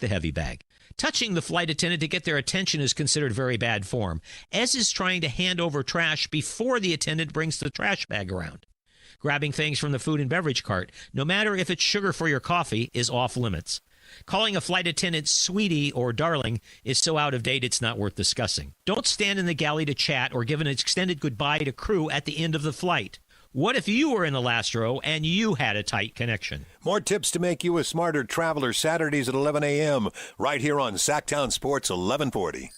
the heavy bag. Touching the flight attendant to get their attention is considered very bad form, as is trying to hand over trash before the attendant brings the trash bag around. Grabbing things from the food and beverage cart, no matter if it's sugar for your coffee, is off limits. Calling a flight attendant sweetie or darling is so out of date it's not worth discussing. Don't stand in the galley to chat or give an extended goodbye to crew at the end of the flight. What if you were in the last row and you had a tight connection? More tips to make you a smarter traveler Saturdays at 11 a.m. right here on Sactown Sports 1140.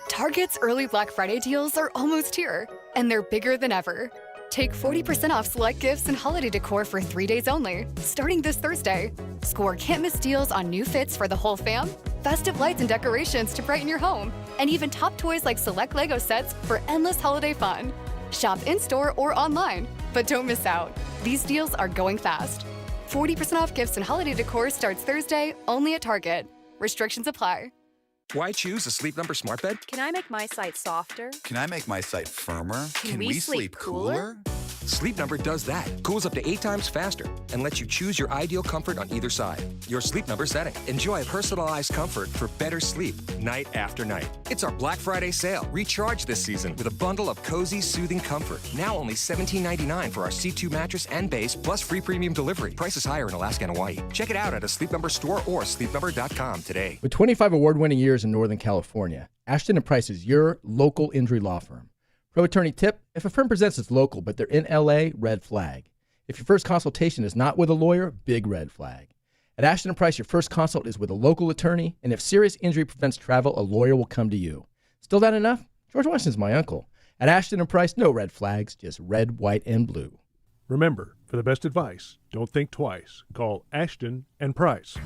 Target's early Black Friday deals are almost here, and they're bigger than ever. Take 40% off select gifts and holiday decor for 3 days only, starting this Thursday. Score can't-miss deals on new fits for the whole fam, festive lights and decorations to brighten your home, and even top toys like select Lego sets for endless holiday fun. Shop in-store or online, but don't miss out. These deals are going fast. 40% off gifts and holiday decor starts Thursday, only at Target. Restrictions apply. Why choose a Sleep Number smart bed? Can I make my site softer? Can I make my site firmer? Can we sleep cooler? Sleep Number does that. Cools up to 8 times faster and lets you choose your ideal comfort on either side. Your Sleep Number setting. Enjoy personalized comfort for better sleep night after night. It's our Black Friday sale. Recharge this season with a bundle of cozy, soothing comfort. Now only $17.99 for our C2 mattress and base, plus free premium delivery. Price is higher in Alaska and Hawaii. Check it out at a Sleep Number store or sleepnumber.com today. With 25 award-winning years in Northern California, Ashton & Price is your local injury law firm. Pro attorney tip: if a firm presents as local but they're in LA, red flag. If your first consultation is not with a lawyer, big red flag. At Ashton & Price, your first consult is with a local attorney, and if serious injury prevents travel, a lawyer will come to you. Still not enough? George Washington's my uncle. At Ashton & Price, no red flags, just red, white, and blue. Remember, for the best advice, don't think twice. Call Ashton & Price.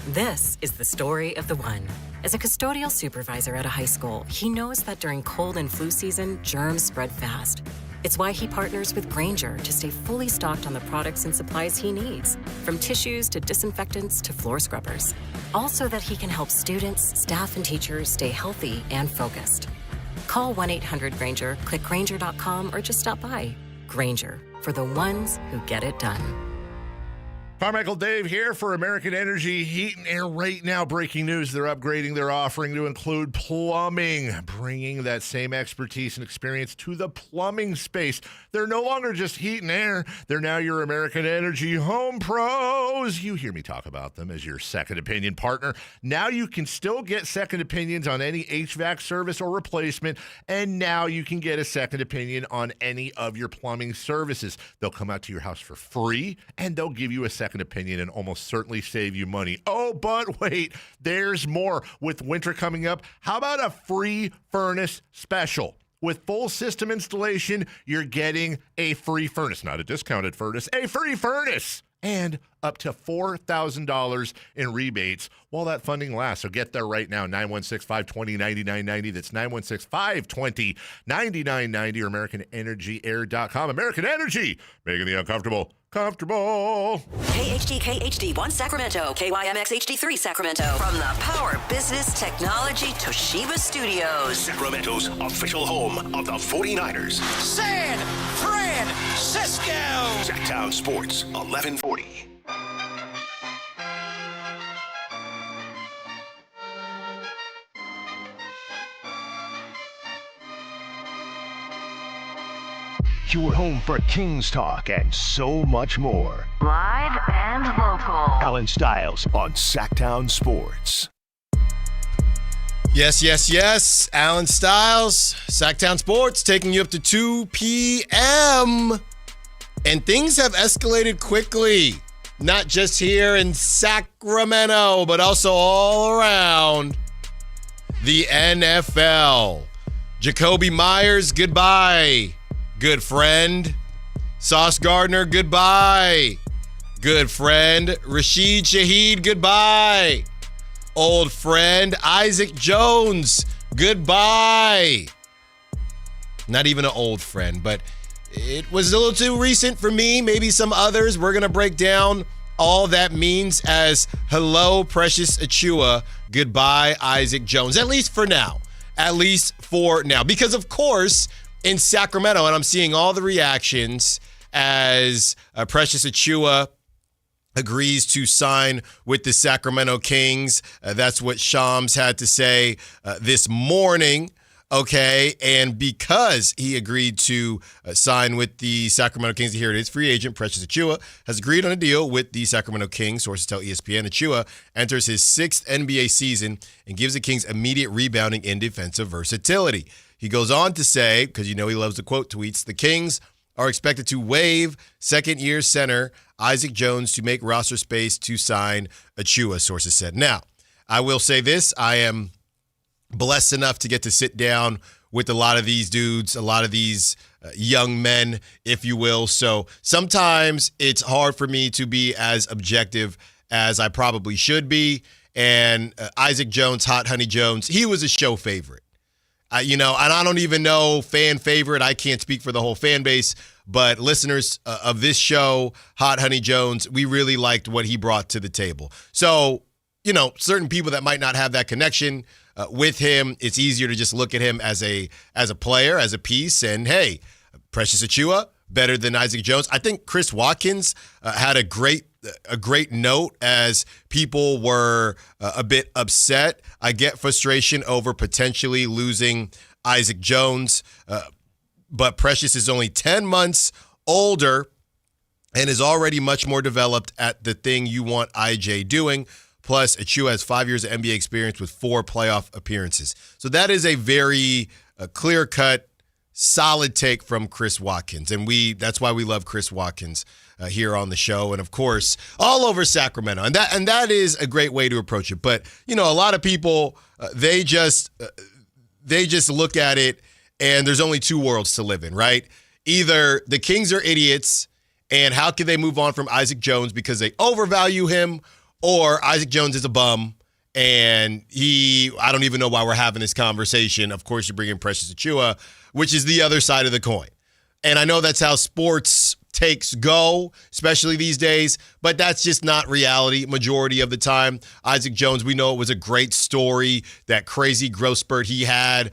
This is the story of the one. As a custodial supervisor at a high school, he knows that during cold and flu season, germs spread fast. It's why he partners with Grainger to stay fully stocked on the products and supplies he needs, from tissues to disinfectants to floor scrubbers. All so that he can help students, staff, and teachers stay healthy and focused. Call 1-800-GRAINGER, click Grainger.com, or just stop by. Grainger, for the ones who get it done. Carmichael Dave here for American Energy Heat and Air. Right now, breaking news, they're upgrading their offering to include plumbing, bringing that same expertise and experience to the plumbing space. They're no longer just heat and air. They're now your American Energy Home Pros. You hear me talk about them as your second opinion partner. Now you can still get second opinions on any HVAC service or replacement, and now you can get a second opinion on any of your plumbing services. They'll come out to your house for free, and they'll give you a second opinion and almost certainly save you money. Oh, but wait, there's more. With winter coming up, how about a free furnace special? With full system installation, you're getting a free furnace, not a discounted furnace, a free furnace, and up to $4,000 in rebates while that funding lasts. So get there right now, 916-520-9990. That's 916-520-9990 or AmericanEnergyAir.com. American Energy, making the uncomfortable comfortable. KHD 1 Sacramento, KYMX HD3 Sacramento. From the Power Business Technology Toshiba Studios. Sacramento's official home of the 49ers. San Francisco. Sactown Sports 1140. Your home for Kings talk and so much more. Live and local. Allen Stiles on Sactown Sports. Yes. Allen Stiles, Sactown Sports, taking you up to 2 p.m. And things have escalated quickly. Not just here in Sacramento, but also all around the NFL. Jacoby Myers, goodbye. Good friend. Sauce Gardner, goodbye. Good friend. Rashid Shaheed, goodbye. Old friend. Isaac Jones, goodbye. Not even an old friend, but it was a little too recent for me. Maybe some others. We're going to break down all that means as hello, Precious Achiuwa. Goodbye, Isaac Jones. At least for now. Because, of course, in Sacramento, and I'm seeing all the reactions as Precious Achiuwa agrees to sign with the Sacramento Kings. That's what Shams had to say this morning. Okay, and because he agreed to sign with the Sacramento Kings, here it is, free agent Precious Achiuwa has agreed on a deal with the Sacramento Kings. Sources tell ESPN Achiuwa enters his 6th NBA season and gives the Kings immediate rebounding and defensive versatility. He goes on to say, because you know he loves the quote tweets, the Kings are expected to waive second-year center Isaac Jones to make roster space to sign Achiuwa, sources said. Now, I will say this, I am blessed enough to get to sit down with a lot of these dudes, a lot of these young men, if you will. So sometimes it's hard for me to be as objective as I probably should be. And Isaac Jones, Hot Honey Jones, he was a show favorite. And I don't even know fan favorite. I can't speak for the whole fan base, but listeners of this show, Hot Honey Jones, we really liked what he brought to the table. So, certain people that might not have that connection with him, it's easier to just look at him as a player, as a piece, and hey, Precious Achiuwa, better than Isaac Jones. I think Chris Watkins had a great note as people were a bit upset. I get frustration over potentially losing Isaac Jones, but Precious is only 10 months older and is already much more developed at the thing you want IJ doing. Plus, Achiuwa has 5 years of NBA experience with 4 playoff appearances. So that is a very clear-cut, solid take from Chris Watkins. And that's why we love Chris Watkins here on the show. And, of course, all over Sacramento. And that is a great way to approach it. But, a lot of people, they just look at it and there's only 2 worlds to live in, right? Either the Kings are idiots and how can they move on from Isaac Jones because they overvalue him, or Isaac Jones is a bum, and I don't even know why we're having this conversation. Of course, you bring in Precious Achiuwa, which is the other side of the coin. And I know that's how sports takes go, especially these days, but that's just not reality majority of the time. Isaac Jones, we know it was a great story, that crazy growth spurt he had,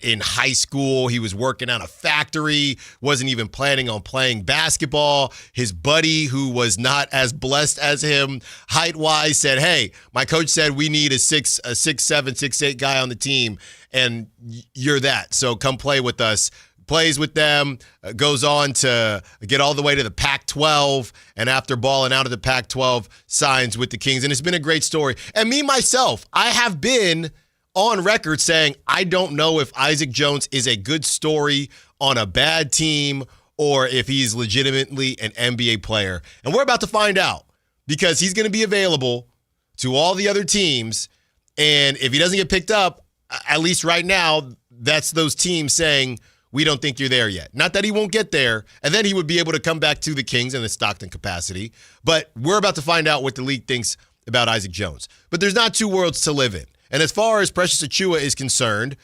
in high school. He was working at a factory, wasn't even planning on playing basketball. His buddy, who was not as blessed as him height-wise, said, hey, my coach said we need a 6'7", 6'8" guy on the team, and you're that, so come play with us. Plays with them, goes on to get all the way to the Pac-12, and after balling out of the Pac-12, signs with the Kings. And it's been a great story. And me, myself, I have been on record saying I don't know if Isaac Jones is a good story on a bad team or if he's legitimately an NBA player. And we're about to find out because he's going to be available to all the other teams. And if he doesn't get picked up, at least right now, that's those teams saying, we don't think you're there yet. Not that he won't get there, and then he would be able to come back to the Kings in the Stockton capacity. But we're about to find out what the league thinks about Isaac Jones. But there's not 2 worlds to live in. And as far as Precious Achiuwa is concerned,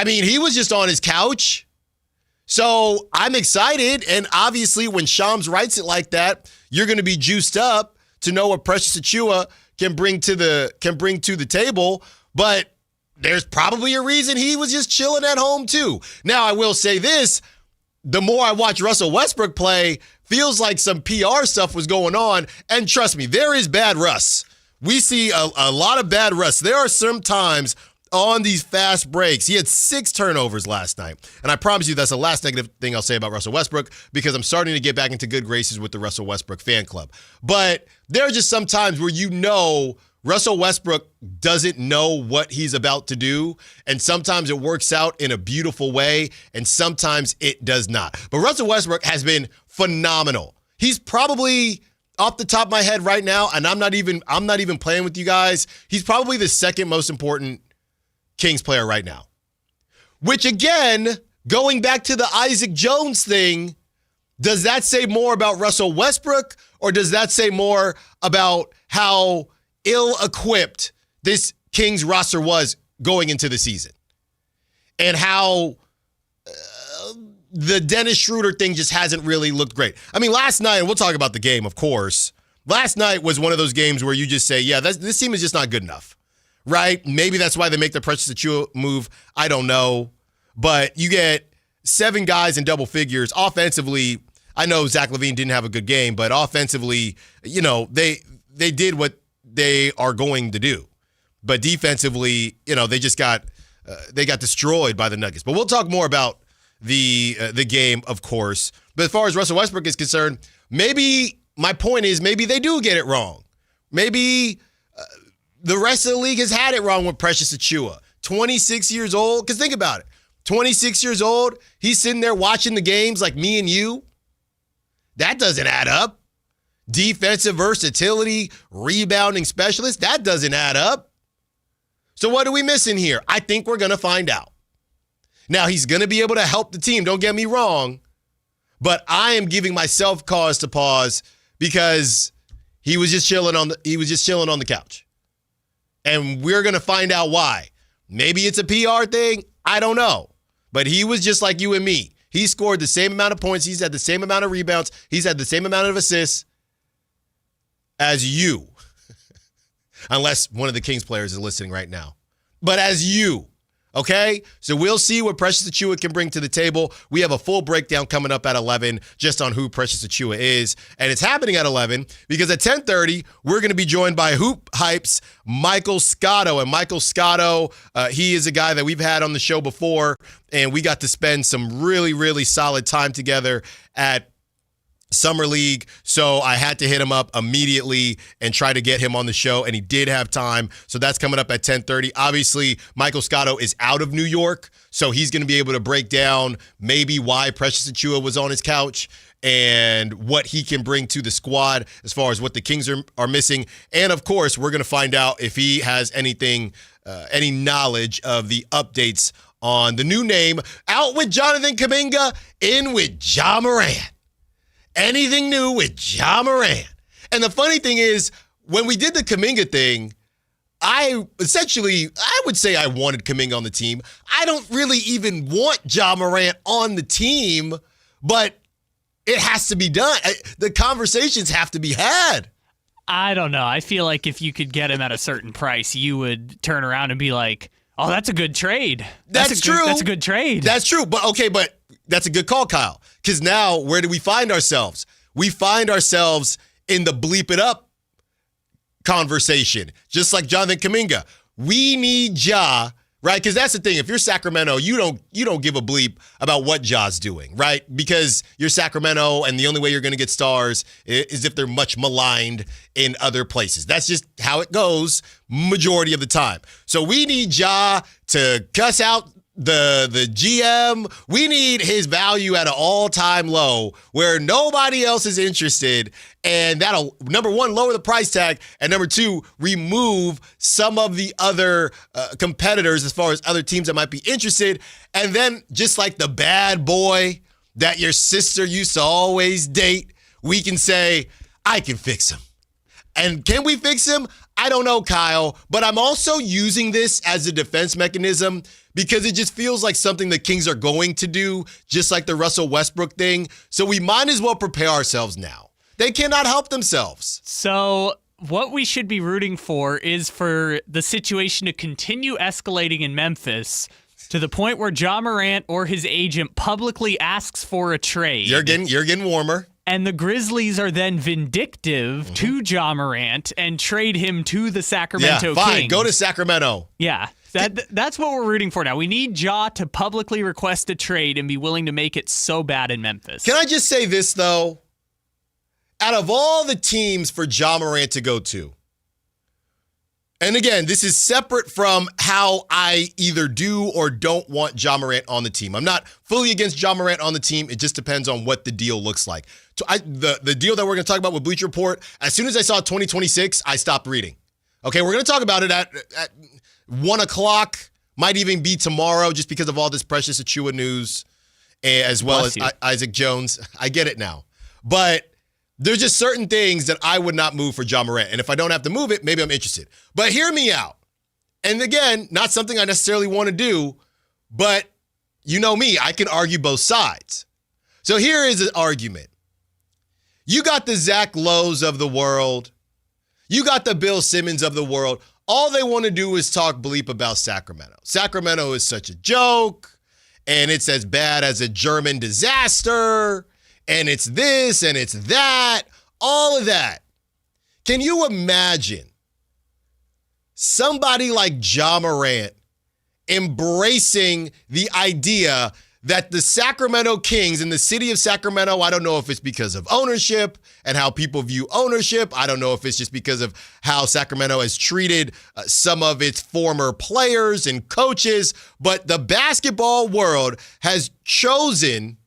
he was just on his couch. So I'm excited, and obviously when Shams writes it like that, you're going to be juiced up to know what Precious Achiuwa can bring to the table. But there's probably a reason he was just chilling at home too. Now, I will say this, the more I watch Russell Westbrook play, feels like some PR stuff was going on. And trust me, there is bad Russ. We see a lot of bad Russ. There are some times on these fast breaks. He had 6 turnovers last night. And I promise you that's the last negative thing I'll say about Russell Westbrook because I'm starting to get back into good graces with the Russell Westbrook fan club. But there are just some times where Russell Westbrook doesn't know what he's about to do, and sometimes it works out in a beautiful way, and sometimes it does not. But Russell Westbrook has been phenomenal. He's probably, off the top of my head right now, and I'm not even playing with you guys, he's probably the second most important Kings player right now. Which again, going back to the Isaac Jones thing, does that say more about Russell Westbrook, or does that say more about how ill-equipped this Kings roster was going into the season and how the Dennis Schroeder thing just hasn't really looked great? Last night, and we'll talk about the game, of course, last night was one of those games where you just say, yeah, this team is just not good enough, right? Maybe that's why they make the Precious Achiuwa move. I don't know. But you get 7 guys in double figures. Offensively, I know Zach LaVine didn't have a good game, but offensively, they did what they are going to do. But defensively, they just got destroyed by the Nuggets. But we'll talk more about the game, of course. But as far as Russell Westbrook is concerned, my point is maybe they do get it wrong. Maybe the rest of the league has had it wrong with Precious Achiuwa. 26 years old. Because think about it. 26 years old, he's sitting there watching the games like me and you. That doesn't add up. Defensive versatility, rebounding specialist, that doesn't add up. So what are we missing here? I think we're going to find out. Now, he's going to be able to help the team, don't get me wrong, but I am giving myself cause to pause because he was just chilling on the couch. And we're going to find out why. Maybe it's a PR thing, I don't know. But he was just like you and me. He scored the same amount of points, he's had the same amount of rebounds, he's had the same amount of assists as you. Unless one of the Kings players is listening right now. But as you, okay? So we'll see what Precious Achiuwa can bring to the table. We have a full breakdown coming up at 11 just on who Precious Achiuwa is. And it's happening at 11 because at 10:30, we're going to be joined by Hoop Hype's Michael Scotto. And Michael Scotto, he is a guy that we've had on the show before, and we got to spend some really, really solid time together at Summer League, so I had to hit him up immediately and try to get him on the show, and he did have time, so that's coming up at 10:30. Obviously, Michael Scotto is out of New York, so he's going to be able to break down maybe why Precious Achiuwa was on his couch and what he can bring to the squad as far as what the Kings are missing. And, of course, we're going to find out if he has anything, any knowledge of the updates on the new name. Out with Jonathan Kuminga, in with Ja Morant. Anything new with Ja Morant. And the funny thing is, when we did the Kuminga thing, I would say I wanted Kuminga on the team. I don't really even want Ja Morant on the team, but it has to be done. The conversations have to be had. I don't know. I feel like if you could get him at a certain price, you would turn around and be like, oh, that's a good trade. That's true. That's a good trade. That's true. But that's a good call, Kyle. Because now, where do we find ourselves? We find ourselves in the bleep it up conversation, just like Jonathan Kuminga. We need Ja, right? Because that's the thing. If you're Sacramento, you don't give a bleep about what Ja's doing, right? Because you're Sacramento, and the only way you're going to get stars is if they're much maligned in other places. That's just how it goes majority of the time. So we need Ja to cuss out the GM. We need his value at an all-time low where nobody else is interested, and that'll, number one, lower the price tag, and number two, remove some of the other competitors as far as other teams that might be interested. And then, just like the bad boy that your sister used to always date, we can say, I can fix him. And can we fix him? I don't know, Kyle, but I'm also using this as a defense mechanism because it just feels like something the Kings are going to do, just like the Russell Westbrook thing. So we might as well prepare ourselves now. They cannot help themselves. So what we should be rooting for is for the situation to continue escalating in Memphis to the point where Ja Morant or his agent publicly asks for a trade. You're getting warmer. And the Grizzlies are then vindictive to Ja Morant and trade him to the Sacramento Kings. Fine. Go to Sacramento. Yeah. That's what we're rooting for now. We need Ja to publicly request a trade and be willing to make it so bad in Memphis. Can I just say this, though? Out of all the teams for Ja Morant to go to, and again, this is separate from how I either do or don't want Ja Morant on the team. I'm not fully against Ja Morant on the team. It just depends on what the deal looks like. So the deal that we're going to talk about with Bleacher Report, as soon as I saw 2026, I stopped reading. Okay, we're going to talk about it at 1 o'clock. Might even be tomorrow just because of all this Precious Achiuwa news, as well as Isaac Jones. I get it now. But there's just certain things that I would not move for Ja Morant. And if I don't have to move it, maybe I'm interested. But hear me out. And again, not something I necessarily want to do, but you know me, I can argue both sides. So here is an argument. You got the Zach Lowe's of the world. You got the Bill Simmons of the world. All they want to do is talk bleep about Sacramento. Sacramento is such a joke, and it's as bad as a German disaster. and it's this and it's that, all of that. Can you imagine somebody like Ja Morant embracing the idea that the Sacramento Kings in the city of Sacramento, I don't know if it's because of ownership and how people view ownership. I don't know if it's just because of how Sacramento has treated some of its former players and coaches, but the basketball world has chosen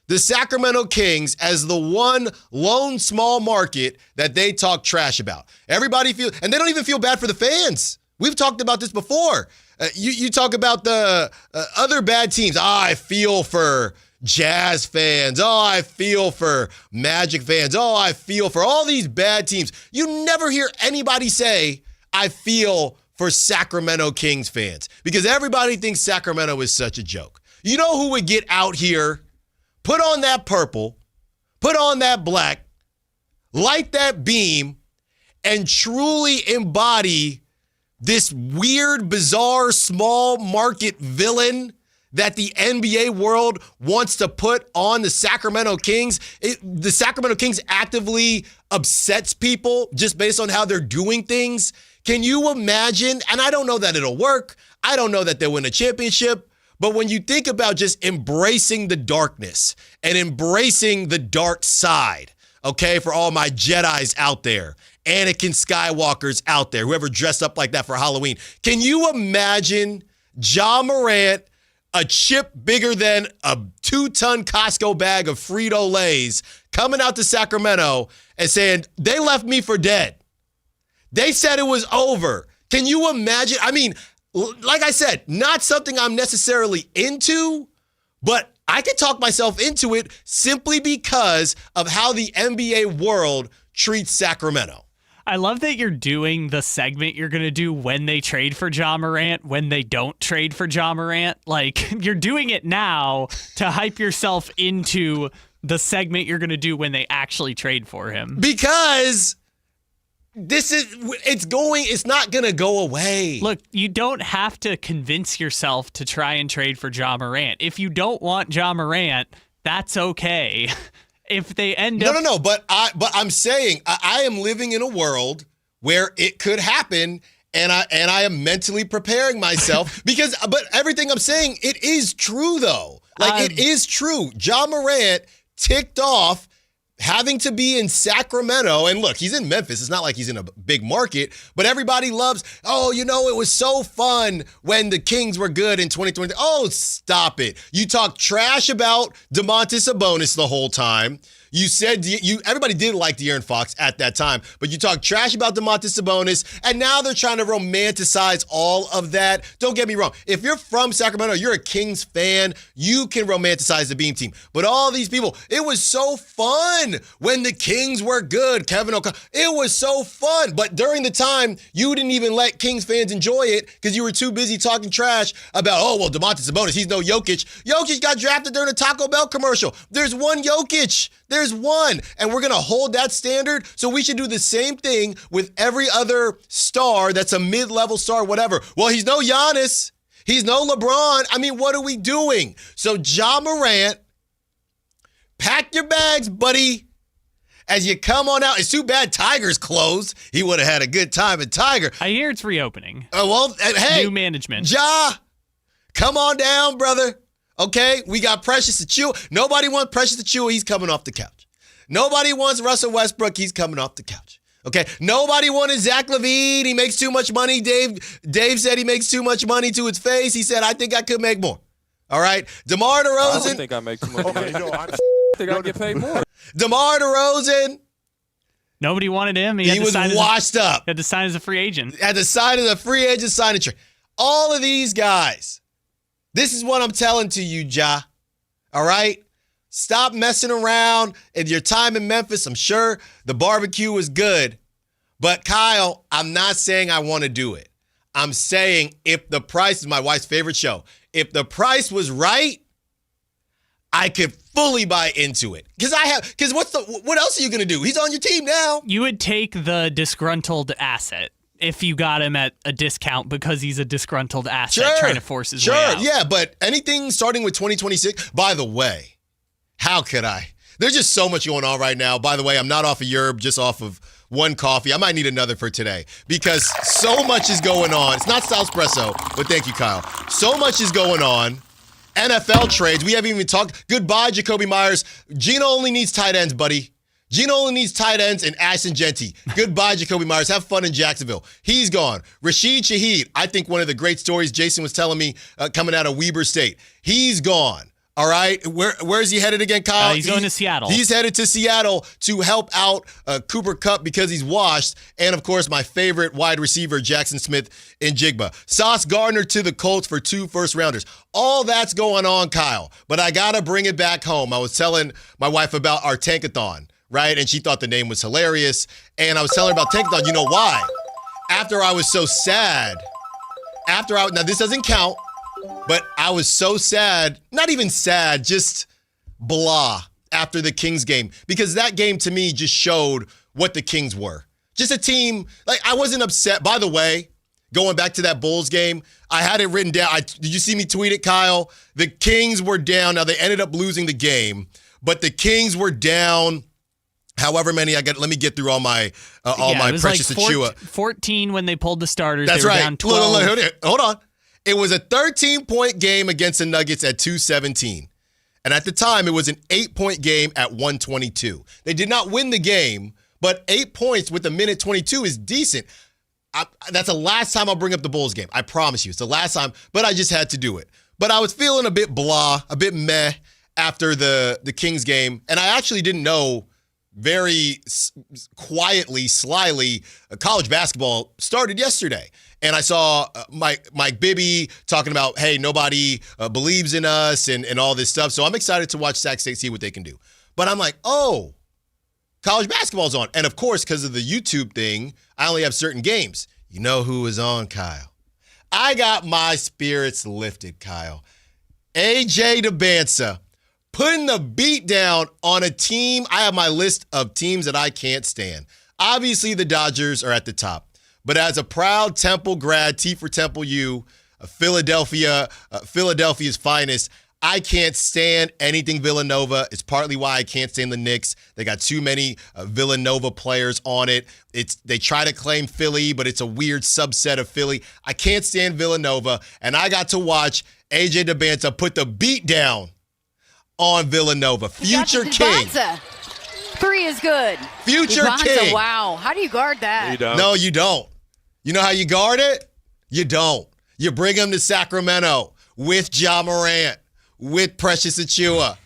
the Sacramento Kings as the one lone small market that they talk trash about. Everybody feels, and they don't even feel bad for the fans. We've talked about this before. You talk about the other bad teams. I feel for Jazz fans. I feel for Magic fans. I feel for all these bad teams. You never hear anybody say, I feel for Sacramento Kings fans, because everybody thinks Sacramento is such a joke. You know who would get out here, put on that purple, put on that black, light that beam, and truly embody this weird, bizarre, small market villain that the NBA world wants to put on the Sacramento Kings? The Sacramento Kings actively upsets people just based on how they're doing things. Can you imagine? And I don't know that it'll work. I don't know that they'll win a championship. But when you think about just embracing the darkness and embracing the dark side, okay, for all my Jedis out there, Anakin Skywalkers out there, whoever dressed up like that for Halloween. Can you imagine Ja Morant, a chip bigger than a 2-ton Costco bag of Frito-Lays, coming out to Sacramento and saying, they left me for dead. They said it was over. Can you imagine? I mean, like I said, not something I'm necessarily into, but I could talk myself into it simply because of how the NBA world treats Sacramento. I love that you're doing the segment you're going to do when they trade for Ja Morant, when they don't trade for Ja Morant. Like, you're doing it now to hype yourself into the segment you're going to do when they actually trade for him. Because it's not going to go away. Look, you don't have to convince yourself to try and trade for Ja Morant. If you don't want Ja Morant, that's okay. If they end up... No, but I'm saying I am living in a world where it could happen, and I am mentally preparing myself but everything I'm saying, it is true though. Like, it is true. Ja Morant ticked off having to be in Sacramento, and look, he's in Memphis. It's not like he's in a big market, but everybody loves, it was so fun when the Kings were good in 2020. Oh, stop it. You talk trash about Domantas Sabonis the whole time. You said everybody did like De'Aaron Fox at that time, but you talk trash about Domantas Sabonis, and now they're trying to romanticize all of that. Don't get me wrong. If you're from Sacramento, you're a Kings fan, you can romanticize the Beam Team. But all these people, it was so fun when the Kings were good. Kevin O'Connor, it was so fun. But during the time, you didn't even let Kings fans enjoy it because you were too busy talking trash about, Domantas Sabonis, he's no Jokic. Jokic got drafted during a Taco Bell commercial. There's one Jokic. There's one, and we're going to hold that standard, so we should do the same thing with every other star that's a mid-level star, whatever. Well, he's no Giannis. He's no LeBron. I mean, what are we doing? So Ja Morant, pack your bags, buddy, as you come on out. It's too bad Tiger's closed. He would have had a good time at Tiger. I hear it's reopening. Hey. New management. Ja, come on down, brother. Okay, we got Precious Achiuwa. Nobody wants Precious Achiuwa. He's coming off the couch. Nobody wants Russell Westbrook. He's coming off the couch. Okay, nobody wanted Zach LaVine. He makes too much money. Dave said he makes too much money to his face. He said, I think I could make more. All right, DeMar DeRozan. I don't think I make too much money. I think I get paid more. DeMar DeRozan. Nobody wanted him. He was washed up. He had to sign as a free agent. Had to sign as a free agent signing trade. All of these guys. This is what I'm telling to you, Ja. All right? Stop messing around. In your time in Memphis, I'm sure the barbecue was good. But Kyle, I'm not saying I want to do it. I'm saying if the price is my wife's favorite show. If the price was right, I could fully buy into it. Because what else are you going to do? He's on your team now. You would take the disgruntled asset if you got him at a discount because he's a disgruntled asset trying to force his way out. Yeah, but anything starting with 2026, by the way, how could I? There's just so much going on right now. By the way, I'm not off of yerb, just off of one coffee. I might need another for today because so much is going on. It's not Style Espresso, but thank you, Kyle. So much is going on. NFL trades. We haven't even talked. Goodbye, Jacoby Myers. Gino only needs tight ends, buddy. Gino only needs tight ends and Ashton Genty. Goodbye, Jacoby Myers. Have fun in Jacksonville. He's gone. Rashid Shaheed, I think one of the great stories Jason was telling me coming out of Weber State. He's gone. All right. Where's he headed again, Kyle? He's going to Seattle. He's headed to Seattle to help out Cooper Kupp because he's washed. And, of course, my favorite wide receiver, Jackson Smith and Jigba. Sauce Gardner to the Colts for 2 first-rounders. All that's going on, Kyle. But I got to bring it back home. I was telling my wife about our Tankathon, right? And she thought the name was hilarious. And I was telling her about Tankathon. You know why? After I was so sad, now this doesn't count, but I was so sad, not even sad, just blah after the Kings game. Because that game to me just showed what the Kings were. Just a team, like I wasn't upset. By the way, going back to that Bulls game, I had it written down. Did you see me tweet it, Kyle? The Kings were down. Now they ended up losing the game, but the Kings were down however many I got. Let me get through all my Precious Achiuwa. 14 when they pulled the starters. That's they were right. Down 12. Look, hold on. It was a 13-point game against the Nuggets at 2:17. And at the time, it was an 8-point game at 1:22. They did not win the game, but 8 points with a minute 22 is decent. That's the last time I'll bring up the Bulls game. I promise you. It's the last time, but I just had to do it. But I was feeling a bit blah, a bit meh after the Kings game. And I actually didn't know very quietly, slyly, college basketball started yesterday. And I saw Mike Bibby talking about, hey, nobody believes in us and all this stuff. So I'm excited to watch Sac State, see what they can do. But I'm like, oh, college basketball's on. And, of course, because of the YouTube thing, I only have certain games. You know who was on, Kyle? I got my spirits lifted, Kyle. A.J. DeBansa putting the beat down on a team. I have my list of teams that I can't stand. Obviously, the Dodgers are at the top. But as a proud Temple grad, T for Temple U, Philadelphia's finest, I can't stand anything Villanova. It's partly why I can't stand the Knicks. They got too many Villanova players on it. They try to claim Philly, but it's a weird subset of Philly. I can't stand Villanova, and I got to watch A.J. DeBansa put the beat down on Villanova. Future King. 3 is good. Future King. Wow. How do you guard that? No, you don't. You know how you guard it? You don't. You bring him to Sacramento with Ja Morant, with Precious Achiuwa,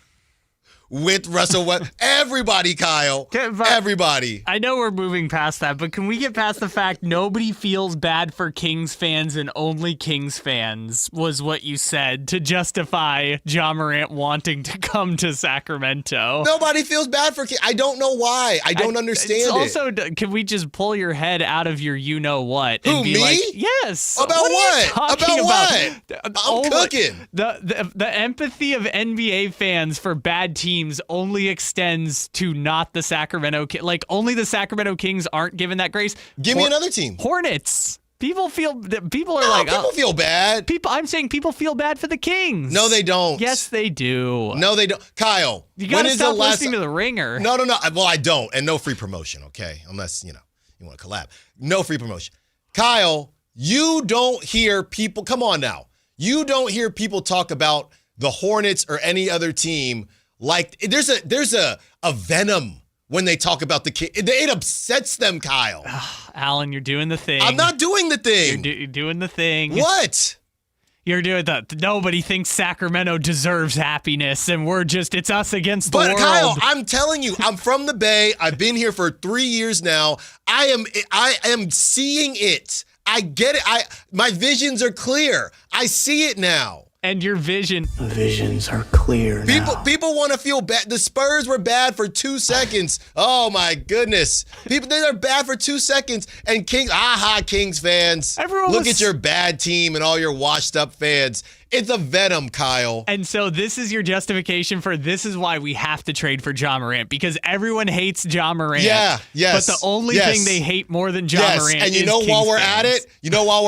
with Russell Westbrook. Everybody, Kyle. Everybody. I know we're moving past that, but can we get past the fact nobody feels bad for Kings fans and only Kings fans was what you said to justify Ja Morant wanting to come to Sacramento? Nobody feels bad for Kings. I don't know why. I don't understand it. Also, can we just pull your head out of your you-know-what and be me? like, yes. About what? About what? I'm cooking. The empathy of NBA fans for bad teams only extends to not the Sacramento Kings. Like, only the Sacramento Kings aren't given that grace. Give me another team. Hornets. People feel feel bad. I'm saying people feel bad for the Kings. No, they don't. Yes, they do. No, they don't. Kyle, you got to stop listening to The Ringer. No. Well, I don't. And no free promotion, okay? Unless, you want to collab. No free promotion. Kyle, you don't hear people, come on now. You don't hear people talk about the Hornets or any other team like there's a venom when they talk about the Kings. It upsets them, Kyle. Alan, you're doing the thing. I'm not doing the thing. You're doing the thing. What? You're doing nobody thinks Sacramento deserves happiness, and it's us against the world. But Kyle, I'm telling you, I'm from the Bay. I've been here for 3 years now. I am seeing it. I get it. My visions are clear. I see it now. And your visions are clear now. People want to feel bad. The Spurs were bad for 2 seconds. Oh my goodness. They're bad for 2 seconds. And Kings fans. Look at your bad team and all your washed up fans. It's a venom, Kyle. And so this is your justification for this is why we have to trade for Ja Morant, because everyone hates Ja Morant. Yeah, yes. But the only thing they hate more than Ja Morant and is while we're fans.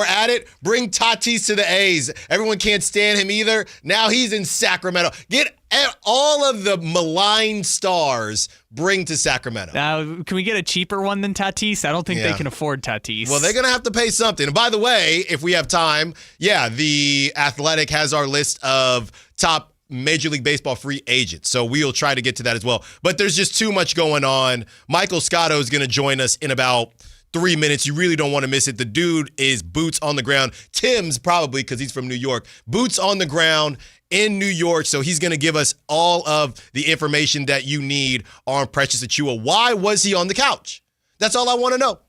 at it, bring Tatis to the A's. Everyone can't stand him either. Now he's in Sacramento. Get all of the maligned stars bring to Sacramento. Can we get a cheaper one than Tatis? I don't think they can afford Tatis. Well, they're going to have to pay something. And by the way, if we have time, The Athletic has our list of top Major League Baseball free agents. So we'll try to get to that as well. But there's just too much going on. Michael Scotto is going to join us in about 3 minutes. You really don't want to miss it. The dude is boots on the ground. Tim's probably, because he's from New York, boots on the ground in New York. So he's going to give us all of the information that you need on Precious Achiuwa. Why was he on the couch? That's all I want to know.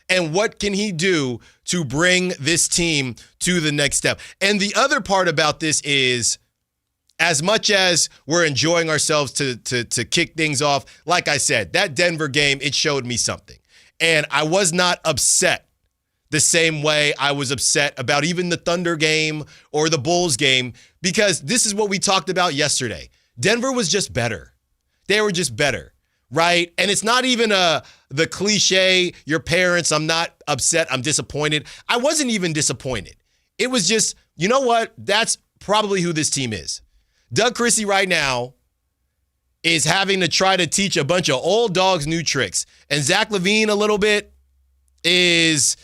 And what can he do to bring this team to the next step? And the other part about this is, as much as we're enjoying ourselves to kick things off, like I said, that Denver game, it showed me something. And I was not upset the same way I was upset about even the Thunder game or the Bulls game, because this is what we talked about yesterday. Denver was just better. They were just better, right? And it's not even the cliche, your parents, I'm not upset, I'm disappointed. I wasn't even disappointed. It was just, you know what? That's probably who this team is. Doug Christie right now is having to try to teach a bunch of old dogs new tricks. And Zach LaVine a little bit is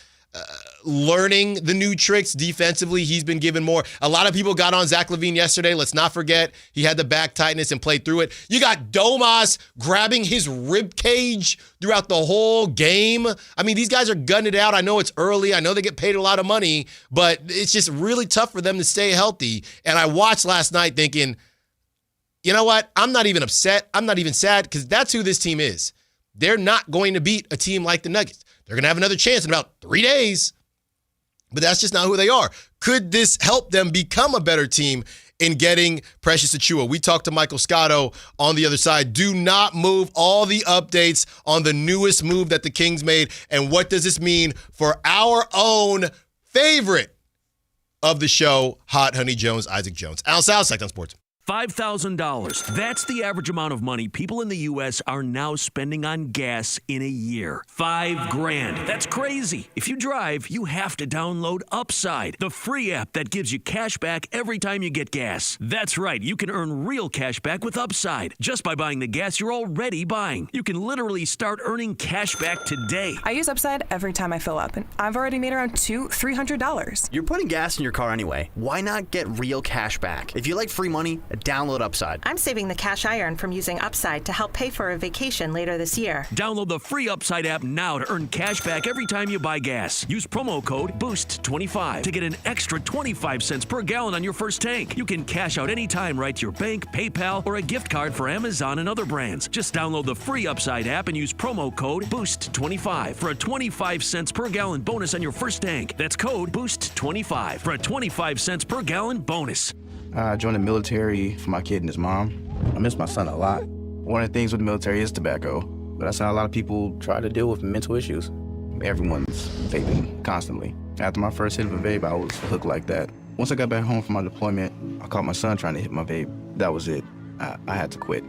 learning the new tricks defensively. He's been given more. A lot of people got on Zach LaVine yesterday. Let's not forget he had the back tightness and played through it. You got Domas grabbing his rib cage throughout the whole game. I mean, these guys are gunning it out. I know it's early. I know they get paid a lot of money, but it's just really tough for them to stay healthy. And I watched last night thinking, you know what? I'm not even upset. I'm not even sad, because that's who this team is. They're not going to beat a team like the Nuggets. They're going to have another chance in about 3 days, but that's just not who they are. Could this help them become a better team in getting Precious Achiuwa? We talked to Michael Scotto on the other side. Do not move. All the updates on the newest move that the Kings made, and what does this mean for our own favorite of the show, Hot Honey Jones, Isaac Jones. Allen Stiles, Sactown Sports. $5,000. That's the average amount of money people in the U.S. are now spending on gas in a year. $5,000. That's crazy. If you drive, you have to download Upside, the free app that gives you cash back every time you get gas. That's right. You can earn real cash back with Upside just by buying the gas you're already buying. You can literally start earning cash back today. I use Upside every time I fill up, and I've already made around $200-$300. You're putting gas in your car anyway. Why not get real cash back? If you like free money, download Upside. I'm saving the cash I earn from using Upside to help pay for a vacation later this year. Download the free Upside app now to earn cash back every time you buy gas. Use promo code BOOST25 to get an extra 25 cents per gallon on your first tank. You can cash out anytime right to your bank, PayPal, or a gift card for Amazon and other brands. Just download the free Upside app and use promo code BOOST25 for a 25 cents per gallon bonus on your first tank. That's code BOOST25 for a 25 cents per gallon bonus. I joined the military for my kid and his mom. I miss my son a lot. One of the things with the military is tobacco, but I saw a lot of people try to deal with mental issues. Everyone's vaping constantly. After my first hit of a vape, I was hooked like that. Once I got back home from my deployment, I caught my son trying to hit my vape. That was it. I had to quit.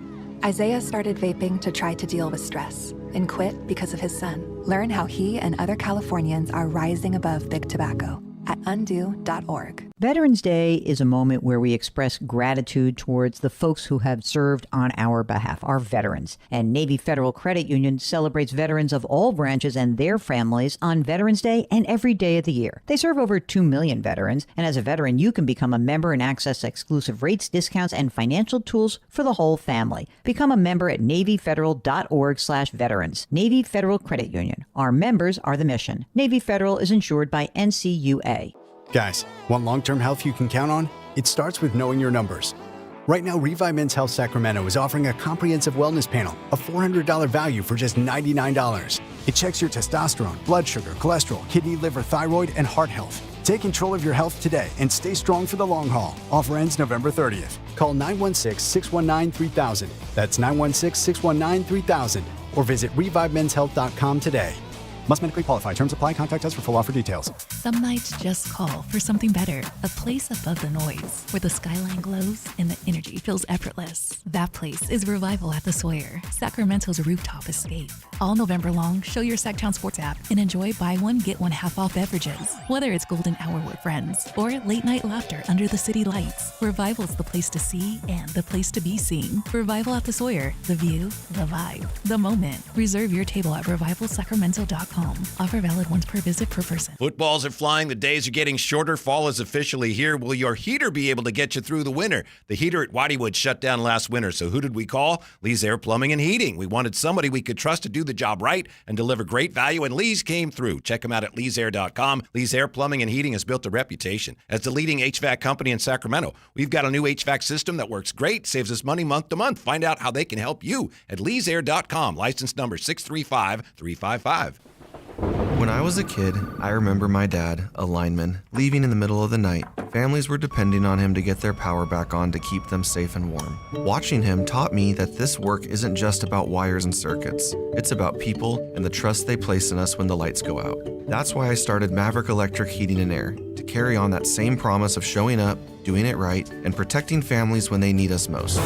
Isaiah started vaping to try to deal with stress and quit because of his son. Learn how he and other Californians are rising above big tobacco at undo.org. Veterans Day is a moment where we express gratitude towards the folks who have served on our behalf, our veterans. And Navy Federal Credit Union celebrates veterans of all branches and their families on Veterans Day and every day of the year. They serve over 2 million veterans, and as a veteran, you can become a member and access exclusive rates, discounts, and financial tools for the whole family. Become a member at NavyFederal.org/veterans. Navy Federal Credit Union. Our members are the mission. Navy Federal is insured by NCUA. Guys, want long-term health you can count on? It starts with knowing your numbers. Right now, Revive Men's Health Sacramento is offering a comprehensive wellness panel, a $400 value for just $99. It checks your testosterone, blood sugar, cholesterol, kidney, liver, thyroid, and heart health. Take control of your health today and stay strong for the long haul. Offer ends November 30th. Call 916-619-3000. That's 916-619-3000. Or visit ReviveMen'sHealth.com today. Must medically qualify. Terms apply. Contact us for full offer details. Some nights just call for something better, a place above the noise, where the skyline glows and the energy feels effortless. That place is Revival at the Sawyer, Sacramento's rooftop escape. All November long, show your Sactown Sports app and enjoy buy one, get one half off beverages. Whether it's golden hour with friends or late night laughter under the city lights, Revival's the place to see and the place to be seen. Revival at the Sawyer, the view, the vibe, the moment. Reserve your table at revivalsacramento.com. Offer valid once per visit per person. Footballs are flying. The days are getting shorter. Fall is officially here. Will your heater be able to get you through the winter? The heater at Whiteywood shut down last winter. So who did we call? Lee's Air Plumbing and Heating. We wanted somebody we could trust to do the job right and deliver great value, and Lee's came through. Check them out at leesair.com. Lee's Air Plumbing and Heating has built a reputation as the leading HVAC company in Sacramento. We've got a new HVAC system that works great, saves us money month to month. Find out how they can help you at leesair.com. License number 635355. When I was a kid, I remember my dad, a lineman, leaving in the middle of the night. Families were depending on him to get their power back on to keep them safe and warm. Watching him taught me that this work isn't just about wires and circuits. It's about people and the trust they place in us when the lights go out. That's why I started Maverick Electric Heating and Air, to carry on that same promise of showing up, doing it right, and protecting families when they need us most.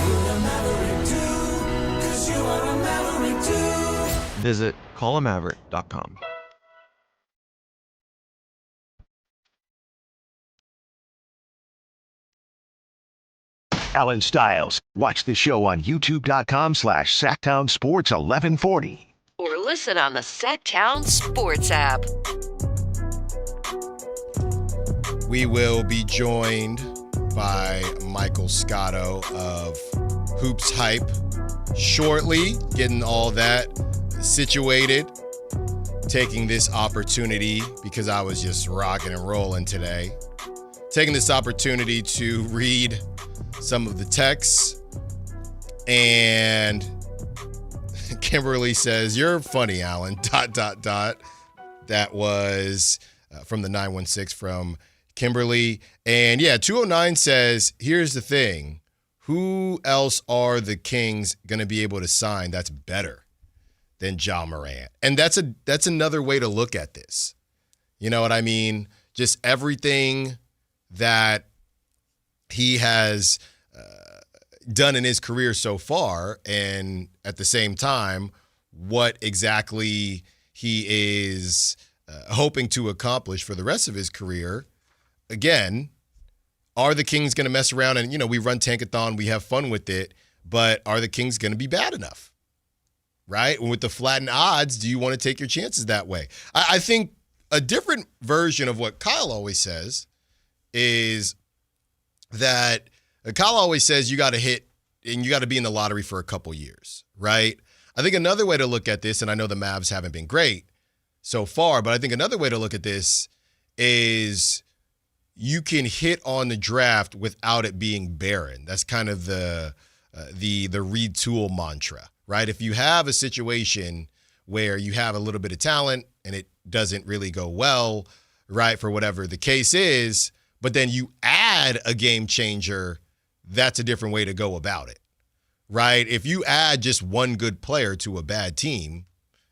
Visit callamaverick.com. Allen Stiles. Watch the show on youtube.com/Sactown Sports 1140. Or listen on the Sactown Sports app. We will be joined by Michael Scotto of Hoops Hype shortly, getting all that situated, taking this opportunity because I was just rocking and rolling today, taking this opportunity to read some of the texts. And Kimberly says, "You're funny, Allen, ... That was from the 916 from Kimberly. And yeah, 209 says, here's the thing. Who else are the Kings going to be able to sign that's better than Ja Morant? And that's another way to look at this. You know what I mean? Just everything that he has done in his career so far, and at the same time, what exactly he is hoping to accomplish for the rest of his career. Again, are the Kings going to mess around and, we run Tankathon, we have fun with it, but are the Kings going to be bad enough? Right? With the flattened odds, do you want to take your chances that way? I think a different version of what Kyle always says is that Kyle always says you got to hit and you got to be in the lottery for a couple years, right? I think another way to look at this, and I know the Mavs haven't been great so far, but I think another way to look at this is you can hit on the draft without it being barren. That's kind of the retool mantra, right? If you have a situation where you have a little bit of talent and it doesn't really go well, right, for whatever the case is, but then you add a game changer, that's a different way to go about it, right? If you add just one good player to a bad team,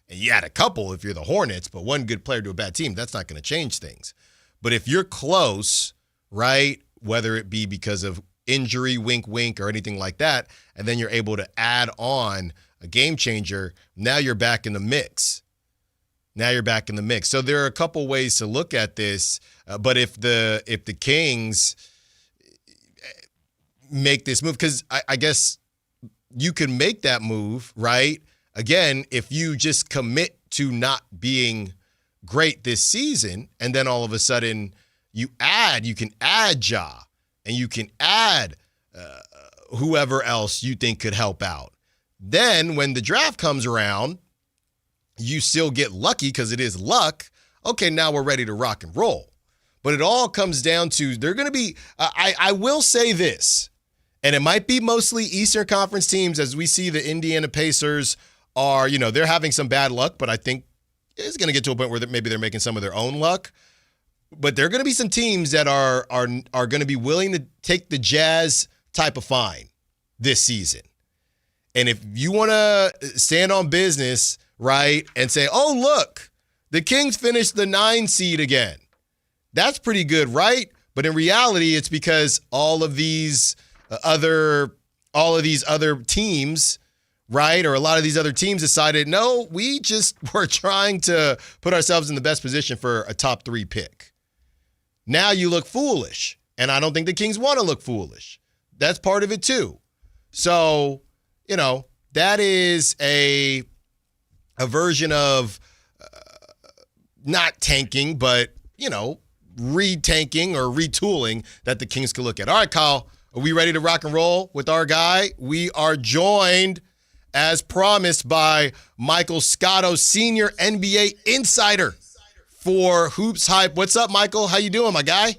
and you add a couple if you're the Hornets, but one good player to a bad team, that's not going to change things. But if you're close, right, whether it be because of injury, wink, wink, or anything like that, and then you're able to add on a game changer, now you're back in the mix. So there are a couple ways to look at this, but if the Kings make this move, because I guess you can make that move, right? Again, if you just commit to not being great this season, and then all of a sudden you can add Ja, and you can add whoever else you think could help out. Then when the draft comes around, you still get lucky because it is luck. Okay, now we're ready to rock and roll. But it all comes down to they're going to be I will say this, and it might be mostly Eastern Conference teams, as we see the Indiana Pacers are, they're having some bad luck, but I think it's going to get to a point where maybe they're making some of their own luck. But there are going to be some teams that are going to be willing to take the Jazz type of fine this season. And if you want to stand on business, right, and say, oh, look, the Kings finished the 9 seed again. That's pretty good, right? But in reality, it's because all of these other teams, right, or a lot of these other teams decided, no, we just were trying to put ourselves in the best position for a top 3 pick. Now you look foolish, and I don't think the Kings want to look foolish. That's part of it too. So, that is a version of not tanking, but, retanking or retooling that the Kings could look at. All right, Kyle, are we ready to rock and roll with our guy? We are joined, as promised, by Michael Scotto, senior NBA insider for Hoops Hype. What's up, Michael? How you doing, my guy?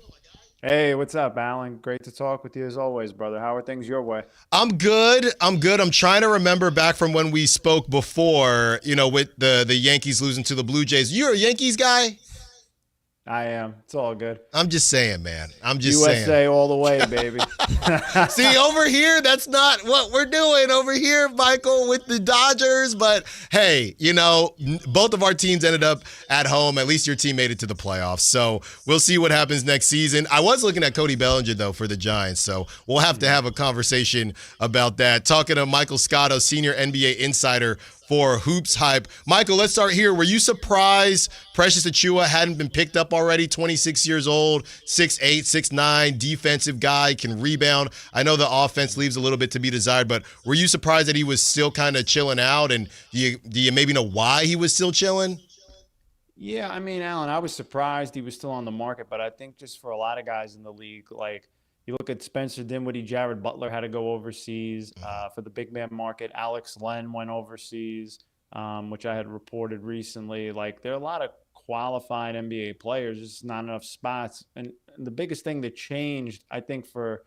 Hey, what's up, Allen? Great to talk with you as always, brother. How are things your way? I'm good. I'm trying to remember back from when we spoke before, with the Yankees losing to the Blue Jays. You're a Yankees guy? I am. It's all good. I'm just saying, man. I'm just saying. USA all the way, baby. See, over here, that's not what we're doing over here, Michael, with the Dodgers. But, hey, both of our teams ended up at home. At least your team made it to the playoffs. So we'll see what happens next season. I was looking at Cody Bellinger, though, for the Giants. So we'll have to have a conversation about that. Talking to Michael Scotto, senior NBA insider for Hoops Hype. Michael, let's start here. Were you surprised Precious Achiuwa hadn't been picked up already? 26 years old, 6'8", 6'9", defensive guy, can rebound. I know the offense leaves a little bit to be desired, but were you surprised that he was still kind of chilling out? And do you maybe know why he was still chilling? Yeah, I mean, Allen, I was surprised he was still on the market, but I think just for a lot of guys in the league, like, you look at Spencer Dinwiddie, Jared Butler had to go overseas for the big man market. Alex Len went overseas, which I had reported recently. Like, there are a lot of qualified NBA players, just not enough spots. And the biggest thing that changed, I think, for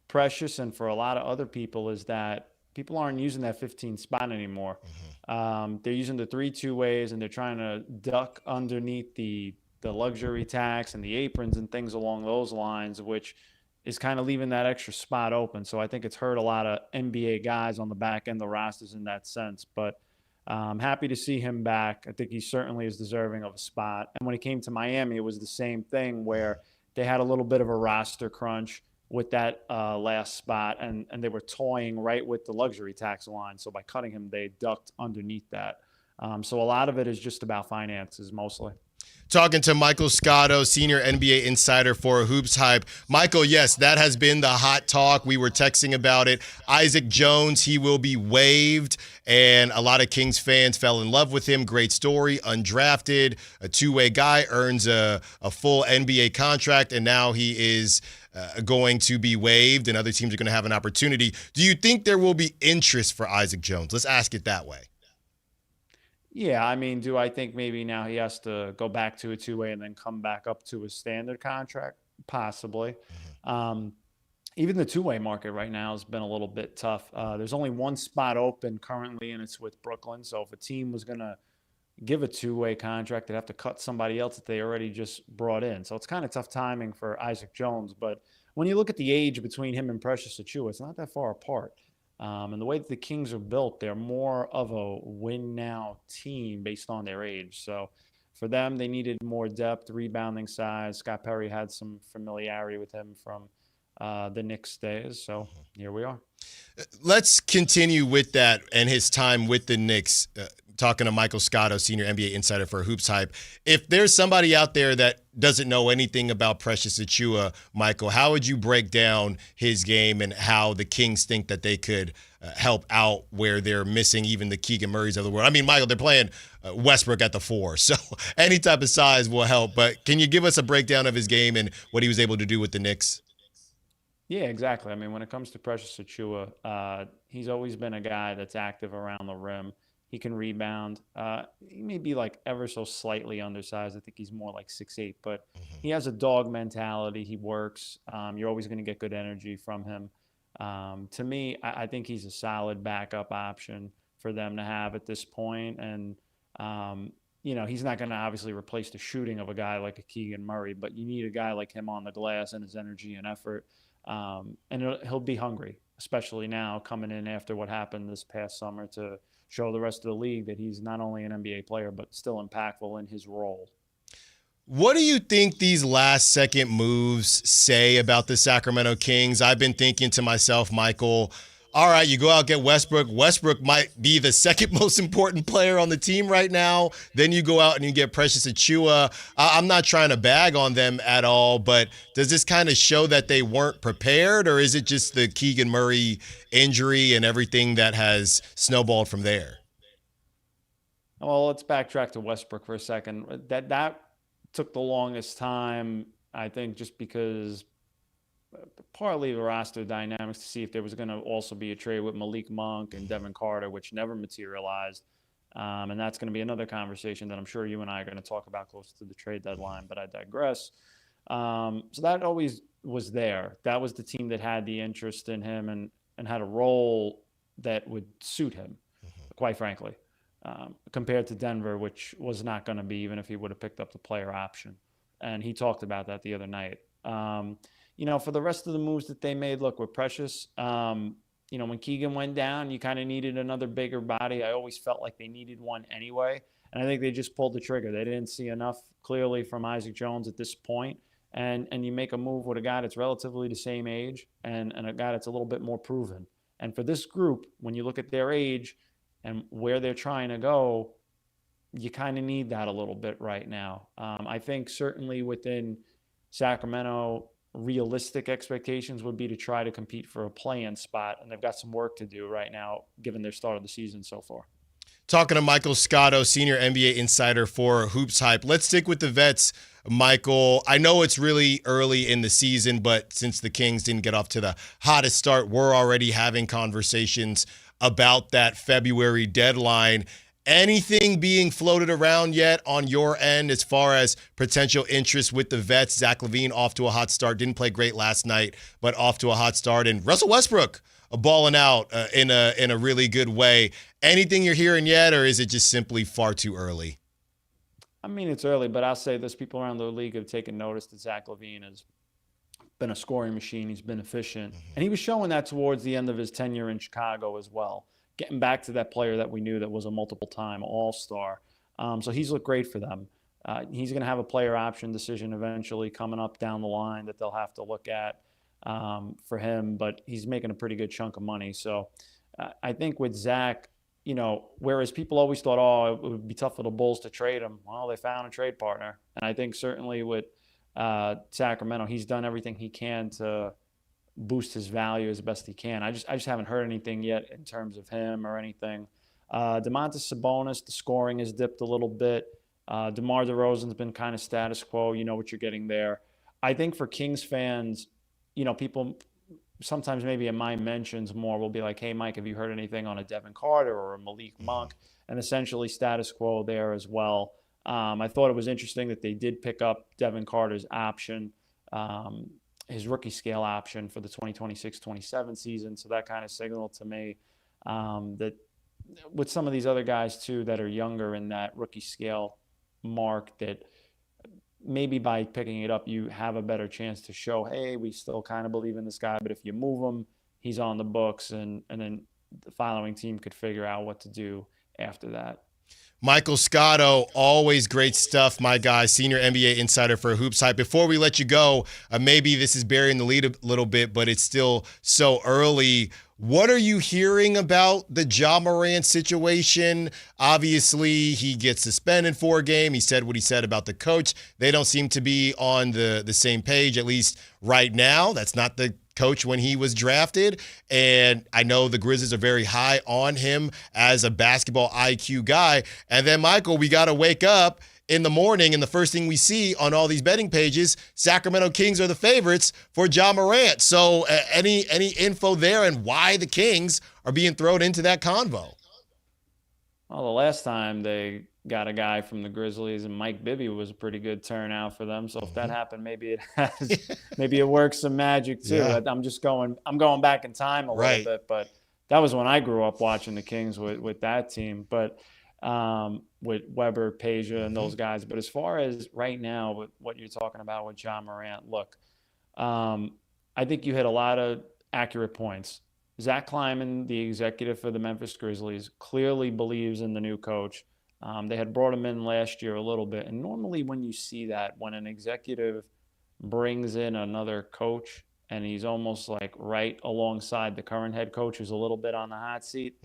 Precious and for a lot of other people is that people aren't using that 15 spot anymore. They're using the 3-2 ways, and they're trying to duck underneath the luxury tax and the aprons and things along those lines, which is kind of leaving that extra spot open. So I think it's hurt a lot of NBA guys on the back end of the rosters in that sense. But I'm happy to see him back. I think he certainly is deserving of a spot. And when he came to Miami, it was the same thing where they had a little bit of a roster crunch with that last spot, and they were toying right with the luxury tax line. So by cutting him, they ducked underneath that. So a lot of it is just about finances mostly. Talking to Michael Scotto, senior NBA insider for Hoops Hype. Michael, yes, that has been the hot talk. We were texting about it. Isaac Jones, he will be waived, and a lot of Kings fans fell in love with him. Great story, undrafted, a two-way guy, earns a full NBA contract, and now he is going to be waived, and other teams are going to have an opportunity. Do you think there will be interest for Isaac Jones? Let's ask it that way. Yeah, I mean, do I think maybe now he has to go back to a two-way and then come back up to a standard contract? Possibly. Even the two-way market right now has been a little bit tough. There's only one spot open currently, and it's with Brooklyn. So if a team was going to give a two-way contract, they'd have to cut somebody else that they already just brought in. So it's kind of tough timing for Isaac Jones. But when you look at the age between him and Precious Achiuwa, it's not that far apart. And the way that the Kings are built, they're more of a win-now team based on their age. So for them, they needed more depth, rebounding size. Scott Perry had some familiarity with him from the Knicks days. So here we are. Let's continue with that and his time with the Knicks. Talking to Michael Scotto, senior NBA insider for Hoops Hype. If there's somebody out there that doesn't know anything about Precious Achiuwa, Michael, how would you break down his game and how the Kings think that they could help out where they're missing even the Keegan Murrays of the world? I mean, Michael, they're playing Westbrook at the 4, so any type of size will help. But can you give us a breakdown of his game and what he was able to do with the Knicks? Yeah, exactly. I mean, when it comes to Precious Achiuwa, he's always been a guy that's active around the rim. He can rebound. He may be like ever so slightly undersized. I think he's more like 6'8", but he has a dog mentality. He works. You're always going to get good energy from him. To me, I think he's a solid backup option for them to have at this point. And, he's not going to obviously replace the shooting of a guy like a Keegan Murray, but you need a guy like him on the glass and his energy and effort. And he'll be hungry, especially now coming in after what happened this past summer to show the rest of the league that he's not only an NBA player, but still impactful in his role. What do you think these last-second moves say about the Sacramento Kings? I've been thinking to myself, Michael, all right, you go out, get Westbrook. Westbrook might be the second most important player on the team right now. Then you go out and you get Precious Achiuwa. I'm not trying to bag on them at all, but does this kind of show that they weren't prepared, or is it just the Keegan Murray injury and everything that has snowballed from there? Well, let's backtrack to Westbrook for a second. That took the longest time, I think, just because partly the roster dynamics to see if there was going to also be a trade with Malik Monk and Devin Carter, which never materialized. And that's going to be another conversation that I'm sure you and I are going to talk about close to the trade deadline, but I digress. So that always was there. That was the team that had the interest in him and had a role that would suit him, quite frankly, compared to Denver, which was not going to be, even if he would have picked up the player option. And he talked about that the other night. For the rest of the moves that they made, look, with Precious, when Keegan went down, you kind of needed another bigger body. I always felt like they needed one anyway. And I think they just pulled the trigger. They didn't see enough clearly from Isaac Jones at this point. And you make a move with a guy that's relatively the same age and a guy that's a little bit more proven. And for this group, when you look at their age and where they're trying to go, you kind of need that a little bit right now. I think certainly within Sacramento, realistic expectations would be to try to compete for a play-in spot, and they've got some work to do right now given their start of the season so far. Talking to Michael Scotto, senior NBA insider for Hoops Hype. Let's stick with the vets, Michael. I know it's really early in the season, but since the Kings didn't get off to the hottest start, we're already having conversations about that February deadline. Anything being floated around yet on your end as far as potential interest with the vets? Zach LaVine off to a hot start. Didn't play great last night, but off to a hot start. And Russell Westbrook balling out in a really good way. Anything you're hearing yet, or is it just simply far too early? I mean, it's early, but I'll say this. People around the league have taken notice that Zach LaVine has been a scoring machine. He's been efficient. And he was showing that towards the end of his tenure in Chicago as well. Getting back to that player that we knew that was a multiple-time All-Star. So he's looked great for them. He's going to have a player option decision eventually coming up down the line that they'll have to look at for him, but he's making a pretty good chunk of money. So I think with Zach, whereas people always thought, it would be tough for the Bulls to trade him, well, they found a trade partner. And I think certainly with Sacramento, he's done everything he can to boost his value as best he can. I just haven't heard anything yet in terms of him or anything. Domantas Sabonis, the scoring has dipped a little bit. DeMar DeRozan's been kind of status quo. You know what you're getting there. I think for Kings fans, people sometimes maybe in my mentions more will be like, hey, Mike, have you heard anything on a Devin Carter or a Malik Monk? And essentially status quo there as well. I thought it was interesting that they did pick up Devin Carter's option, his rookie scale option for the 2026-27 season. So that kind of signaled to me that with some of these other guys too that are younger in that rookie scale mark, that maybe by picking it up, you have a better chance to show, hey, we still kind of believe in this guy, but if you move him, he's on the books, and then the following team could figure out what to do after that. Michael Scotto, always great stuff, my guy, senior NBA insider for Hoops Hype. Before we let you go, maybe this is burying the lead a little bit, but it's still so early. What are you hearing about the Ja Morant situation? Obviously, he gets suspended for a game. He said what he said about the coach. They don't seem to be on the same page, at least right now. That's not the coach when he was drafted. And I know the Grizzlies are very high on him as a basketball IQ guy. And then, Michael, we got to wake up in the morning, and the first thing we see on all these betting pages, Sacramento Kings are the favorites for Ja Morant. So any info there and why the Kings are being thrown into that convo? Well, the last time they got a guy from the Grizzlies, and Mike Bibby was a pretty good turnout for them. So if that happened, maybe it works some magic too. Yeah. I'm going back in time a little bit, but that was when I grew up watching the Kings with that team. But with Weber, Peja, and those guys. But as far as right now, with what you're talking about with Ja Morant, look, I think you hit a lot of accurate points. Zach Kleiman, the executive for the Memphis Grizzlies, clearly believes in the new coach. They had brought him in last year a little bit. And normally when you see that, when an executive brings in another coach and he's almost like right alongside the current head coach who's a little bit on the hot seat,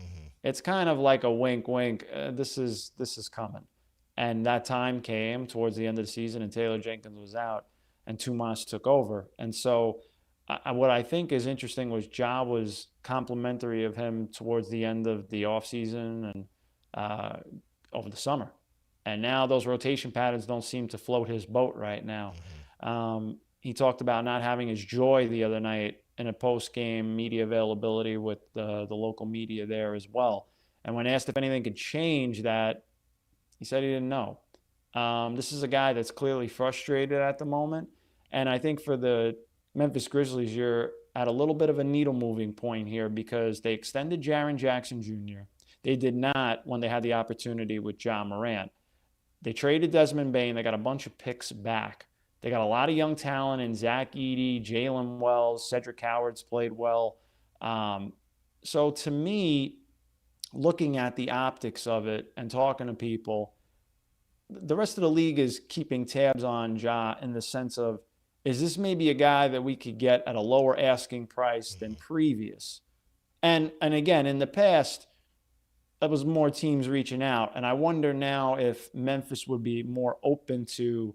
it's kind of like a wink, wink. This is coming. And that time came towards the end of the season, and Taylor Jenkins was out, and Tomas took over. And so what I think is interesting was Ja was complimentary of him towards the end of the offseason and over the summer. And now those rotation patterns don't seem to float his boat right now. He talked about not having his joy the other night in a post-game media availability with the local media there as well. And when asked if anything could change that, he said he didn't know. This is a guy that's clearly frustrated at the moment. And I think for the Memphis Grizzlies, you're at a little bit of a needle-moving point here because they extended Jaren Jackson Jr. They did not when they had the opportunity with Ja Morant. They traded Desmond Bane. They got a bunch of picks back. They got a lot of young talent in Zach Edey, Jalen Wells, Cedric Howard's played well. So to me, looking at the optics of it and talking to people, the rest of the league is keeping tabs on Ja in the sense of, is this maybe a guy that we could get at a lower asking price than previous? And again, in the past, that was more teams reaching out. And I wonder now if Memphis would be more open to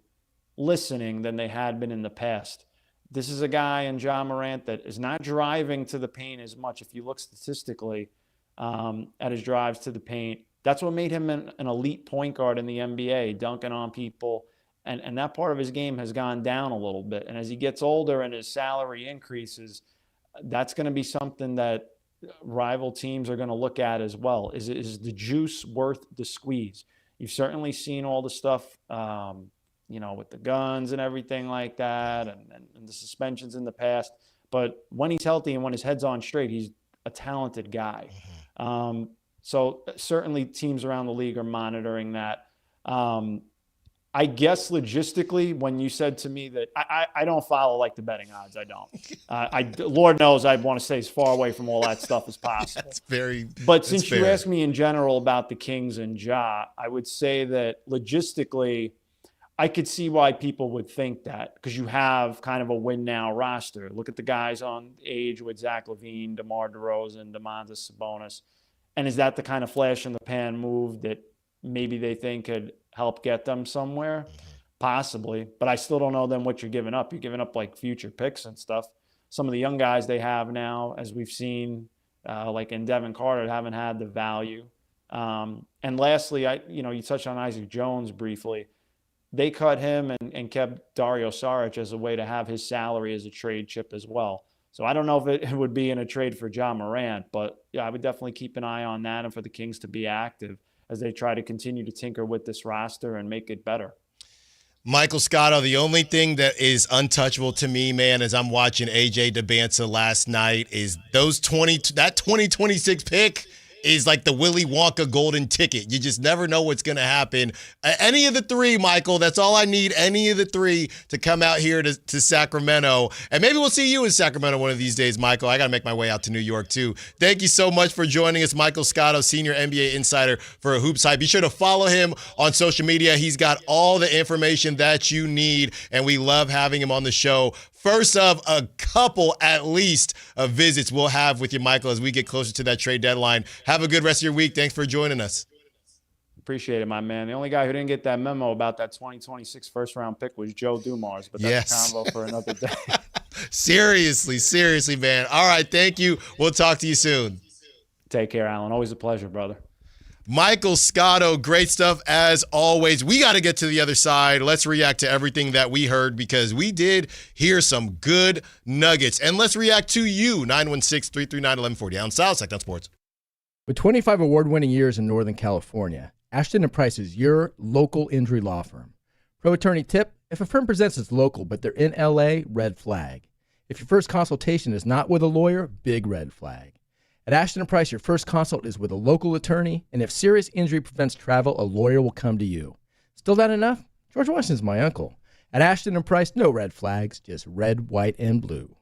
listening than they had been in the past. This is a guy in Ja Morant that is not driving to the paint as much. If you look statistically at his drives to the paint, that's what made him an elite point guard in the NBA, dunking on people. And that part of his game has gone down a little bit. And as he gets older and his salary increases, that's going to be something that rival teams are going to look at as well. Is the juice worth the squeeze? You've certainly seen all the stuff, with the guns and everything like that and the suspensions in the past. But when he's healthy and when his head's on straight, he's a talented guy. So certainly teams around the league are monitoring that. I guess logistically, when you said to me that I don't follow like the betting odds, I don't. Lord knows I want to stay as far away from all that stuff as possible. But since you asked me in general about the Kings and Ja, I would say that logistically, I could see why people would think that because you have kind of a win now roster. Look at the guys on age with Zach LaVine, DeMar DeRozan, Domantas Sabonis. And is that the kind of flash in the pan move that maybe they think could help get them somewhere? Possibly. But I still don't know then what you're giving up. You're giving up like future picks and stuff. Some of the young guys they have now, as we've seen, like in Devin Carter, haven't had the value. And lastly, you touched on Isaac Jones briefly. They cut him and kept Dario Saric as a way to have his salary as a trade chip as well. So I don't know if it would be in a trade for Ja Morant, but yeah, I would definitely keep an eye on that and for the Kings to be active as they try to continue to tinker with this roster and make it better. Michael Scotto, the only thing that is untouchable to me, man, as I'm watching AJ DeBanza last night is that 2026 pick is like the Willy Wonka golden ticket. You just never know what's going to happen. Any of the three, Michael, that's all I need, any of the three to come out here to Sacramento. And maybe we'll see you in Sacramento one of these days, Michael. I got to make my way out to New York, too. Thank you so much for joining us, Michael Scotto, senior NBA insider for Hoops Hype. Be sure to follow him on social media. He's got all the information that you need, and we love having him on the show. First of a couple, at least, of visits we'll have with you, Michael, as we get closer to that trade deadline. Have a good rest of your week. Thanks for joining us. Appreciate it, my man. The only guy who didn't get that memo about that 2026 first-round pick was Joe Dumars, but that's a combo for another day. Seriously, man. All right, thank you. We'll talk to you soon. Take care, Allen. Always a pleasure, brother. Michael Scotto, great stuff as always. We got to get to the other side. Let's react to everything that we heard because we did hear some good nuggets. And let's react to you, 916-339-1140. Allen Stiles, Sactown Sports. With 25 award-winning years in Northern California, Ashton & Price is your local injury law firm. Pro attorney tip, if a firm presents as local but they're in L.A., red flag. If your first consultation is not with a lawyer, big red flag. At Ashton & Price, your first consult is with a local attorney, and if serious injury prevents travel, a lawyer will come to you. Still not enough? George Washington's my uncle. At Ashton & Price, no red flags, just red, white, and blue.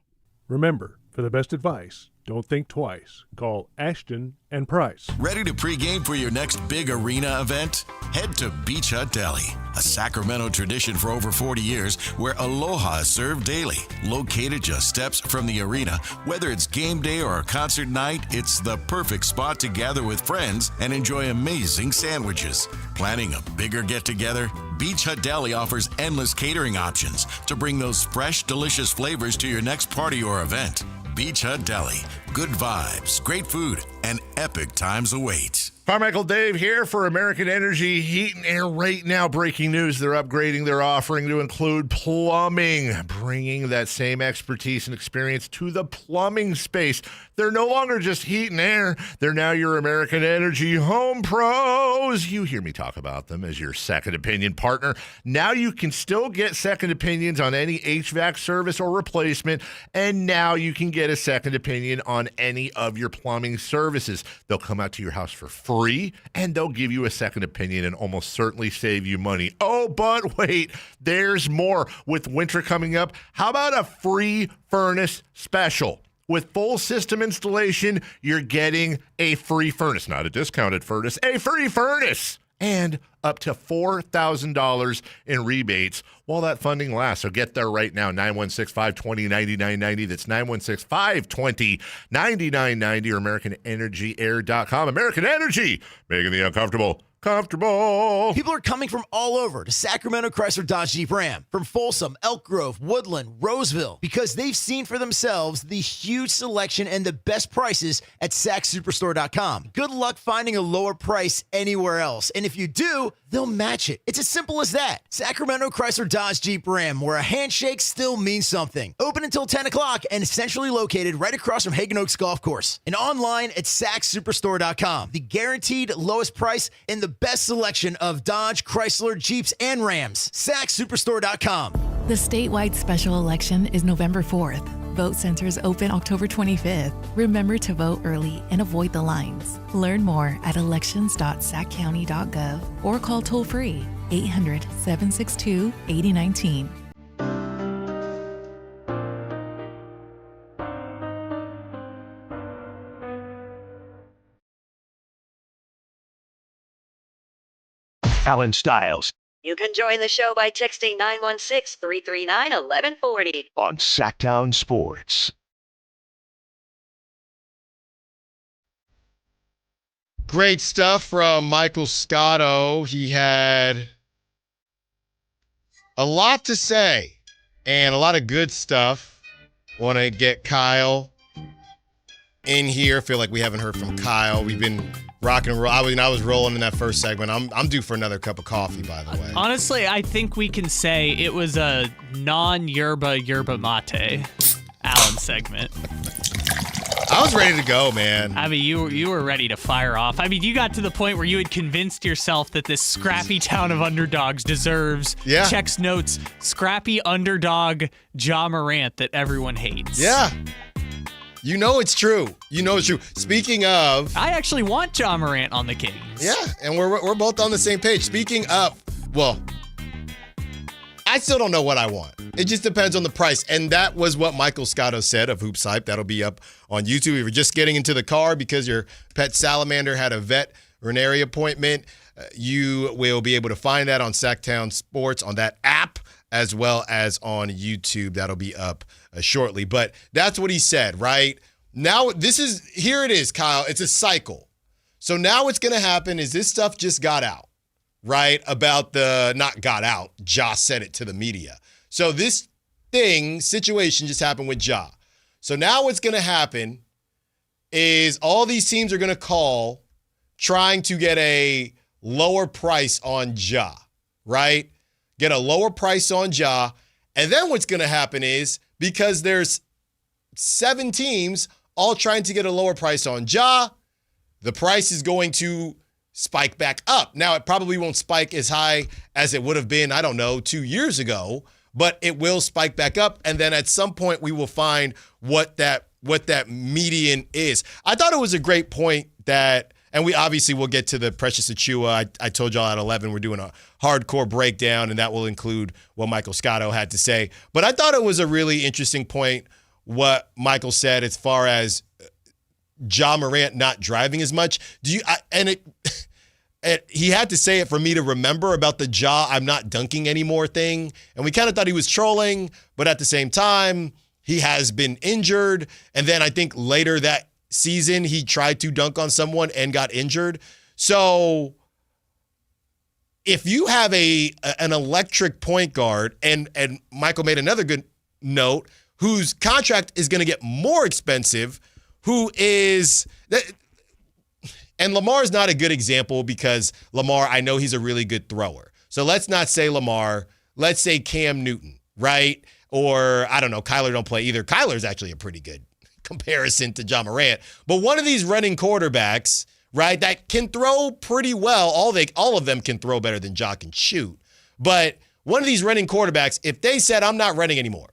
Remember, for the best advice, Don't think twice. Call Ashton and Price. Ready to pregame for your next big arena event? Head to Beach Hut Deli, a Sacramento tradition for over 40 years where aloha is served daily. Located just steps from the arena, whether it's game day or a concert night, it's the perfect spot to gather with friends and enjoy amazing sandwiches. Planning a bigger get-together? Beach Hut Deli offers endless catering options to bring those fresh, delicious flavors to your next party or event. Beach Hut Deli. Good vibes, great food, and epic times await. Carmichael Dave here for American Energy Heat and Air. Right now, breaking news, they're upgrading their offering to include plumbing, bringing that same expertise and experience to the plumbing space. They're no longer just heat and air. They're now your American Energy Home Pros. You hear me talk about them as your second opinion partner. Now you can still get second opinions on any HVAC service or replacement, and now you can get a second opinion on any of your plumbing services. They'll come out to your house for free, and they'll give you a second opinion and almost certainly save you money. Oh, but wait, there's more. With winter coming up, how about a free furnace special? With full system installation, you're getting a free furnace, not a discounted furnace, a free furnace, and up to $4,000 in rebates while that funding lasts. So get there right now, 916-520-9990. That's 916-520-9990 or AmericanEnergyAir.com. American Energy, making the uncomfortable comfortable. People are coming from all over to Sacramento Chrysler Dodge Jeep Ram, from Folsom, Elk Grove, Woodland, Roseville, because they've seen for themselves the huge selection and the best prices at SacSuperstore.com. Good luck finding a lower price anywhere else. And if you do, they'll match it. It's as simple as that. Sacramento Chrysler Dodge Jeep Ram, where a handshake still means something. Open until 10 o'clock and centrally located right across from Hagen Oaks Golf Course. And online at SacSuperstore.com. The guaranteed lowest price and the best selection of Dodge, Chrysler, Jeeps, and Rams. SacSuperstore.com. The statewide special election is November 4th. Vote centers open October 25th. Remember to vote early and avoid the lines. Learn more at elections.saccounty.gov or call toll-free 800-762-8019. Allen Stiles You can join the show by texting 916-339-1140. on Sactown Sports. Great stuff from Michael Scotto. He had a lot to say and a lot of good stuff. Want to get Kyle in here. Feel like we haven't heard from Kyle. We've been rocking and roll. I was rolling in that first segment. I'm due for another cup of coffee, by the way. Honestly, I think we can say it was a non-yerba mate Allen segment. I was ready to go, man. I mean, you were ready to fire off. I mean, you got to the point where you had convinced yourself that this scrappy town of underdogs deserves checks notes scrappy underdog Ja Morant that everyone hates. Yeah. You know it's true. You know it's true. Speaking of, I actually want Ja Morant on the Kings. Yeah, and we're both on the same page. Speaking of, well, I still don't know what I want. It just depends on the price. And that was what Michael Scotto said of Hoops Hype. That'll be up on YouTube. If you're just getting into the car because your pet salamander had a veterinary appointment, you will be able to find that on Sactown Sports on that app, as well as on YouTube. That'll be up shortly. But that's what he said, right? Now, here it is, Kyle. It's a cycle. So now what's going to happen is this stuff just got out, right? About not got out, Ja said it to the media. So this situation just happened with Ja. So now what's going to happen is all these teams are going to call trying to get a lower price on Ja, right? Get a lower price on Ja. And then what's going to happen is, because there's 7 teams all trying to get a lower price on Ja, the price is going to spike back up. Now, it probably won't spike as high as it would have been, 2 years ago, but it will spike back up. And then at some point we will find what that median is. I thought it was a great point and we obviously will get to the Precious Achiuwa. I told y'all at 11 we're doing a hardcore breakdown, and that will include what Michael Scotto had to say. But I thought it was a really interesting point what Michael said as far as Ja Morant not driving as much. He had to say it for me to remember about the Ja I'm not dunking anymore thing. And we kind of thought he was trolling, but at the same time, he has been injured. And then I think later that season, he tried to dunk on someone and got injured. So if you have an electric point guard, and Michael made another good note, whose contract is going to get more expensive, and Lamar's not a good example because Lamar, I know he's a really good thrower. So let's not say Lamar, let's say Cam Newton, right? Or I don't know, Kyler don't play either. Kyler's actually a pretty good comparison to Ja Morant. But one of these running quarterbacks, right, that can throw pretty well. All of them can throw better than Ja can shoot. But one of these running quarterbacks, if they said, I'm not running anymore,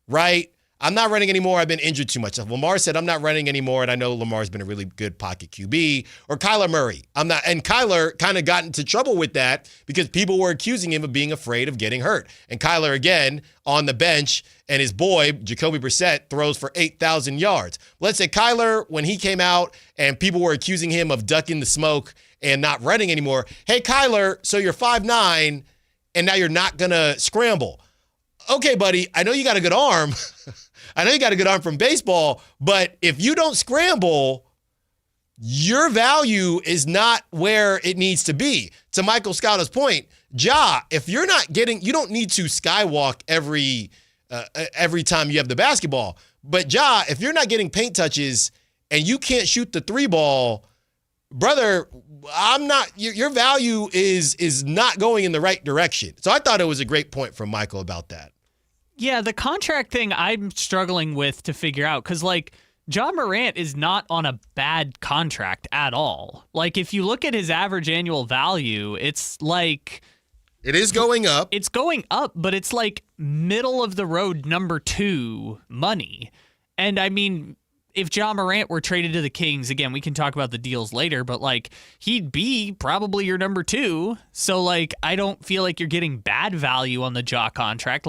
right? I'm not running anymore. I've been injured too much. If Lamar said, I'm not running anymore, and I know Lamar's been a really good pocket QB, or Kyler Murray, I'm not. And Kyler kind of got into trouble with that because people were accusing him of being afraid of getting hurt. And Kyler, again, on the bench, and his boy, Jacoby Brissett, throws for 8,000 yards. Let's say Kyler, when he came out and people were accusing him of ducking the smoke and not running anymore, hey, Kyler, so you're 5'9", and now you're not going to scramble. Okay, buddy, I know you got a good arm. I know you got a good arm from baseball, but if you don't scramble, your value is not where it needs to be. To Michael Scotto's point, Ja, if you're not getting, you don't need to skywalk every time you have the basketball. But Ja, if you're not getting paint touches and you can't shoot the three ball, brother, your value is not going in the right direction. So I thought it was a great point from Michael about that. Yeah, the contract thing I'm struggling with to figure out because, Ja Morant is not on a bad contract at all. If you look at his average annual value, it's like... It is going up. It's going up, but it's middle of the road number 2 money. And I mean, if Ja Morant were traded to the Kings, again, we can talk about the deals later, but he'd be probably your number 2. So I don't feel like you're getting bad value on the Ja contract.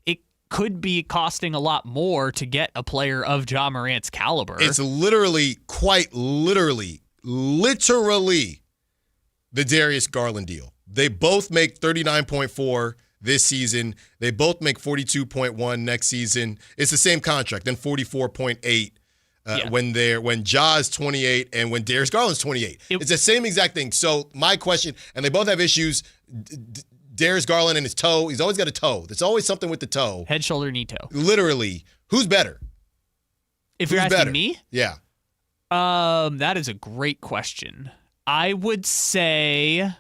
It could be costing a lot more to get a player of Ja Morant's caliber. It's literally, quite literally, the Darius Garland deal. They both make $39.4 this season. They both make $42.1 next season. It's the same contract, then $44.8 when Ja is 28 and when Darius Garland's 28. It's the same exact thing. So my question, and they both have issues. Darius Garland and his toe. He's always got a toe. There's always something with the toe. Head, shoulder, knee, toe. Literally. Who's better? If you're asking me? Yeah. That is a great question. I would say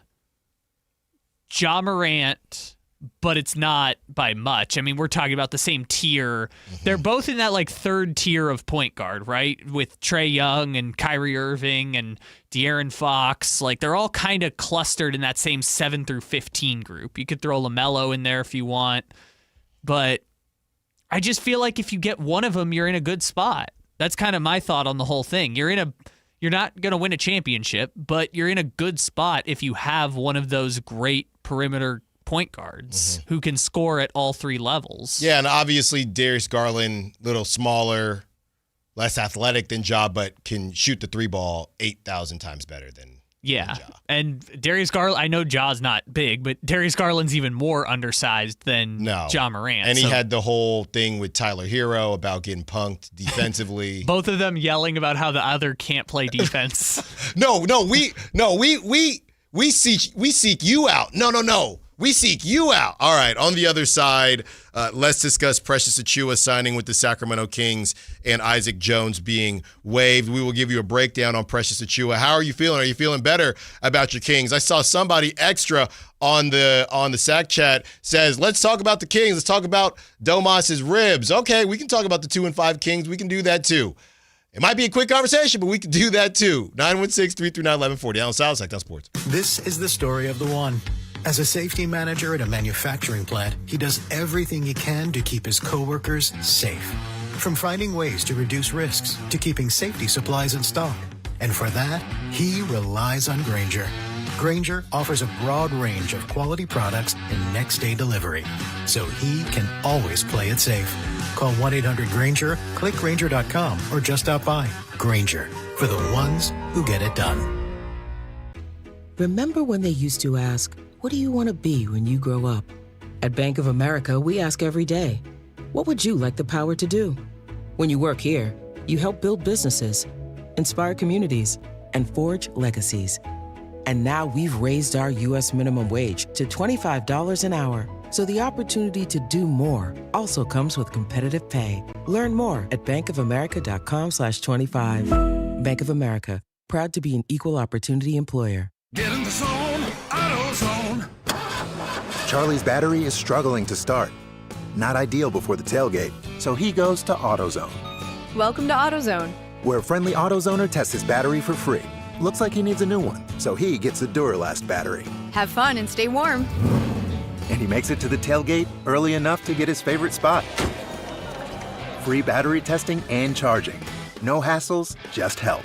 Ja Morant, but it's not by much. I mean, we're talking about the same tier. Mm-hmm. They're both in that third tier of point guard, right? With Trae Young and Kyrie Irving and De'Aaron Fox. They're all kind of clustered in that same 7 through 15 group. You could throw LaMelo in there if you want. But I just feel like if you get one of them, you're in a good spot. That's kind of my thought on the whole thing. You're not going to win a championship, but you're in a good spot if you have one of those great perimeter point guards who can score at all 3 levels. Yeah, and obviously Darius Garland, little smaller, less athletic than Ja, but can shoot the 3 ball 8,000 times better than Ja. And Darius Garland, I know Ja's not big, but Darius Garland's even more undersized than Ja Morant. And he had the whole thing with Tyler Hero about getting punked defensively. Both of them yelling about how the other can't play defense. We seek you out. No. We seek you out. All right, on the other side, let's discuss Precious Achiuwa signing with the Sacramento Kings and Isaac Jones being waived. We will give you a breakdown on Precious Achiuwa. How are you feeling? Are you feeling better about your Kings? I saw somebody extra on the Sac chat says, let's talk about the Kings. Let's talk about Domas's ribs. Okay, we can talk about the 2-5 Kings. We can do that too. It might be a quick conversation, but we can do that too. 916-339-1140. Allen Stiles, Sactown Sports. This is the story of the one. As a safety manager at a manufacturing plant, he does everything he can to keep his coworkers safe. From finding ways to reduce risks to keeping safety supplies in stock. And for that, he relies on Grainger. Grainger offers a broad range of quality products and next-day delivery, so he can always play it safe. Call 1-800-GRAINGER, click Grainger.com, or just stop by. Grainger, for the ones who get it done. Remember when they used to ask, what do you want to be when you grow up? At Bank of America, we ask every day, what would you like the power to do? When you work here, you help build businesses, inspire communities, and forge legacies. And now we've raised our U.S. minimum wage to $25 an hour. So the opportunity to do more also comes with competitive pay. Learn more at bankofamerica.com/25. Bank of America, proud to be an equal opportunity employer. Get in the zone, AutoZone. Charlie's battery is struggling to start. Not ideal before the tailgate, so he goes to AutoZone. Welcome to AutoZone, where a friendly AutoZoner tests his battery for free. Looks like he needs a new one, so he gets the Duralast battery. have fun and stay warm. And he makes it to the tailgate early enough to get his favorite spot. Free battery testing and charging. No hassles, just help.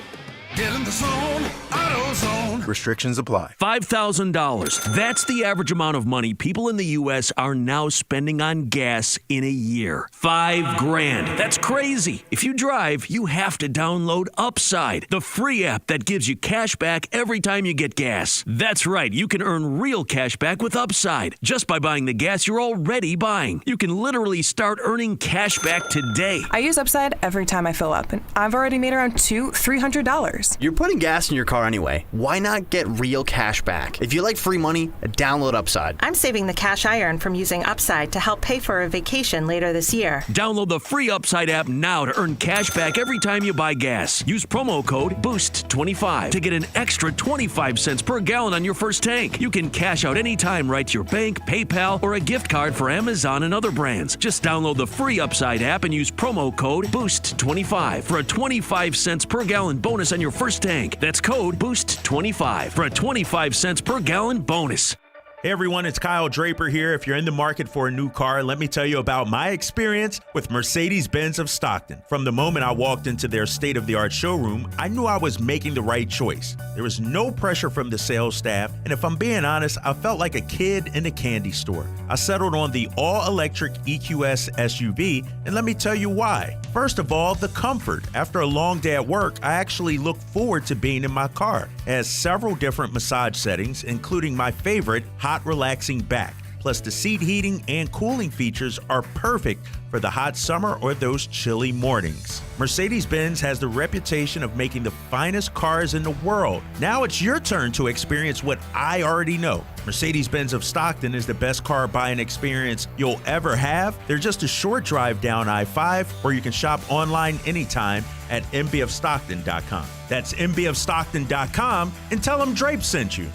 Get in the zone, AutoZone. Restrictions apply. $5,000. That's the average amount of money people in the U.S. are now spending on gas in a year. $5,000. That's crazy. If you drive, you have to download Upside, the free app that gives you cash back every time you get gas. That's right. You can earn real cash back with Upside just by buying the gas you're already buying. You can literally start earning cash back today. I use Upside every time I fill up, and I've already made around $300. You're putting gas in your car anyway. Why not get real cash back? If you like free money, download Upside. I'm saving the cash I earn from using Upside to help pay for a vacation later this year. Download the free Upside app now to earn cash back every time you buy gas. Use promo code BOOST25 to get an extra 25 cents per gallon on your first tank. You can cash out anytime right to your bank, PayPal, or a gift card for Amazon and other brands. Just download the free Upside app and use promo code BOOST25 for a 25 cents per gallon bonus on your first tank. That's code BOOST25 for a 25 cents per gallon bonus. Hey everyone, it's Kyle Draper here. If you're in the market for a new car, let me tell you about my experience with Mercedes-Benz of Stockton. From the moment I walked into their state-of-the-art showroom, I knew I was making the right choice. There was no pressure from the sales staff, and if I'm being honest, I felt like a kid in a candy store. I settled on the all-electric EQS SUV, and let me tell you why. First of all, the comfort. After a long day at work, I actually look forward to being in my car. It has several different massage settings, including my favorite, hot relaxing back. Plus, the seat heating and cooling features are perfect for the hot summer or those chilly mornings. Mercedes-Benz has the reputation of making the finest cars in the world. Now it's your turn to experience what I already know. Mercedes-Benz of Stockton is the best car buying experience you'll ever have. They're just a short drive down I-5, or you can shop online anytime at mbofstockton.com. That's mbofstockton.com, and tell them Drape sent you.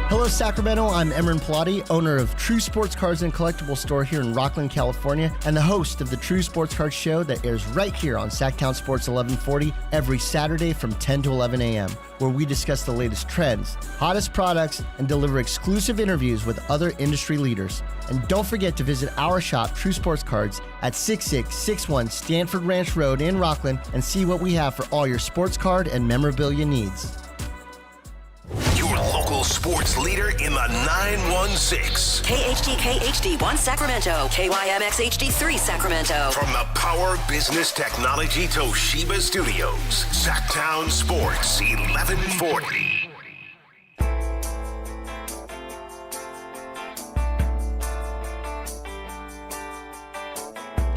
Hello, Sacramento. I'm Emran Pilati, owner of True Sports Cards and Collectible Store here in Rockland, California, and the host of the True Sports Cards Show that airs right here on Sactown Sports 1140 every Saturday from 10 to 11 a.m., where we discuss the latest trends, hottest products, and deliver exclusive interviews with other industry leaders. And don't forget to visit our shop, True Sports Cards, at 6661 Stanford Ranch Road in Rockland, and see what we have for all your sports card and memorabilia needs. Your local sports leader in the 916. KHTK HD1 Sacramento. KYMX HD3 Sacramento. From the Power Business Technology Toshiba Studios. Sactown Sports 1140.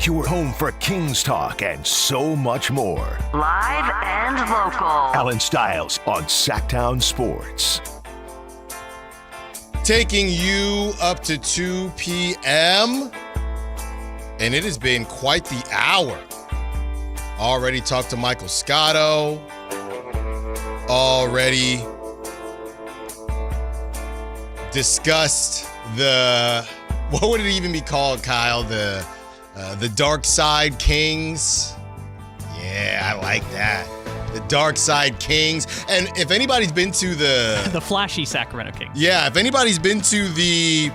Your home for Kings Talk and so much more. Live and local. Allen Stiles on Sactown Sports. Taking you up to 2 p.m. And it has been quite the hour. Already talked to Michael Scotto. Already discussed what would it even be called, Kyle? The Dark Side Kings. Yeah, I like that. The Dark Side Kings. And if anybody's been to the flashy Sacramento Kings. Yeah, if anybody's been to the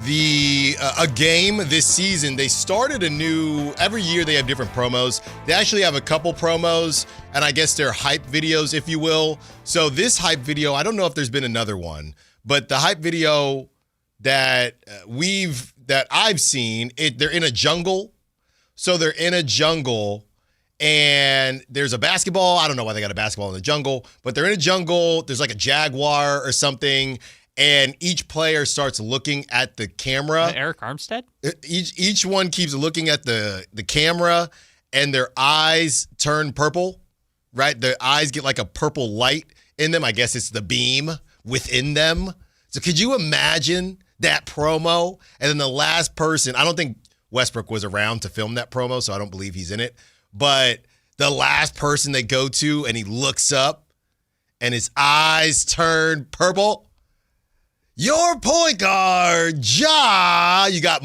a game this season. They started every year they have different promos. They actually have a couple promos, and I guess they're hype videos, if you will. So this hype video, I don't know if there's been another one, but the hype video that I've seen, they're in a jungle. So they're in a jungle, and there's a basketball. I don't know why they got a basketball in the jungle, but they're in a jungle. There's like a jaguar or something. And each player starts looking at the camera. Eric Armstead? Each one keeps looking at the camera, and their eyes turn purple, right? Their eyes get like a purple light in them. I guess it's the beam within them. So could you imagine that promo? And then the last person, I don't think Westbrook was around to film that promo, so I don't believe he's in it. But the last person they go to, and he looks up, and his eyes turn purple. Your point guard, Ja. You got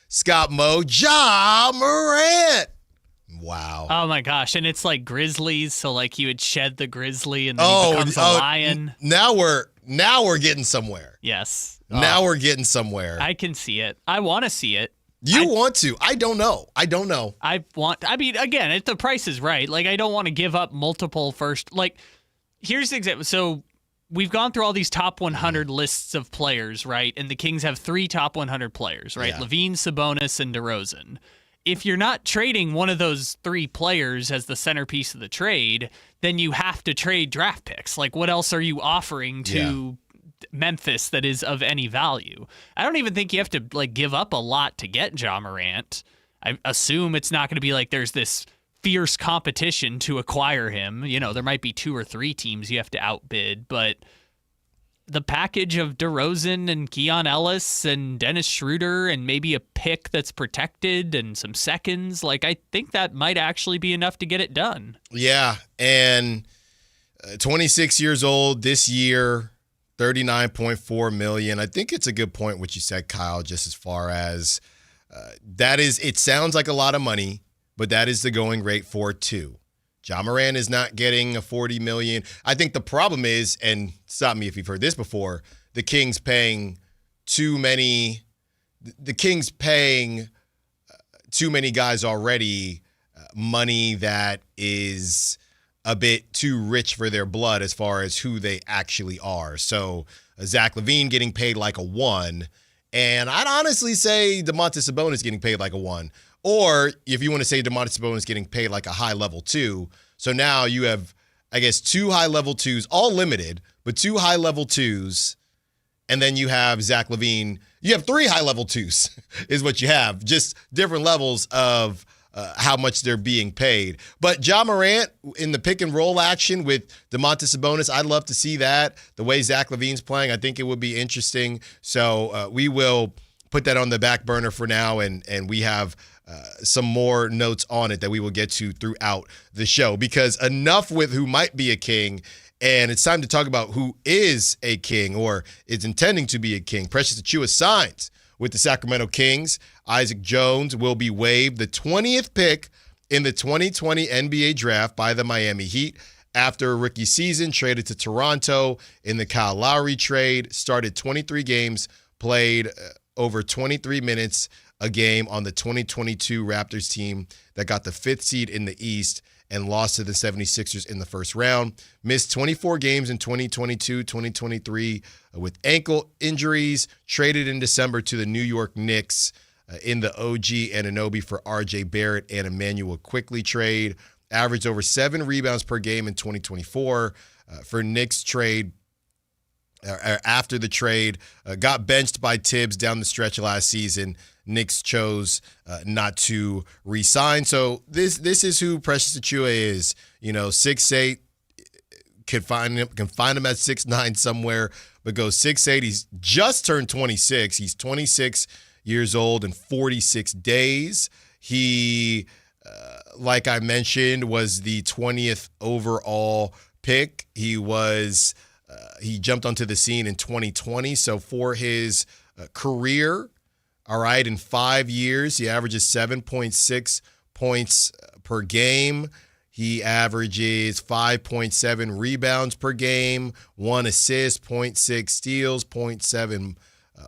Scott Moe, Ja Morant. Wow. Oh my gosh. And it's like Grizzlies, so like he would shed the Grizzly and then he becomes a lion. Now we're getting somewhere. Yes. Now we're getting somewhere. I can see it. I want to see it. You want to. I don't know. I mean, again, if the price is right, like I don't want to give up multiple first. Like, here's the example. So we've gone through all these top 100 lists of players, right? And the Kings have 3 top 100 players, right? Yeah. LaVine, Sabonis, and DeRozan. If you're not trading one of those 3 players as the centerpiece of the trade, then you have to trade draft picks. Like, what else are you offering to Memphis that is of any value? I don't even think you have to like give up a lot to get Ja Morant. I assume it's not going to be like there's this fierce competition to acquire him. You know, there might be 2 or 3 teams you have to outbid, but the package of DeRozan and Keon Ellis and Dennis Schroeder and maybe a pick that's protected and some seconds, like I think that might actually be enough to get it done. Yeah, and 26 years old this year, $39.4 million. I think it's a good point what you said, Kyle, just as far as it sounds like a lot of money, but that is the going rate for 2. Ja Morant is not getting a $40 million. I think the problem is, and stop me if you've heard this before, the Kings paying too many guys already money that is a bit too rich for their blood as far as who they actually are. So Zach LaVine getting paid like a 1, and I'd honestly say Domantas Sabonis getting paid like a 1. Or if you want to say Domantas Sabonis getting paid like a high-level 2. So now you have, I guess, 2 high-level 2s, all limited, but 2 high-level 2s. And then you have Zach LaVine. You have 3 high-level 2s is what you have. Just different levels of how much they're being paid. But Ja Morant in the pick-and-roll action with Domantas Sabonis, I'd love to see that. The way Zach LaVine's playing, I think it would be interesting. So we will put that on the back burner for now, and we have some more notes on it that we will get to throughout the show, because enough with who might be a king, and it's time to talk about who is a king or is intending to be a king. Precious Achiuwa signs with the Sacramento Kings. Isaac Jones will be waived, the 20th pick in the 2020 NBA draft by the Miami Heat after a rookie season, traded to Toronto in the Kyle Lowry trade, started 23 games, played over 23 minutes a game on the 2022 Raptors team that got the 5th seed in the East and lost to the 76ers in the first round. Missed 24 games in 2022-2023 with ankle injuries, traded in December to the New York Knicks in the OG Anunoby for RJ Barrett and Emmanuel Quickley trade. Averaged over 7 rebounds per game in 2024 for Knicks trade. After the trade, got benched by Tibbs down the stretch last season. Knicks chose not to re-sign. So this is who Precious Achiuwa is. 6'8", can find him at 6'9" somewhere, but goes 6'8". He's just turned 26. He's 26 years old and 46 days. He, like I mentioned, was the 20th overall pick. He jumped onto the scene in 2020. So for his career, all right, in 5 years, he averages 7.6 points per game. He averages 5.7 rebounds per game, 1 assist, 0.6 steals, 0.7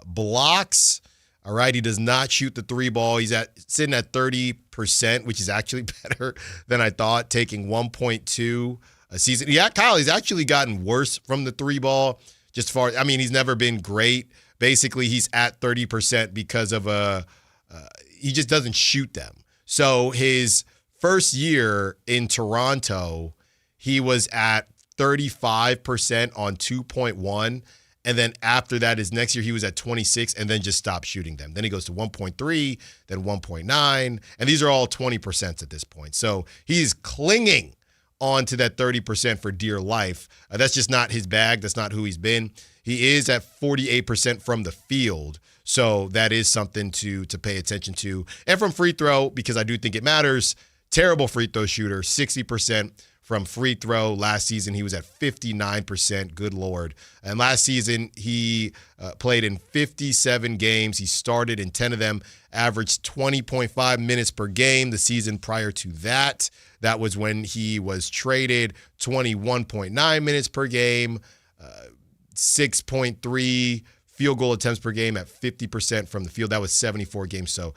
blocks. All right, he does not shoot the three ball. He's sitting at 30%, which is actually better than I thought, taking 1.2 a season. Yeah, Kyle, he's actually gotten worse from the three ball. He's never been great. Basically, he's at 30% because of he just doesn't shoot them. So his first year in Toronto, he was at 35% on 2.1. And then after that, his next year, he was at 26 and then just stopped shooting them. Then he goes to 1.3, then 1.9. And these are all 20% at this point. So he's clinging on to that 30% for dear life. That's just not his bag. That's not who he's been. He is at 48% from the field. So that is something to pay attention to. And from free throw, because I do think it matters, terrible free throw shooter, 60% from free throw. Last season, he was at 59%. Good Lord. And last season, he played in 57 games. He started in 10 of them, averaged 20.5 minutes per game. The season prior to that, that was when he was traded, 21.9 minutes per game, 6.3 field goal attempts per game at 50% from the field. That was 74 games. So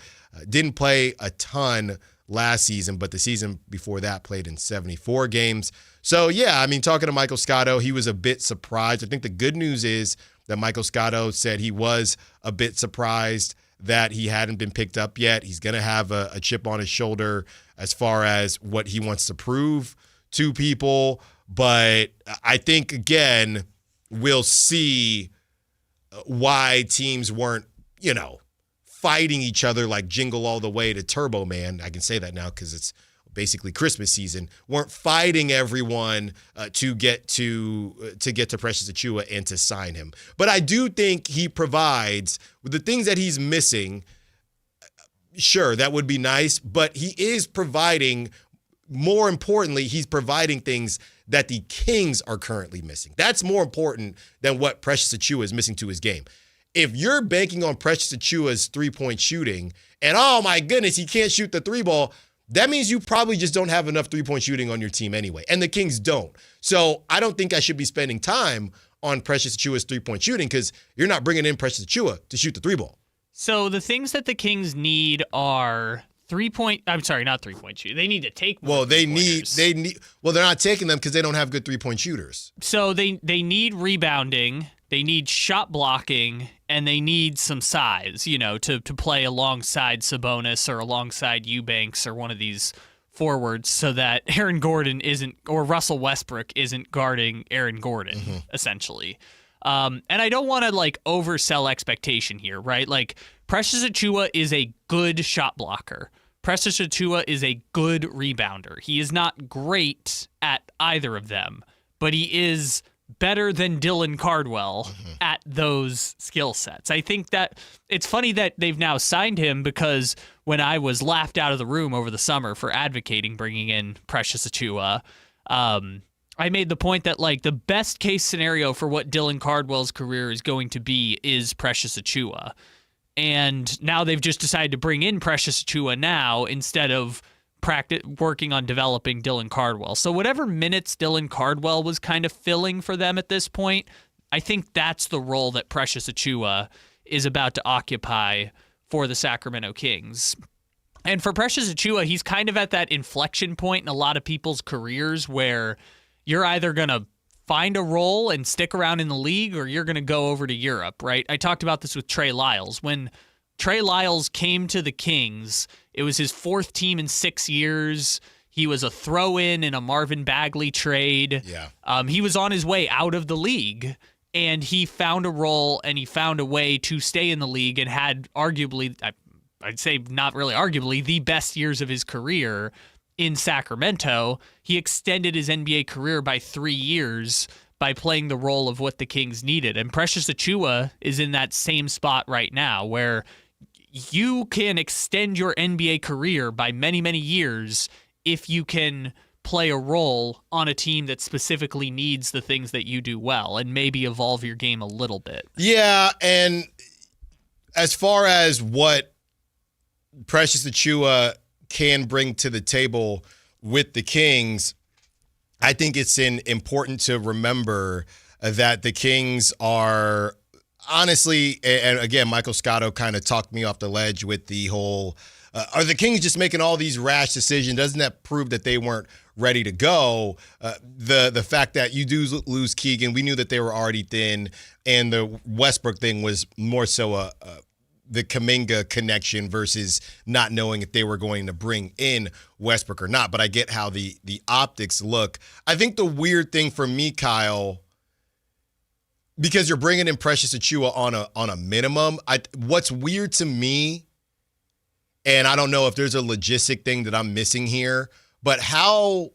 didn't play a ton last season, but the season before that played in 74 games. So, yeah, talking to Michael Scotto, he was a bit surprised. I think the good news is that Michael Scotto said he was a bit surprised that he hadn't been picked up yet. He's going to have a chip on his shoulder as far as what he wants to prove to people. But I think, again, we'll see why teams weren't, fighting each other like Jingle All the Way to Turbo Man. I can say that now because it's basically Christmas season. Weren't fighting everyone to get to Precious Achiuwa and to sign him. But I do think he provides with the things that he's missing. Sure, that would be nice, but he is providing. More importantly, he's providing things that the Kings are currently missing. That's more important than what Precious Achiuwa is missing to his game. If you're banking on Precious Achiuwa's three-point shooting, and oh my goodness, he can't shoot the three ball, that means you probably just don't have enough three-point shooting on your team anyway. And the Kings don't. So I don't think I should be spending time on Precious Achiuwa's three-point shooting because you're not bringing in Precious Achiuwa to shoot the three ball. So the things that the Kings need are not three-point shooting. They need to take more they're not taking them because they don't have good three-point shooters. So they need rebounding, they need shot blocking, and they need some size, to play alongside Sabonis or alongside Eubanks or one of these forwards so that Aaron Gordon or Russell Westbrook isn't guarding Aaron Gordon, essentially. And I don't want to oversell expectation here, right? Precious Achiuwa is a good shot blocker. Precious Achiuwa is a good rebounder. He is not great at either of them, but he is better than Dylan Cardwell at those skill sets. I think that it's funny that they've now signed him because when I was laughed out of the room over the summer for advocating bringing in Precious Achiuwa, I made the point that the best case scenario for what Dylan Cardwell's career is going to be is Precious Achiuwa. And now they've just decided to bring in Precious Achiuwa now instead of working on developing Dylan Cardwell. So whatever minutes Dylan Cardwell was kind of filling for them at this point, I think that's the role that Precious Achiuwa is about to occupy for the Sacramento Kings. And for Precious Achiuwa, he's kind of at that inflection point in a lot of people's careers where you're either going to find a role and stick around in the league or you're going to go over to Europe, right? I talked about this with Trey Lyles. When Trey Lyles came to the Kings, it was his fourth team in 6 years. He was a throw-in in a Marvin Bagley trade. Yeah. He was on his way out of the league, and he found a role and he found a way to stay in the league and had arguably, I'd say not really arguably, the best years of his career in Sacramento. He extended his NBA career by 3 years by playing the role of what the Kings needed. And Precious Achiuwa is in that same spot right now where you can extend your NBA career by many, many years if you can play a role on a team that specifically needs the things that you do well and maybe evolve your game a little bit. Yeah, and as far as what Precious Achiuwa can bring to the table with the Kings, I think it's important to remember that the Kings are, honestly, and again, Michael Scotto kind of talked me off the ledge with the whole, are the Kings just making all these rash decisions? Doesn't that prove that they weren't ready to go? The fact that you do lose Keegan, we knew that they were already thin, and the Westbrook thing was more so the Kuminga connection versus not knowing if they were going to bring in Westbrook or not. But I get how the optics look. I think the weird thing for me, Kyle, because you're bringing in Precious Achiuwa on a minimum, what's weird to me, and I don't know if there's a logistic thing that I'm missing here, but how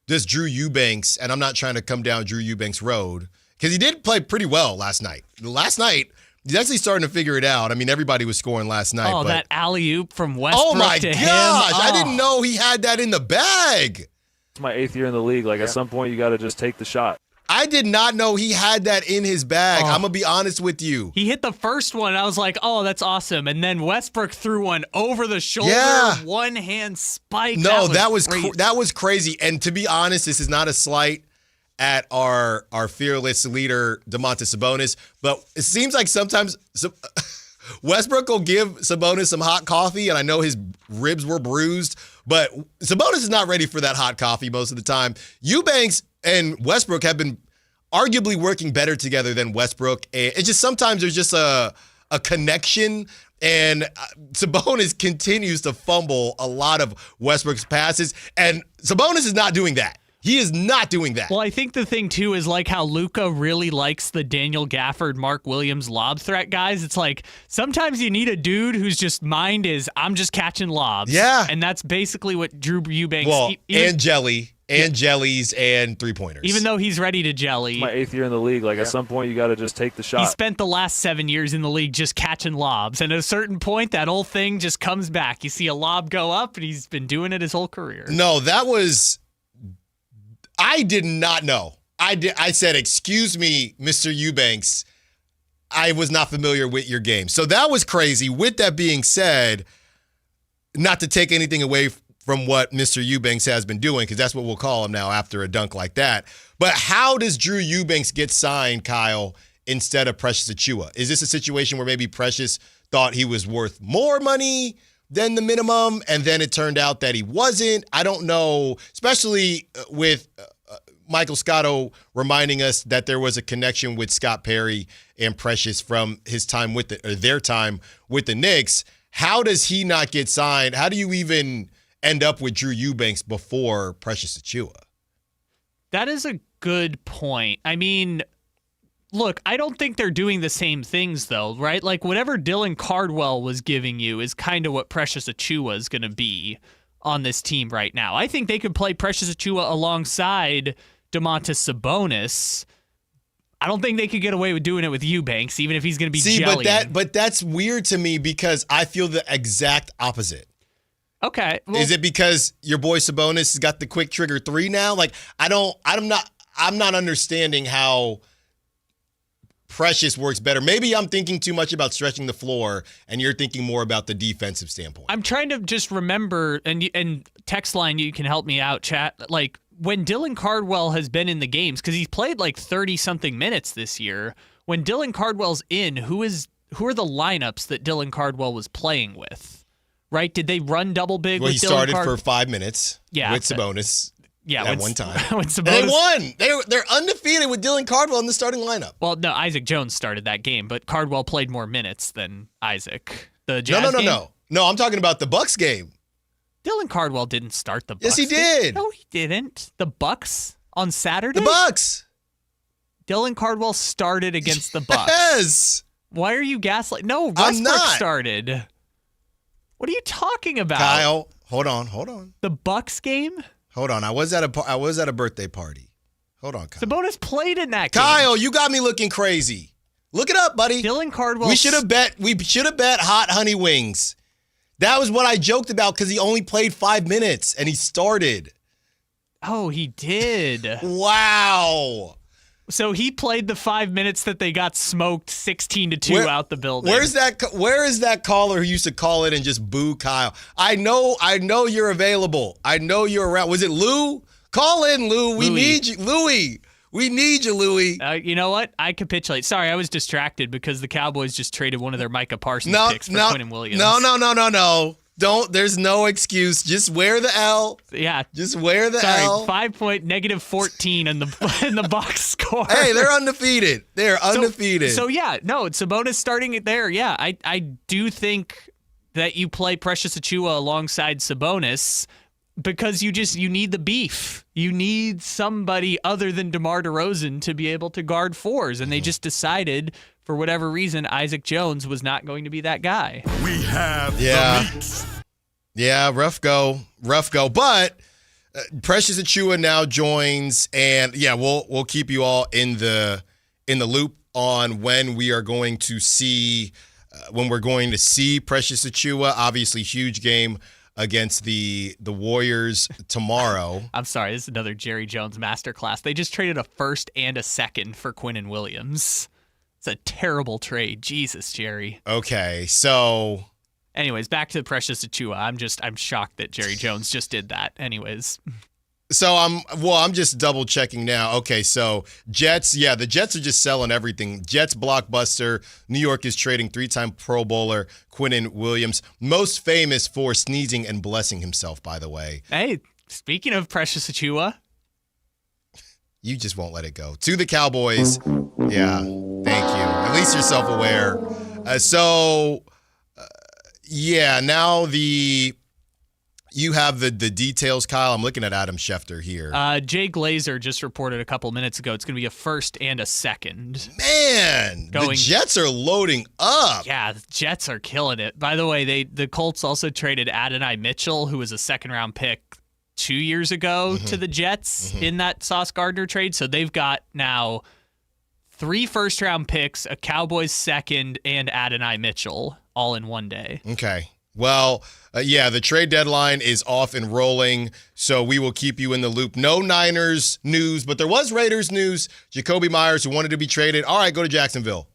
does Drew Eubanks, and I'm not trying to come down Drew Eubanks' road, because he did play pretty well last night. Last night, he's actually starting to figure it out. I mean, everybody was scoring last night. Oh, that alley-oop from Westbrook to him. Oh, my gosh. I didn't know he had that in the bag. It's my 8th year in the league. At some point, you got to just take the shot. I did not know he had that in his bag. I'm going to be honest with you. He hit the first one. I was like, oh, that's awesome. And then Westbrook threw one over the shoulder, one-hand spike. No, that was crazy. And to be honest, this is not a slight at our fearless leader, Domantas Sabonis, but it seems like sometimes Westbrook will give Sabonis some hot coffee, and I know his ribs were bruised, but Sabonis is not ready for that hot coffee most of the time. Eubanks and Westbrook have been arguably working better together than Westbrook. It's just sometimes there's just a connection, and Sabonis continues to fumble a lot of Westbrook's passes, and Sabonis is not doing that. He is not doing that. Well, I think the thing, too, is like how Luka really likes the Daniel Gafford, Mark Williams lob threat guys. It's like sometimes you need a dude whose just mind is, I'm just catching lobs. Yeah. And that's basically what Drew Eubanks... Well, and jellies and three-pointers. Even though he's ready to jelly. It's my 8th year in the league. At some point, you got to just take the shot. He spent the last 7 years in the league just catching lobs. And at a certain point, that old thing just comes back. You see a lob go up, and he's been doing it his whole career. No, that was... I did not know. I said, excuse me, Mr. Eubanks. I was not familiar with your game. So that was crazy. With that being said, not to take anything away from what Mr. Eubanks has been doing, because that's what we'll call him now after a dunk like that. But how does Drew Eubanks get signed, Kyle, instead of Precious Achiuwa? Is this a situation where maybe Precious thought he was worth more money than the minimum, and then it turned out that he wasn't? I don't know, especially with Michael Scotto reminding us that there was a connection with Scott Perry and Precious from his time with their time with the Knicks. How does he not get signed? How do you even end up with Drew Eubanks before Precious Achiuwa? That is a good point. I mean, look, I don't think they're doing the same things, though, right? Like, whatever Dylan Cardwell was giving you is kind of what Precious Achiuwa is going to be on this team right now. I think they could play Precious Achiuwa alongside Domantas Sabonis. I don't think they could get away with doing it with Eubanks, even if he's going to be jellying. But that's weird to me because I feel the exact opposite. Okay. Well, is it because your boy Sabonis has got the quick trigger 3 now? Like, I'm not understanding how Precious works better. Maybe I'm thinking too much about stretching the floor, and you're thinking more about the defensive standpoint. I'm trying to just remember, and text line, you can help me out, chat. Like, when Dylan Cardwell has been in the games, because he's played like 30-something minutes this year, when Dylan Cardwell's in, who are the lineups that Dylan Cardwell was playing with? Right? Did they run double big with Dylan Cardwell? Well, he started for 5 minutes with Sabonis. Yeah, at one time. When Sabonis, they won. They're undefeated with Dylan Cardwell in the starting lineup. Well, no, Isaac Jones started that game, but Cardwell played more minutes than Isaac. The Jazz game? No, I'm talking about the Bucks game. Dylan Cardwell didn't start the Bucks. Yes, he did. No, he didn't. The Bucks on Saturday? The Bucks. Dylan Cardwell started against the Bucks. Yes. Why are you gaslighting? No, Westbrook started. What are you talking about? Kyle, hold on. The Bucks game? Hold on. I was at a birthday party. Hold on, Kyle. Sabonis played in that game. Kyle, you got me looking crazy. Look it up, buddy. Dylan Cardwell. We should have bet hot honey wings. That was what I joked about because he only played 5 minutes and he started. Oh, he did. Wow. So he played the 5 minutes that they got smoked 16-2 out the building. Where is that caller who used to call it and just boo Kyle? I know you're available. I know you're around. Was it Lou? Call in, Lou. We need you. Louie. We need you, Louie. You know what? I capitulate. Sorry, I was distracted because the Cowboys just traded one of their Micah Parsons picks for Quinnen Williams. No. There's no excuse. Just wear the L. Yeah. Just wear the L. 5-point -14 in the box score. Hey, they're undefeated. They're undefeated. So yeah, no, Sabonis starting it there. Yeah, I do think that you play Precious Achiuwa alongside Sabonis because you need the beef. You need somebody other than DeMar DeRozan to be able to guard fours, and they just decided, for whatever reason, Isaac Jones was not going to be that guy. We have the meats. Yeah, rough go. But Precious Achiuwa now joins, and yeah, we'll keep you all in the loop on when we are going to see Precious Achiuwa. Obviously, huge game against the Warriors tomorrow. I'm sorry, this is another Jerry Jones masterclass. They just traded a first and a second for Quinnen Williams. It's a terrible trade. Jesus, Jerry. Okay, so anyways, back to Precious Achiuwa. I'm shocked that Jerry Jones just did that. Anyways. So I'm just double checking now. Okay, so Jets, the Jets are just selling everything. Jets blockbuster. New York is trading 3-time Pro Bowler Quinnen Williams, most famous for sneezing and blessing himself, by the way. Hey, speaking of Precious Achiuwa. You just won't let it go. To the Cowboys. Yeah, thank you. At least you're self-aware. Now you have the details, Kyle. I'm looking at Adam Schefter here. Jay Glazer just reported a couple minutes ago it's going to be a first and a second. Man, the Jets are loading up. Yeah, the Jets are killing it. By the way, the Colts also traded Adonai Mitchell, who was a second-round pick 2 years ago to the Jets in that Sauce Gardner trade. So they've got now 3 first-round picks, a Cowboys second, and Adonai Mitchell all in one day. Okay. Well, the trade deadline is off and rolling, so we will keep you in the loop. No Niners news, but there was Raiders news. Jacoby Myers, who wanted to be traded. All right, go to Jacksonville.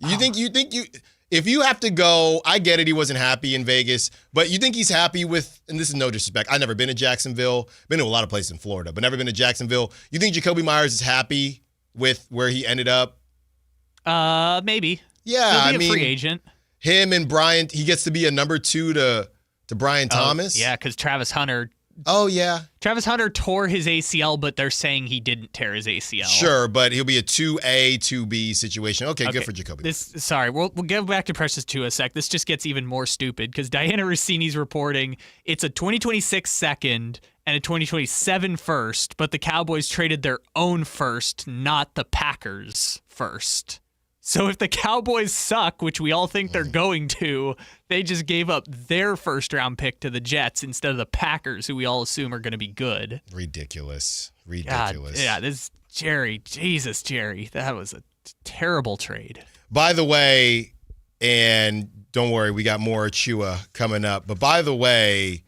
If you have to go, I get it, he wasn't happy in Vegas, but you think he's happy with, and this is no disrespect, I've never been to Jacksonville, been to a lot of places in Florida, but never been to Jacksonville. You think Jacoby Myers is happy with where he ended up? Maybe. Yeah, He'll be a free agent. Him and Brian, he gets to be a number 2 to Brian Thomas. Yeah, because Travis Hunter. Oh, yeah. Travis Hunter tore his ACL, but they're saying he didn't tear his ACL. Sure, but he'll be a 2A, 2B situation. Okay, good for Jacoby. We'll go back to Precious Achiuwa a sec. This just gets even more stupid because Diana Rossini's reporting it's a 2026 second and a 2027 first, but the Cowboys traded their own first, not the Packers' first. So if the Cowboys suck, which we all think they're going to, they just gave up their first-round pick to the Jets instead of the Packers, who we all assume are going to be good. Ridiculous. God, yeah, Jesus, Jerry, that was a terrible trade. By the way, and don't worry, we got more Achiuwa coming up, but by the way,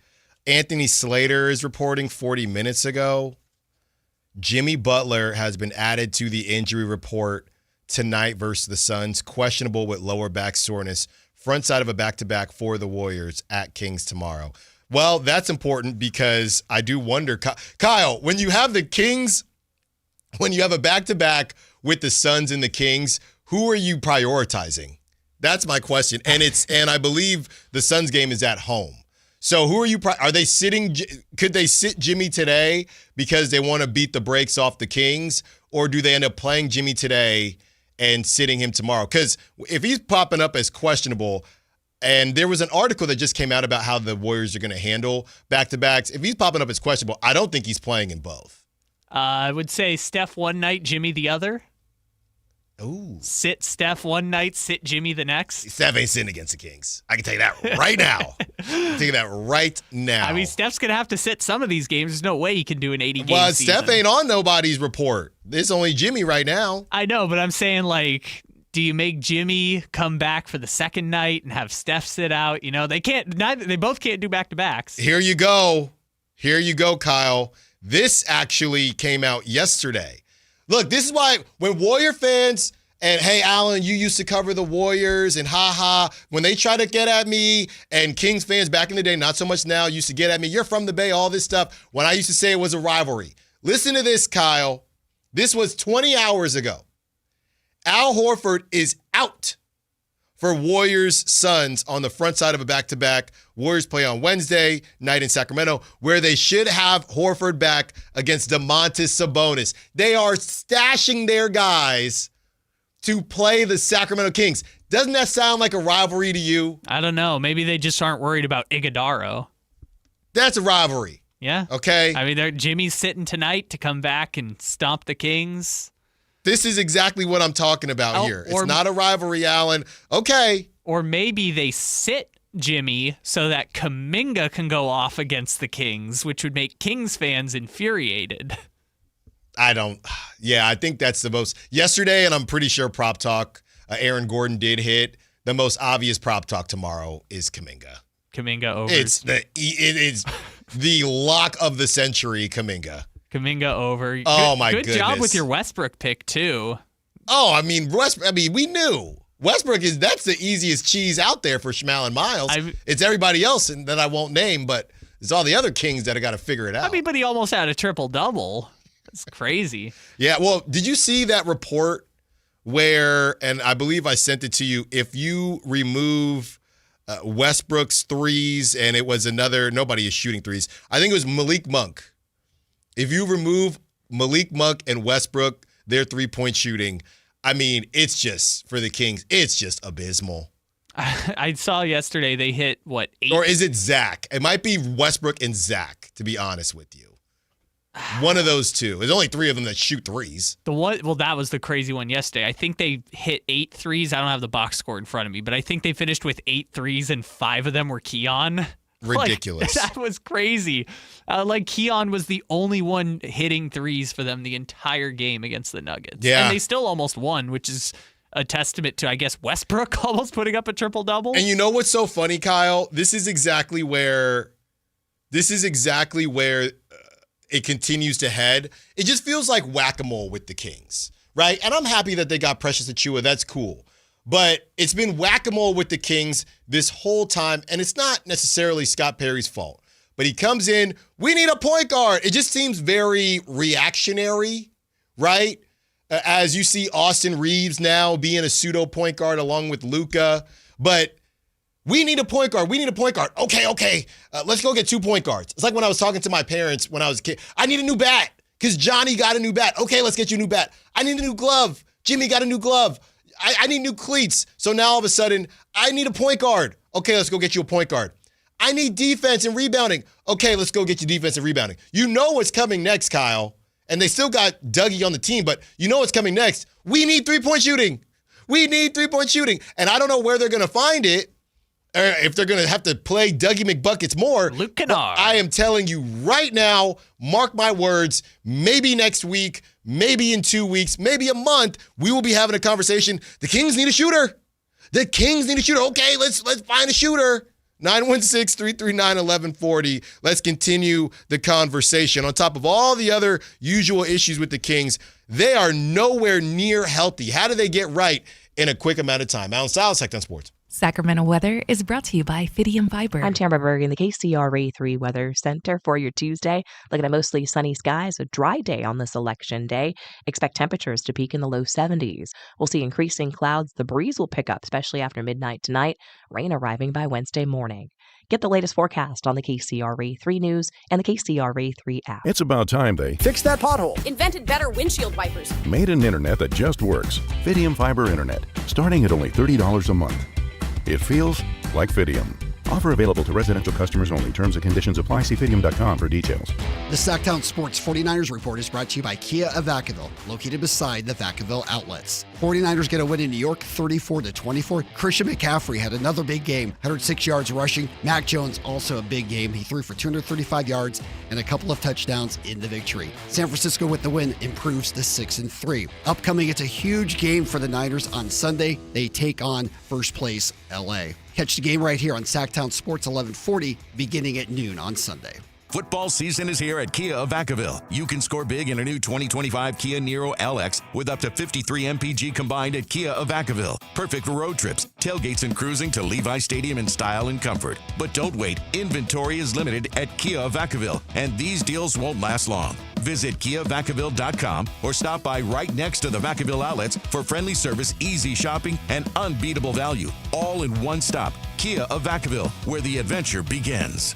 Anthony Slater is reporting 40 minutes ago. Jimmy Butler has been added to the injury report tonight versus the Suns, questionable with lower back soreness, front side of a back-to-back for the Warriors at Kings tomorrow. Well, that's important because I do wonder, Kyle, when you have the Kings, when you have a back-to-back with the Suns and the Kings, who are you prioritizing? That's my question. And I believe the Suns game is at home. So who are you? Are they sitting? Could they sit Jimmy today because they want to beat the brakes off the Kings, or do they end up playing Jimmy today and sitting him tomorrow? Because if he's popping up as questionable, and there was an article that just came out about how the Warriors are going to handle back-to-backs. If he's popping up as questionable, I don't think he's playing in both. I would say Steph one night, Jimmy the other. Ooh. Sit Steph one night, sit Jimmy the next. Steph ain't sitting against the Kings. I can tell you that right now. Tell you that right now. I mean, Steph's going to have to sit some of these games. There's no way he can do an 80-game season. Steph ain't on nobody's report. It's only Jimmy right now. I know, but I'm saying, like, do you make Jimmy come back for the second night and have Steph sit out? You know, they can't. They both can't do back-to-backs. Here you go, Kyle. This actually came out yesterday. Look, this is why when Warrior fans, and hey, Allen, you used to cover the Warriors, and when they try to get at me, and Kings fans back in the day, not so much now, used to get at me, you're from the Bay, all this stuff, when I used to say it was a rivalry. Listen to this, Kyle. This was 20 hours ago. Al Horford is out for Warriors Suns on the front side of a back-to-back. Warriors play on Wednesday night in Sacramento, where they should have Horford back against Domantas Sabonis. They are stashing their guys to play the Sacramento Kings. Doesn't that sound like a rivalry to you? I don't know. Maybe they just aren't worried about Iguodaro. That's a rivalry. Yeah. Okay. I mean, Jimmy's sitting tonight to come back and stomp the Kings. This is exactly what I'm talking about here. It's not a rivalry, Allen. Okay. Or maybe they sit Jimmy so that Kuminga can go off against the Kings, which would make Kings fans infuriated. I think that's the most. Yesterday, and I'm pretty sure Prop Talk, Aaron Gordon did hit. The most obvious Prop Talk tomorrow is Kuminga. Kuminga over. It is the lock of the century, Kuminga. Kuminga over. My goodness. Good job with your Westbrook pick, too. Oh, I mean, we knew. Westbrook that's the easiest cheese out there for Schmal and Miles. It's everybody else that I won't name, but it's all the other Kings that have got to figure it out. I mean, but he almost had a triple-double. That's crazy. Yeah, well, did you see that report where, and I believe I sent it to you, if you remove Westbrook's threes and it was nobody is shooting threes. I think it was Malik Monk. If you remove Malik Monk and Westbrook, their three-point shooting, I mean, it's just, for the Kings, it's just abysmal. I saw yesterday they hit, 8? Or is it Zach? It might be Westbrook and Zach, to be honest with you. One of those two. There's only 3 of them that shoot threes. That was the crazy one yesterday. I think they hit 8 threes. I don't have the box score in front of me, but I think they finished with 8 threes and 5 of them were Keon. Ridiculous. That was crazy. Keon was the only one hitting threes for them the entire game against the Nuggets. Yeah. And they still almost won, which is a testament to, I guess, Westbrook almost putting up a triple-double. And you know what's so funny, Kyle? This is exactly where it continues to head. It just feels like whack-a-mole with the Kings, right? And I'm happy that they got Precious Achiuwa. That's cool. But it's been whack-a-mole with the Kings this whole time, and it's not necessarily Scott Perry's fault. But he comes in, we need a point guard. It just seems very reactionary, right? As you see Austin Reeves now being a pseudo point guard along with Luka. But we need a point guard. We need a point guard. Okay. Let's go get 2 point guards. It's like when I was talking to my parents when I was a kid. I need a new bat because Johnny got a new bat. Okay, let's get you a new bat. I need a new glove. Jimmy got a new glove. I need new cleats. So now all of a sudden, I need a point guard. Okay, let's go get you a point guard. I need defense and rebounding. Okay, let's go get you defense and rebounding. You know what's coming next, Kyle. And they still got Dougie on the team, but you know what's coming next. We need 3-point shooting. We need 3-point shooting. And I don't know where they're going to find it, or if they're going to have to play Dougie McBuckets more. Luke Kennard. I am telling you right now, mark my words, maybe next week, maybe in 2 weeks, maybe a month, we will be having a conversation. The Kings need a shooter. The Kings need a shooter. Okay, let's find a shooter. 916-339-1140. Let's continue the conversation. On top of all the other usual issues with the Kings, they are nowhere near healthy. How do they get right in a quick amount of time? Allen Stiles, Sactown Sports. Sacramento weather is brought to you by Fidium Fiber. I'm Tamara Berg in the KCRA 3 Weather Center for your Tuesday. Looking at mostly sunny skies, a dry day on this election day. Expect temperatures to peak in the low 70s. We'll see increasing clouds. The breeze will pick up, especially after midnight tonight. Rain arriving by Wednesday morning. Get the latest forecast on the KCRA 3 News and the KCRA 3 app. It's about time they fixed that pothole. Invented better windshield wipers. Made an internet that just works. Fidium Fiber Internet, starting at only $30 a month. It feels like Fidium. Offer available to residential customers only. Terms and conditions apply. See Fidium.com for details. The Sactown Sports 49ers Report is brought to you by Kia of Vacaville, located beside the Vacaville outlets. 49ers get a win in New York, 34-24. Christian McCaffrey had another big game, 106 yards rushing. Mac Jones also a big game. He threw for 235 yards and a couple of touchdowns in the victory. San Francisco with the win improves to 6-3. Upcoming, it's a huge game for the Niners on Sunday. They take on first place LA. Catch the game right here on Sactown Sports 1140 beginning at noon on Sunday. Football season is here at Kia of Vacaville. You can score big in a new 2025 Kia Niro LX with up to 53 MPG combined at Kia of Vacaville. Perfect for road trips, tailgates, and cruising to Levi Stadium in style and comfort. But don't wait. Inventory is limited at Kia of Vacaville, and these deals won't last long. Visit KiaVacaville.com or stop by right next to the Vacaville outlets for friendly service, easy shopping, and unbeatable value. All in one stop. Kia of Vacaville, where the adventure begins.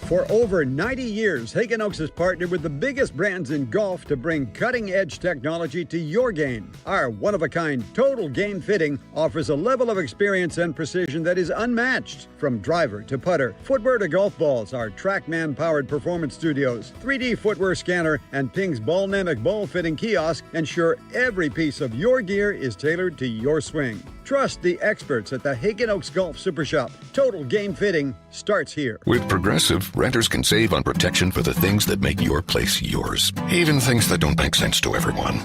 For over 90 years, Hagen Oaks has partnered with the biggest brands in golf to bring cutting-edge technology to your game. Our one-of-a-kind total game fitting offers a level of experience and precision that is unmatched. From driver to putter, footwear to golf balls, our TrackMan-powered performance studios, 3D footwear scanner, and Ping's Ballnamic ball fitting kiosk ensure every piece of your gear is tailored to your swing. Trust the experts at the Hagen Oaks Golf Super Shop. Total game fitting starts here. With Progressive, renters can save on protection for the things that make your place yours, even things that don't make sense to everyone.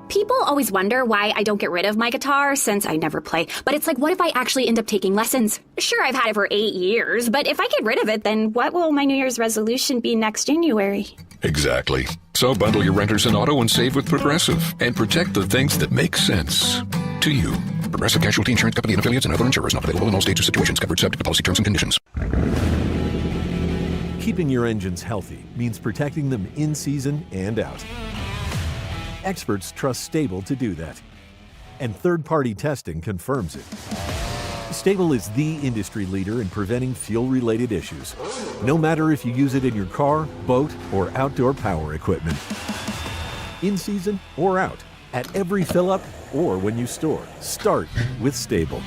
People always wonder why I don't get rid of my guitar since I never play. But it's like, what if I actually end up taking lessons? Sure, I've had it for 8 years, but if I get rid of it, then what will my New Year's resolution be next January? Exactly. So bundle your renters and auto and save with Progressive and protect the things that make sense to you. Progressive Casualty Insurance Company and affiliates and other insurers not available in all states or situations. Covered subject to policy terms and conditions. Keeping your engines healthy means protecting them in season and out. Experts trust Stable to do that. And third-party testing confirms it. Stable is the industry leader in preventing fuel-related issues, no matter if you use it in your car, boat, or outdoor power equipment. In season or out, at every fill-up or when you store, start with Stable.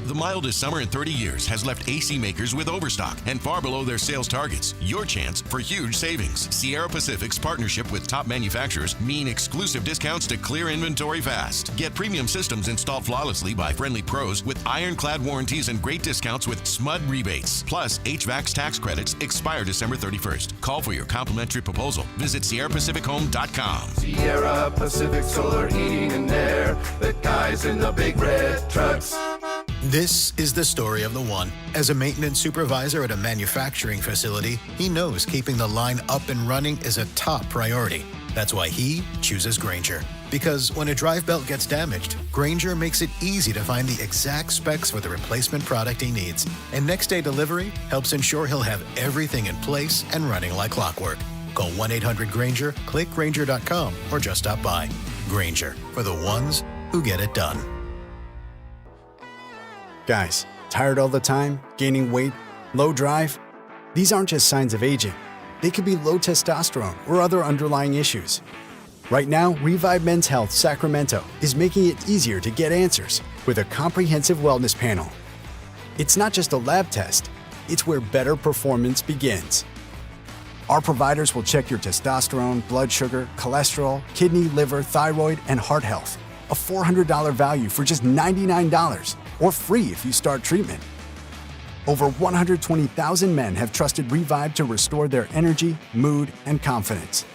The mildest summer in 30 years has left AC makers with overstock and far below their sales targets. Your chance for huge savings. Sierra Pacific's partnership with top manufacturers mean exclusive discounts to clear inventory fast. Get premium systems installed flawlessly by friendly pros with ironclad warranties and great discounts with SMUD rebates. Plus, HVAC's tax credits expire December 31st. Call for your complimentary proposal. Visit SierraPacificHome.com. Sierra Pacific Solar Heating and Air. The guys in the big red trucks. This is the story of the one. As a maintenance supervisor at a manufacturing facility, he knows keeping the line up and running is a top priority. That's why he chooses Grainger. Because when a drive belt gets damaged, Grainger makes it easy to find the exact specs for the replacement product he needs. And next day delivery helps ensure he'll have everything in place and running like clockwork. Call 1-800-GRAINGER, click Grainger.com, or just stop by. Grainger, for the ones who get it done. Guys, tired all the time, gaining weight, low drive? These aren't just signs of aging. They could be low testosterone or other underlying issues. Right now, Revive Men's Health Sacramento is making it easier to get answers with a comprehensive wellness panel. It's not just a lab test, it's where better performance begins. Our providers will check your testosterone, blood sugar, cholesterol, kidney, liver, thyroid, and heart health. A $400 value for just $99, or free if you start treatment. Over 120,000 men have trusted Revive to restore their energy, mood, and confidence.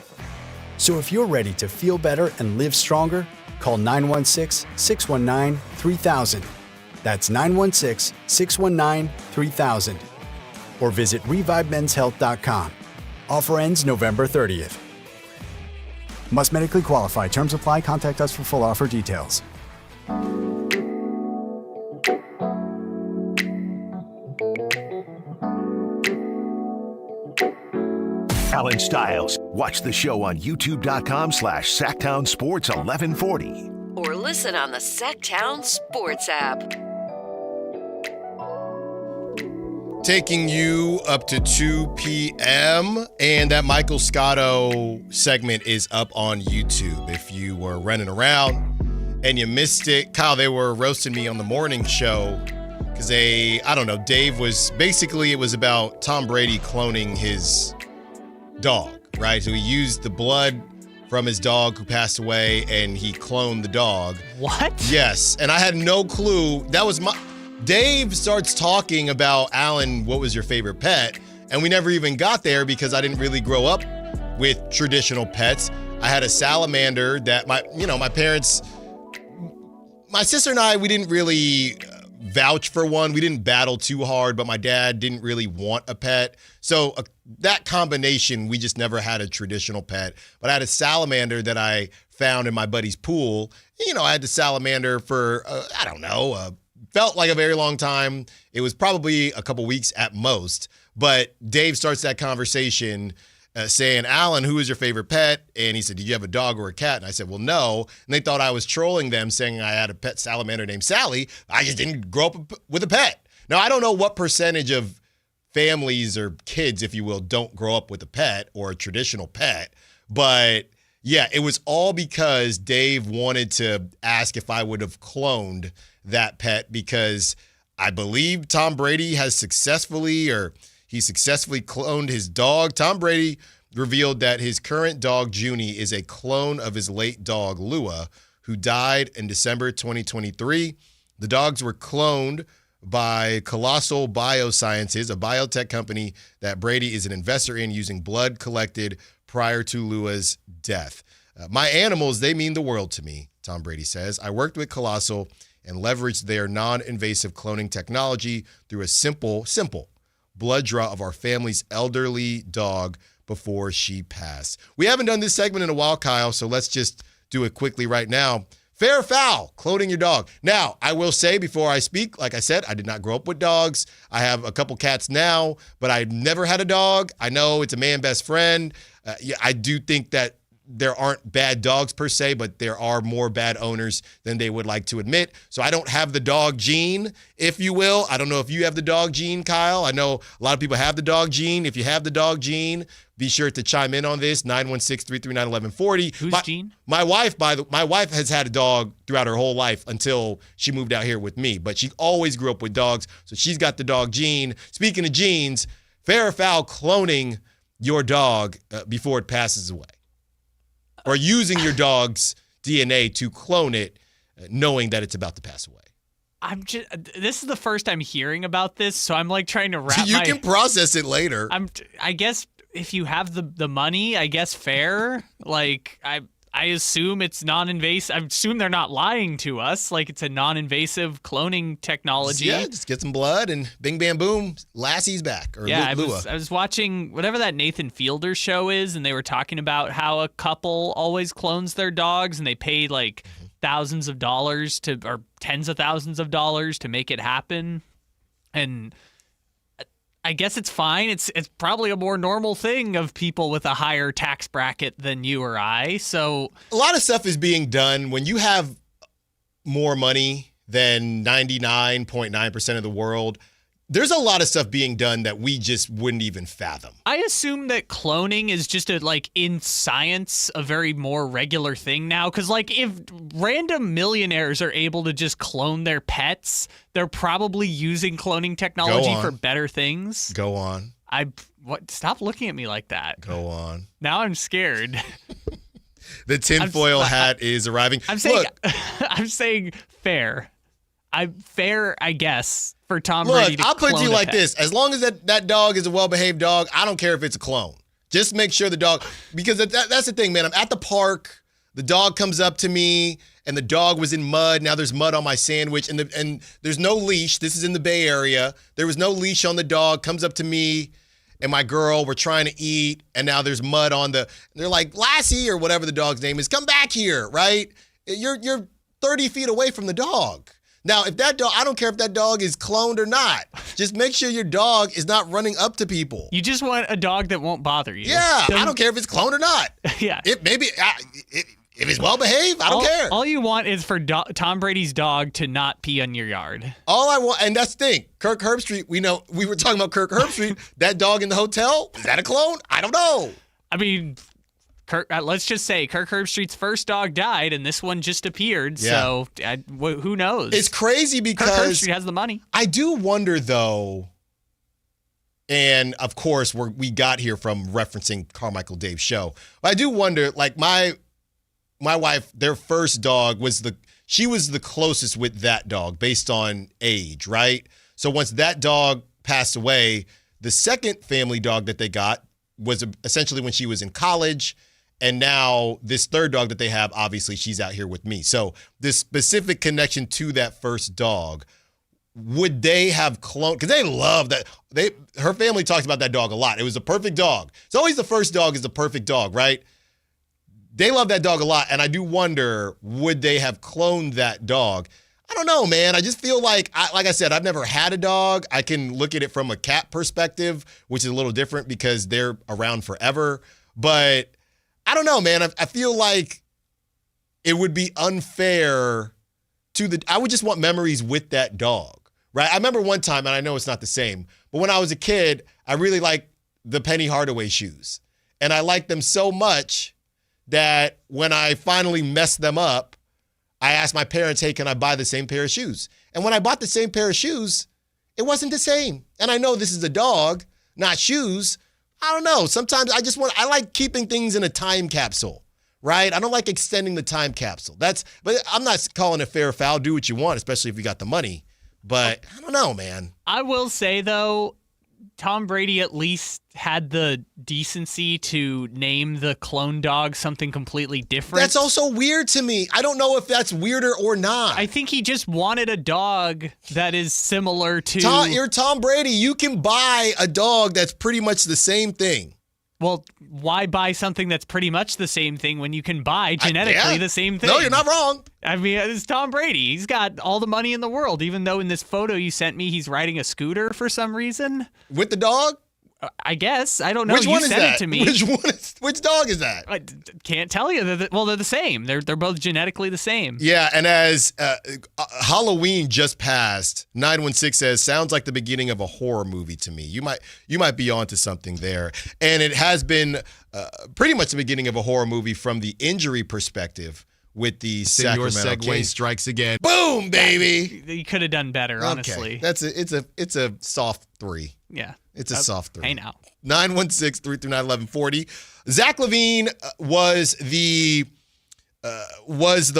So if you're ready to feel better and live stronger, call 916-619-3000. That's 916-619-3000. Or visit ReviveMen'sHealth.com. Offer ends November 30th. Must medically qualify. Terms apply. Contact us for full offer details. Allen Stiles. Watch the show on youtube.com/Sactown Sports 1140. Or listen on the Sactown Sports app. Taking you up to 2 p.m. And that Michael Scotto segment is up on YouTube. If you were running around and you missed it, Kyle, they were roasting me on the morning show because Dave was basically, it was about Tom Brady cloning his dog, right? So he used the blood from his dog who passed away and he cloned the dog. What? Yes. And I had no clue. That was Dave starts talking about, Allen, what was your favorite pet? And we never even got there because I didn't really grow up with traditional pets. I had a salamander that my parents, my sister and I, we didn't really vouch for one. We didn't battle too hard, but my dad didn't really want a pet. So that combination, we just never had a traditional pet. But I had a salamander that I found in my buddy's pool. I had the salamander for, felt like a very long time. It was probably a couple weeks at most. But Dave starts that conversation saying, Allen, who is your favorite pet? And he said, did you have a dog or a cat? And I said, well, no. And they thought I was trolling them, saying I had a pet salamander named Sally. I just didn't grow up with a pet. Now, I don't know what percentage of families or kids, if you will, don't grow up with a pet or a traditional pet. But yeah, it was all because Dave wanted to ask if I would have cloned that pet, because I believe Tom Brady has successfully cloned his dog. Tom Brady revealed that his current dog, Junie, is a clone of his late dog, Lua, who died in December 2023. The dogs were cloned by Colossal Biosciences, a biotech company that Brady is an investor in, using blood collected prior to Lua's death. My animals, they mean the world to me, Tom Brady says. I worked with Colossal and leveraged their non-invasive cloning technology through a simple blood draw of our family's elderly dog before she passed. We haven't done this segment in a while, Kyle, so let's just do it quickly right now. Fair or foul, cloning your dog. Now, I will say before I speak, like I said, I did not grow up with dogs. I have a couple cats now, but I've never had a dog. I know it's a man best friend. I do think that there aren't bad dogs per se, but there are more bad owners than they would like to admit. So I don't have the dog gene, if you will. I don't know if you have the dog gene, Kyle. I know a lot of people have the dog gene. If you have the dog gene, be sure to chime in on this, 916-339-1140. Whose gene? My wife has had a dog throughout her whole life until she moved out here with me, but she always grew up with dogs, so she's got the dog gene. Speaking of genes, fair or foul cloning your dog before it passes away? Or using your dog's DNA to clone it, knowing that it's about to pass away? This is the first I'm hearing about this, so I'm like trying to wrap You can process it later. I guess if you have the money, I guess fair. Like I assume it's non-invasive. I assume they're not lying to us. Like it's a non-invasive cloning technology. Yeah, just get some blood and bing, bam, boom, Lassie's back. Or yeah, Lua. I was watching whatever that Nathan Fielder show is, and they were talking about how a couple always clones their dogs, and they paid like thousands of dollars or tens of thousands of dollars to make it happen. And I guess it's fine. It's probably a more normal thing of people with a higher tax bracket than you or I. So a lot of stuff is being done when you have more money than 99.9% of the world. There's a lot of stuff being done that we just wouldn't even fathom. I assume that cloning is just in science, a very more regular thing now. Because if random millionaires are able to just clone their pets, they're probably using cloning technology for better things. Go on. Stop looking at me like that. Go on. Now I'm scared. The tinfoil hat is arriving. I'm saying fair. Fair, I guess, for Tom Brady to I'll put clone you a like pet. this. As long as that dog is a well-behaved dog, I don't care if it's a clone. Just make sure the dog, because that's the thing, man. I'm at the park. The dog comes up to me, and the dog was in mud. Now there's mud on my sandwich, and there's no leash. This is in the Bay Area. There was no leash on the dog. Comes up to me and my girl. We're trying to eat, and now there's mud on they're like, Lassie, or whatever the dog's name is, come back here, right? You're 30 feet away from the dog. Now, if that dog, I don't care if that dog is cloned or not. Just make sure your dog is not running up to people. You just want a dog that won't bother you. Yeah, I don't care if it's cloned or not. Yeah. If it's well behaved, I don't care. All you want is for Tom Brady's dog to not pee on your yard. All I want, and that's the thing, Kirk Herbstreit, we were talking about Kirk Herbstreit, that dog in the hotel, is that a clone? I don't know. I mean, let's just say Kirk Herbstreit's first dog died, and this one just appeared. Yeah. So who knows? It's crazy because Kirk Herbstreit has the money. I do wonder, though, and of course we got here from referencing Carmichael Dave's show. But I do wonder, like my wife, their first dog was the closest with that dog based on age, right? So once that dog passed away, the second family dog that they got was essentially when she was in college. And now this third dog that they have, obviously she's out here with me. So this specific connection to that first dog, would they have cloned? Because they love that. Her family talks about that dog a lot. It was a perfect dog. It's always the first dog is the perfect dog, right? They love that dog a lot, and I do wonder, would they have cloned that dog? I don't know, man. I just feel like I said, I've never had a dog. I can look at it from a cat perspective, which is a little different because they're around forever. But I don't know, man. I feel like it would be unfair I would just want memories with that dog, right? I remember one time, and I know it's not the same, but when I was a kid, I really liked the Penny Hardaway shoes. And I liked them so much that when I finally messed them up, I asked my parents, hey, can I buy the same pair of shoes? And when I bought the same pair of shoes, it wasn't the same. And I know this is a dog, not shoes. I don't know. Sometimes I like keeping things in a time capsule. Right? I don't like extending the time capsule. But I'm not calling it fair or foul. Do what you want, especially if you got the money. But I don't know, man. I will say, though, Tom Brady at least had the decency to name the clone dog something completely different. That's also weird to me. I don't know if that's weirder or not. I think he just wanted a dog that is similar to... You're Tom Brady. You can buy a dog that's pretty much the same thing. Well, why buy something that's pretty much the same thing when you can buy genetically the same thing? No, you're not wrong. I mean, it's Tom Brady. He's got all the money in the world, even though in this photo you sent me, he's riding a scooter for some reason. With the dog? I guess. I don't know. Which one you is sent that? it to me. Which dog is that? I can't tell you. They're the same. They're both genetically the same. Yeah, and as Halloween just passed, 916 says, sounds like the beginning of a horror movie to me. You might be onto something there. And it has been pretty much the beginning of a horror movie from the injury perspective with the Sacramento Kings. Strikes again. Boom, baby. You could have done better, honestly. It's a soft 3. Yeah. It's a soft 3. Hey, now. 916-339-1140. Zach LaVine was the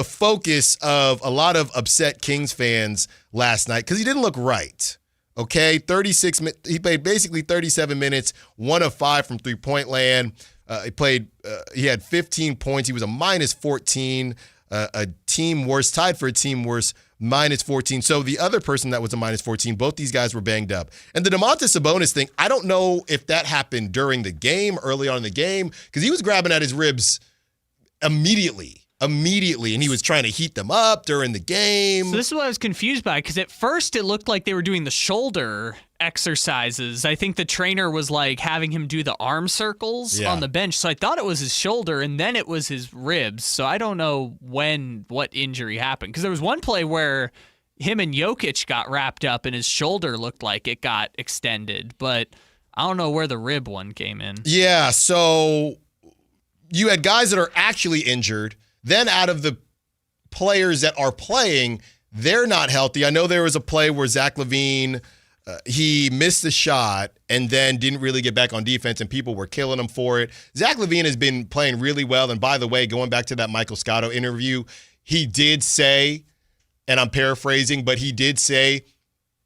focus of a lot of upset Kings fans last night because he didn't look right. Okay, he played basically 37 minutes, 1 of 5 from three-point land. He had 15 points. He was a minus 14, a team worst, tied for a team worst, minus 14. So the other person that was a minus 14, both these guys were banged up. And the Domantas Sabonis thing, I don't know if that happened during the game, early on in the game, because he was grabbing at his ribs immediately, and he was trying to heat them up during the game. So this is what I was confused by, because at first it looked like they were doing the shoulder exercises. I think the trainer was like having him do the arm circles on the bench, so I thought it was his shoulder, and then it was his ribs. So I don't know what injury happened, because there was one play where him and Jokic got wrapped up and his shoulder looked like it got extended, but I don't know where the rib one came in. Yeah, so you had guys that are actually injured. Then out of the players that are playing, they're not healthy. I know there was a play where Zach LaVine, he missed the shot and then didn't really get back on defense, and people were killing him for it. Zach LaVine has been playing really well. And by the way, going back to that Michael Scotto interview, he did say, and I'm paraphrasing, but he did say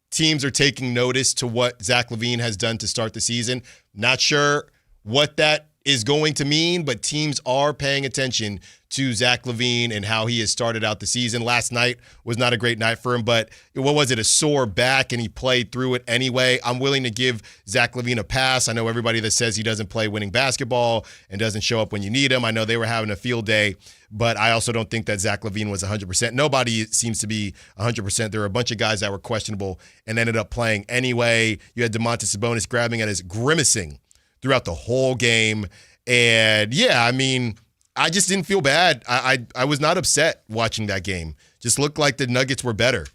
teams are taking notice to what Zach LaVine has done to start the season. Not sure what that is going to mean, but teams are paying attention to Zach LaVine and how he has started out the season. Last night was not a great night for him, but what was it, a sore back, and he played through it anyway. I'm willing to give Zach LaVine a pass. I know everybody that says he doesn't play winning basketball and doesn't show up when you need him. I know they were having a field day, but I also don't think that Zach LaVine was 100%. Nobody seems to be 100%. There were a bunch of guys that were questionable and ended up playing anyway. You had Domantas Sabonis grimacing throughout the whole game. And yeah, I mean, I just didn't feel bad. I was not upset watching that game. Just looked like the Nuggets were better.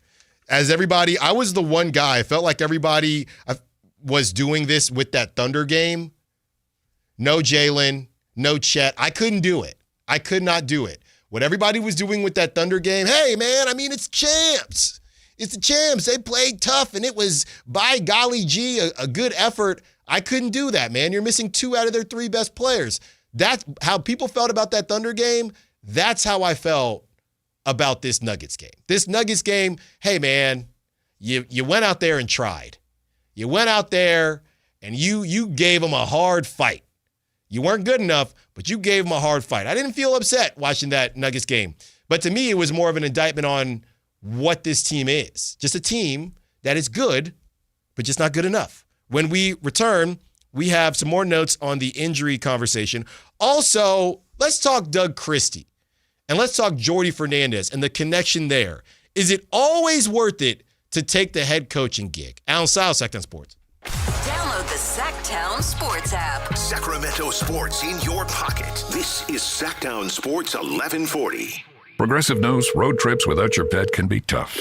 As everybody, I was the one guy. I felt like everybody was doing this with that Thunder game. No Jalen, no Chet. I couldn't do it. I could not do it. What everybody was doing with that Thunder game, hey, man, I mean, it's champs. It's the champs. They played tough, and it was, by golly gee, a good effort. I couldn't do that, man. You're missing 2 out of their 3 best players. That's how people felt about that Thunder game. That's how I felt about this Nuggets game. This Nuggets game, hey, man, you went out there and tried. You went out there and you gave them a hard fight. You weren't good enough, but you gave them a hard fight. I didn't feel upset watching that Nuggets game. But to me, it was more of an indictment on what this team is. Just a team that is good, but just not good enough. When we return, we have some more notes on the injury conversation. Also, let's talk Doug Christie, and let's talk Jordy Fernandez and the connection there. Is it always worth it to take the head coaching gig? Allen Stiles, Sactown Sports. Download the Sactown Sports app. Sacramento sports in your pocket. This is Sactown Sports 1140. Progressive knows road trips without your pet can be tough.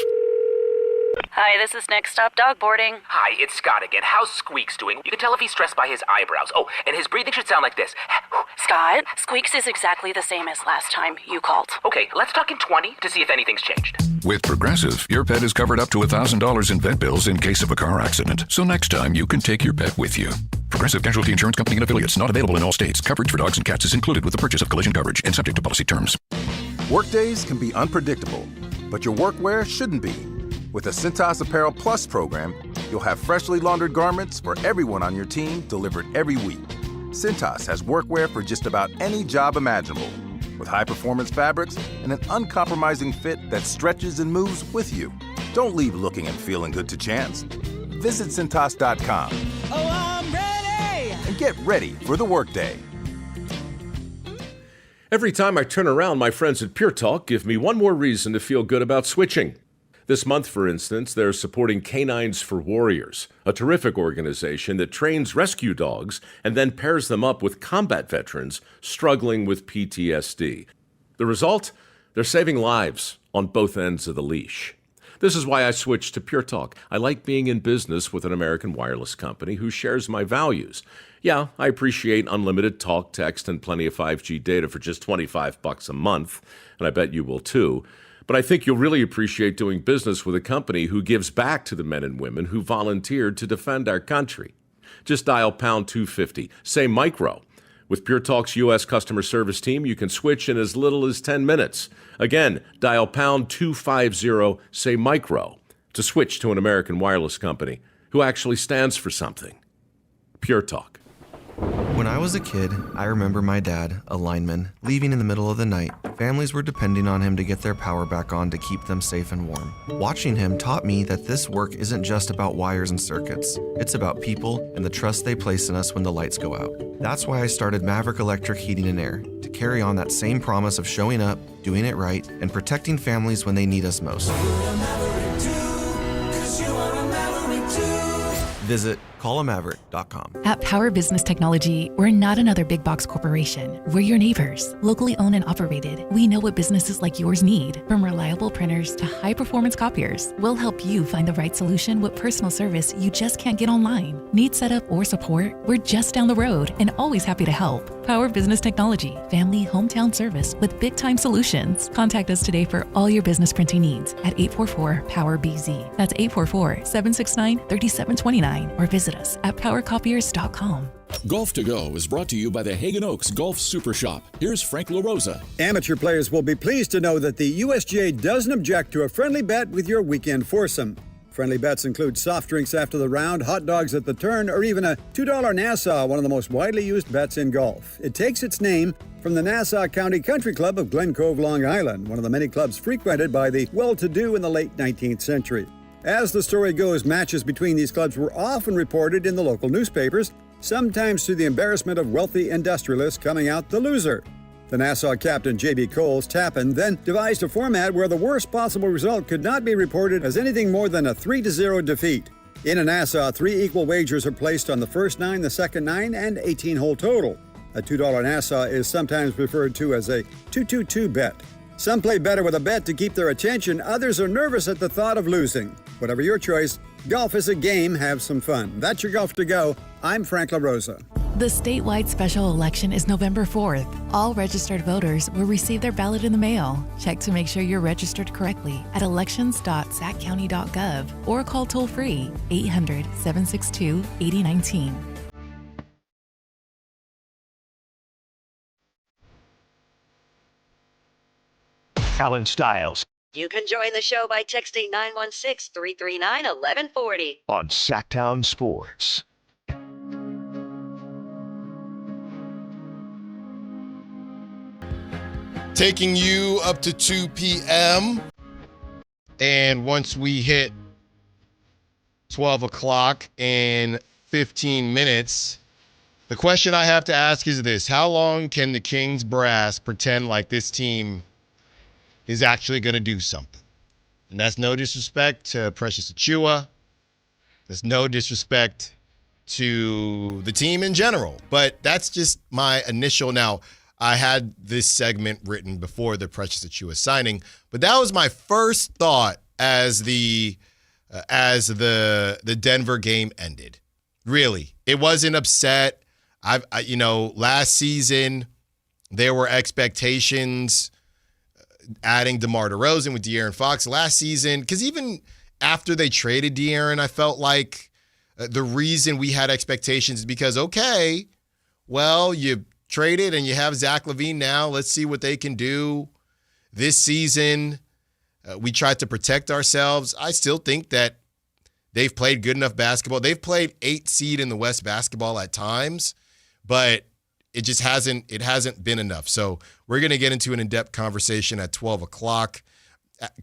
Hi, this is Next Stop Dog Boarding. Hi, it's Scott again. How's Squeaks doing? You can tell if he's stressed by his eyebrows. Oh, and his breathing should sound like this. Scott, Squeaks is exactly the same as last time you called. Okay, let's talk in 20 to see if anything's changed. With Progressive, your pet is covered up to $1,000 in vet bills in case of a car accident. So next time, you can take your pet with you. Progressive Casualty Insurance Company and Affiliates. Not available in all states. Coverage for dogs and cats is included with the purchase of collision coverage and subject to policy terms. Workdays can be unpredictable, but your workwear shouldn't be. With the Cintas Apparel Plus program, you'll have freshly laundered garments for everyone on your team delivered every week. Cintas has workwear for just about any job imaginable, with high-performance fabrics and an uncompromising fit that stretches and moves with you. Don't leave looking and feeling good to chance. Visit Cintas.com. Oh, I'm ready! And get ready for the workday. Every time I turn around, my friends at Pure Talk give me one more reason to feel good about switching. This month, for instance, they're supporting Canines for Warriors, a terrific organization that trains rescue dogs and then pairs them up with combat veterans struggling with PTSD. The result? They're saving lives on both ends of the leash. This is why I switched to Pure Talk. I like being in business with an American wireless company who shares my values. Yeah, I appreciate unlimited talk, text, and plenty of 5G data for just $25 a month, and I bet you will too. But I think you'll really appreciate doing business with a company who gives back to the men and women who volunteered to defend our country. Just dial pound 250, say micro. With Pure Talk's U.S. customer service team, you can switch in as little as 10 minutes. Again, dial pound 250, say micro, to switch to an American wireless company who actually stands for something. Pure Talk. When I was a kid, I remember my dad, a lineman, leaving in the middle of the night. Families were depending on him to get their power back on to keep them safe and warm. Watching him taught me that this work isn't just about wires and circuits. It's about people and the trust they place in us when the lights go out. That's why I started Maverick Electric Heating and Air, to carry on that same promise of showing up, doing it right, and protecting families when they need us most. Visit callamaverick.com. At Power Business Technology, we're not another big box corporation. We're your neighbors, locally owned and operated. We know what businesses like yours need, from reliable printers to high-performance copiers. We'll help you find the right solution with personal service you just can't get online. Need setup or support? We're just down the road and always happy to help. Power Business Technology, family hometown service with big-time solutions. Contact us today for all your business printing needs at 844-POWER-BZ. That's 844-769-3729, or visit us at powercopiers.com. Golf to Go is brought to you by the Hagen Oaks Golf Super Shop. Here's Frank LaRosa. Amateur players will be pleased to know that the USGA doesn't object to a friendly bet with your weekend foursome. Friendly bets include soft drinks after the round, hot dogs at the turn, or even a $2 Nassau, one of the most widely used bets in golf. It takes its name from the Nassau County Country Club of Glen Cove, Long Island, one of the many clubs frequented by the well-to-do in the late 19th century. As the story goes, matches between these clubs were often reported in the local newspapers, sometimes to the embarrassment of wealthy industrialists coming out the loser. The Nassau captain, J.B. Coles Tappan, then devised a format where the worst possible result could not be reported as anything more than a 3-0 defeat. In a Nassau, 3 equal wagers are placed on the first 9, the second 9, and 18-hole total. A $2 Nassau is sometimes referred to as a 2-2-2 bet. Some play better with a bet to keep their attention. Others are nervous at the thought of losing. Whatever your choice, golf is a game. Have some fun. That's your Golf to Go. I'm Frank LaRosa. The statewide special election is November 4th. All registered voters will receive their ballot in the mail. Check to make sure you're registered correctly at elections.saccounty.gov or call toll-free 800-762-8019. Allen Stiles You can join the show by texting 916-339-1140 on Sactown Sports. Taking you up to 2 p.m. And once we hit 12 o'clock in 15 minutes. The question I have to ask is this: how long can the Kings brass pretend like this team is actually going to do something? And that's no disrespect to Precious Achiuwa. That's no disrespect to the team in general. But that's just my initial. Now, I had this segment written before the Precious Achiuwa signing, but that was my first thought as the Denver game ended. Really, it wasn't upset. Last season there were expectations adding DeMar DeRozan with De'Aaron Fox last season, because even after they traded De'Aaron, I felt like the reason we had expectations is because, okay, well, you traded and you have Zach LaVine now. Let's see what they can do this season. We tried to protect ourselves. I still think that they've played good enough basketball. They've played 8th seed in the West basketball at times, but it just hasn't been enough. So we're going to get into an in-depth conversation at 12 o'clock,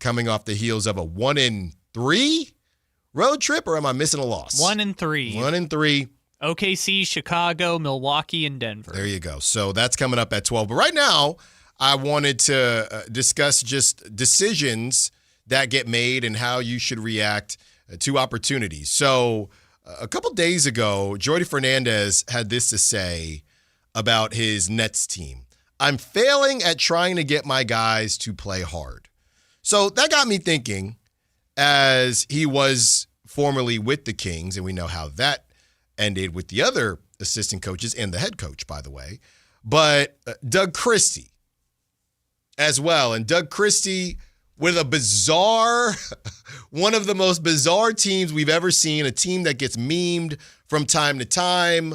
coming off the heels of a 1-3 road trip, or am I missing a loss? 1-3. 1-3. OKC, Chicago, Milwaukee, and Denver. There you go. So that's coming up at 12. But right now, I wanted to discuss just decisions that get made and how you should react to opportunities. So a couple days ago, Jordy Fernandez had this to say about his Nets team. I'm failing at trying to get my guys to play hard. So that got me thinking, as he was formerly with the Kings, and we know how that ended with the other assistant coaches and the head coach, by the way. But Doug Christie as well. And Doug Christie with a bizarre, one of the most bizarre teams we've ever seen, a team that gets memed from time to time.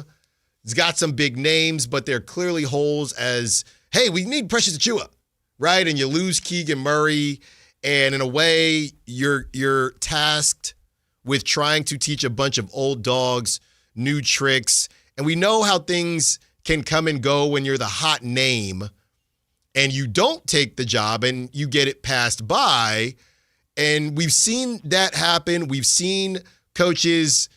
It's got some big names, but they're clearly holes as, hey, we need Precious Achiuwa, right? And you lose Keegan Murray, and in a way, you're tasked with trying to teach a bunch of old dogs new tricks. And we know how things can come and go when you're the hot name and you don't take the job and you get it passed by. And we've seen that happen. We've seen coaches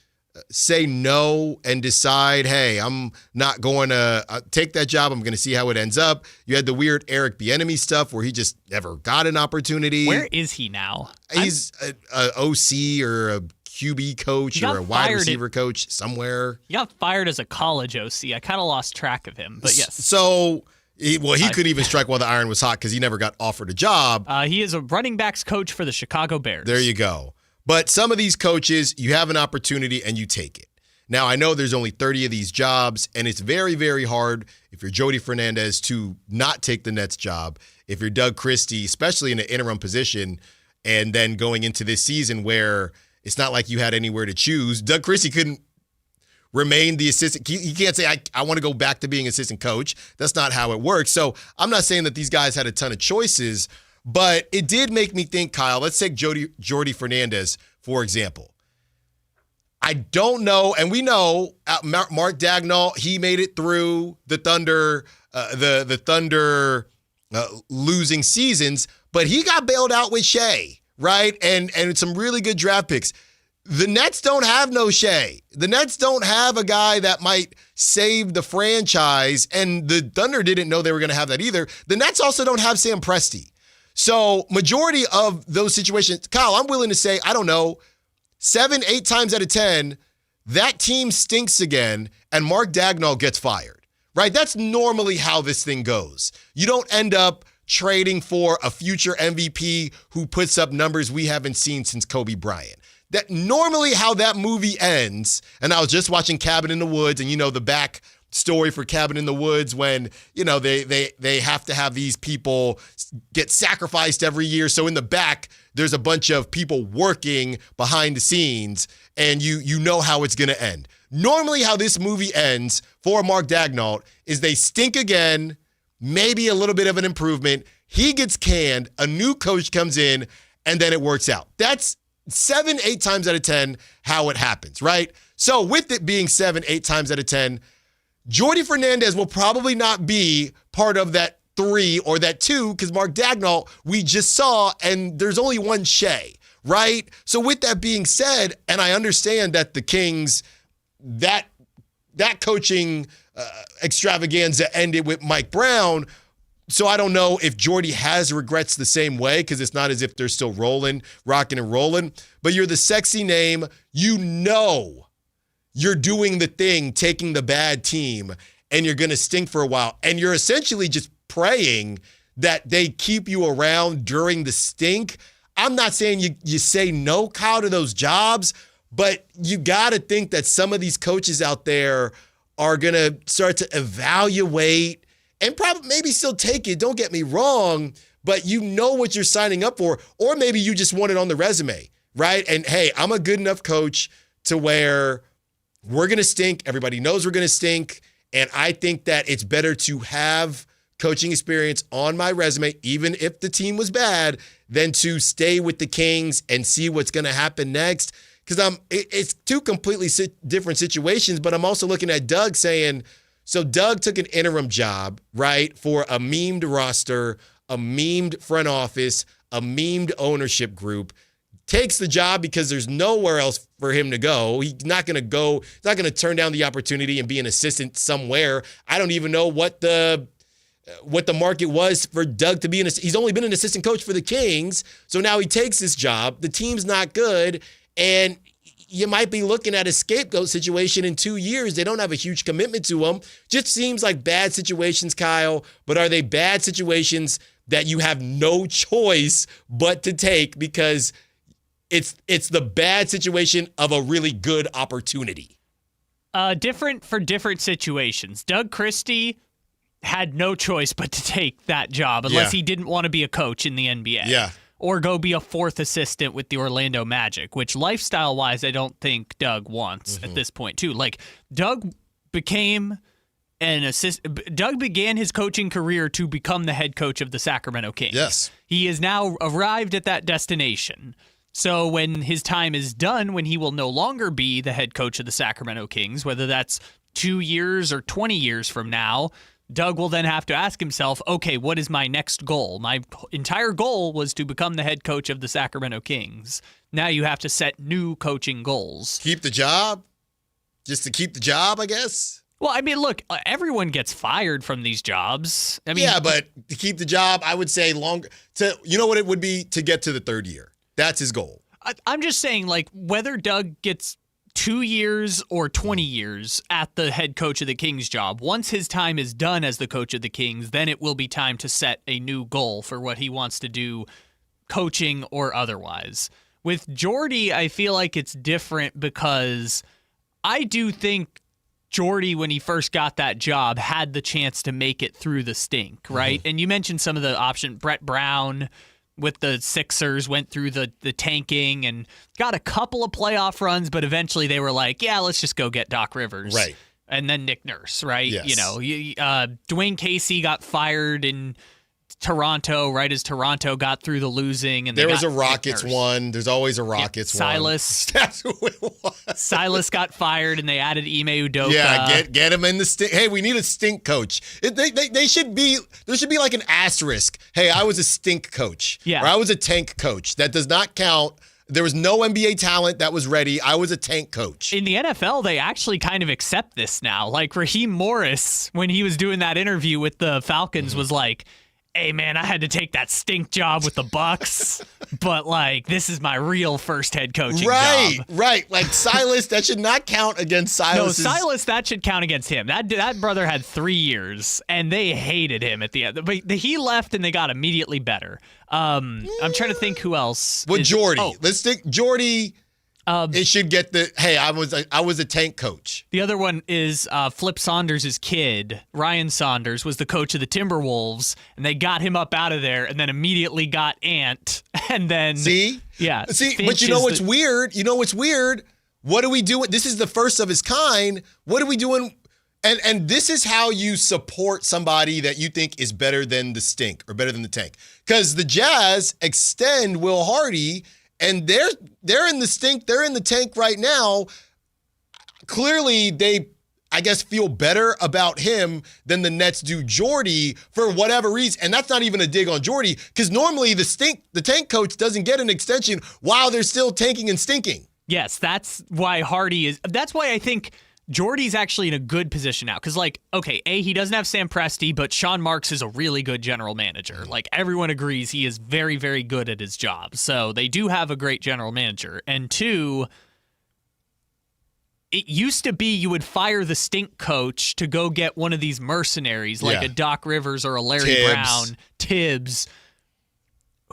say no and decide, hey, I'm not going to take that job. I'm going to see how it ends up. You had the weird Eric Bieniemy stuff where he just never got an opportunity. Where is he now? He's an OC or a QB coach or a wide receiver coach somewhere. He got fired as a college OC. I kind of lost track of him, but yes. So, he couldn't even strike while the iron was hot because he never got offered a job. He is a running backs coach for the Chicago Bears. There you go. But some of these coaches, you have an opportunity and you take it. Now, I know there's only 30 of these jobs, and it's very, very hard if you're Jordy Fernandez to not take the Nets job. If you're Doug Christie, especially in an interim position, and then going into this season where it's not like you had anywhere to choose. Doug Christie couldn't remain the assistant. He can't say, I want to go back to being assistant coach. That's not how it works. So I'm not saying that these guys had a ton of choices, but it did make me think, Kyle. Let's take Jordy Fernandez, for example. I don't know, and we know Mark Dagnall, he made it through the Thunder, the Thunder losing seasons, but he got bailed out with Shea, right? And some really good draft picks. The Nets don't have no Shea. The Nets don't have a guy that might save the franchise, and the Thunder didn't know they were going to have that either. The Nets also don't have Sam Presti. So majority of those situations, Kyle, I'm willing to say, I don't know, 7-8 times out of 10, that team stinks again and Mark Dagnall gets fired, right? That's normally how this thing goes. You don't end up trading for a future MVP who puts up numbers we haven't seen since Kobe Bryant. That normally how that movie ends, and I was just watching Cabin in the Woods, and you know the back story for Cabin in the Woods when, you know, they have to have these people get sacrificed every year. So in the back, there's a bunch of people working behind the scenes, and you know how it's going to end. Normally how this movie ends for Mark Dagnall is they stink again, maybe a little bit of an improvement. He gets canned, a new coach comes in, and then it works out. That's 7-8 times out of 10 how it happens, right? So with it being 7-8 times out of 10, Jordy Fernandez will probably not be part of that 3 or that 2 because Mark Dagnall we just saw, and there's only one Shea, right? So with that being said, and I understand that the Kings, that coaching extravaganza ended with Mike Brown. So I don't know if Jordy has regrets the same way, because it's not as if they're still rocking and rolling. But you're the sexy name. You know you're doing the thing, taking the bad team, and you're going to stink for a while. And you're essentially just praying that they keep you around during the stink. I'm not saying you say no, Kyle, to those jobs, but you got to think that some of these coaches out there are going to start to evaluate and probably maybe still take it. Don't get me wrong, but you know what you're signing up for. Or maybe you just want it on the resume, right? And hey, I'm a good enough coach to where we're going to stink. Everybody knows we're going to stink. And I think that it's better to have coaching experience on my resume, even if the team was bad, than to stay with the Kings and see what's going to happen next. Because it's two completely different situations, but I'm also looking at Doug saying, so Doug took an interim job, right, for a memed roster, a memed front office, a memed ownership group, takes the job because there's nowhere else for him to go. He's not going to turn down the opportunity and be an assistant somewhere. I don't even know what the market was for Doug to be he's only been an assistant coach for the Kings. So now he takes this job. The team's not good. And you might be looking at a scapegoat situation in 2 years. They don't have a huge commitment to him. Just seems like bad situations, Kyle. But are they bad situations that you have no choice but to take because it's the bad situation of a really good opportunity? Different for different situations. Doug Christie had no choice but to take that job unless he didn't want to be a coach in the NBA. Yeah. Or go be a fourth assistant with the Orlando Magic, which lifestyle-wise I don't think Doug wants at this point, too. Like, Doug began his coaching career to become the head coach of the Sacramento Kings. Yes. He has now arrived at that destination. So when his time is done, when he will no longer be the head coach of the Sacramento Kings, whether that's 2 years or 20 years from now, Doug will then have to ask himself, okay, what is my next goal? My entire goal was to become the head coach of the Sacramento Kings. Now you have to set new coaching goals. Keep the job? Just to keep the job, I guess? Well, I mean, look, everyone gets fired from these jobs. I mean, yeah, but to keep the job, I would say longer. You know what it would be? To get to the third year. That's his goal. I'm just saying, like, whether Doug gets 2 years or 20 years at the head coach of the Kings job, once his time is done as the coach of the Kings, then it will be time to set a new goal for what he wants to do, coaching or otherwise. With Jordy, I feel like it's different because I do think Jordy, when he first got that job, had the chance to make it through the stink, right? And you mentioned some of the options. Brett Brown with the Sixers went through the tanking and got a couple of playoff runs, but eventually they were like, yeah, let's just go get Doc Rivers. Right. And then Nick Nurse, right? Yes. You know, Dwayne Casey got fired in Toronto right as Toronto got through the losing. And there was a Rockets one. There's always a Rockets one. Silas. That's who it was. Silas got fired, and they added Ime Udoka. Yeah, get him in the stink. Hey, we need a stink coach. They should be. There should be like an asterisk. Hey, I was a stink coach. Yeah. Or I was a tank coach. That does not count. There was no NBA talent that was ready. I was a tank coach. In the NFL, they actually kind of accept this now. Like Raheem Morris, when he was doing that interview with the Falcons, was like, hey, man, I had to take that stink job with the Bucks, but, like, this is my real first head coaching job. Right. Like, Silas, that should not count against Silas. No, Silas, that should count against him. That brother had 3 years, and they hated him at the end. But he left, and they got immediately better. I'm trying to think who else. Well, Jordy. Let's think Jordy. It should get the, hey, I was a tank coach. The other one is Flip Saunders' kid. Ryan Saunders was the coach of the Timberwolves, and they got him up out of there and then immediately got Ant. And then yeah. But you know what's weird? What are we doing? This is the first of its kind. What are we doing? And this is how you support somebody that you think is better than the stink or better than the tank. Because the Jazz extend Will Hardy, and they're in the stink. They're in the tank right now. Clearly, they I guess, feel better about him than the Nets do Jordy for whatever reason. And that's not even a dig on Jordy, because normally the tank coach doesn't get an extension while they're still tanking and stinking. Yes, that's why Hardy is. That's why I think Jordy's actually in a good position now. Because, like, okay, he doesn't have Sam Presti, but Sean Marks is a really good general manager. Like, everyone agrees he is very, very good at his job. So they do have a great general manager. And two, it used to be you would fire the stink coach to go get one of these mercenaries like a Doc Rivers or a Larry Brown, Tibbs.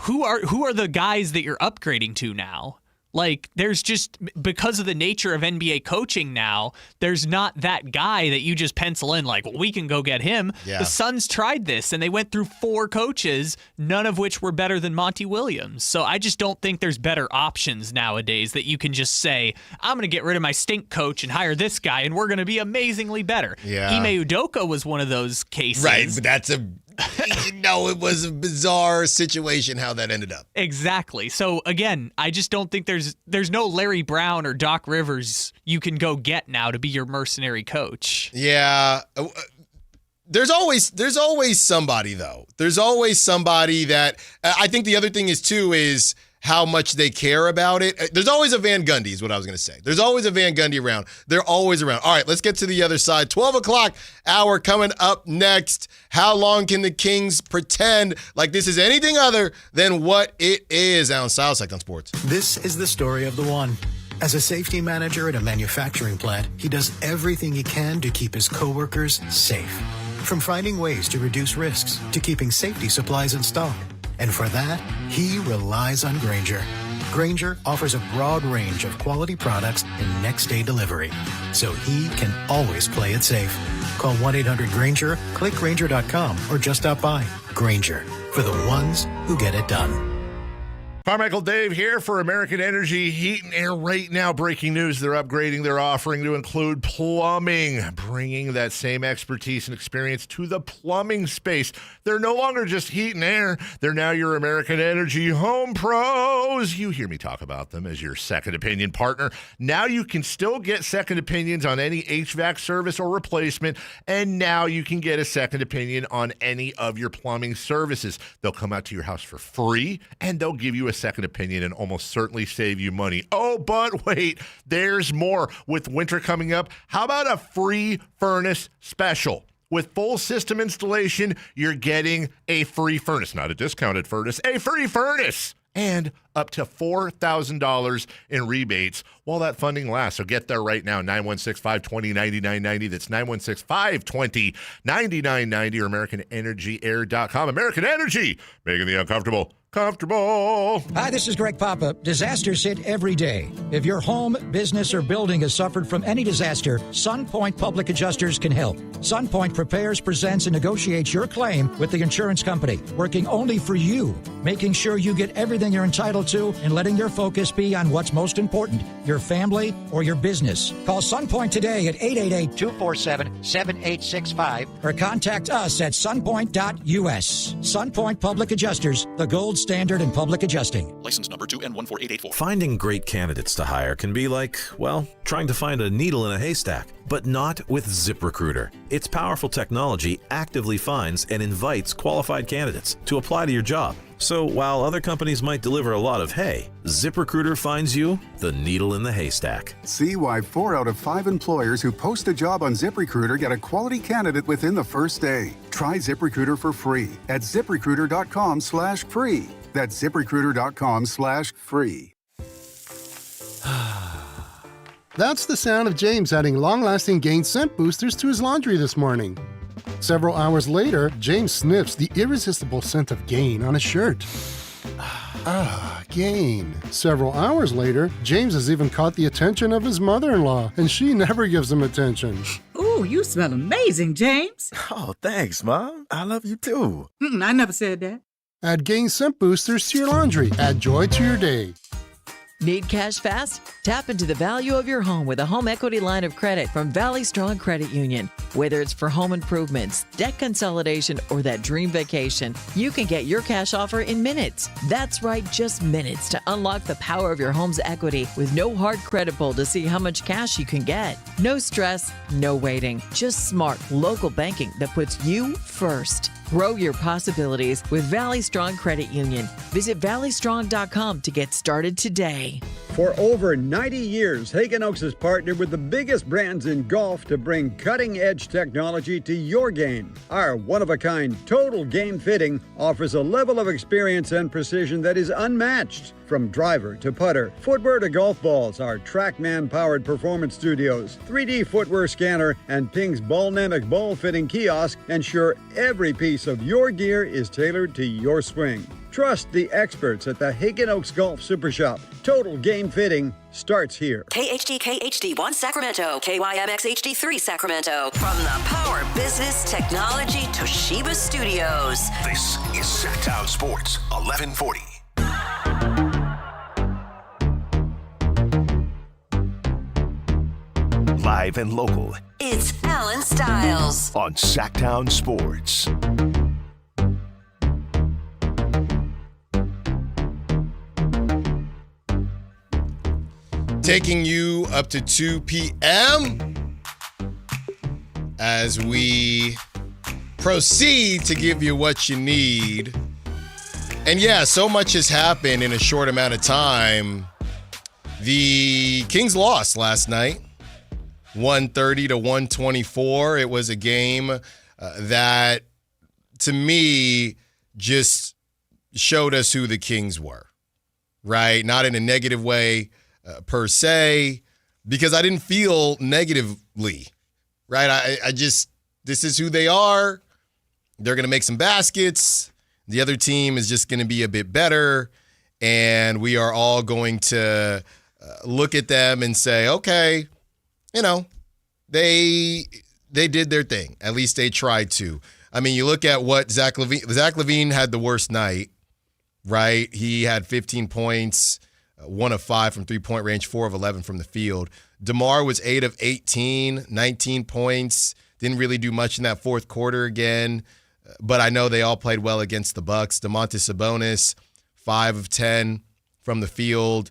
Who are the guys that you're upgrading to now? Like, there's just, because of the nature of NBA coaching now, there's not that guy that you just pencil in like, well, we can go get him. Yeah. The Suns tried this, and they went through 4 coaches, none of which were better than Monty Williams. So I just don't think there's better options nowadays that you can just say, I'm going to get rid of my stink coach and hire this guy, and we're going to be amazingly better. Yeah. Ime Udoka was one of those cases. Right, but that's it was a bizarre situation how that ended up. Exactly. So again, I just don't think there's no Larry Brown or Doc Rivers you can go get now to be your mercenary coach. Yeah. There's always somebody though. There's always somebody that I think the other thing is how much they care about it. There's always a Van Gundy is what I was going to say. There's always a Van Gundy around. They're always around. All right, let's get to the other side. 12 o'clock hour coming up next. How long can the Kings pretend like this is anything other than what it is? Allen Stiles, Sactown Sports. This is the story of the one. As a safety manager at a manufacturing plant, he does everything he can to keep his coworkers safe. From finding ways to reduce risks to keeping safety supplies in stock. And for that, he relies on Grainger. Grainger offers a broad range of quality products and next-day delivery, so he can always play it safe. Call 1-800-GRAINGER, click Grainger.com, or just stop by. Grainger, for the ones who get it done. Carmichael Dave here for American Energy Heat and Air. Right now, breaking news, they're upgrading their offering to include plumbing, bringing that same expertise and experience to the plumbing space. They're no longer just heat and air. They're now your American Energy Home Pros. You hear me talk about them as your second opinion partner. Now you can still get second opinions on any HVAC service or replacement, and now you can get a second opinion on any of your plumbing services. They'll come out to your house for free, and they'll give you a second opinion and almost certainly save you money. Oh, but wait, there's more. With winter coming up, how about a free furnace special? With full system installation, you're getting a free furnace, not a discounted furnace, a free furnace, and up to $4,000 in rebates while that funding lasts. So get there right now, 916-520-9990. That's 916-520-9990 or AmericanEnergyAir.com. American Energy, making the uncomfortable comfortable. Hi, this is Greg Papa. Disasters hit every day. If your home, business, or building has suffered from any disaster, SunPoint Public Adjusters can help. SunPoint prepares, presents, and negotiates your claim with the insurance company, working only for you, making sure you get everything you're entitled to and letting your focus be on what's most important, your family or your business. Call SunPoint today at 888-247-7865 or contact us at sunpoint.us. SunPoint Public Adjusters, the gold standard in public adjusting. License number 2N14884. Finding great candidates to hire can be like, well, trying to find a needle in a haystack, but not with ZipRecruiter. Its powerful technology actively finds and invites qualified candidates to apply to your job. So while other companies might deliver a lot of hay, ZipRecruiter finds you the needle in the haystack. See why 4 out of 5 employers who post a job on ZipRecruiter get a quality candidate within the first day. Try ZipRecruiter for free at ZipRecruiter.com/free. That's ZipRecruiter.com/free. That's the sound of James adding long-lasting Gain scent boosters to his laundry this morning. Several hours later, James sniffs the irresistible scent of Gain on his shirt. Gain. Several hours later, James has even caught the attention of his mother-in-law, and she never gives him attention. Ooh, you smell amazing, James. Oh, thanks, Mom. I love you too. I never said that. Add Gain scent boosters to your laundry. Add joy to your day. Need cash fast? Tap into the value of your home with a home equity line of credit from Valley Strong Credit Union. Whether it's for home improvements, debt consolidation, or that dream vacation, you can get your cash offer in minutes. That's right, just minutes to unlock the power of your home's equity with no hard credit pull to see how much cash you can get. No stress, no waiting, just smart local banking that puts you first. Grow your possibilities with Valley Strong Credit Union. Visit valleystrong.com to get started today. For over 90 years, Hagen Oaks has partnered with the biggest brands in golf to bring cutting-edge technology to your game. Our one-of-a-kind total game fitting offers a level of experience and precision that is unmatched. From driver to putter, footwear to golf balls, our TrackMan-powered performance studios, 3D footwear scanner, and Ping's Ballnamic ball fitting kiosk ensure every piece of your gear is tailored to your swing. Trust the experts at the Hagen Oaks Golf Super Shop. Total game fitting starts here. KHD1 Sacramento, KYMX HD3 Sacramento. From the Power Business Technology Toshiba Studios. This is Sactown Sports 1140. Live and local. It's Allen Stiles on Sactown Sports. Taking you up to 2 p.m. as we proceed to give you what you need. And yeah, so much has happened in a short amount of time. The Kings lost last night, 130 to 124. It was a game that, to me, just showed us who the Kings were, right? Not in a negative way. Per se, because I didn't feel negatively, right? I just, this is who they are. They're going to make some baskets. The other team is just going to be a bit better. And we are all going to look at them and say, okay, you know, they did their thing. At least they tried to. I mean, you look at what Zach LaVine had the worst night, right? He had 15 points. 1 of 5 from three-point range, 4 of 11 from the field. DeMar was 8 of 18, 19 points. Didn't really do much in that fourth quarter again, but I know they all played well against the Bucks. Domantas Sabonis, 5 of 10 from the field.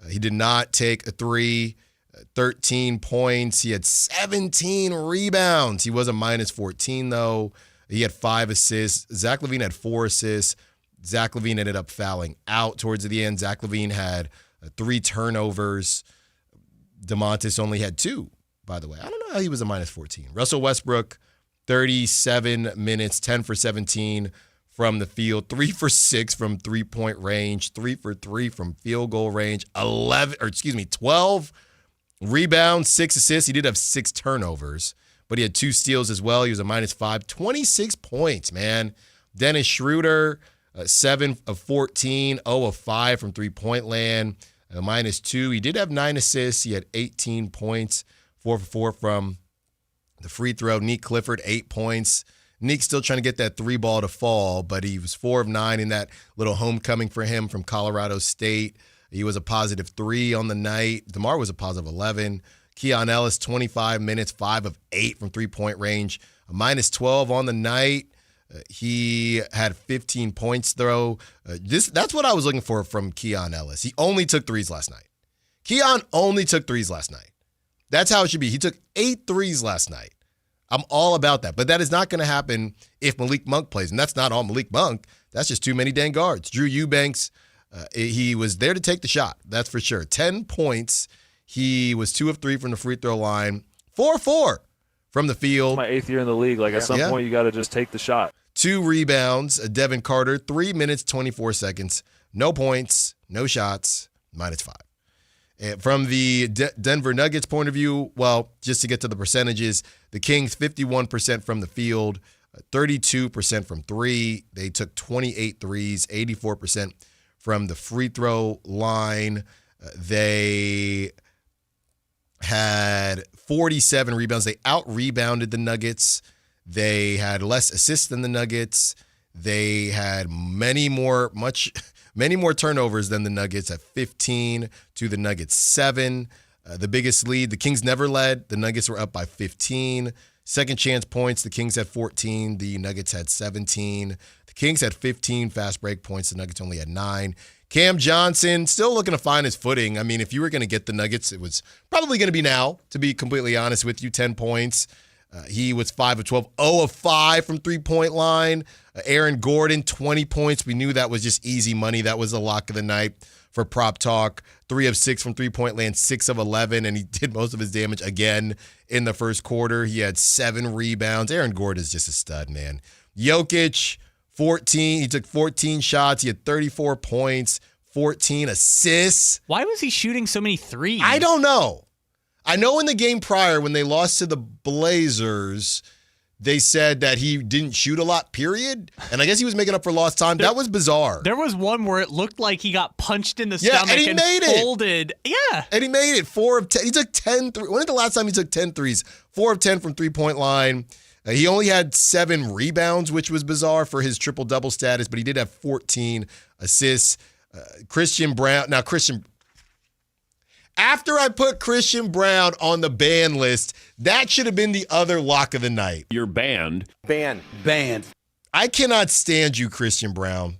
He did not take a three, 13 points. He had 17 rebounds. He was a minus 14, though. He had 5 assists. Zach LaVine had 4 assists. Zach LaVine ended up fouling out towards the end. Zach LaVine had 3 turnovers. Domantas only had 2, by the way. I don't know how he was a minus 14. Russell Westbrook, 37 minutes, 10 for 17 from the field, 3 for 6 from three-point range, 3 for 3 from field goal range, 12 rebounds, 6 assists. He did have 6 turnovers, but he had 2 steals as well. He was a minus 5, 26 points, man. Dennis Schroeder, 7 of 14, 0 of 5 from three-point land, minus 2. He did have 9 assists. He had 18 points, 4 for 4 from the free throw. Nick Clifford, 8 points. Nick's still trying to get that 3 ball to fall, but he was 4 of 9 in that little homecoming for him from Colorado State. He was a positive 3 on the night. DeMar was a positive 11. Keon Ellis, 25 minutes, 5 of 8 from three-point range, a minus 12 on the night. He had 15 points, though. That's what I was looking for from Keon Ellis. He only took threes last night. Keon only took threes last night. That's how it should be. He took 8 threes last night. I'm all about that. But that is not going to happen if Malik Monk plays. And that's not all Malik Monk. That's just too many dang guards. Drew Eubanks, he was there to take the shot. That's for sure. 10 points. He was 2 of 3 from the free throw line. 4 of 4 from the field. My 8th year in the league. Like, at some point, you got to just take the shot. 2 rebounds. Devin Carter, 3 minutes, 24 seconds. No points, no shots, minus 5. And from the Denver Nuggets point of view, well, just to get to the percentages, the Kings 51% from the field, 32% from 3. They took 28 threes, 84% from the free throw line. They had 47 rebounds. They out-rebounded the Nuggets. They had less assists than the Nuggets. They had much many more turnovers than the Nuggets at 15 to the Nuggets 7. The biggest lead, the Kings never led. The Nuggets were up by 15. Second chance points, the Kings had 14. The Nuggets had 17. The Kings had 15 fast break points. The Nuggets only had 9. Cam Johnson still looking to find his footing. I mean, if you were going to get the Nuggets, it was probably going to be now, to be completely honest with you. 10 points. He was 5 of 12, 0 of 5 from three-point line. Aaron Gordon, 20 points. We knew that was just easy money. That was the lock of the night for Prop Talk. 3 of 6 from three-point land, 6 of 11, and he did most of his damage again in the first quarter. He had 7 rebounds. Aaron Gordon is just a stud, man. Jokic, 14. He took 14 shots. He had 34 points, 14 assists. Why was he shooting so many threes? I don't know. I know in the game prior when they lost to the Blazers, they said that he didn't shoot a lot, period. And I guess he was making up for lost time. That was bizarre. There was one where it looked like he got punched in the stomach and made folded. Yeah. And he made it. 4 of 10. He took 10 threes. When was the last time he took 10 threes? 4 of 10 from three-point line. He only had 7 rebounds, which was bizarre for his triple-double status, but he did have 14 assists. Christian Brown. Now, after I put Christian Brown on the ban list, that should have been the other lock of the night. You're banned. Banned. I cannot stand you, Christian Brown.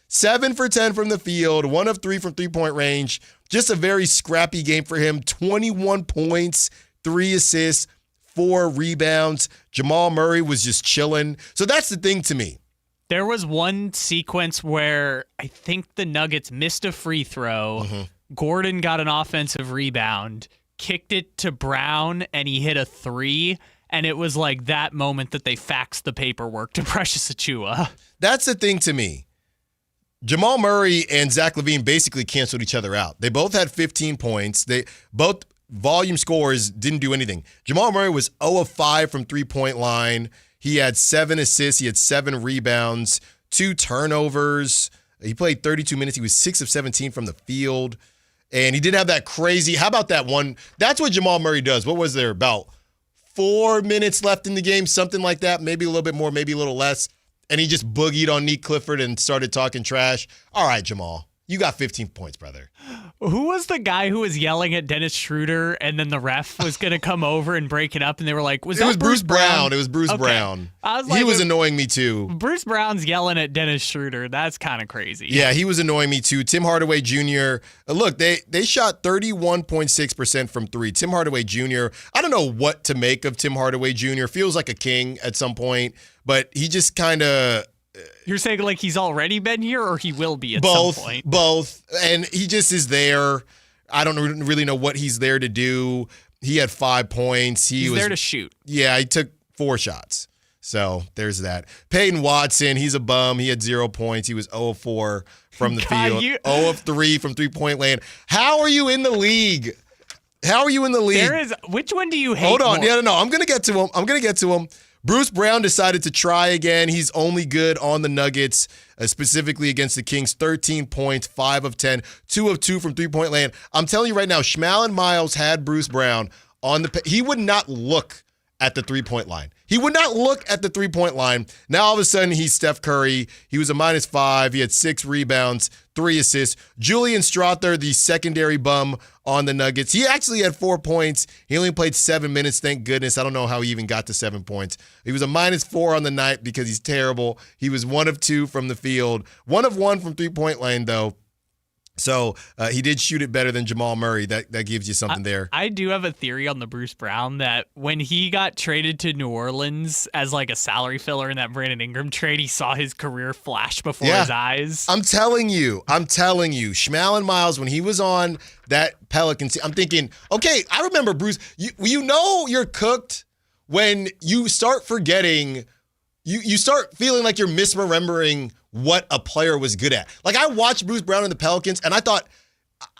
7 for 10 from the field, 1 of 3 from three-point range. Just a very scrappy game for him. 21 points, 3 assists, 4 rebounds. Jamal Murray was just chilling. So that's the thing to me. There was one sequence where I think the Nuggets missed a free throw. Mm-hmm. Gordon got an offensive rebound, kicked it to Brown, and he hit a 3. And it was like that moment that they faxed the paperwork to Precious Achiuwa. That's the thing to me. Jamal Murray and Zach LaVine basically canceled each other out. They both had 15 points. They both volume scores didn't do anything. Jamal Murray was 0 of 5 from three-point line. He had 7 assists. He had 7 rebounds, 2 turnovers. He played 32 minutes. He was 6 of 17 from the field. And he did have that crazy, how about that one? That's what Jamal Murray does. What was there, about 4 minutes left in the game, something like that, maybe a little bit more, maybe a little less. And he just boogied on Nick Clifford and started talking trash. All right, Jamal, you got 15 points, brother. Who was the guy who was yelling at Dennis Schroeder and then the ref was going to come over and break it up and they were like, was that Bruce Brown? It was Bruce Brown. I was like, he was annoying me too. Bruce Brown's yelling at Dennis Schroeder. That's kind of crazy. Yeah, he was annoying me too. Tim Hardaway Jr., look, they shot 31.6% from 3. Tim Hardaway Jr., I don't know what to make of Tim Hardaway Jr. Feels like a king at some point, but he just kind of... You're saying like he's already been here or he will be at some point? Both. And he just is there. I don't really know what he's there to do. He had 5 points. He's there to shoot. Yeah, he took 4 shots. So there's that. Peyton Watson, he's a bum. He had 0 points. He was 0 of 4 from the field. 0 of 3 from three-point land. How are you in the league? Which one do you hate Hold on. more? Yeah, no. I'm going to get to him. Bruce Brown decided to try again. He's only good on the Nuggets, specifically against the Kings. 13 points, 5 of 10, 2 of 2 from three-point land. I'm telling you right now, Schmal and Miles had Bruce Brown on the... He would not look at the three-point line. Now, all of a sudden, he's Steph Curry. He was a -5. He had 6 rebounds, 3 assists. Julian Strother, the secondary bum on the Nuggets, he actually had 4 points. He only played 7 minutes, thank goodness. I don't know how he even got to 7 points. He was a -4 on the night because he's terrible. He was 1 of 2 from the field. 1 of 1 from three-point line, though. So he did shoot it better than Jamal Murray. That gives you something there. I do have a theory on the Bruce Brown that when he got traded to New Orleans as like a salary filler in that Brandon Ingram trade, he saw his career flash before his eyes. I'm telling you. Schmal and Miles, when he was on that Pelicans, I'm thinking, okay, I remember Bruce. You know you're cooked when you start forgetting. You start feeling like you're misremembering what a player was good at. Like, I watched Bruce Brown in the Pelicans, and I thought,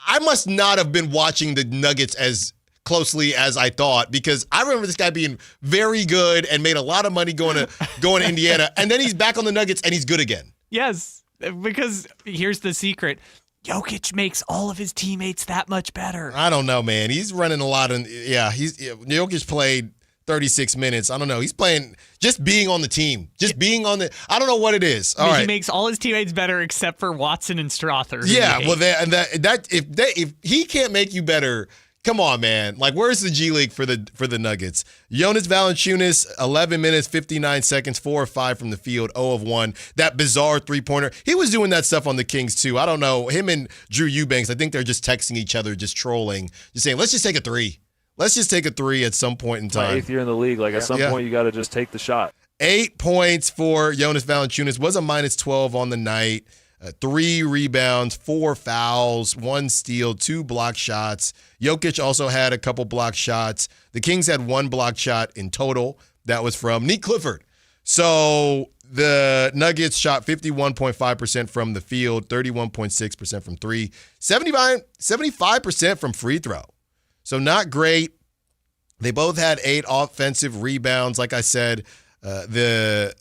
I must not have been watching the Nuggets as closely as I thought, because I remember this guy being very good and made a lot of money going to Indiana, and then he's back on the Nuggets, and he's good again. Yes, because here's the secret. Jokic makes all of his teammates that much better. I don't know, man. He's running a lot of, Jokic played 36 minutes. I don't know. He's playing just being on the team. Just being on the – I don't know what it is. All right. He makes all his teammates better except for Watson and Strother. Yeah, well, if he can't make you better – come on, man. Like, where's the G League for the Nuggets? Jonas Valanciunas, 11 minutes, 59 seconds, 4 of 5 from the field, 0 of 1. That bizarre three-pointer. He was doing that stuff on the Kings, too. I don't know. Him and Drew Eubanks, I think they're just texting each other, just trolling, just saying, let's just take a three. Let's just take a three at some point in time. 8th year in the league. Like, at some point, you got to just take the shot. 8 points for Jonas Valanciunas. Was a minus 12 on the night. 3 rebounds, 4 fouls, 1 steal, 2 block shots. Jokic also had a couple block shots. The Kings had 1 block shot in total. That was from Nick Clifford. So the Nuggets shot 51.5% from the field, 31.6% from 3, 75% from free throw. So not great. They both had 8 offensive rebounds. Like I said, the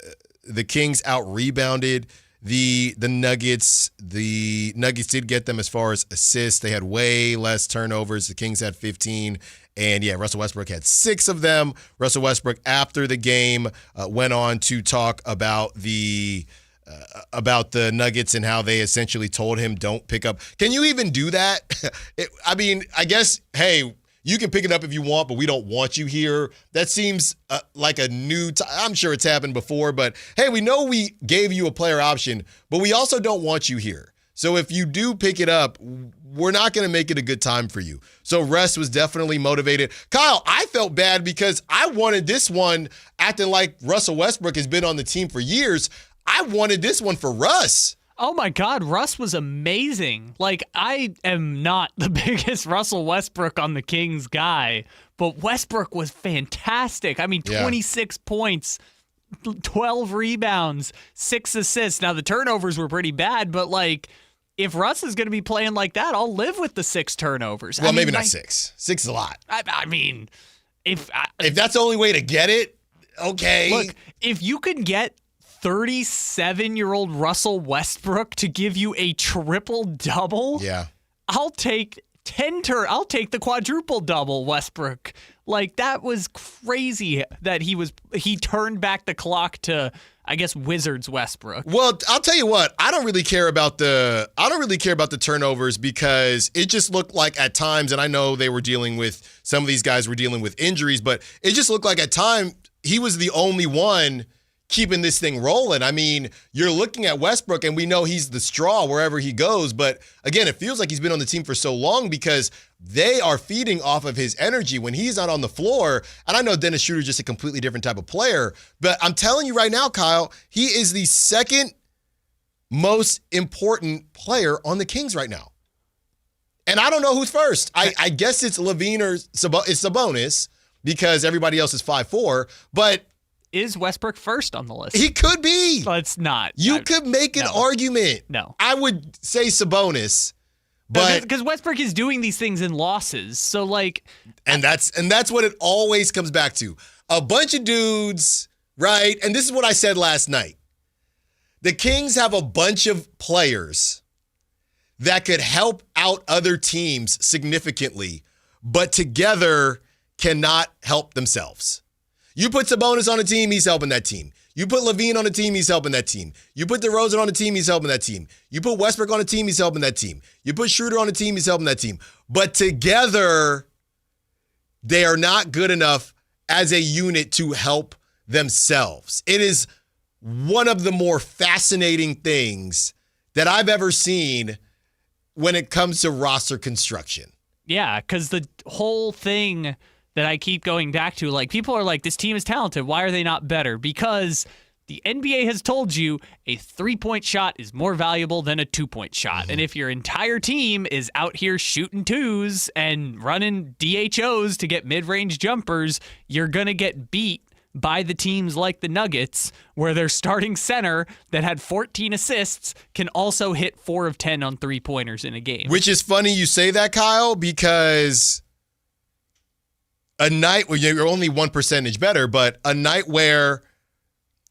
Kings out-rebounded the Nuggets. The Nuggets did get them as far as assists. They had way less turnovers. The Kings had 15. And, yeah, Russell Westbrook had 6 of them. Russell Westbrook, after the game, went on to talk about the Nuggets and how they essentially told him don't pick up. Can you even do that? I guess, hey, you can pick it up if you want, but we don't want you here. That seems like a new I'm sure it's happened before, but, hey, we know we gave you a player option, but we also don't want you here. So if you do pick it up, we're not going to make it a good time for you. So Russ was definitely motivated. Kyle, I felt bad because I wanted this one acting like Russell Westbrook has been on the team for years. I wanted this one for Russ. Oh, my God. Russ was amazing. Like, I am not the biggest Russell Westbrook on the Kings guy, but Westbrook was fantastic. I mean, 26 points, 12 rebounds, 6 assists. Now, the turnovers were pretty bad, but, like, if Russ is going to be playing like that, I'll live with the 6 turnovers. Well, maybe not 6. 6 is a lot. I mean, if that's the only way to get it, okay. Look, if you can get 37-year-old Russell Westbrook to give you a triple-double, I'll take I'll take the quadruple-double, Westbrook. Like, that was crazy that he turned back the clock to, I guess, Wizards Westbrook. Well, I'll tell you what, I don't really care about the turnovers because it just looked like at times, and I know they were dealing with, some of these guys were dealing with injuries, but it just looked like at times he was the only one keeping this thing rolling. I mean, you're looking at Westbrook, and we know he's the straw wherever he goes. But again, it feels like he's been on the team for so long because they are feeding off of his energy when he's not on the floor. And I know Dennis Schroeder's just a completely different type of player. But I'm telling you right now, Kyle, he is the second most important player on the Kings right now. And I don't know who's first. I guess it's Levine or it's Sabonis because everybody else is 5'4", but is Westbrook first on the list? He could be. But it's not. You could make an argument. No. I would say Sabonis, but because Westbrook is doing these things in losses. So like, and that's what it always comes back to. A bunch of dudes, right? And this is what I said last night. The Kings have a bunch of players that could help out other teams significantly, but together cannot help themselves. You put Sabonis on a team, he's helping that team. You put Levine on a team, he's helping that team. You put DeRozan on a team, he's helping that team. You put Westbrook on a team, he's helping that team. You put Schroeder on a team, he's helping that team. But together, they are not good enough as a unit to help themselves. It is one of the more fascinating things that I've ever seen when it comes to roster construction. Yeah, because the whole thing that I keep going back to, like, people are like, this team is talented. Why are they not better? Because the NBA has told you a 3-point shot is more valuable than a 2-point shot. And if your entire team is out here shooting twos and running DHOs to get mid-range jumpers, you're going to get beat by the teams like the Nuggets, where their starting center that had 14 assists can also hit 4 of 10 on 3-pointers in a game. Which is funny you say that, Kyle, because a night where you're only 1% better, but a night where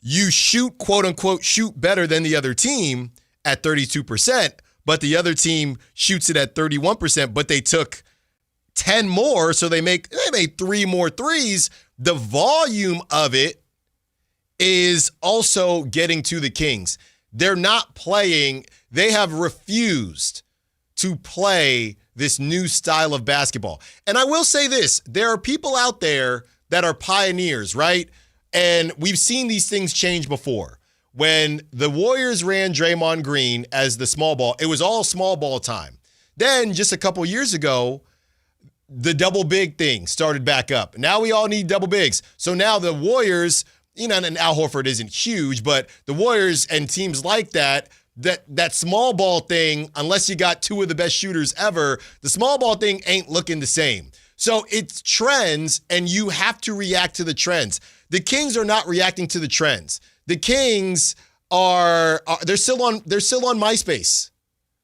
you shoot, quote unquote, shoot better than the other team at 32%, but the other team shoots it at 31%, but they took 10 more, so they made 3 more threes. The volume of it is also getting to the Kings. They're not playing. They have refused to play this new style of basketball. And I will say this, there are people out there that are pioneers, right? And we've seen these things change before. When the Warriors ran Draymond Green as the small ball, it was all small ball time. Then just a couple years ago, the double big thing started back up. Now we all need double bigs. So now the Warriors, and Al Horford isn't huge, but the Warriors and teams like that small ball thing, unless you got two of the best shooters ever, the small ball thing ain't looking the same. So it's trends, and you have to react to the trends. The Kings are not reacting to the trends. The Kings they're still on MySpace.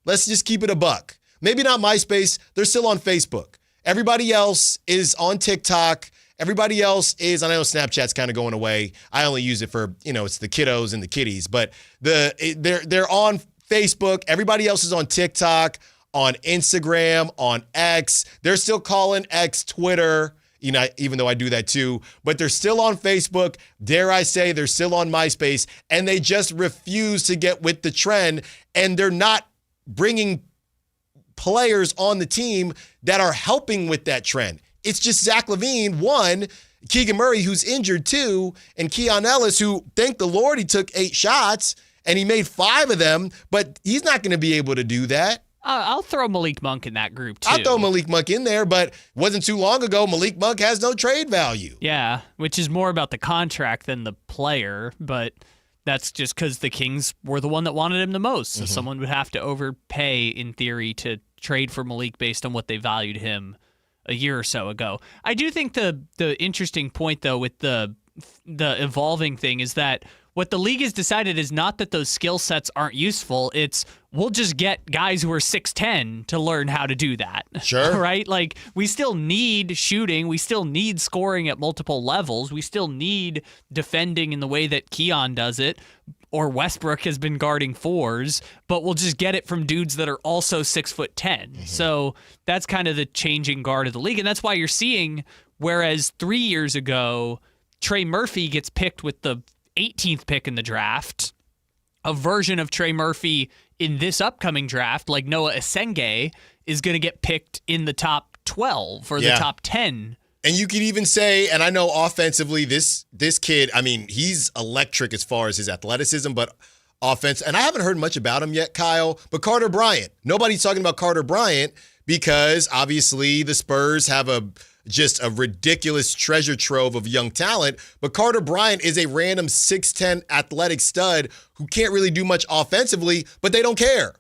Let's just keep it a buck. Maybe not MySpace. They're still on Facebook. Everybody else is on TikTok. Everybody else is, I know Snapchat's kind of going away. I only use it for, it's the kiddos and the kiddies, but they're on Facebook. Everybody else is on TikTok, on Instagram, on X. They're still calling X Twitter, even though I do that too, but they're still on Facebook. Dare I say they're still on MySpace, and they just refuse to get with the trend, and they're not bringing players on the team that are helping with that trend. It's just Zach LaVine, 1, Keegan Murray, who's injured 2, and Keon Ellis, who, thank the Lord, he took 8 shots, and he made 5 of them, but he's not going to be able to do that. I'll throw Malik Monk in that group, too. I'll throw Malik Monk in there, but wasn't too long ago, Malik Monk has no trade value. Yeah, which is more about the contract than the player, but that's just because the Kings were the one that wanted him the most, so someone would have to overpay, in theory, to trade for Malik based on what they valued him a year or so ago. I do think the interesting point, though, with the evolving thing is that what the league has decided is not that those skill sets aren't useful. It's we'll just get guys who are 6'10" to learn how to do that. Sure. Right? Like, we still need shooting. We still need scoring at multiple levels. We still need defending in the way that Keon does it, or Westbrook has been guarding 4s, but we'll just get it from dudes that are also 6'10". So that's kind of the changing guard of the league. And that's why you're seeing, whereas 3 years ago, Trey Murphy gets picked with the 18th pick in the draft, a version of Trey Murphy in this upcoming draft, like Noah Esenge, is going to get picked in the top 12 or the top 10. And you could even say, and I know offensively, this kid, I mean, he's electric as far as his athleticism, but offense, and I haven't heard much about him yet, Kyle, but Carter Bryant. Nobody's talking about Carter Bryant because obviously the Spurs have just a ridiculous treasure trove of young talent, but Carter Bryant is a random 6'10" athletic stud who can't really do much offensively, but they don't care.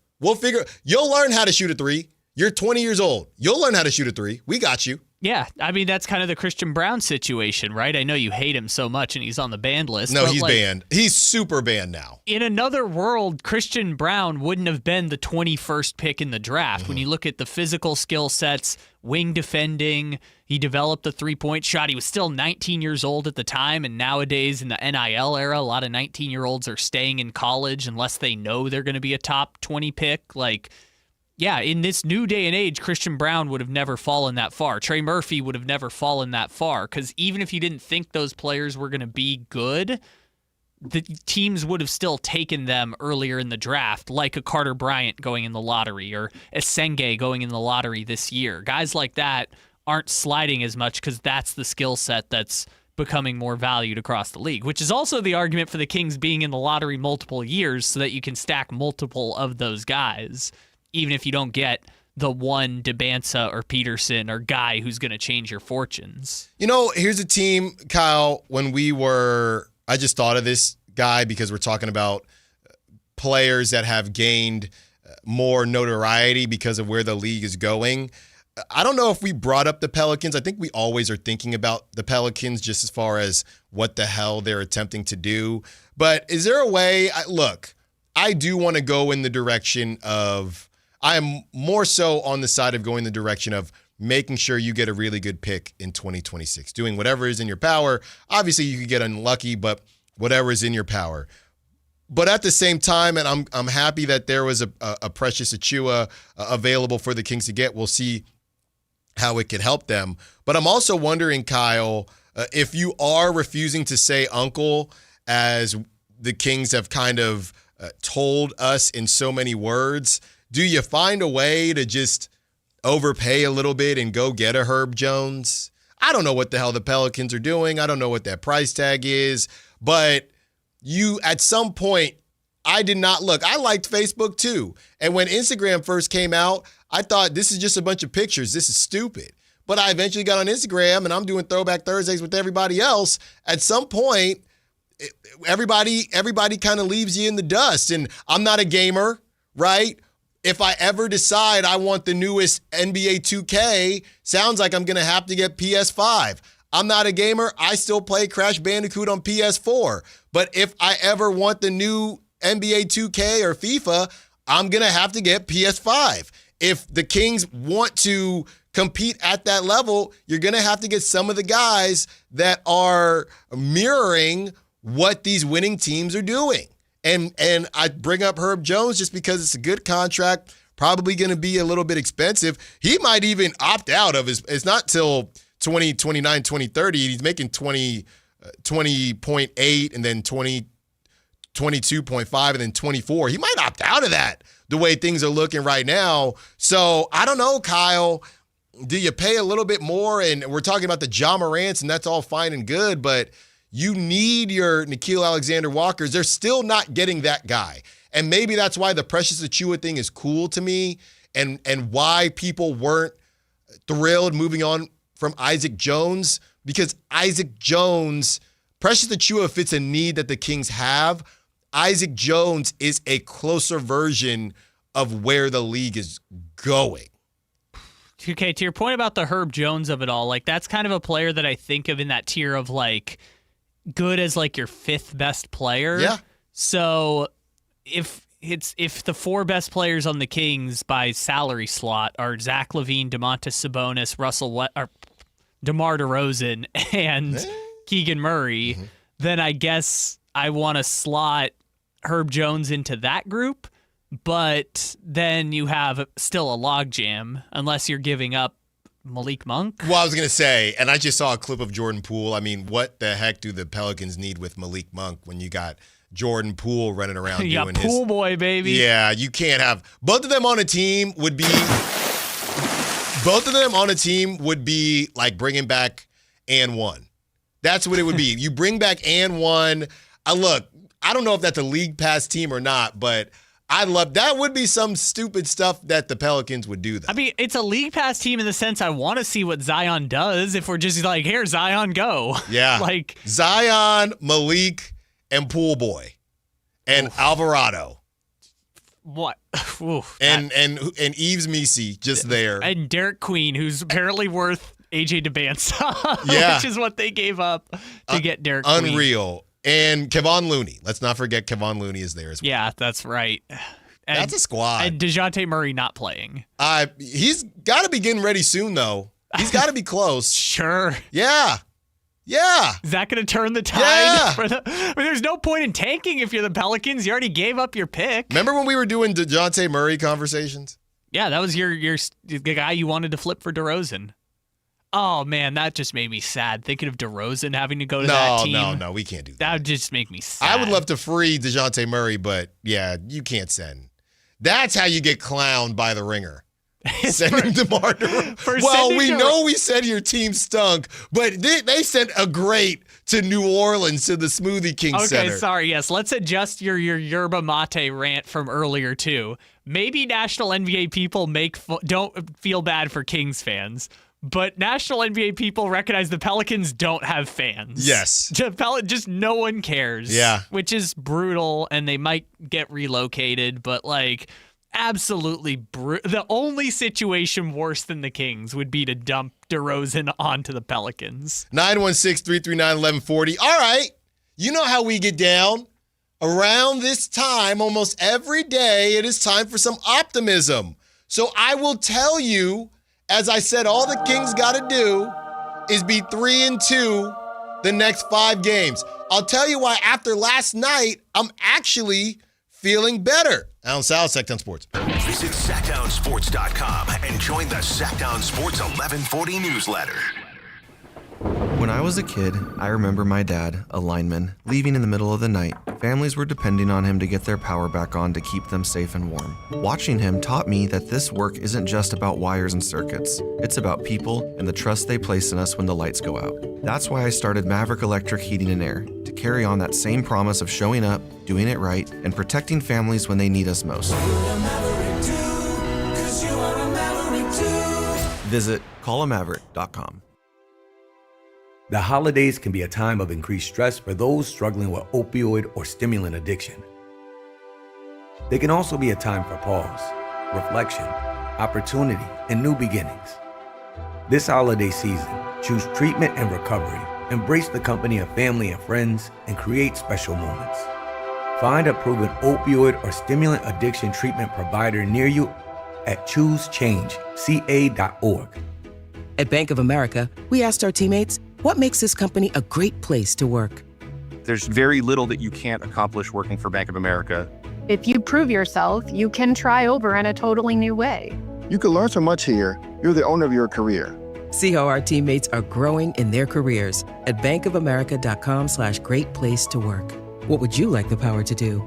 You'll learn how to shoot a 3. You're 20 years old. You'll learn how to shoot a 3. We got you. Yeah, I mean, that's kind of the Christian Brown situation, right? I know you hate him so much and he's on the banned list. No, he's banned. He's super banned now. In another world, Christian Brown wouldn't have been the 21st pick in the draft. When you look at the physical skill sets, wing defending, he developed the three-point shot. He was still 19 years old at the time, and nowadays in the NIL era, a lot of 19-year-olds are staying in college unless they know they're going to be a top 20 pick. Yeah, in this new day and age, Christian Brown would have never fallen that far. Trey Murphy would have never fallen that far because even if you didn't think those players were going to be good, the teams would have still taken them earlier in the draft, like a Carter Bryant going in the lottery or Esenge going in the lottery this year. Guys like that aren't sliding as much because that's the skill set that's becoming more valued across the league, which is also the argument for the Kings being in the lottery multiple years so that you can stack multiple of those guys, even if you don't get the one DeBansa or Peterson or guy who's going to change your fortunes. Here's a team, Kyle, I just thought of this guy because we're talking about players that have gained more notoriety because of where the league is going. I don't know if we brought up the Pelicans. I think we always are thinking about the Pelicans just as far as what the hell they're attempting to do. But is there a way? I do want to go in the direction of, I am more so on the side of going the direction of making sure you get a really good pick in 2026, doing whatever is in your power. Obviously, you could get unlucky, but whatever is in your power. But at the same time, and I'm happy that there was a Precious Achiuwa available for the Kings to get. We'll see how it could help them. But I'm also wondering, Kyle, if you are refusing to say uncle, as the Kings have kind of told us in so many words, do you find a way to just overpay a little bit and go get a Herb Jones? I don't know what the hell the Pelicans are doing. I don't know what that price tag is, but you, at some point, I did not look. I liked Facebook too. And when Instagram first came out, I thought this is just a bunch of pictures. This is stupid. But I eventually got on Instagram and I'm doing Throwback Thursdays with everybody else. At some point, everybody kind of leaves you in the dust. And I'm not a gamer, right? If I ever decide I want the newest NBA 2K, sounds like I'm going to have to get PS5. I'm not a gamer. I still play Crash Bandicoot on PS4. But if I ever want the new NBA 2K or FIFA, I'm going to have to get PS5. If the Kings want to compete at that level, you're going to have to get some of the guys that are mirroring what these winning teams are doing. And I bring up Herb Jones just because it's a good contract, probably going to be a little bit expensive. He might even opt out of his, it's not till 2029, 2030. He's making 20.8 and then 22.5 and then 24. He might opt out of that the way things are looking right now. So I don't know, Kyle. Do you pay a little bit more? And we're talking about the Ja Morants, and that's all fine and good, but you need your Nickeil Alexander-Walkers. They're still not getting that guy. And maybe that's why the Precious Achiuwa thing is cool to me and why people weren't thrilled moving on from Isaac Jones, because Isaac Jones, Precious Achiuwa fits a need that the Kings have. Isaac Jones is a closer version of where the league is going. Okay, to your point about the Herb Jones of it all, like that's kind of a player that I think of in that tier of like good as like your fifth best player. Yeah. So if the four best players on the Kings by salary slot are Zach LaVine, Domantas Sabonis, DeMar DeRozan, and Keegan Murray, then I guess I want to slot Herb Jones into that group. But then you have still a logjam unless you're giving up Malik Monk. Well, I was going to say, and I just saw a clip of Jordan Poole. I mean, what the heck do the Pelicans need with Malik Monk when you got Jordan Poole running around doing his... Poole boy, baby. Yeah, you can't have... Both of them on a team would be like bringing back and one. That's what it would be. You bring back and one. Look, I don't know if that's a league pass team or not, but... I love that. Would be some stupid stuff that the Pelicans would do. Though. I mean, it's a league pass team in the sense I want to see what Zion does. If we're just like, here, Zion, go. Yeah, like Zion, Malik, and Poole Boy, and Alvarado. What? And Yves Missi just there, and Derek Queen, who's apparently worth AJ DeBansa. Yeah, which is what they gave up to get Derek Queen. Unreal. And Kevon Looney. Let's not forget Kevon Looney is there as well. Yeah, that's right. And, that's a squad. And DeJounte Murray not playing. He's got to be getting ready soon, though. He's got to be close. Sure. Yeah. Yeah. Is that going to turn the tide? Yeah. I mean, there's no point in tanking if you're the Pelicans. You already gave up your pick. Remember when we were doing DeJounte Murray conversations? Yeah, that was the guy you wanted to flip for DeRozan. Oh, man, that just made me sad. Thinking of DeRozan having to go to that team. No, we can't do that. That would just make me sad. I would love to free DeJounte Murray, but, yeah, you can't send. That's how you get clowned by the Ringer. Sending DeMar DeRozan. Well, we know we said your team stunk, but they sent a great to New Orleans to the Smoothie King Center. Okay, sorry, yes. Let's adjust your yerba mate rant from earlier, too. Maybe national NBA people don't feel bad for Kings fans. But national NBA people recognize the Pelicans don't have fans. Yes. Just no one cares. Yeah. Which is brutal, and they might get relocated, but like absolutely the only situation worse than the Kings would be to dump DeRozan onto the Pelicans. 916-339-1140. All right. You know how we get down. Around this time, almost every day, it is time for some optimism. So I will tell you, as I said, all the Kings got to do is be 3-2 the next 5 games. I'll tell you why after last night, I'm actually feeling better. Allen Stiles, Sactown Sports. Visit SactownSports.com and join the Sactown Sports 1140 newsletter. When I was a kid, I remember my dad, a lineman, leaving in the middle of the night. Families were depending on him to get their power back on to keep them safe and warm. Watching him taught me that this work isn't just about wires and circuits. It's about people and the trust they place in us when the lights go out. That's why I started Maverick Electric Heating and Air, to carry on that same promise of showing up, doing it right, and protecting families when they need us most. Visit callamaverick.com. The holidays can be a time of increased stress for those struggling with opioid or stimulant addiction. They can also be a time for pause, reflection, opportunity, and new beginnings. This holiday season, choose treatment and recovery. Embrace the company of family and friends and create special moments. Find a proven opioid or stimulant addiction treatment provider near you at choosechangeca.org. At Bank of America, we asked our teammates, what makes this company a great place to work? There's very little that you can't accomplish working for Bank of America. If you prove yourself, you can try over in a totally new way. You can learn so much here. You're the owner of your career. See how our teammates are growing in their careers at bankofamerica.com/great place to work. What would you like the power to do?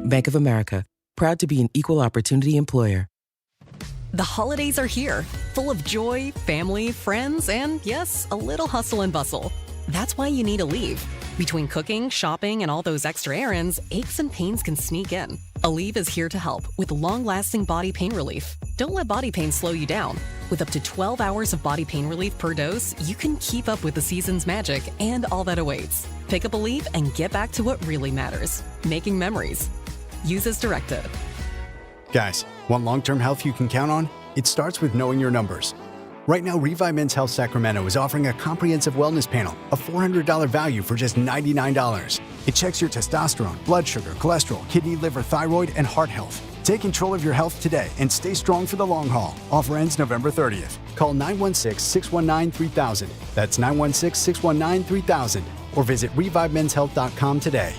Bank of America, proud to be an equal opportunity employer. The holidays are here, full of joy, family, friends, and yes, a little hustle and bustle. That's why you need Aleve. Between cooking, shopping, and all those extra errands, aches and pains can sneak in. Aleve is here to help with long-lasting body pain relief. Don't let body pain slow you down. With up to 12 hours of body pain relief per dose, you can keep up with the season's magic and all that awaits. Pick up Aleve and get back to what really matters, making memories. Use as directed. Guys, want long-term health you can count on? It starts with knowing your numbers. Right now, Revive Men's Health Sacramento is offering a comprehensive wellness panel, a $400 value for just $99. It checks your testosterone, blood sugar, cholesterol, kidney, liver, thyroid, and heart health. Take control of your health today and stay strong for the long haul. Offer ends November 30th. Call 916-619-3000. That's 916-619-3000. Or visit ReviveMen'sHealth.com today.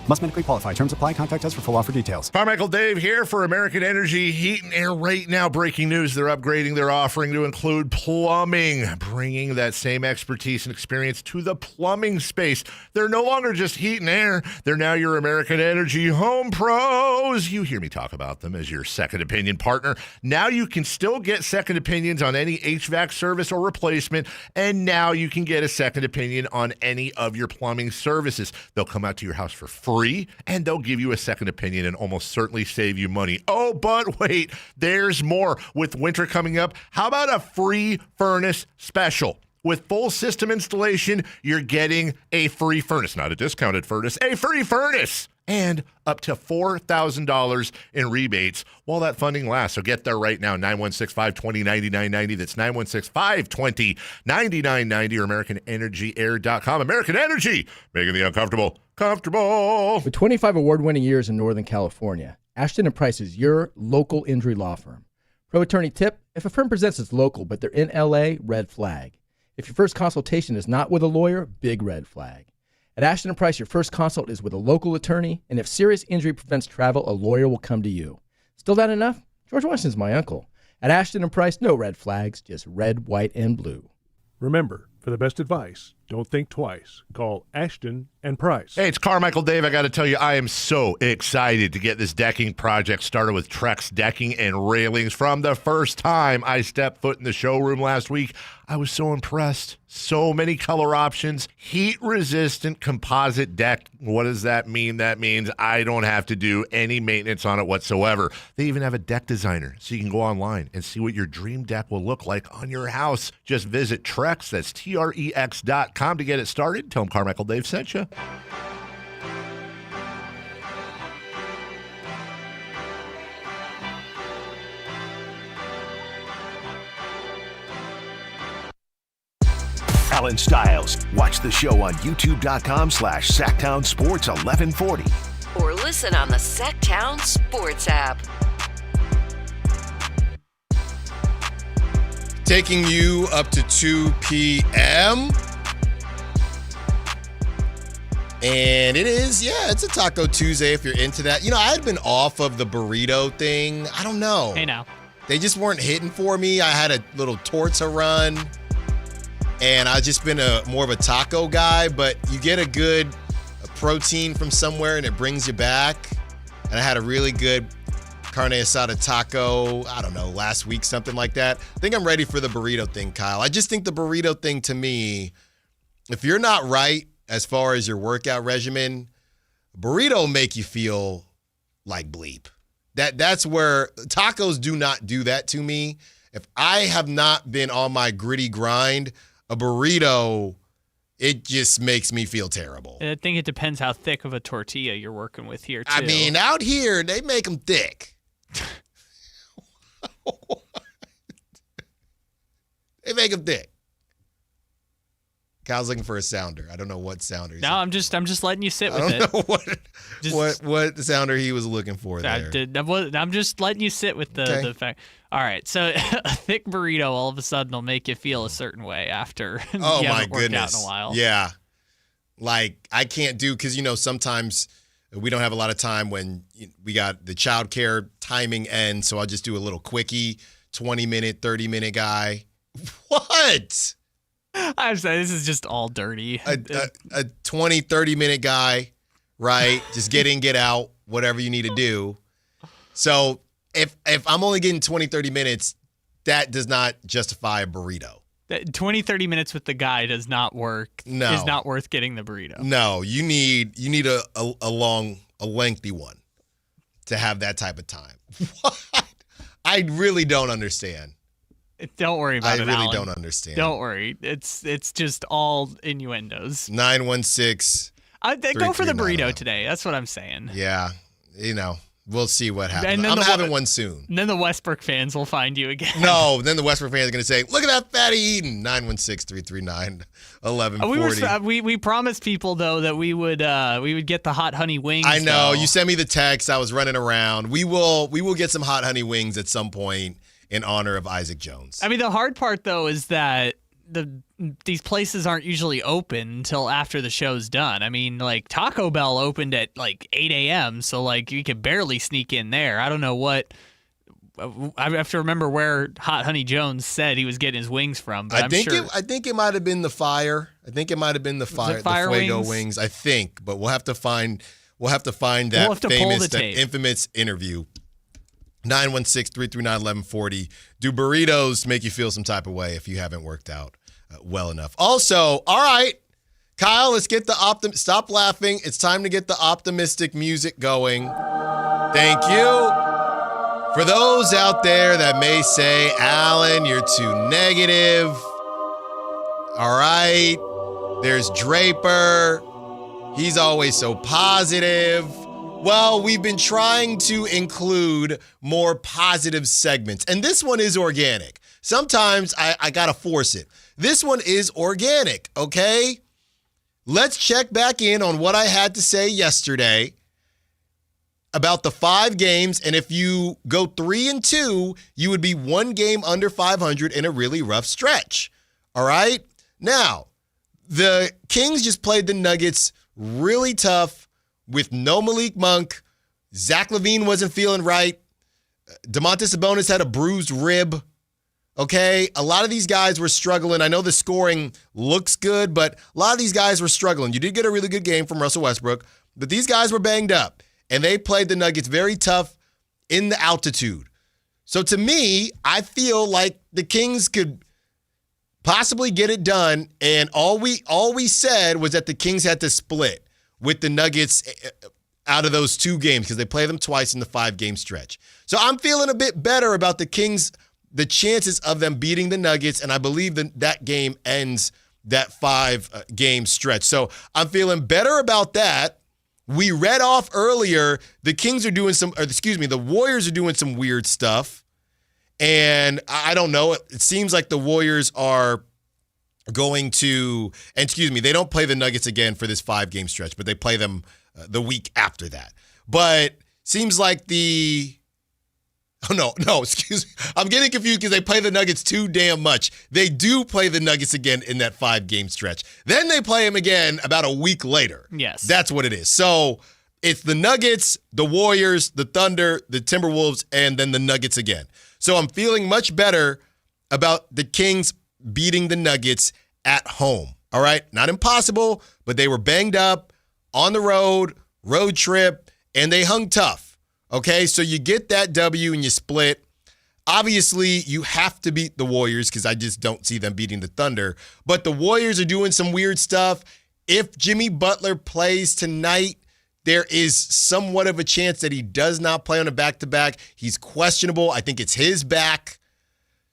Must medically qualify. Terms apply. Contact us for full offer details. Carmichael Dave here for American Energy Heat and Air. Right now, breaking news. They're upgrading their offering to include plumbing, bringing that same expertise and experience to the plumbing space. They're no longer just heat and air. They're now your American Energy home pros. You hear me talk about them as your second opinion partner. Now you can still get second opinions on any HVAC service or replacement, and now you can get a second opinion on any of your plumbing services. They'll come out to your house for free, and they'll give you a second opinion and almost certainly save you money. Oh, but wait, there's more. With winter coming up, how about a free furnace special? With full system installation, you're getting a free furnace, not a discounted furnace, a free furnace, and up to $4,000 in rebates while that funding lasts. So get there right now, 916-520-9990. That's 916-520-9990 or AmericanEnergyAir.com. American Energy, making the uncomfortable comfortable. With 25 award-winning years in Northern California, Ashton & Price is your local injury law firm. Pro attorney tip, if a firm presents as local but they're in L.A., red flag. If your first consultation is not with a lawyer, big red flag. At Ashton & Price, your first consult is with a local attorney, and if serious injury prevents travel, a lawyer will come to you. Still not enough? George Washington's my uncle. At Ashton & Price, no red flags, just red, white, and blue. Remember, for the best advice, don't think twice. Call Ashton & Price. Hey, it's Carmichael Dave. I got to tell you, I am so excited to get this decking project started with Trex Decking and Railings. From the first time I stepped foot in the showroom last week, I was so impressed. So many color options, heat-resistant composite deck. What does that mean? That means I don't have to do any maintenance on it whatsoever. They even have a deck designer, so you can go online and see what your dream deck will look like on your house. Just visit Trex, that's TREX.com to get it started. Tell them Carmichael Dave sent you. Allen Stiles. Watch the show on youtube.com/Sactown Sports 1140. Or listen on the Sactown Sports app. Taking you up to 2 p.m. And it is, it's a Taco Tuesday if you're into that. You know, I had been off of the burrito thing. I don't know. Hey, now. They just weren't hitting for me. I had a little torta run. and I've just been more of a taco guy, but you get a good protein from somewhere and it brings you back. And I had a really good carne asada taco, I don't know, last week, something like that. I think I'm ready for the burrito thing, Kyle. I just think the burrito thing, to me, if you're not right as far as your workout regimen, burrito make you feel like bleep. That's where tacos do not do that to me. If I have not been on my gritty grind, a burrito, it just makes me feel terrible. I think it depends how thick of a tortilla you're working with here, too. I mean, out here, they make them thick. They make them thick. Kyle's looking for a sounder. I don't know what sounder. No, I'm just letting you sit with it. I don't know what sounder he was looking for there. I'm just letting you sit with the fact. All right, so a thick burrito all of a sudden will make you feel a certain way after you haven't worked out in a while. Yeah, like I can't do, because sometimes we don't have a lot of time when we got the childcare timing ends, so I'll just do a little quickie, 20-minute, 30-minute guy. What? I'm saying this is just all dirty. A 20, 30-minute guy, right? Just get in, get out, whatever you need to do. So if I'm only getting 20, 30 minutes, that does not justify a burrito. 20, 30 minutes with the guy does not work. No. Is not worth getting the burrito. No, you need a lengthy one to have that type of time. What? I really don't understand. Don't worry about it, I really Allen. don't understand. Don't worry. It's just all innuendos. 916. Go for the burrito today. That's what I'm saying. Yeah. We'll see what happens. I'm having one soon. And then the Westbrook fans will find you again. No, then the Westbrook fans are going to say, look at that fatty eating. 916-339-1140. We promised people, though, that we would get the hot honey wings. I know. Though. You sent me the text. I was running around. We will get some hot honey wings at some point in honor of Isaac Jones. I mean, the hard part, though, is that these places aren't usually open until after the show's done. I mean, like Taco Bell opened at like 8 a.m., so like you could barely sneak in there. I don't know what. I have to remember where Hot Honey Jones said he was getting his wings from. But I think it might have been the Fire. I think it might have been the Fire Fuego wings. I think, but we'll have to find that infamous interview. 916-339-1140. Do burritos make you feel some type of way if you haven't worked out well enough? Also, all right, Kyle, let's get stop laughing. It's time to get the optimistic music going. Thank you. For those out there that may say, Allen, you're too negative. All right. There's Draper. He's always so positive. Well, we've been trying to include more positive segments, and this one is organic. Sometimes I gotta force it. This one is organic, okay? Let's check back in on what I had to say yesterday about the 5 games, and if you go 3-2, you would be 1 game under 500 in a really rough stretch, all right? Now, the Kings just played the Nuggets really tough, with no Malik Monk. Zach LaVine wasn't feeling right. Domantas Sabonis had a bruised rib. Okay? A lot of these guys were struggling. I know the scoring looks good, but a lot of these guys were struggling. You did get a really good game from Russell Westbrook, but these guys were banged up, and they played the Nuggets very tough in the altitude. So to me, I feel like the Kings could possibly get it done, and all we said was that the Kings had to split with the Nuggets out of those 2 games because they play them twice in the 5-game stretch. So I'm feeling a bit better about the Kings, the chances of them beating the Nuggets, and I believe that game ends that 5-game stretch. So I'm feeling better about that. We read off earlier the Warriors are doing some weird stuff, and I don't know. It seems like the Warriors are going to, they don't play the Nuggets again for this 5-game stretch, but they play them the week after that. But seems like I'm getting confused because they play the Nuggets too damn much. They do play the Nuggets again in that 5-game stretch. Then they play them again about a week later. Yes. That's what it is. So it's the Nuggets, the Warriors, the Thunder, the Timberwolves, and then the Nuggets again. So I'm feeling much better about the Kings beating the Nuggets at home. All right? Not impossible, but they were banged up on the road trip, and they hung tough. Okay? So you get that W and you split. Obviously, you have to beat the Warriors because I just don't see them beating the Thunder. But the Warriors are doing some weird stuff. If Jimmy Butler plays tonight, there is somewhat of a chance that he does not play on a back-to-back. He's questionable. I think it's his back.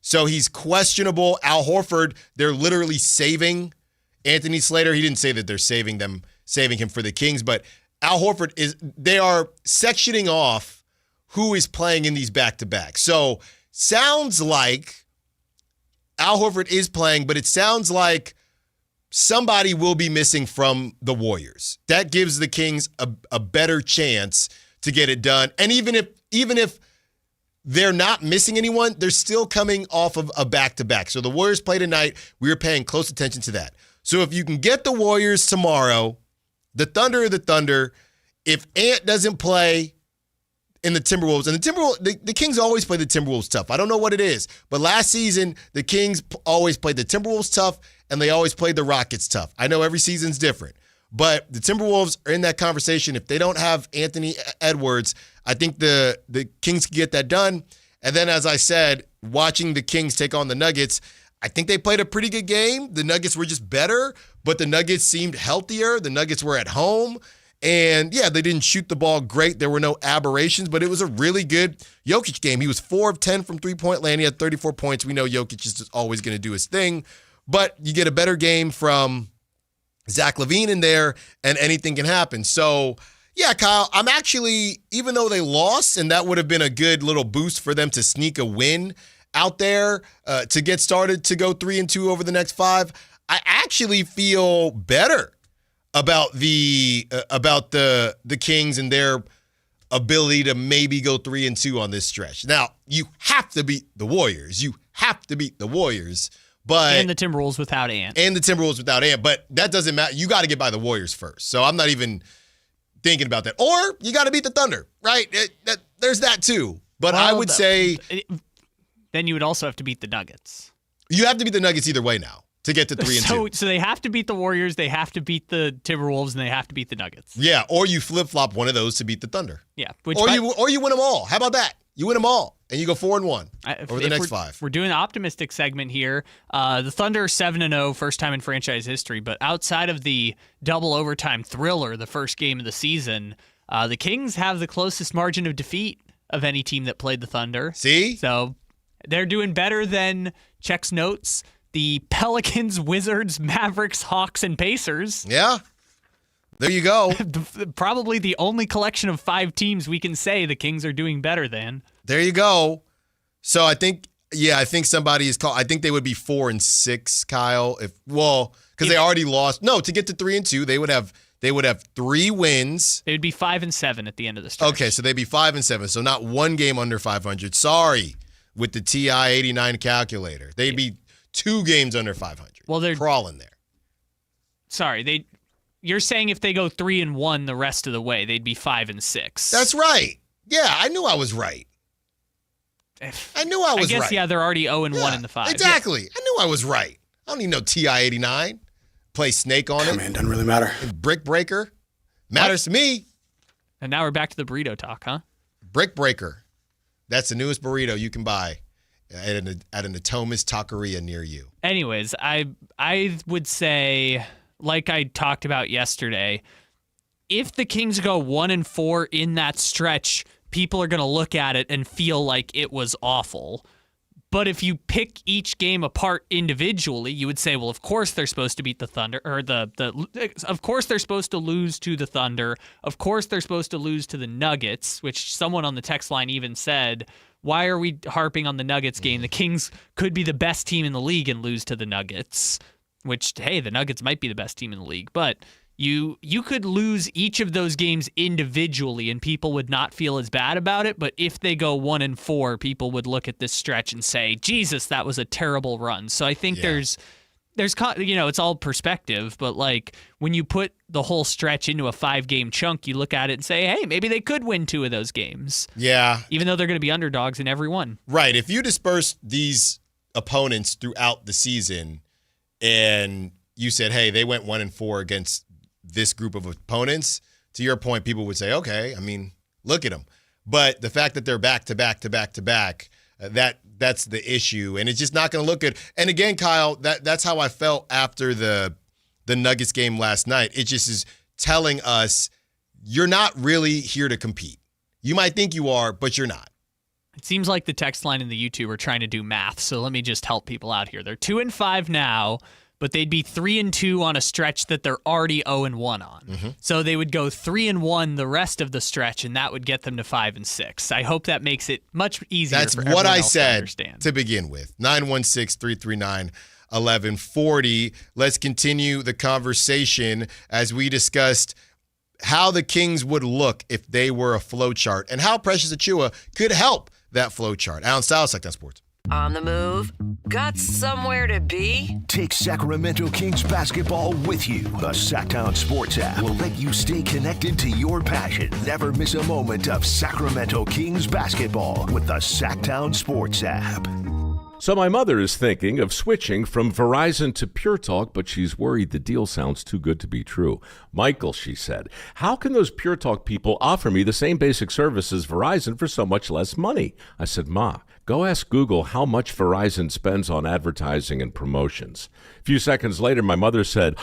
So he's questionable. Al Horford, they're literally saving Anthony Slater. He didn't say that they're saving him for the Kings, but Al Horford they are sectioning off who is playing in these back-to-backs. So sounds like Al Horford is playing, but it sounds like somebody will be missing from the Warriors. That gives the Kings a better chance to get it done. And even if they're not missing anyone, they're still coming off of a back-to-back. So the Warriors play tonight. We are paying close attention to that. So if you can get the Warriors tomorrow, the Thunder are the Thunder. If Ant doesn't play in the Timberwolves, and the Kings always play the Timberwolves tough. I don't know what it is, but last season, the Kings always played the Timberwolves tough, and they always played the Rockets tough. I know every season's different, but the Timberwolves are in that conversation. If they don't have Anthony Edwards, I think the Kings can get that done. And then, as I said, watching the Kings take on the Nuggets, I think they played a pretty good game. The Nuggets were just better, but the Nuggets seemed healthier. The Nuggets were at home. And, yeah, they didn't shoot the ball great. There were no aberrations, but it was a really good Jokic game. He was 4 of 10 from three-point land. He had 34 points. We know Jokic is just always going to do his thing. But you get a better game from Zach LaVine in there, and anything can happen. So, yeah, Kyle, I'm actually, even though they lost, and that would have been a good little boost for them to sneak a win out there to get started to go 3-2 over the next 5, I actually feel better about the Kings and their ability to maybe go 3-2 on this stretch. Now, you have to beat the Warriors. But and the Timberwolves without Ant. But that doesn't matter. You got to get by the Warriors first. So I'm not even thinking about that. Or you got to beat the Thunder, right? There's that too. But I would say then you would also have to beat the Nuggets. You have to beat the Nuggets either way now to get to 3-2. So they have to beat the Warriors, they have to beat the Timberwolves, and they have to beat the Nuggets. Yeah, or you flip-flop one of those to beat the Thunder. Yeah. Or you win them all. How about that? You win them all, and you go 4-1 over the next 5. We're doing an optimistic segment here. The Thunder are 7-0, first time in franchise history, but outside of the double overtime thriller, the first game of the season, the Kings have the closest margin of defeat of any team that played the Thunder. See? So they're doing better than, checks notes, the Pelicans, Wizards, Mavericks, Hawks, and Pacers. Yeah. There you go. Probably the only collection of 5 teams we can say the Kings are doing better than. There you go. So I think somebody is called. I think they would be 4-6, Kyle. Because they already lost. No, to get to 3-2, they would have 3 wins. They would be 5-7 at the end of the stretch. Okay, so they'd be 5-7. So not one game under 500. Sorry, with the TI 89 calculator, they'd be 2 games under 500. Well, they're crawling there. Sorry, you're saying if they go 3-1 the rest of the way, they'd be 5-6. That's right. Yeah, I knew I was right. I guess, right. Yeah, they're already 0-1 in the 5. Exactly. Yeah. I knew I was right. I don't need no TI 89. Play Snake on it. Man, doesn't really matter. And Brick Breaker. Matters to me. And now we're back to the burrito talk, huh? Brick Breaker. That's the newest burrito you can buy at an Atomas Taqueria near you. Anyways, I would say, like I talked about yesterday, if the Kings go 1-4 in that stretch, people are going to look at it and feel like it was awful. But if you pick each game apart individually, you would say, well, of course they're supposed to beat the Thunder, or of course they're supposed to lose to the Thunder. Of course they're supposed to lose to the Nuggets, which someone on the text line even said, why are we harping on the Nuggets game? The Kings could be the best team in the league and lose to the Nuggets, which, hey, the Nuggets might be the best team in the league, but you could lose each of those games individually and people would not feel as bad about it. But if they go 1-4, people would look at this stretch and say, Jesus, that was a terrible run. So I think there's it's all perspective, but like when you put the whole stretch into a 5-game chunk, you look at it and say, hey, maybe they could win 2 of those games. Yeah. Even though they're going to be underdogs in every one. Right. If you disperse these opponents throughout the season, and you said, hey, they went 1-4 against this group of opponents, to your point, people would say, okay, I mean, look at them. But the fact that they're back to back to back to back, that's the issue, and it's just not going to look good. And again, Kyle, that's how I felt after the Nuggets game last night. It just is telling us you're not really here to compete. You might think you are, but you're not. It seems like the text line and the YouTube are trying to do math, so let me just help people out here. They're 2-5 now, but they'd be 3-2 on a stretch that they're already 0-1 on. Mm-hmm. So they would go 3-1 the rest of the stretch, and that would get them to 5-6. I hope that makes it much easier. That's for what everyone I else said to understand. to begin with. 916-339-1140. Let's continue the conversation as we discussed how the Kings would look if they were a flow chart and how Precious Achiuwa could help that flow chart. Allen Stiles, Sactown Sports. On the move? Got somewhere to be? Take Sacramento Kings basketball with you. The Sactown Sports app will let you stay connected to your passion. Never miss a moment of Sacramento Kings basketball with the Sactown Sports app. So my mother is thinking of switching from Verizon to Pure Talk, but she's worried the deal sounds too good to be true. Michael, she said, how can those Pure Talk people offer me the same basic service as Verizon for so much less money? I said, Ma, go ask Google how much Verizon spends on advertising and promotions. A few seconds later, my mother said,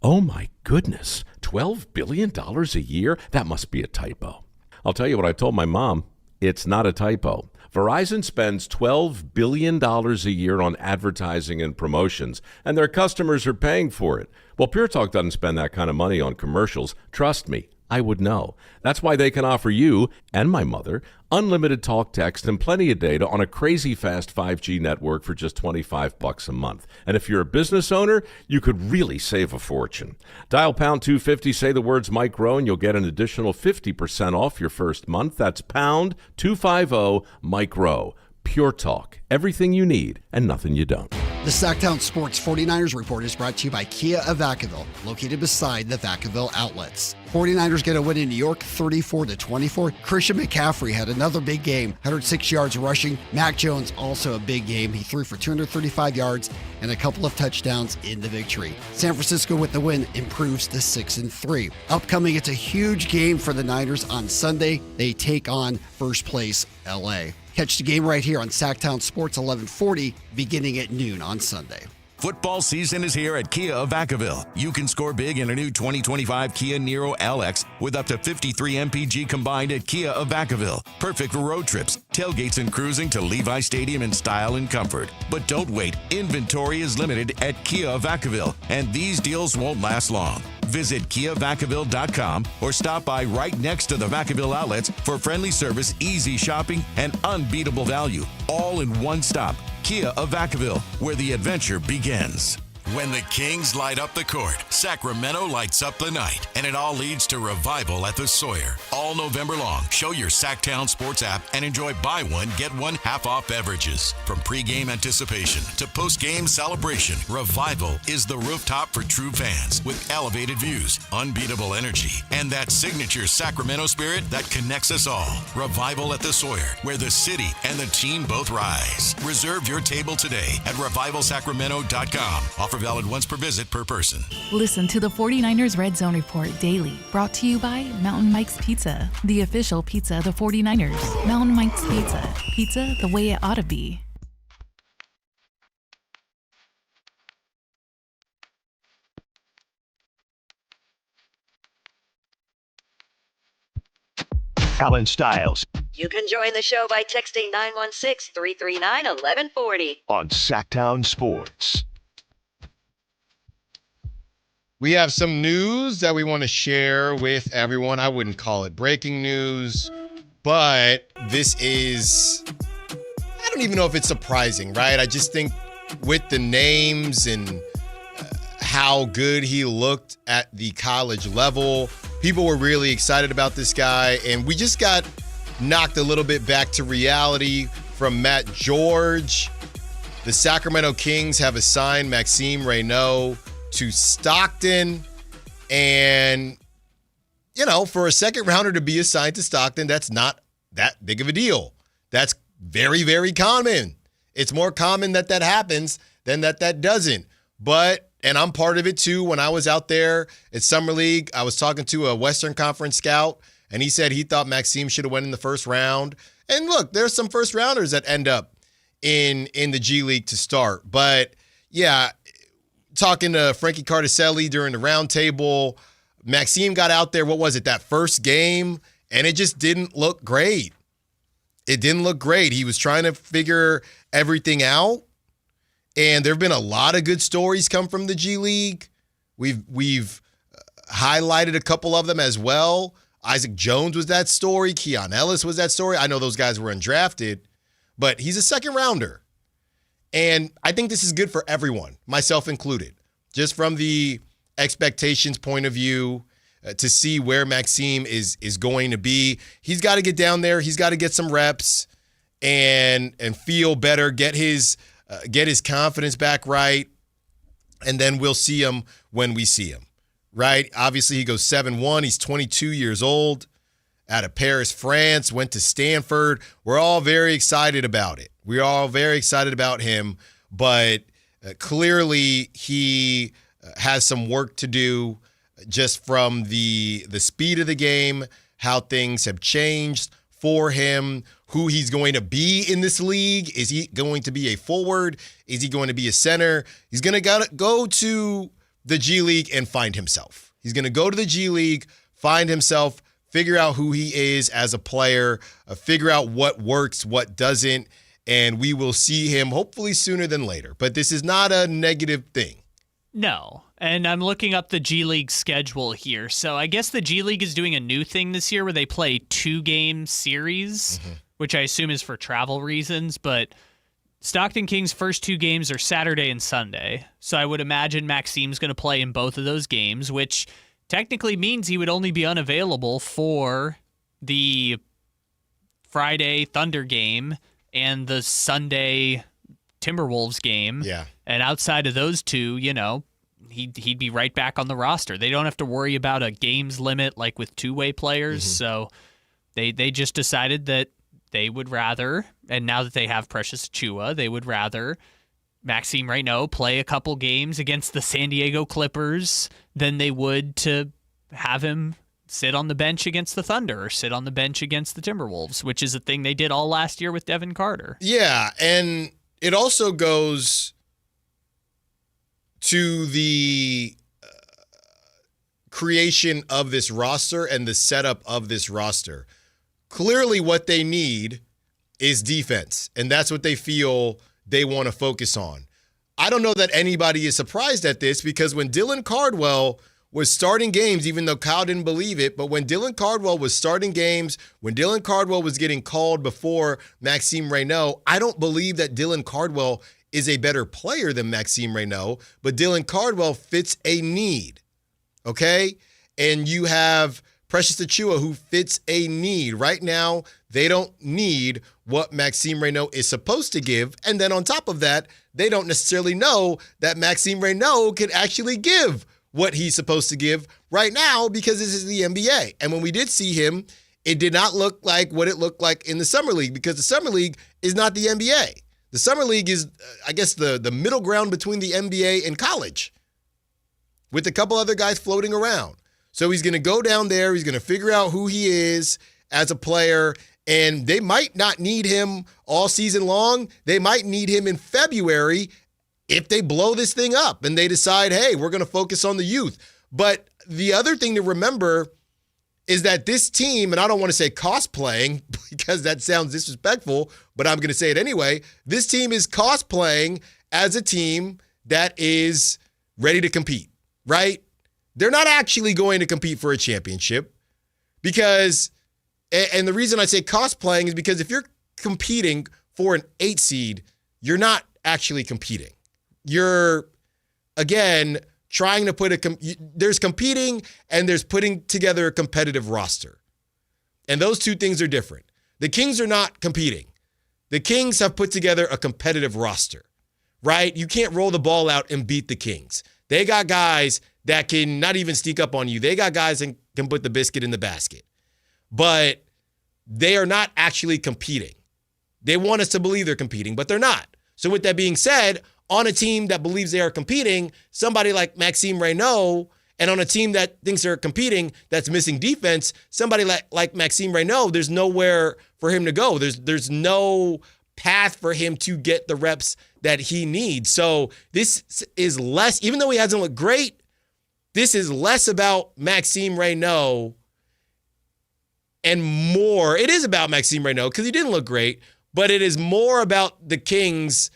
oh my goodness, $12 billion a year? That must be a typo. I'll tell you what I told my mom. It's not a typo. Verizon spends $12 billion a year on advertising and promotions, and their customers are paying for it. Well, Pure Talk doesn't spend that kind of money on commercials. Trust me, I would know. That's why they can offer you and my mother unlimited talk, text, and plenty of data on a crazy fast 5G network for just $25 a month. And if you're a business owner, you could really save a fortune. Dial pound 250, say the words Mike Rowe, and you'll get an additional 50% off your first month. That's pound 250 Mike Rowe. Pure Talk. Everything you need and nothing you don't. The Sactown Sports 49ers Report is brought to you by Kia of Vacaville, located beside the Vacaville outlets. 49ers get a win in New York, 34-24. Christian McCaffrey had another big game, 106 yards rushing. Mac Jones, also a big game. He threw for 235 yards and a couple of touchdowns in the victory. San Francisco with the win improves to 6-3. Upcoming, it's a huge game for the Niners on Sunday. They take on first place LA. Catch the game right here on Sactown Sports 1140, beginning at noon on Sunday. Football season is here at Kia of Vacaville. You can score big in a new 2025 Kia Niro LX with up to 53 MPG combined at Kia of Vacaville. Perfect for road trips, tailgates, and cruising to Levi Stadium in style and comfort. But don't wait. Inventory is limited at Kia of Vacaville, and these deals won't last long. Visit KiaVacaville.com or stop by right next to the Vacaville outlets for friendly service, easy shopping, and unbeatable value. All in one stop. Kia of Vacaville, where the adventure begins. When the Kings light up the court, Sacramento lights up the night, and it all leads to Revival at the Sawyer. All November long, show your Sactown Sports app and enjoy buy one, get one half-off beverages. From pregame anticipation to postgame celebration, Revival is the rooftop for true fans with elevated views, unbeatable energy, and that signature Sacramento spirit that connects us all. Revival at the Sawyer, where the city and the team both rise. Reserve your table today at revivalsacramento.com. Offer valid once per visit per person. Listen to the 49ers Red Zone Report daily, brought to you by Mountain Mike's Pizza, the official pizza of the 49ers. Mountain Mike's Pizza, pizza the way it ought to be. Allen Stiles You can join the show by texting 916-339-1140. on Sactown Sports. We have some news that we want to share with everyone. I wouldn't call it breaking news, but this is, I don't even know if it's surprising, right? I just think with the names and how good he looked at the college level, people were really excited about this guy, and we just got knocked a little bit back to reality from Matt George. The Sacramento Kings have assigned Maxime Reynaud to Stockton, and for a second rounder to be assigned to Stockton, that's not that big of a deal. That's very, very common. It's more common that happens than that doesn't. But And I'm part of it too. When I was out there at Summer League, I was talking to a Western Conference scout, and he said he thought Maxime should have went in the first round. And look, there's some first rounders that end up in the G League to start. But yeah, talking to Frankie Cardicelli during the roundtable, Maxime got out there, what was it, that first game, and it just didn't look great. It didn't look great. He was trying to figure everything out, and there have been a lot of good stories come from the G League. We've highlighted a couple of them as well. Isaac Jones was that story. Keon Ellis was that story. I know those guys were undrafted, but he's a second rounder. And I think this is good for everyone, myself included, just from the expectations point of view, to see where Maxime is going to be. He's got to get down there. He's got to get some reps and feel better, get his confidence back right, and then we'll see him when we see him, right? Obviously, he goes 7-1. He's 22 years old, out of Paris, France, went to Stanford. We're all very excited about it. We're all very excited about him, but clearly he has some work to do just from the speed of the game, how things have changed for him, who he's going to be in this league. Is he going to be a forward? Is he going to be a center? He's going to go to the G League and find himself. He's going to go to the G League, find himself, figure out who he is as a player, figure out what works, what doesn't, and we will see him hopefully sooner than later. But this is not a negative thing. No. And I'm looking up the G League schedule here. So I guess the G League is doing a new thing this year where they play 2-game series, which I assume is for travel reasons. But Stockton Kings' first 2 games are Saturday and Sunday. So I would imagine Maxime's going to play in both of those games, which technically means he would only be unavailable for the Friday Thunder game and the Sunday Timberwolves game. Yeah. And outside of those two, he'd be right back on the roster. They don't have to worry about a games limit like with two-way players. So they just decided that they would rather, and now that they have Precious Achiuwa, they would rather Maxime Reynaud play a couple games against the San Diego Clippers than they would to have him sit on the bench against the Thunder or sit on the bench against the Timberwolves, which is a thing they did all last year with Devin Carter. Yeah, and it also goes to the creation of this roster and the setup of this roster. Clearly what they need is defense, and that's what they feel they want to focus on. I don't know that anybody is surprised at this, because when Dylan Cardwell was starting games, even though Kyle didn't believe it, but when Dylan Cardwell was starting games, when Dylan Cardwell was getting called before Maxime Reynaud, I don't believe that Dylan Cardwell is a better player than Maxime Reynaud, but Dylan Cardwell fits a need, okay? And you have Precious Achiuwa, who fits a need. Right now, they don't need what Maxime Reynaud is supposed to give, and then on top of that, they don't necessarily know that Maxime Reynaud can actually give what he's supposed to give right now, because this is the NBA. And when we did see him, it did not look like what it looked like in the Summer League, because the Summer League is not the NBA. The Summer League is, I guess, the middle ground between the NBA and college, with a couple other guys floating around. So he's going to go down there. He's going to figure out who he is as a player, and they might not need him all season long. They might need him in February if they blow this thing up and they decide, hey, we're going to focus on the youth. But the other thing to remember is that this team, and I don't want to say cosplaying because that sounds disrespectful, but I'm going to say it anyway. This team is cosplaying as a team that is ready to compete, right? They're not actually going to compete for a championship, because, and the reason I say cosplaying is because if you're competing for an 8 seed, you're not actually competing. You're, again, trying to put there's competing and there's putting together a competitive roster. And those two things are different. The Kings are not competing. The Kings have put together a competitive roster, right? You can't roll the ball out and beat the Kings. They got guys that can not even sneak up on you. They got guys that can put the biscuit in the basket. But they are not actually competing. They want us to believe they're competing, but they're not. So with that being said, on a team that believes they are competing, somebody like Maxime Reynaud, and on a team that thinks they're competing that's missing defense, somebody like Maxime Reynaud, there's nowhere for him to go. There's no path for him to get the reps that he needs. So this is less, even though he hasn't looked great, this is less about Maxime Reynaud and more. It is about Maxime Reynaud because he didn't look great, but it is more about the Kings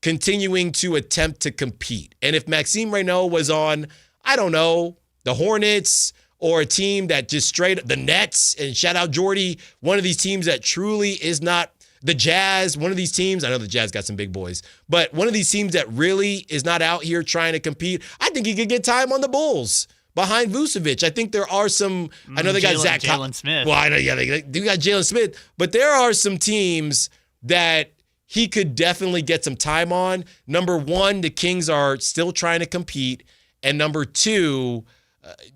continuing to attempt to compete. And if Maxime Reynaud was on, I don't know, the Hornets or a team that just straight the Nets, and shout out Jordy, one of these teams that truly is not the Jazz, one of these teams, I know the Jazz got some big boys, but one of these teams that really is not out here trying to compete, I think he could get time on the Bulls behind Vucevic. I think there are some, I know they got Jalen Smith. Well, I know, yeah, they got Jalen Smith, but there are some teams that he could definitely get some time on. Number one, the Kings are still trying to compete. And number two,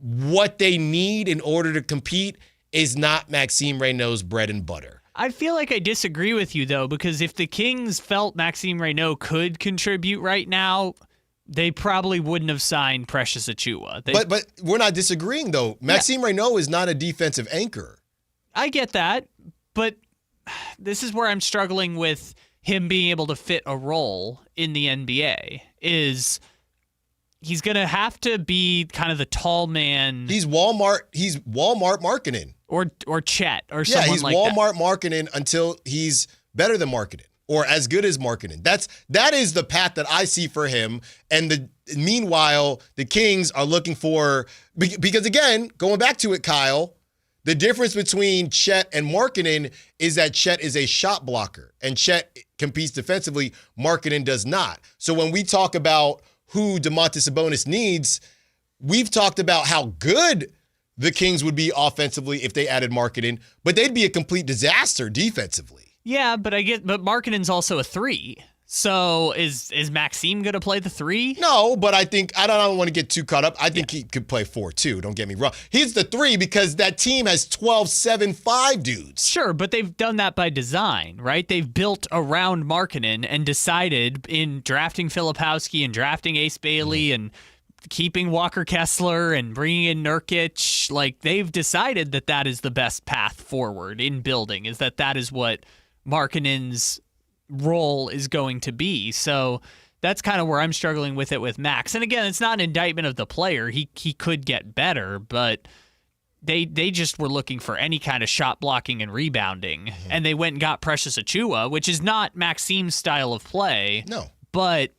what they need in order to compete is not Maxime Reynaud's bread and butter. I feel like I disagree with you, though, because if the Kings felt Maxime Reynaud could contribute right now, they probably wouldn't have signed Precious Achiuwa. But we're not disagreeing, though. Maxime Reynaud is not a defensive anchor. I get that, but this is where I'm struggling with him being able to fit a role in the NBA, is he's going to have to be kind of the tall man. He's Walmart marketing. Or Chet or someone like that. Yeah, he's Walmart marketing until he's better than marketing or as good as marketing. That is the path that I see for him. And meanwhile, the Kings are looking for, because again, going back to it, Kyle, the difference between Chet and marketing is that Chet is a shot blocker and Chet competes defensively. Marketing does not. So when we talk about who Domantas Sabonis needs, we've talked about how good the Kings would be offensively if they added marketing, but they'd be a complete disaster defensively. Yeah, but marketing's also a 3. So is Maxime going to play the 3? No, but I don't want to get too caught up. I think he could play 4 too. Don't get me wrong. He's the 3 because that team has 12, 7, 5 dudes. Sure, but they've done that by design, right? They've built around marketing and decided in drafting Filipowski and drafting Ace Bailey and keeping Walker Kessler and bringing in Nurkic, like they've decided that is the best path forward in building, is that is what Markkanen's role is going to be. So that's kind of where I'm struggling with it with Max. And again, it's not an indictment of the player. He could get better, but they just were looking for any kind of shot blocking and rebounding. Mm-hmm. And they went and got Precious Achiuwa, which is not Maxime's style of play. No. But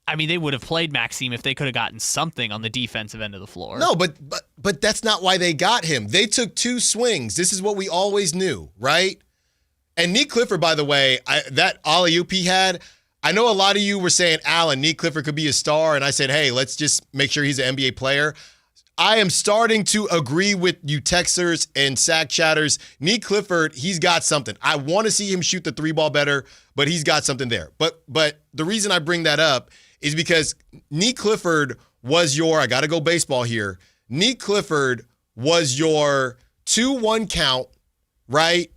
I mean, they would have played Maxime if they could have gotten something on the defensive end of the floor. No, but that's not why they got him. They took 2 swings. This is what we always knew, right? And Nick Clifford, by the way, that alley-oop he had, I know a lot of you were saying, Allen, Nick Clifford could be a star, and I said, hey, let's just make sure he's an NBA player. I am starting to agree with you Texers and Sack Chatters. Nick Clifford, he's got something. I want to see him shoot the 3-ball better, but he's got something there. But the reason I bring that up is because Nick Clifford was your, I got to go baseball here, Nick Clifford was your 2-1 count, right?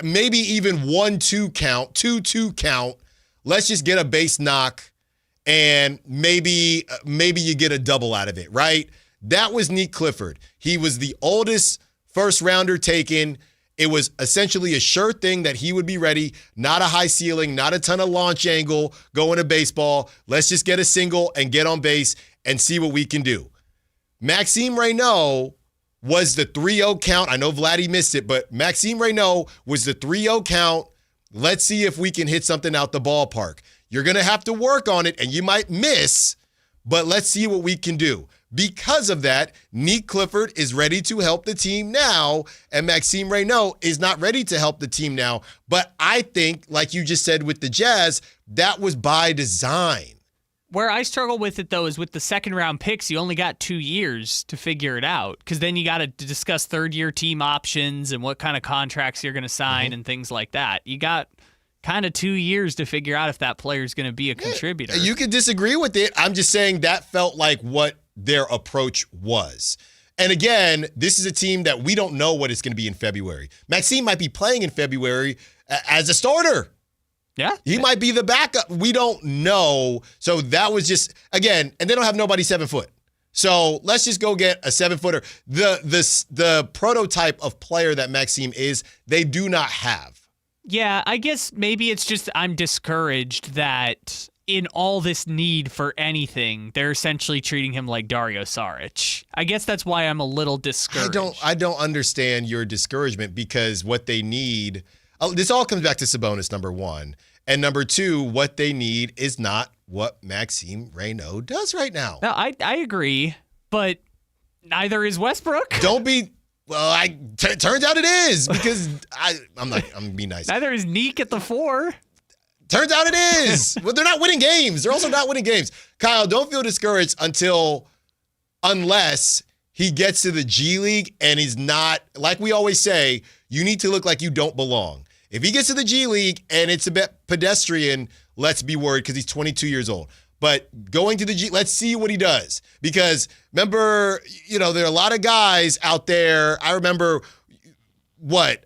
Maybe even 1-2 count, 2-2 count. Let's just get a base knock and maybe you get a double out of it, right? That was Nick Clifford. He was the oldest first rounder taken. It was essentially a sure thing that he would be ready, not a high ceiling, not a ton of launch angle going to baseball. Let's just get a single and get on base and see what we can do. Maxime Reynaud was the 3-0 count. I know Vladdy missed it, but Maxime Reynaud was the 3-0 count. Let's see if we can hit something out the ballpark. You're going to have to work on it, and you might miss, but let's see what we can do. Because of that, Nick Clifford is ready to help the team now, and Maxime Reynaud is not ready to help the team now. But I think, like you just said with the Jazz, that was by design. Where I struggle with it, though, is with the second-round picks, you only got 2 years to figure it out, because then you got to discuss third-year team options and what kind of contracts you're going to sign and things like that. You got kind of 2 years to figure out if that player is going to be a contributor. You can disagree with it. I'm just saying that felt like what their approach was. And again, this is a team that we don't know what it's going to be in February. Maxime might be playing in February as a starter. Yeah. He might be the backup. We don't know. So that was just, again, and they don't have nobody 7 foot. So let's just go get a 7-footer. The prototype of player that Maxime is, they do not have. Yeah, I guess maybe it's just I'm discouraged that in all this need for anything, they're essentially treating him like Dario Saric. I guess that's why I'm a little discouraged. I don't understand your discouragement because what they need, this all comes back to Sabonis, number one. And number two, what they need is not what Maxime Reynaud does right now. No, I agree, but neither is Westbrook. Don't be... Well, turns out it is because I'm gonna be nice. Neither is Neek at the 4. Turns out it is. Well, they're not winning games. They're also not winning games. Kyle, don't feel discouraged unless he gets to the G League and he's not, like we always say, you need to look like you don't belong. If he gets to the G League and it's a bit pedestrian, let's be worried because he's 22 years old. But going to the G, let's see what he does. Because remember, there are a lot of guys out there. I remember with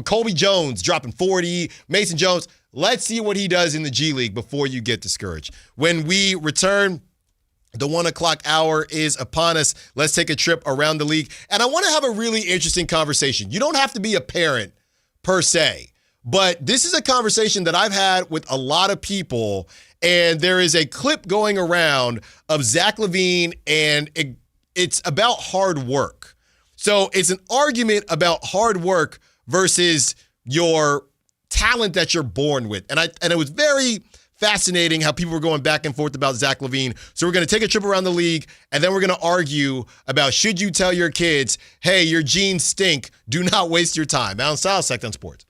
Colby Jones dropping 40, Mason Jones. Let's see what he does in the G League before you get discouraged. When we return, the 1 o'clock hour is upon us. Let's take a trip around the league. And I want to have a really interesting conversation. You don't have to be a parent per se, but this is a conversation that I've had with a lot of people. And there is a clip going around of Zach LaVine, and it's about hard work. So it's an argument about hard work versus your talent that you're born with. And it was very fascinating how people were going back and forth about Zach LaVine. So we're going to take a trip around the league, and then we're going to argue about should you tell your kids, hey, your jeans stink, do not waste your time. Allen Stiles, Sactown Sports.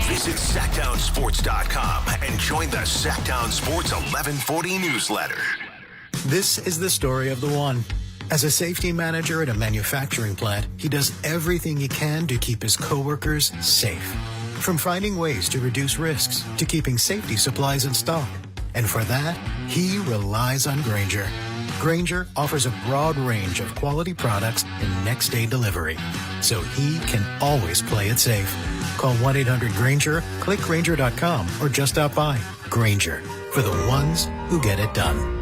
Visit SactownSports.com and join the Sactown Sports 1140 newsletter. This is the story of the one. As a safety manager at a manufacturing plant, he does everything he can to keep his coworkers safe. From finding ways to reduce risks to keeping safety supplies in stock. And for that, he relies on Grainger. Grainger offers a broad range of quality products and next-day delivery, so he can always play it safe. Call 1-800-GRAINGER, click Grainger.com, or just stop by. Grainger, for the ones who get it done.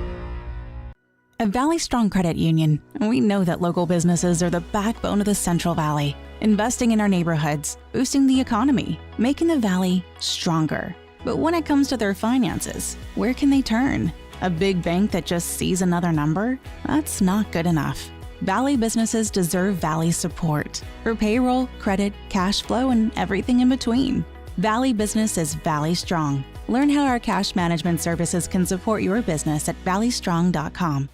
At Valley Strong Credit Union, we know that local businesses are the backbone of the Central Valley, investing in our neighborhoods, boosting the economy, making the Valley stronger. But when it comes to their finances, where can they turn? A big bank that just sees another number? That's not good enough. Valley businesses deserve Valley support for payroll, credit, cash flow, and everything in between. Valley Business is Valley Strong. Learn how our cash management services can support your business at valleystrong.com.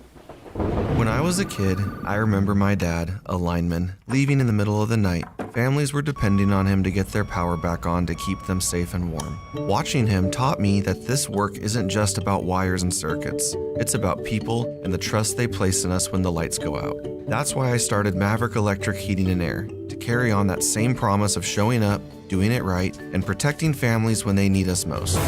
When I was a kid, I remember my dad, a lineman, leaving in the middle of the night. Families were depending on him to get their power back on to keep them safe and warm. Watching him taught me that this work isn't just about wires and circuits. It's about people and the trust they place in us when the lights go out. That's why I started Maverick Electric Heating and Air, to carry on that same promise of showing up, doing it right, and protecting families when they need us most.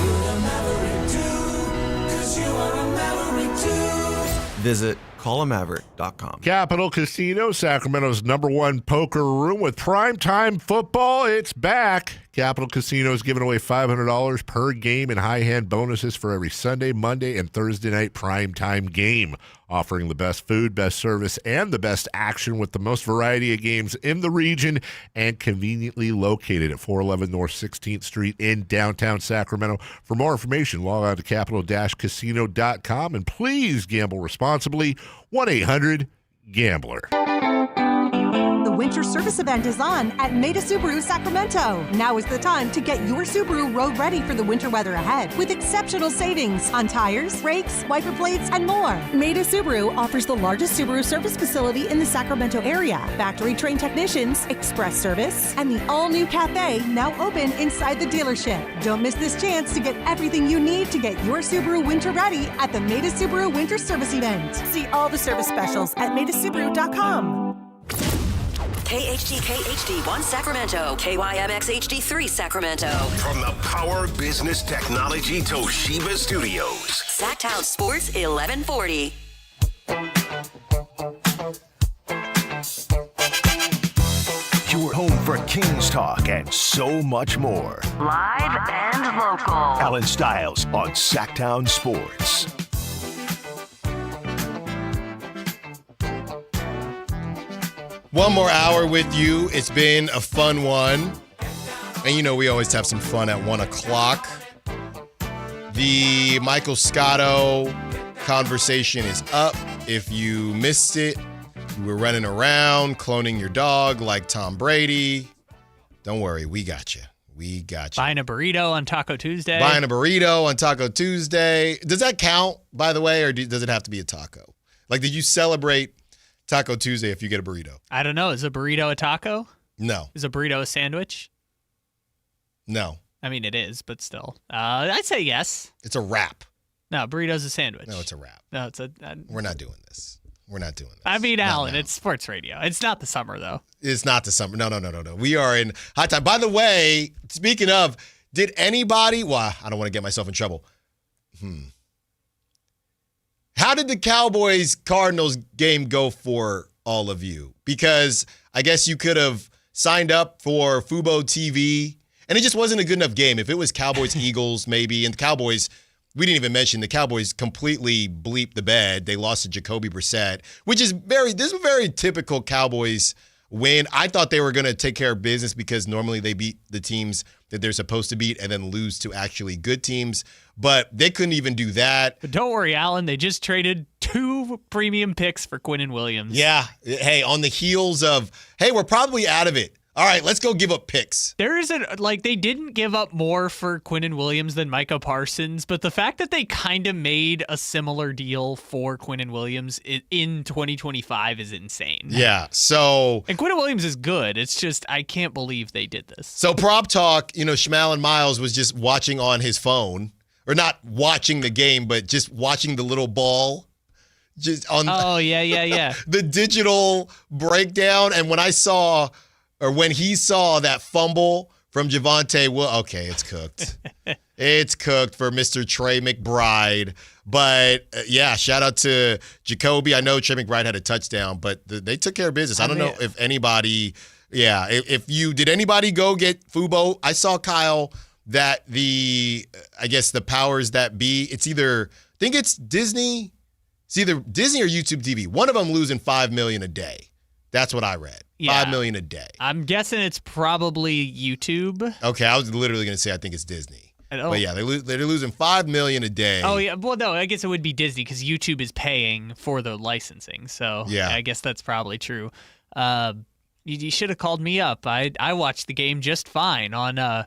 Visit callamaverick.com. Capital Casino, Sacramento's #1 poker room with primetime football. It's back. Capital Casino is giving away $500 per game in high-hand bonuses for every Sunday, Monday, and Thursday night primetime game. Offering the best food, best service, and the best action with the most variety of games in the region and conveniently located at 411 North 16th Street in downtown Sacramento. For more information, log on to capital-casino.com and please gamble responsibly. 1-800-GAMBLER. The winter service event is on at Maida Subaru Sacramento. Now is the time to get your Subaru road ready for the winter weather ahead with exceptional savings on tires, brakes, wiper blades, and more. Maida Subaru offers the largest Subaru service facility in the Sacramento area. Factory-trained technicians, express service, and the all-new cafe now open inside the dealership. Don't miss this chance to get everything you need to get your Subaru winter ready at the Maida Subaru Winter Service Event. See all the service specials at maidasubaru.com. KHTK HD1 Sacramento, KYMX HD3 Sacramento. From the Power Business Technology Toshiba Studios. Sactown Sports 1140. Your home for Kings talk, and so much more. Live and local. Allen Stiles on Sactown Sports. One more hour with you. It's been a fun one. And you know, we always have some fun at 1 o'clock. The Michael Scotto conversation is up. If you missed it, you were running around cloning your dog like Tom Brady. Don't worry, we got you. We got you. Buying a burrito on Taco Tuesday. Buying a burrito on Taco Tuesday. Does that count, by the way, or does it have to be a taco? Like, did you celebrate Taco Tuesday if you get a burrito? I don't know. Is a burrito a taco? No. Is a burrito a sandwich? No. I mean, it is, but still. I'd say yes. It's a wrap. No, burrito's a sandwich. No, it's a wrap. No, it's a... We're not doing this. We're not doing this. I mean, Not Alan, now. it's sports radio. It's not the summer, though. It's not the summer. No. We are in hot time. By the way, speaking of, did anybody... Well, I don't want to get myself in trouble. How did the Cowboys-Cardinals game go for all of you? Because I guess you could have signed up for Fubo TV, and it just wasn't a good enough game. If it was Cowboys-Eagles, maybe, and the Cowboys... We didn't even mention the Cowboys completely bleeped the bed. They lost to Jacoby Brissett, which is this is a very typical Cowboys win. I thought they were going to take care of business because normally they beat the teams that they're supposed to beat and then lose to actually good teams. But they couldn't even do that. But don't worry, Alan. They just traded 2 premium picks for Quinnen Williams. Yeah. Hey, on the heels of, hey, we're probably out of it. All right, let's go give up picks. There isn't, like, they didn't give up more for Quinnen Williams than Micah Parsons, but the fact that they kind of made a similar deal for Quinnen Williams in 2025 is insane. Yeah, so... And Quinnen Williams is good. It's just, I can't believe they did this. So Prop Talk, Schmalin Miles was just watching on his phone, or not watching the game, but just watching the little ball. Just on yeah. the digital breakdown, and when he saw that fumble from Javonte, okay, it's cooked. It's cooked for Mr. Trey McBride. But, shout out to Jacoby. I know Trey McBride had a touchdown, but they took care of business. I don't know if anybody, did anybody go get Fubo? I saw, Kyle, that the powers that be, I think it's Disney. It's either Disney or YouTube TV. One of them losing $5 million a day. That's what I read. Yeah. $5 million a day. I'm guessing it's probably YouTube. Okay, I was literally going to say I think it's Disney. But yeah, they're losing $5 million a day. Oh yeah, well no, I guess it would be Disney because YouTube is paying for the licensing. So yeah, I guess that's probably true. You should have called me up. I watched the game just fine on a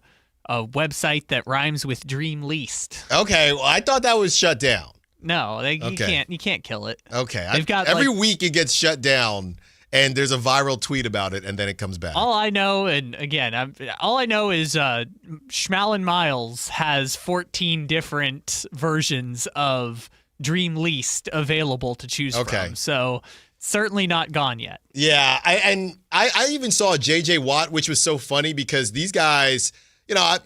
website that rhymes with Dream Least. Okay, well I thought that was shut down. No, you can't kill it. Okay, they've got every week it gets shut down. And there's a viral tweet about it, and then it comes back. All I know, and again, all I know is Schmalin Miles has 14 different versions of Dream Least available to choose from. So certainly not gone yet. Yeah, I even saw JJ Watt, which was so funny because these guys, I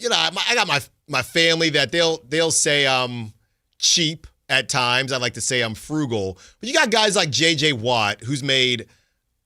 got my family that they'll say I'm cheap at times. I like to say I'm frugal, but you got guys like JJ Watt who's made,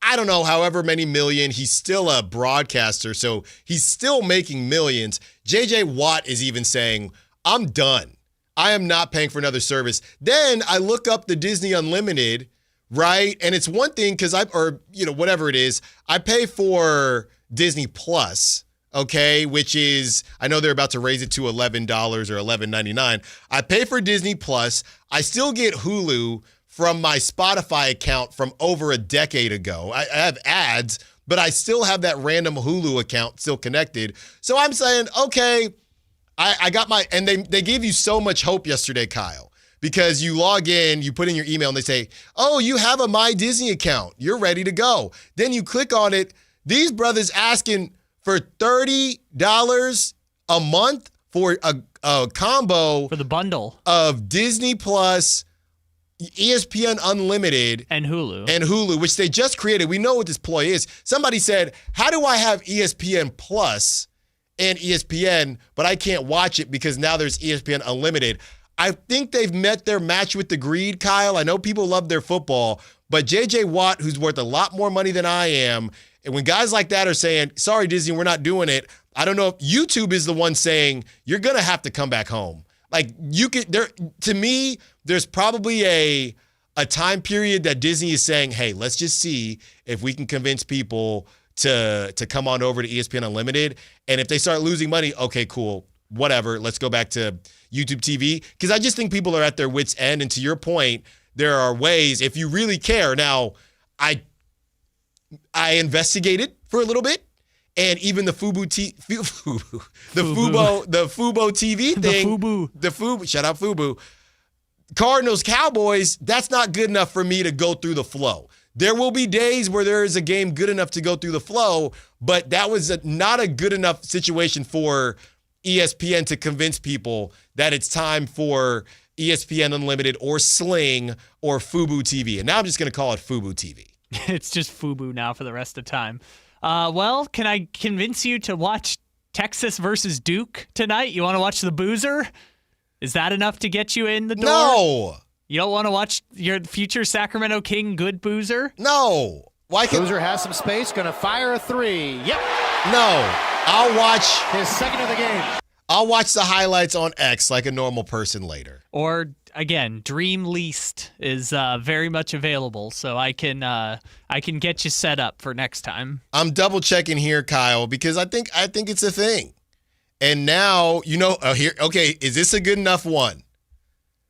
I don't know, however many million. He's still a broadcaster, so he's still making millions. JJ Watt is even saying, I'm done. I am not paying for another service. Then I look up the Disney Unlimited, right? And it's one thing because whatever it is, I pay for Disney Plus, okay, which is, I know they're about to raise it to $11 or $11.99. I pay for Disney Plus. I still get Hulu from my Spotify account from over a decade ago. I have ads, but I still have that random Hulu account still connected. So I'm saying, okay, I got my, and they gave you so much hope yesterday, Kyle, because you log in, you put in your email, and they say, oh, you have a My Disney account. You're ready to go. Then you click on it. These brothers asking for $30 a month for a combo. For the bundle. Of Disney Plus, ESPN Unlimited. And Hulu. Which they just created. We know what this ploy is. Somebody said, how do I have ESPN Plus and ESPN, but I can't watch it because now there's ESPN Unlimited? I think they've met their match with the greed, Kyle. I know people love their football, but JJ Watt, who's worth a lot more money than I am, And when guys like that are saying, sorry, Disney, we're not doing it, I don't know if YouTube is the one saying, you're going to have to come back home. Like, to me, there's probably a time period that Disney is saying, hey, let's just see if we can convince people to come on over to ESPN Unlimited. And if they start losing money, okay, cool, whatever, let's go back to YouTube TV. Because I just think people are at their wits' end. And to your point, there are ways, if you really care. Now, I investigated for a little bit, and even the Fubo TV thing, shout out Fubo. Cardinals, Cowboys, that's not good enough for me to go through the flow. There will be days where there is a game good enough to go through the flow, but that was not a good enough situation for ESPN to convince people that it's time for ESPN Unlimited or Sling or Fubo TV. And now I'm just going to call it Fubo TV. It's just Fubo now for the rest of time. Well, can I convince you to watch Texas versus Duke tonight? You want to watch the Boozer? Is that enough to get you in the door? No. You don't want to watch your future Sacramento King good Boozer? No. Boozer has some space, going to fire a three. Yep. No. I'll watch his second of the game. I'll watch the highlights on X like a normal person later. Or, again, Dream Least is very much available, so I can get you set up for next time. I'm double checking here, Kyle, because I think it's a thing. And now, here, okay, is this a good enough one?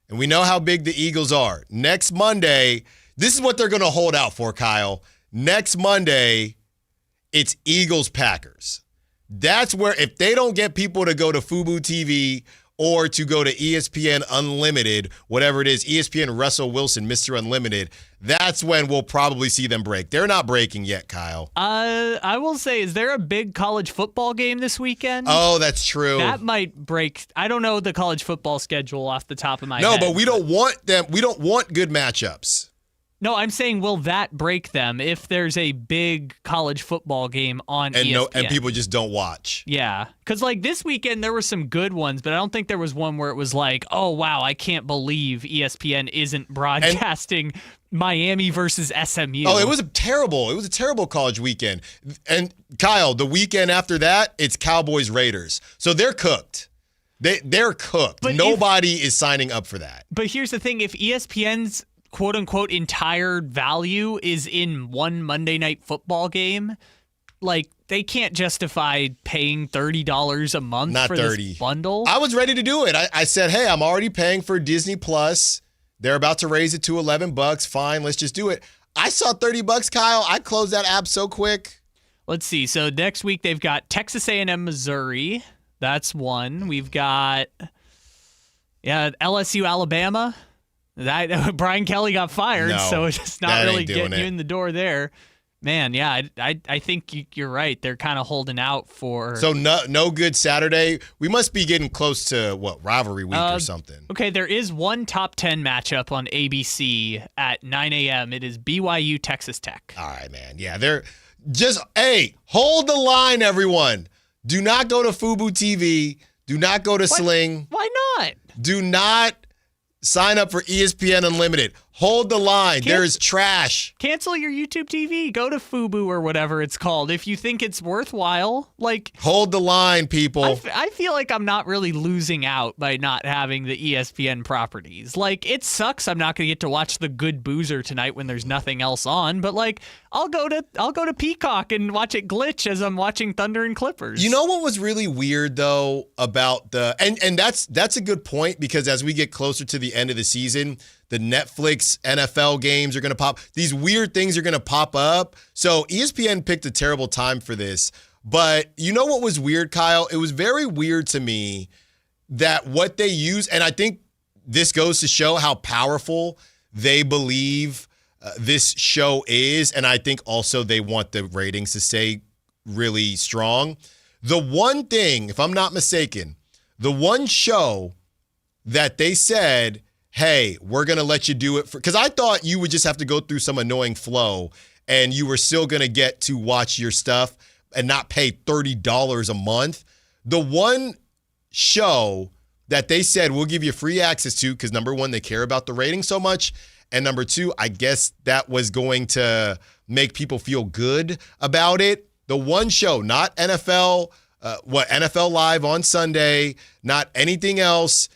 And we know how big the Eagles are. Next Monday, this is what they're going to hold out for, Kyle. Next Monday, it's Eagles-Packers. That's where, if they don't get people to go to Fubo TV or to go to ESPN Unlimited, whatever it is, ESPN Russell Wilson, Mr. Unlimited, that's when we'll probably see them break. They're not breaking yet, Kyle. I will say, is there a big college football game this weekend? Oh, that's true. That might break. I don't know the college football schedule off the top of my head. No, but we don't want them. We don't want good matchups. No, I'm saying, will that break them if there's a big college football game on ESPN? And people just don't watch. Yeah, because like this weekend there were some good ones, but I don't think there was one where it was like, oh wow, I can't believe ESPN isn't broadcasting Miami versus SMU. Oh, it was a terrible college weekend. And Kyle, the weekend after that, it's Cowboys Raiders, so they're cooked. They're cooked. But nobody is signing up for that. But here's the thing: if ESPN's quote unquote entire value is in one Monday Night Football game, like they can't justify paying $30 a month for this bundle. I was ready to do it. I said, hey, I'm already paying for Disney Plus. They're about to raise it to $11. Fine, let's just do it. I saw $30, Kyle. I closed that app so quick. Let's see. So next week they've got Texas A&M, Missouri. That's one. We've got LSU, Alabama. That Brian Kelly got fired, so it's just not really getting you in the door there. Man, yeah, I think you're right. They're kind of holding out for. So no good Saturday. We must be getting close to rivalry week or something. Okay, there is one top 10 matchup on ABC at 9 a.m. It is BYU Texas Tech. All right, man. Yeah, they're just hold the line, everyone. Do not go to Fubo TV. Do not go to Sling. Why not? Do not sign up for ESPN Unlimited. Hold the line. There is trash. Cancel your YouTube TV. Go to Fubo or whatever it's called if you think it's worthwhile. Like, hold the line, people. I feel like I'm not really losing out by not having the ESPN properties. Like, it sucks I'm not going to get to watch the good Boozer tonight when there's nothing else on, but like I'll go to Peacock and watch it glitch as I'm watching Thunder and Clippers. You know what was really weird though about and that's a good point, because as we get closer to the end of the season, the Netflix NFL games are going to pop. These weird things are going to pop up. So ESPN picked a terrible time for this. But you know what was weird, Kyle? It was very weird to me that what they use, and I think this goes to show how powerful they believe this show is, and I think also they want the ratings to stay really strong. The one thing, if I'm not mistaken, the one show that they said, hey, we're going to let you do it because I thought you would just have to go through some annoying flow and you were still going to get to watch your stuff and not pay $30 a month. The one show that they said we'll give you free access to, because number one, they care about the rating so much, and number two, I guess that was going to make people feel good about it. The one show, not NFL, NFL Live on Sunday, not anything else.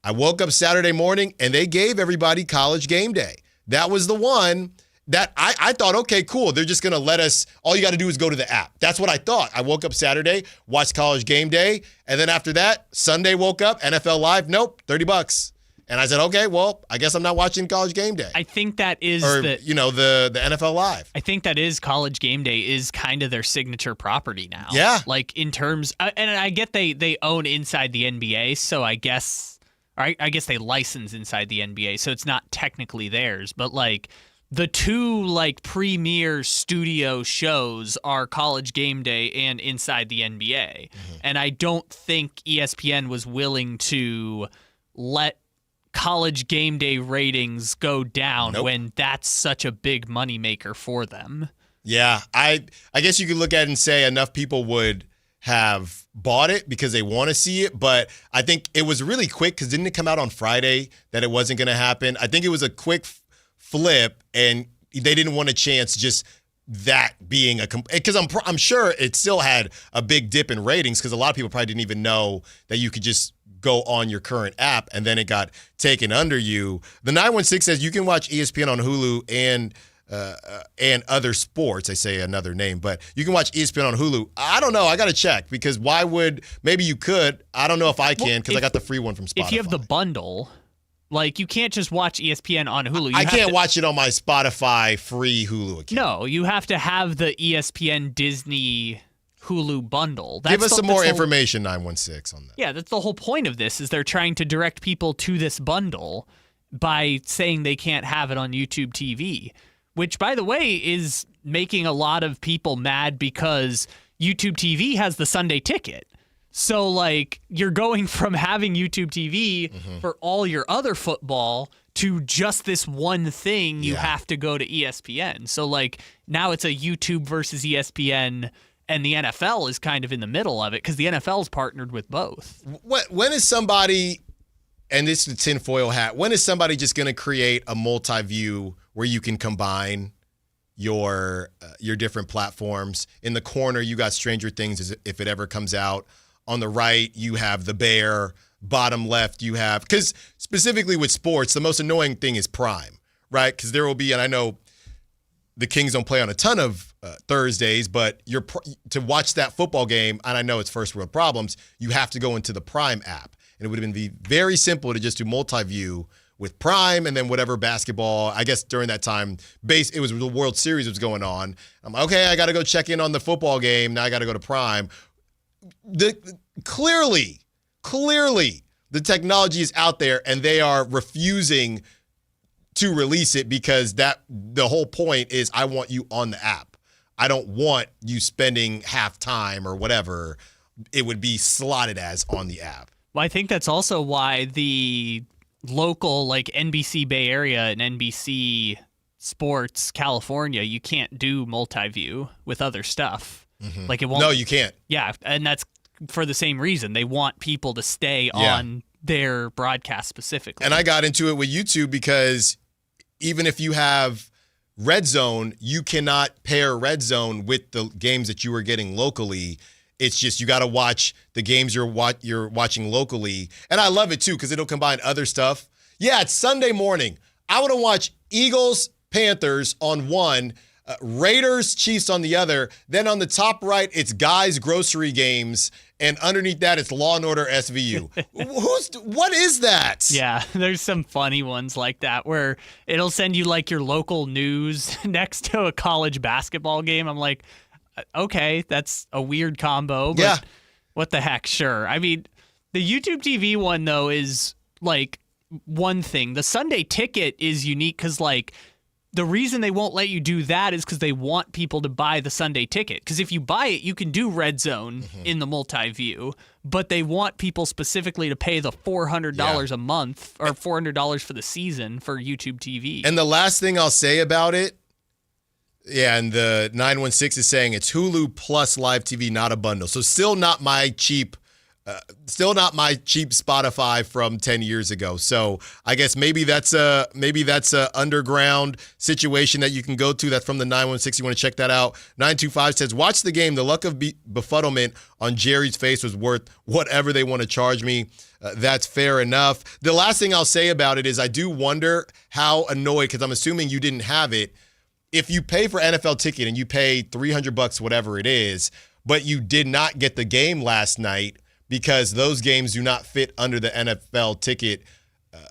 I woke up Saturday morning and they gave everybody College Game Day. That was the one that I thought, okay, cool. They're just going to let us, all you got to do is go to the app. That's what I thought. I woke up Saturday, watched College Game Day, and then after that, Sunday woke up, NFL Live, nope, $30. And I said, okay, well, I guess I'm not watching College Game Day. I think that is the NFL Live. I think that is College Game Day is kind of their signature property now. Yeah. Like in terms, and I get they own inside the NBA, so I guess they license inside the NBA, so it's not technically theirs. But like the two like premier studio shows are College Game Day and Inside the NBA. Mm-hmm. And I don't think ESPN was willing to let College Game Day ratings go down when that's such a big moneymaker for them. Yeah, I guess you could look at it and say enough people would have bought it because they want to see it, but I think it was really quick because didn't it come out on Friday that it wasn't going to happen? I think it was a quick flip, and they didn't want a chance just that being because I'm sure it still had a big dip in ratings because a lot of people probably didn't even know that you could just go on your current app, and then it got taken under you. The 916 says you can watch ESPN on Hulu and other sports. I say another name, but you can watch ESPN on Hulu. I don't know. I got to check because why would maybe you could? I don't know if I can because I got the free one from Spotify. If you have the bundle, like you can't just watch ESPN on Hulu. I can't watch it on my Spotify free Hulu account. No, you have to have the ESPN Disney Hulu bundle. Give us some more information, 916, on that. Yeah, that's the whole point of this is they're trying to direct people to this bundle by saying they can't have it on YouTube TV. Which, by the way, is making a lot of people mad because YouTube TV has the Sunday ticket. So, like, you're going from having YouTube TV for all your other football to just this one thing you have to go to ESPN. So, like, now it's a YouTube versus ESPN, and the NFL is kind of in the middle of it because the NFL's partnered with both. When is somebody, and this is the tinfoil hat, when is somebody just going to create a multi-view where you can combine your different platforms? In the corner, you got Stranger Things if it ever comes out. On the right, you have The Bear. Bottom left, you have, because specifically with sports, the most annoying thing is Prime, right? Because there will be, and I know the Kings don't play on a ton of Thursdays, but to watch that football game, and I know it's first world problems, you have to go into the Prime app. And it would have been very simple to just do multi-view with Prime and then whatever basketball. I guess during that time, it was the World Series was going on. I'm like, okay, I got to go check in on the football game. Now I got to go to Prime. Clearly, the technology is out there and they are refusing to release it because the whole point is I want you on the app. I don't want you spending half time or whatever it would be slotted as on the app. Well, I think that's also why the local, like NBC Bay Area and NBC Sports California, you can't do multi-view with other stuff. Mm-hmm. Like it won't. No, you can't. Yeah, and that's for the same reason. They want people to stay on their broadcast specifically. And I got into it with YouTube because even if you have Red Zone, you cannot pair Red Zone with the games that you are getting locally. It's just you got to watch the games you're watching locally. And I love it, too, because it'll combine other stuff. Yeah, it's Sunday morning. I want to watch Eagles, Panthers on one, Raiders, Chiefs on the other. Then on the top right, it's guys' grocery games. And underneath that, it's Law & Order SVU. What is that? Yeah, there's some funny ones like that where it'll send you like your local news next to a college basketball game. I'm like, okay, that's a weird combo, but what the heck, sure. I mean, the YouTube TV one, though, is like one thing. The Sunday ticket is unique because, like, the reason they won't let you do that is because they want people to buy the Sunday ticket. Because if you buy it, you can do Red Zone in the multi-view, but they want people specifically to pay the $400 a month or $400 for the season for YouTube TV. And the last thing I'll say about it, and the 916 is saying it's Hulu plus live TV, not a bundle. So still not my cheap Still not my cheap Spotify from 10 years ago. So I guess maybe that's a underground situation that you can go to. That's from the 916. You want to check that out. 925 says, watch the game. The look of befuddlement on Jerry's face was worth whatever they want to charge me. That's fair enough. The last thing I'll say about it is I do wonder how annoyed, because I'm assuming you didn't have it. If you pay for NFL ticket and you pay $300, whatever it is, but you did not get the game last night, because those games do not fit under the NFL ticket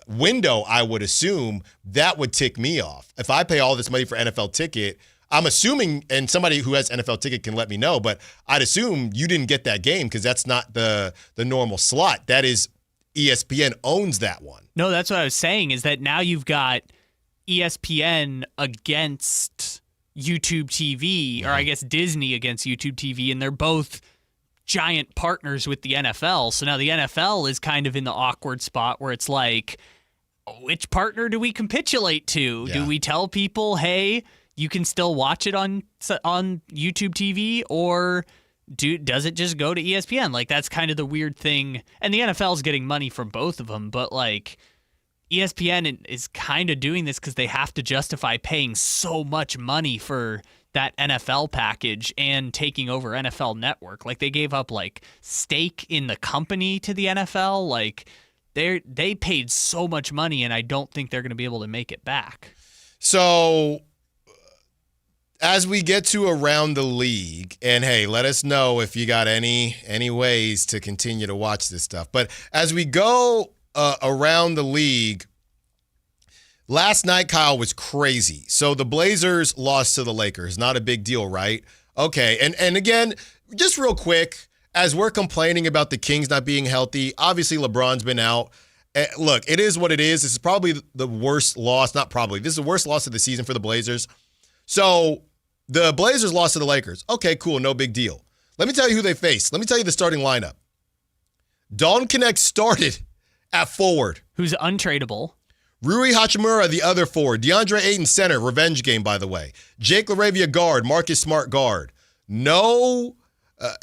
window, I would assume that would tick me off. If I pay all this money for NFL ticket, I'm assuming, and somebody who has NFL ticket can let me know, but I'd assume you didn't get that game because that's not the normal slot. That is, ESPN owns that one. No, that's what I was saying, is that now you've got ESPN against YouTube TV, or I guess Disney against YouTube TV, and they're both giant partners with the NFL. So now the NFL is kind of in the awkward spot where it's like, which partner do we capitulate to? Yeah. Do we tell people, hey, you can still watch it on YouTube TV, or does it just go to ESPN? Like, that's kind of the weird thing. And the NFL is getting money from both of them, but like ESPN is kind of doing this because they have to justify paying so much money for that NFL package and taking over NFL Network. Like, they gave up like stake in the company to the NFL. Like, they paid so much money, and I don't think they're going to be able to make it back. So as we get to around the league, and hey, let us know if you got any ways to continue to watch this stuff. But as we go around the league, last night, Kyle, was crazy. So the Blazers lost to the Lakers. Not a big deal, right? Okay, and again, just real quick, as we're complaining about the Kings not being healthy, obviously LeBron's been out. Look, it is what it is. This is probably the worst loss. Not probably. This is the worst loss of the season for the Blazers. So the Blazers lost to the Lakers. Okay, cool, no big deal. Let me tell you who they faced. Let me tell you the starting lineup. Dalton Knecht started at forward. Who's untradeable. Rui Hachimura, the other forward. DeAndre Ayton, center. Revenge game, by the way. Jake LaRavia, guard. Marcus Smart, guard. No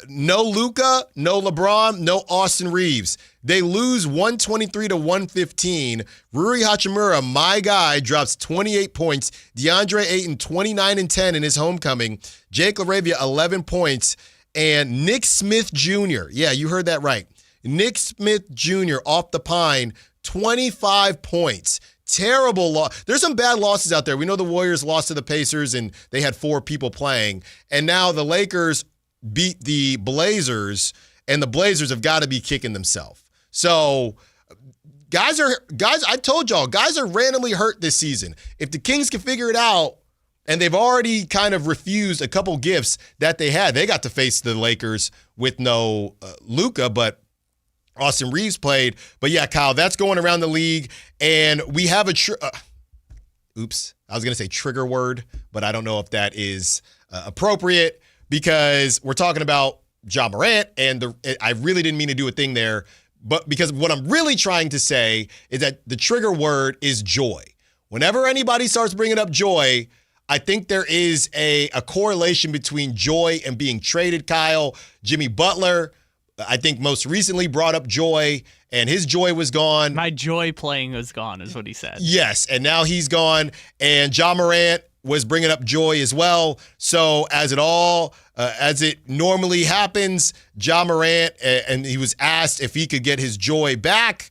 Luka, no LeBron, no Austin Reeves. They lose 123-115. Rui Hachimura, my guy, drops 28 points. DeAndre Ayton, 29-10 in his homecoming. Jake LaRavia, 11 points. And Nick Smith Jr., yeah, you heard that right. Nick Smith Jr. off the pine, 25 points. Terrible loss. There's some bad losses out there. We know the Warriors lost to the Pacers and they had 4 people playing. And now the Lakers beat the Blazers, and the Blazers have got to be kicking themselves. So guys, I told y'all, guys are randomly hurt this season. If the Kings can figure it out, and they've already kind of refused a couple gifts that they had. They got to face the Lakers with no Luka, but Austin Reeves played. But yeah, Kyle, that's going around the league. And we have I was going to say trigger word, but I don't know if that is appropriate because we're talking about Ja Morant, and I really didn't mean to do a thing there. But because what I'm really trying to say is that the trigger word is joy. Whenever anybody starts bringing up joy, I think there is a correlation between joy and being traded, Kyle. Jimmy Butler, I think most recently brought up joy, and his joy was gone. My joy playing was gone, is what he said. Yes, and now he's gone. And Ja Morant was bringing up joy as well. So as it normally happens, Ja Morant, and he was asked if he could get his joy back.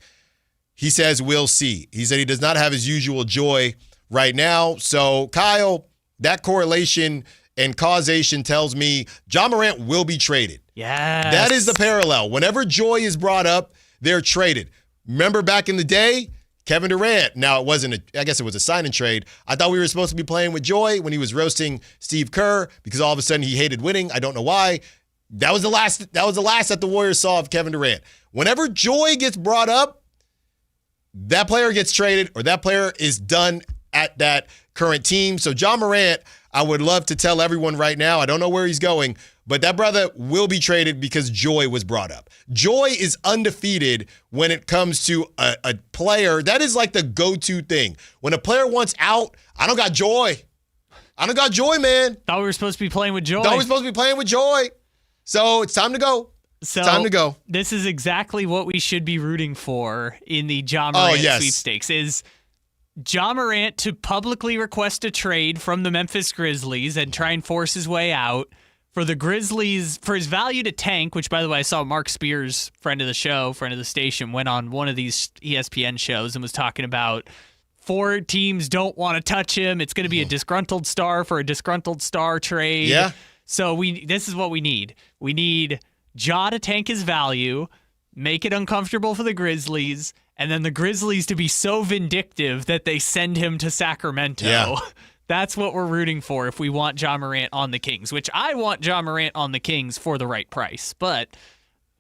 He says, we'll see. He said he does not have his usual joy right now. So, Kyle, that correlation and causation tells me Ja Morant will be traded. Yes. That is the parallel. Whenever joy is brought up, they're traded. Remember back in the day, Kevin Durant. Now, I guess it was a sign and trade. I thought we were supposed to be playing with joy when he was roasting Steve Kerr because all of a sudden he hated winning. I don't know why. That was the last that the Warriors saw of Kevin Durant. Whenever joy gets brought up, that player gets traded or that player is done at that current team. So Ja Morant, I would love to tell everyone right now, I don't know where he's going, but that brother will be traded because joy was brought up. Joy is undefeated when it comes to a player. That is like the go-to thing. When a player wants out, I don't got joy. I don't got joy, man. Thought we were supposed to be playing with joy. So it's time to go. So time to go. This is exactly what we should be rooting for in the Ja Morant sweepstakes is Ja Morant to publicly request a trade from the Memphis Grizzlies and try and force his way out. For the Grizzlies, for his value to tank, which, by the way, I saw Mark Spears, friend of the show, friend of the station, went on one of these ESPN shows and was talking about 4 teams don't want to touch him. It's going to be a disgruntled star for a disgruntled star trade. Yeah. So this is what we need. We need Ja to tank his value, make it uncomfortable for the Grizzlies, and then the Grizzlies to be so vindictive that they send him to Sacramento. Yeah. That's what we're rooting for if we want Ja Morant on the Kings, which I want Ja Morant on the Kings for the right price. But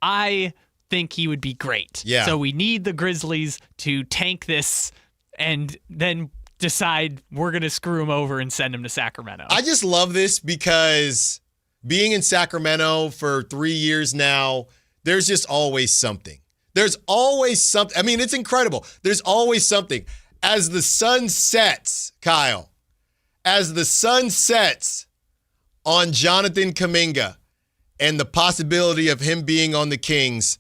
I think he would be great. Yeah. So we need the Grizzlies to tank this and then decide we're going to screw him over and send him to Sacramento. I just love this because being in Sacramento for 3 years now, there's just always something. There's always something. I mean, it's incredible. There's always something. As the sun sets, Kyle, as the sun sets on Jonathan Kuminga and the possibility of him being on the Kings,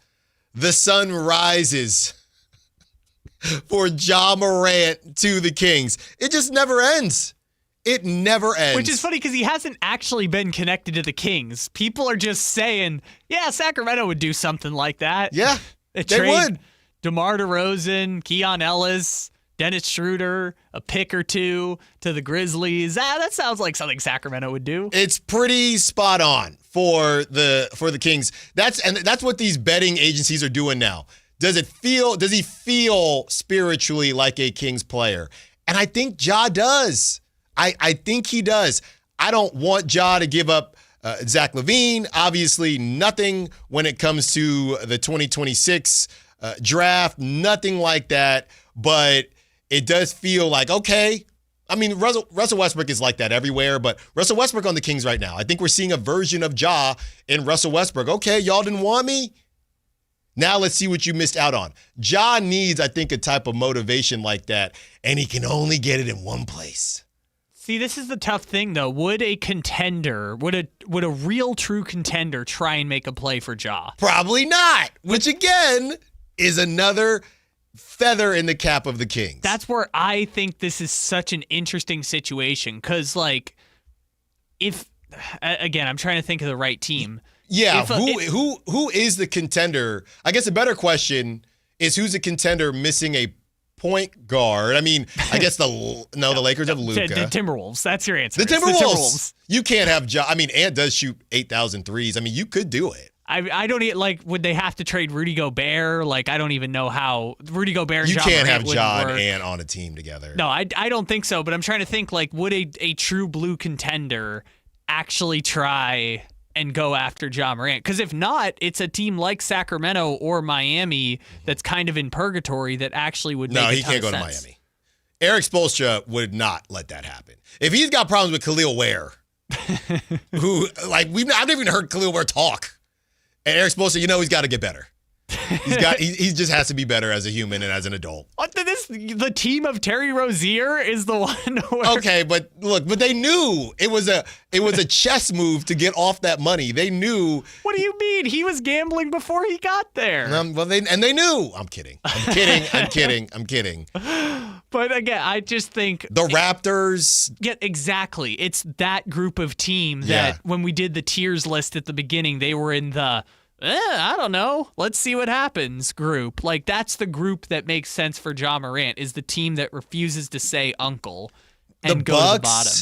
the sun rises for Ja Morant to the Kings. It just never ends. It never ends. Which is funny because he hasn't actually been connected to the Kings. People are just saying, yeah, Sacramento would do something like that. Yeah, they would. DeMar DeRozan, Keon Ellis, Dennis Schroeder, a pick or two to the Grizzlies. That sounds like something Sacramento would do. It's pretty spot on for the Kings. That's what these betting agencies are doing now. Does he feel spiritually like a Kings player? And I think Ja does. I think he does. I don't want Ja to give up Zach LaVine. Obviously, nothing when it comes to the 2026 draft. Nothing like that. But it does feel like, okay. I mean, Russell Westbrook is like that everywhere, but Russell Westbrook on the Kings right now. I think we're seeing a version of Ja in Russell Westbrook. Okay, y'all didn't want me? Now let's see what you missed out on. Ja needs, I think, a type of motivation like that, and he can only get it in one place. See, this is the tough thing, though. Would a real true contender try and make a play for Ja? Probably not, which again is another feather in the cap of the Kings. That's where I think this is such an interesting situation because, like, again, I'm trying to think of the right team. Yeah, who is the contender? I guess a better question is who's a contender missing a point guard? I mean, I guess the Lakers have Luka. The Timberwolves. That's your answer. The Timberwolves. You can't have Ja. I mean, Ant does shoot 8,000 threes. I mean, you could do it. I don't even, like, would they have to trade Rudy Gobert? Like, I don't even know how Rudy Gobert and Ja Morant can't have Ja work. and Ant on a team together. No, I don't think so, but I'm trying to think, like, would a true blue contender actually try and go after Ja Morant? Because if not, it's a team like Sacramento or Miami that's kind of in purgatory that actually would make a ton of sense. No, he can't go to Miami. Eric Spoelstra would not let that happen. If he's got problems with Khalil Ware, who, like, I've never even heard Khalil Ware talk. And Eric Spoelstra, he's got to get better. He just has to be better as a human and as an adult. The team of Terry Rozier is the one where... Okay, but they knew it was a chess move to get off that money. They knew. What do you mean? He was gambling before he got there. They knew. I'm kidding. But again, I just think the Raptors. Yeah, exactly. It's that group of team that when we did the tiers list at the beginning, they were in the I don't know, let's see what happens group. Like, that's the group that makes sense for Ja Morant, is the team that refuses to say uncle and go to the bottom.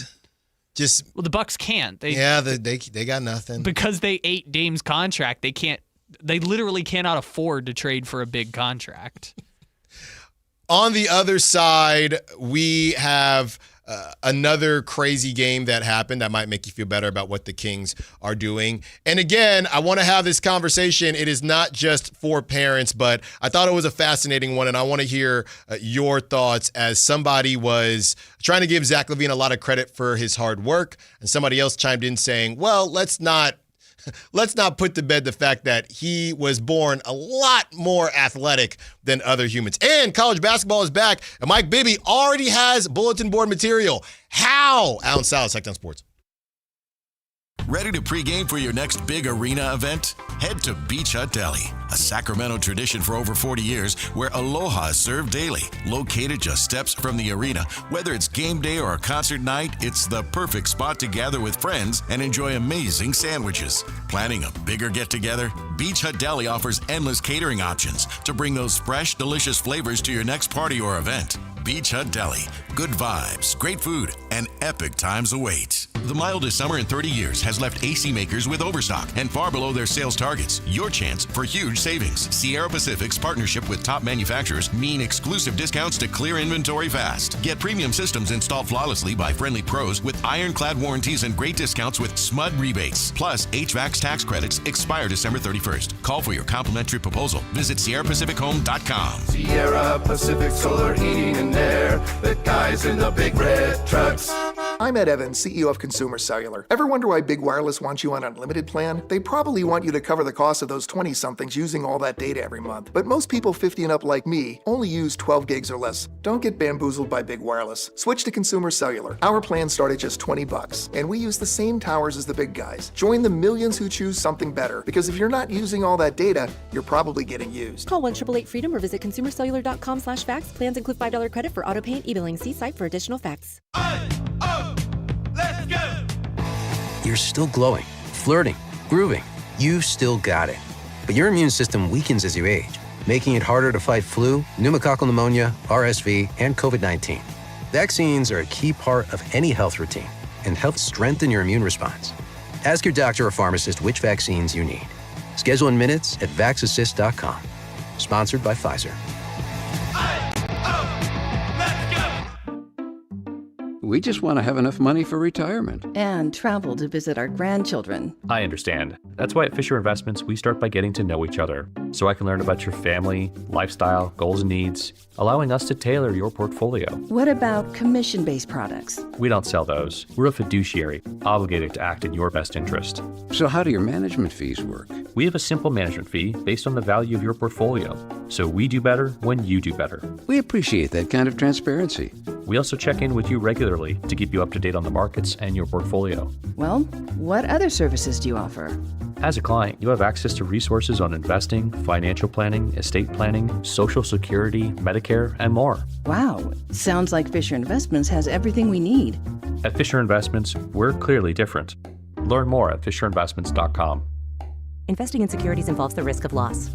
The Bucks can't. They got nothing. Because they ate Dame's contract, they literally cannot afford to trade for a big contract. On the other side, we have another crazy game that happened that might make you feel better about what the Kings are doing. And again, I want to have this conversation. It is not just for parents, but I thought it was a fascinating one, and I want to hear your thoughts as somebody was trying to give Zach LaVine a lot of credit for his hard work, and somebody else chimed in saying, well, let's not put to bed the fact that he was born a lot more athletic than other humans. And college basketball is back, and Mike Bibby already has bulletin board material. How? Allen Stiles, Sactown Sports. Ready to pregame for your next big arena event? Head to Beach Hut Deli, a Sacramento tradition for over 40 years where aloha is served daily. Located just steps from the arena, whether it's game day or a concert night, it's the perfect spot to gather with friends and enjoy amazing sandwiches. Planning a bigger get-together? Beach Hut Deli offers endless catering options to bring those fresh, delicious flavors to your next party or event. Beach Hut Deli. Good vibes, great food, and epic times await. The mildest summer in 30 years has left AC makers with overstock and far below their sales targets. Your chance for huge savings. Sierra Pacific's partnership with top manufacturers mean exclusive discounts to clear inventory fast. Get premium systems installed flawlessly by friendly pros with ironclad warranties and great discounts with SMUD rebates. Plus, HVAC's tax credits expire December 31st. Call for your complimentary proposal. Visit SierraPacificHome.com. Sierra Pacific Solar Heating and Air. The guys in the big red trucks. I'm Ed Evans, CEO of Consumer Cellular. Ever wonder why Big Wireless wants you on an unlimited plan? They probably want you to cover the cost of those 20-somethings using all that data every month. But most people 50 and up like me only use 12 gigs or less. Don't get bamboozled by Big Wireless. Switch to Consumer Cellular. Our plans start at just $20, and we use the same towers as the big guys. Join the millions who choose something better, because if you're not using all that data, you're probably getting used. Call 1-888-FREEDOM or visit consumercellular.com/facts. Plans include $5 credit for auto pay and e-billing. See site for additional facts. Let's go! You're still glowing, flirting, grooving. You've still got it. But your immune system weakens as you age, making it harder to fight flu, pneumococcal pneumonia, RSV, and COVID-19. Vaccines are a key part of any health routine and help strengthen your immune response. Ask your doctor or pharmacist which vaccines you need. Schedule in minutes at vaxassist.com. Sponsored by Pfizer. We just want to have enough money for retirement. And travel to visit our grandchildren. I understand. That's why at Fisher Investments, we start by getting to know each other, so I can learn about your family, lifestyle, goals and needs, allowing us to tailor your portfolio. What about commission-based products? We don't sell those. We're a fiduciary, obligated to act in your best interest. So how do your management fees work? We have a simple management fee based on the value of your portfolio. So we do better when you do better. We appreciate that kind of transparency. We also check in with you regularly to keep you up to date on the markets and your portfolio. Well, what other services do you offer? As a client, you have access to resources on investing, financial planning, estate planning, Social Security, Medicare, and more. Wow, sounds like Fisher Investments has everything we need. At Fisher Investments, we're clearly different. Learn more at FisherInvestments.com. Investing in securities involves the risk of loss.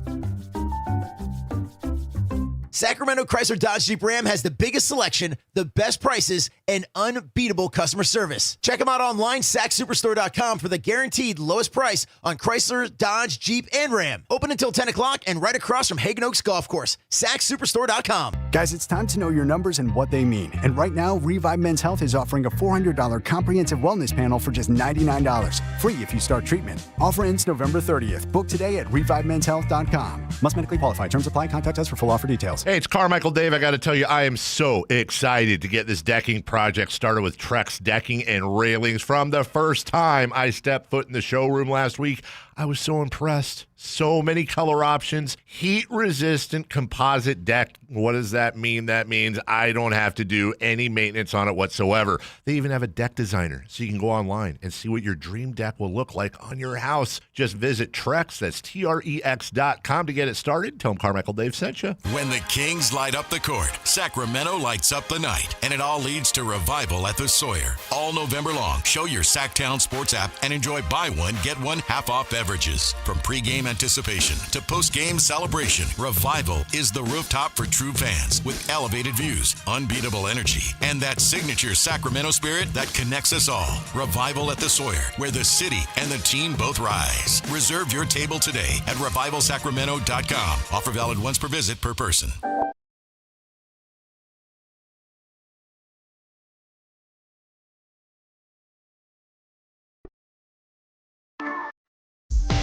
Sacramento Chrysler Dodge Jeep Ram has the biggest selection, the best prices, and unbeatable customer service. Check them out online, sacsuperstore.com, for the guaranteed lowest price on Chrysler, Dodge, Jeep, and Ram. Open until 10 o'clock and right across from Hagen Oaks Golf Course. sacsuperstore.com. Guys, it's time to know your numbers and what they mean. And right now, Revive Men's Health is offering a $400 comprehensive wellness panel for just $99. Free if you start treatment. Offer ends November 30th. Book today at ReviveMen'sHealth.com. Must medically qualify. Terms apply. Contact us for full offer details. Hey, it's Carmichael Dave. I got to tell you, I am so excited to get this decking project started with Trex Decking and Railings. From the first time I stepped foot in the showroom last week, I was so impressed. So many color options, heat-resistant composite deck. What does that mean? That means I don't have to do any maintenance on it whatsoever. They even have a deck designer, so you can go online and see what your dream deck will look like on your house. Just visit Trex, that's Trex.com, to get it started. Tell them Carmichael Dave sent you. When the Kings light up the court, Sacramento lights up the night, and it all leads to Revival at the Sawyer. All November long, show your Sactown Sports app and enjoy buy one, get one half-off beverages. From pregame anticipation to post-game celebration, Revival is the rooftop for true fans with elevated views, unbeatable energy, and that signature Sacramento spirit that connects us all. Revival at the Sawyer, where the city and the team both rise. Reserve your table today at revivalsacramento.com. Offer valid once per visit per person.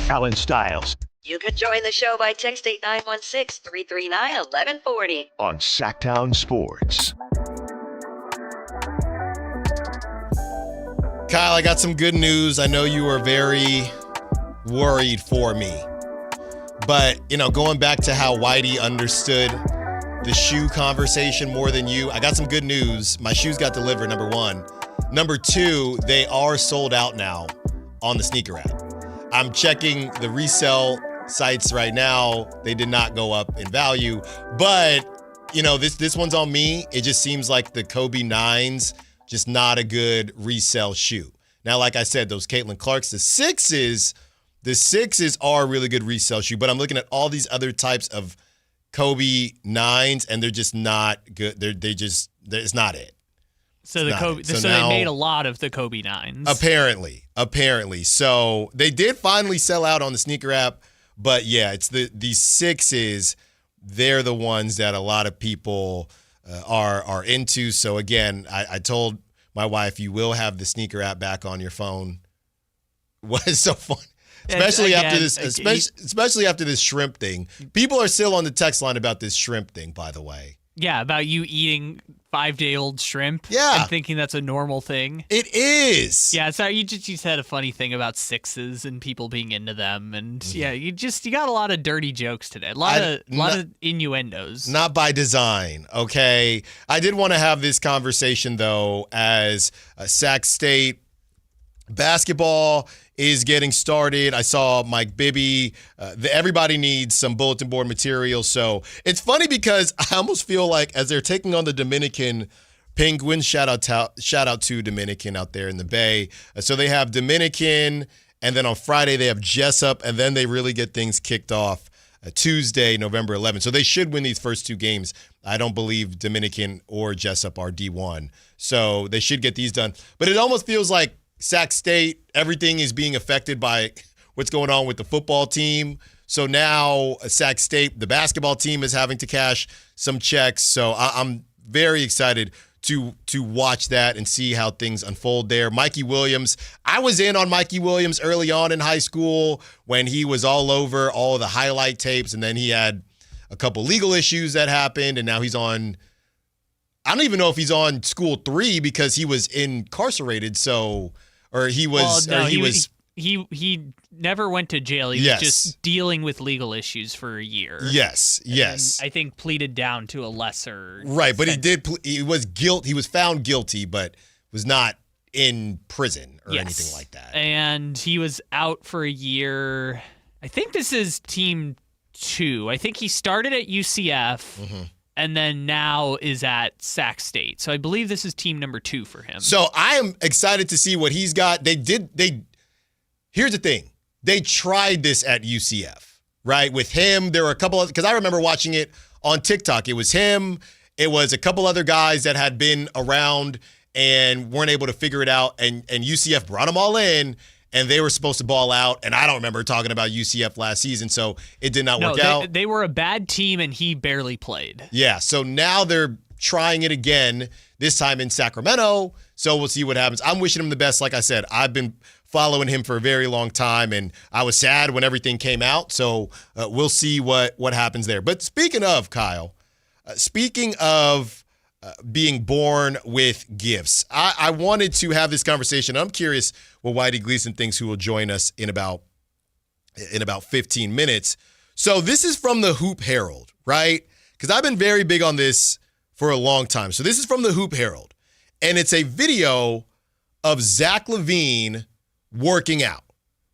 Allen Stiles You can join the show by texting 916-339-1140 on Sactown Sports. Kyle, I got some good news. I know you were very worried for me. But, going back to how Whitey understood the shoe conversation more than you, I got some good news. My shoes got delivered, number one. Number two, they are sold out now. on the sneaker app. I'm checking the resale sites right now. They did not go up in value, but this one's on me. It just seems like the Kobe 9s, just not a good resale shoe. Now, like I said, those Caitlin Clarks, the 6s are a really good resale shoe, but I'm looking at all these other types of Kobe 9s, and they're just not good. It's not it. So they made a lot of the Kobe 9s. Apparently. So they did finally sell out on the sneaker app, but yeah, it's these 6s. They're the ones that a lot of people are into. So again, I told my wife, you will have the sneaker app back on your phone. What is so fun? Especially after this shrimp thing. People are still on the text line about this shrimp thing, by the way. Yeah, about you eating 5-day-old shrimp. Yeah. And thinking that's a normal thing. It is. Yeah, sorry, you said a funny thing about 6s and people being into them. And yeah, you got a lot of dirty jokes today. A lot of innuendos. Not by design, okay? I did want to have this conversation, though, as Sac State basketball is getting started. I saw Mike Bibby. Everybody needs some bulletin board material. So it's funny because I almost feel like as they're taking on the Dominican Penguins, shout out to Dominican out there in the Bay. So they have Dominican, and then on Friday they have Jessup, and then they really get things kicked off Tuesday, November 11th. So they should win these first two games. I don't believe Dominican or Jessup are D1. So they should get these done. But it almost feels like Sac State, everything is being affected by what's going on with the football team. So now Sac State, the basketball team, is having to cash some checks. So I'm very excited to watch that and see how things unfold there. Mikey Williams, I was in on Mikey Williams early on in high school when he was all over all of the highlight tapes, and then he had a couple legal issues that happened, and now he's on, I don't even know if he's on School 3 because he was incarcerated, he never went to jail. He was just dealing with legal issues for a year. Yes. I think pleaded down to a lesser. Right, but he was found guilty, but was not in prison or anything like that. And he was out for a year. I think this is team 2. I think he started at UCF. And then now is at Sac State. So I believe this is team number 2 for him. So I am excited to see what he's got. Here's the thing. They tried this at UCF, right? With him, there were a couple of, because I remember watching it on TikTok. It was him. It was a couple other guys that had been around and weren't able to figure it out. And UCF brought them all in, and they were supposed to ball out. And I don't remember talking about UCF last season, so it did not work out. They were a bad team, and he barely played. Yeah, so now they're trying it again, this time in Sacramento. So we'll see what happens. I'm wishing him the best. Like I said, I've been following him for a very long time, and I was sad when everything came out. So we'll see what happens there. But speaking of, Kyle, being born with gifts, I wanted to have this conversation. I'm curious what Whitey Gleason thinks, who will join us in about 15 minutes. So this is from the Hoop Herald, right? Because I've been very big on this for a long time. So this is from the Hoop Herald, and it's a video of Zach LaVine working out,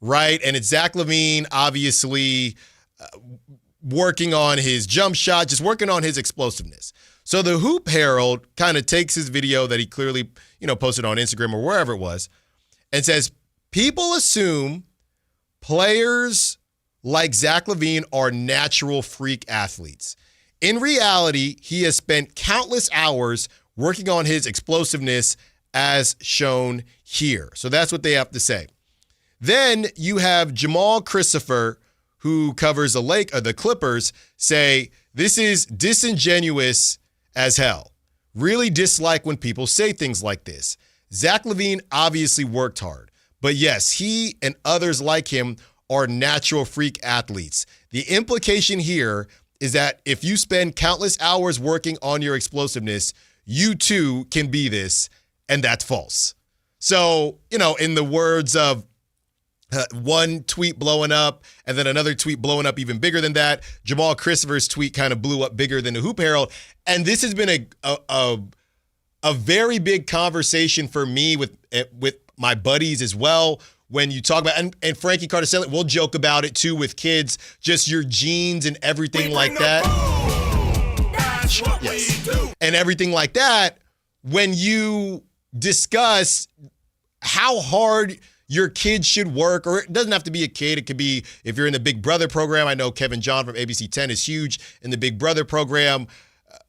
right? And it's Zach LaVine, obviously, working on his jump shot, just working on his explosiveness. So the Hoop Herald kind of takes his video that he clearly, posted on Instagram or wherever it was, and says, people assume players like Zach LaVine are natural freak athletes. In reality, he has spent countless hours working on his explosiveness as shown here. So that's what they have to say. Then you have Jamal Christopher, who covers the Clippers, say, this is disingenuous as hell. Really dislike when people say things like this. Zach LaVine obviously worked hard, but yes, he and others like him are natural freak athletes. The implication here is that if you spend countless hours working on your explosiveness, you too can be this, and that's false. So, in the words of one tweet blowing up and then another tweet blowing up even bigger than that, Jamal Christopher's tweet kind of blew up bigger than the Hoop Herald. And this has been a very big conversation for me with my buddies as well. when you talk about, and Frankie Cardicelli, we'll joke about it too with kids, just your genes and everything like that. Yes. And everything like that, when you discuss how hard your kid should work, or it doesn't have to be a kid. It could be if you're in the Big Brother program. I know Kevin John from ABC 10 is huge in the Big Brother program.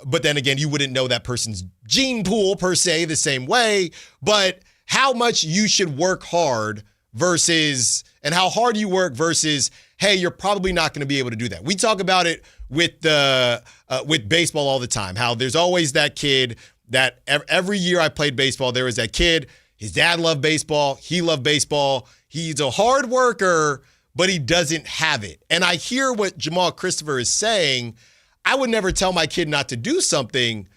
But then again, you wouldn't know that person's gene pool per se the same way. But how much you should work hard versus, and how hard you work versus, hey, you're probably not going to be able to do that. We talk about it with baseball all the time, how there's always that kid that every year I played baseball, there was that kid. His dad loved baseball. He loved baseball. He's a hard worker, but he doesn't have it. And I hear what Jamal Christopher is saying. I would never tell my kid not to do something,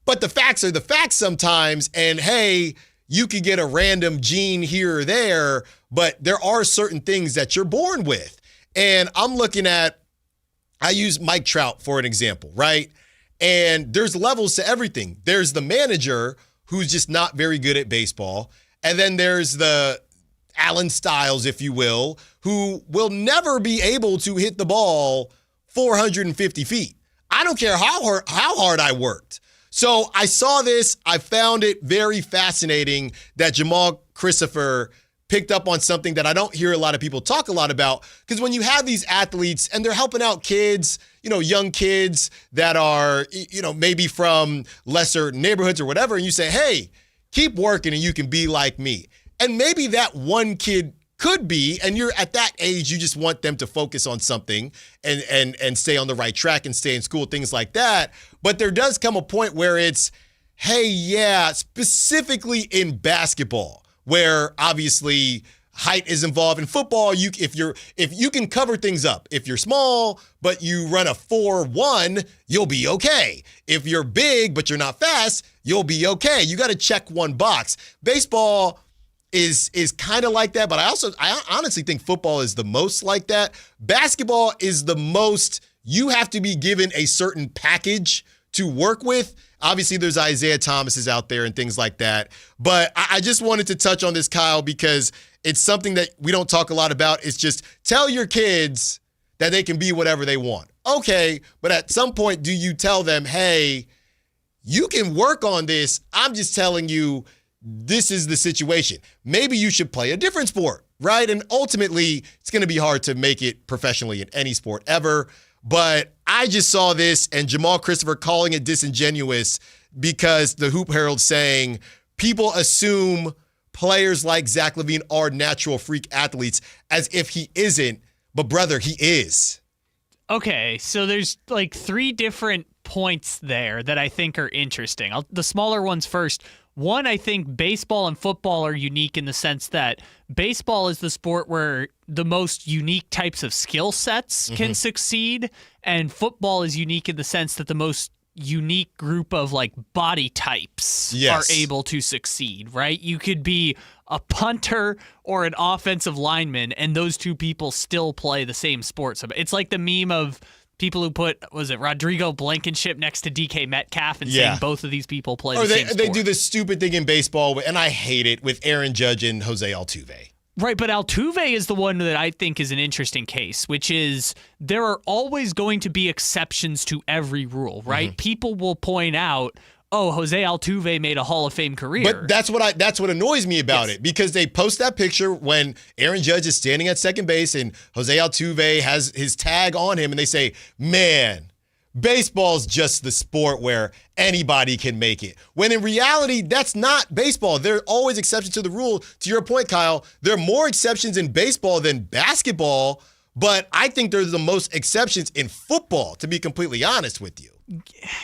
but the facts are the facts sometimes. And hey, you could get a random gene here or there, but there are certain things that you're born with. And I'm looking at, I use Mike Trout for an example, right? And there's levels to everything. There's the manager who's just not very good at baseball. And then there's the Allen Stiles, if you will, who will never be able to hit the ball 450 feet. I don't care how hard I worked. So I saw this. I found it very fascinating that Jamal Christopher picked up on something that I don't hear a lot of people talk a lot about. Because when you have these athletes and they're helping out kids, young kids that are, maybe from lesser neighborhoods or whatever, and you say, hey, keep working and you can be like me. And maybe that one kid could be, and you're at that age, you just want them to focus on something and stay on the right track and stay in school, things like that. But there does come a point where it's, hey, yeah, specifically in basketball, where obviously height is involved. In football, if you can cover things up. If you're small, but you run a 4.1, you'll be okay. If you're big, but you're not fast, you'll be okay. You got to check one box. Baseball is kind of like that, but I honestly think football is the most like that. Basketball is the most, you have to be given a certain package to work with. Obviously, there's Isaiah Thomases out there and things like that. But I just wanted to touch on this, Kyle, because it's something that we don't talk a lot about. It's just tell your kids that they can be whatever they want. Okay, but at some point, do you tell them, hey, you can work on this. I'm just telling you, this is the situation. Maybe you should play a different sport, right? And ultimately, it's going to be hard to make it professionally in any sport ever. But I just saw this and Jamal Christopher calling it disingenuous because the Hoop Herald saying people assume players like Zach LaVine are natural freak athletes as if he isn't. But brother, he is. Okay, so there's like 3 different points there that I think are interesting. The smaller ones first. One, I think baseball and football are unique in the sense that baseball is the sport where the most unique types of skill sets can succeed, and football is unique in the sense that the most unique group of like body types are able to succeed, right? You could be a punter or an offensive lineman, and those two people still play the same sport. So it's like the meme of people who put, Rodrigo Blankenship next to DK Metcalf and saying both of these people play the same sport. They do this stupid thing in baseball, and I hate it, with Aaron Judge and Jose Altuve. Right, but Altuve is the one that I think is an interesting case, which is there are always going to be exceptions to every rule, right? People will point out, oh, Jose Altuve made a Hall of Fame career. But that's what annoys me about it, because they post that picture when Aaron Judge is standing at second base and Jose Altuve has his tag on him, and they say, man, baseball's just the sport where anybody can make it. When in reality, that's not baseball. There are always exceptions to the rule. To your point, Kyle, there are more exceptions in baseball than basketball, but I think there's the most exceptions in football, to be completely honest with you.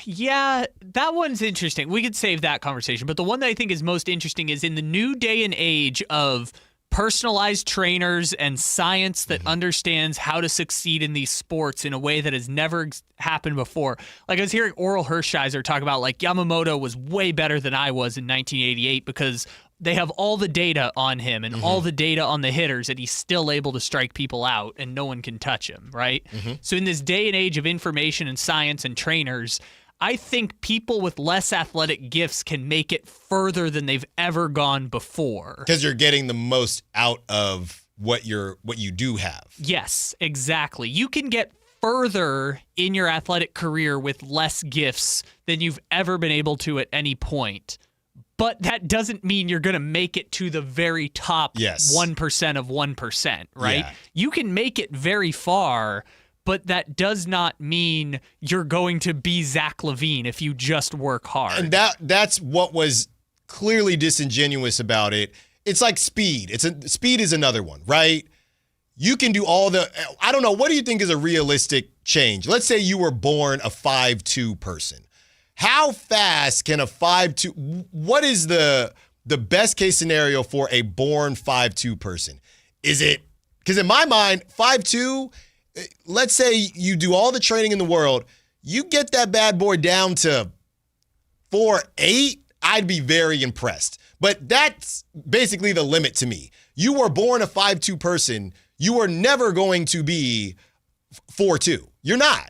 Yeah, that one's interesting. We could save that conversation. But the one that I think is most interesting is in the new day and age of personalized trainers and science that understands how to succeed in these sports in a way that has never happened before. Like I was hearing Oral Hershiser talk about like Yamamoto was way better than I was in 1988 because they have all the data on him and all the data on the hitters, and he's still able to strike people out and no one can touch him, right? So in this day and age of information and science and trainers, I think people with less athletic gifts can make it further than they've ever gone before. Because you're getting the most out of what you do have. Yes, exactly. You can get further in your athletic career with less gifts than you've ever been able to at any point. But that doesn't mean you're going to make it to the very top 1% of 1%, right? Yeah. You can make it very far, but that does not mean you're going to be Zach LaVine if you just work hard. And that's what was clearly disingenuous about it. It's like speed. Speed is another one, right? You can do I don't know, what do you think is a realistic change? Let's say you were born a 5'2" person. How fast can a 5'2", what is the best case scenario for a born 5'2" person? Is it, because in my mind, 5'2", let's say you do all the training in the world, you get that bad boy down to 4'8", I'd be very impressed. But that's basically the limit to me. You were born a 5'2" person, you are never going to be 4'2". You're not.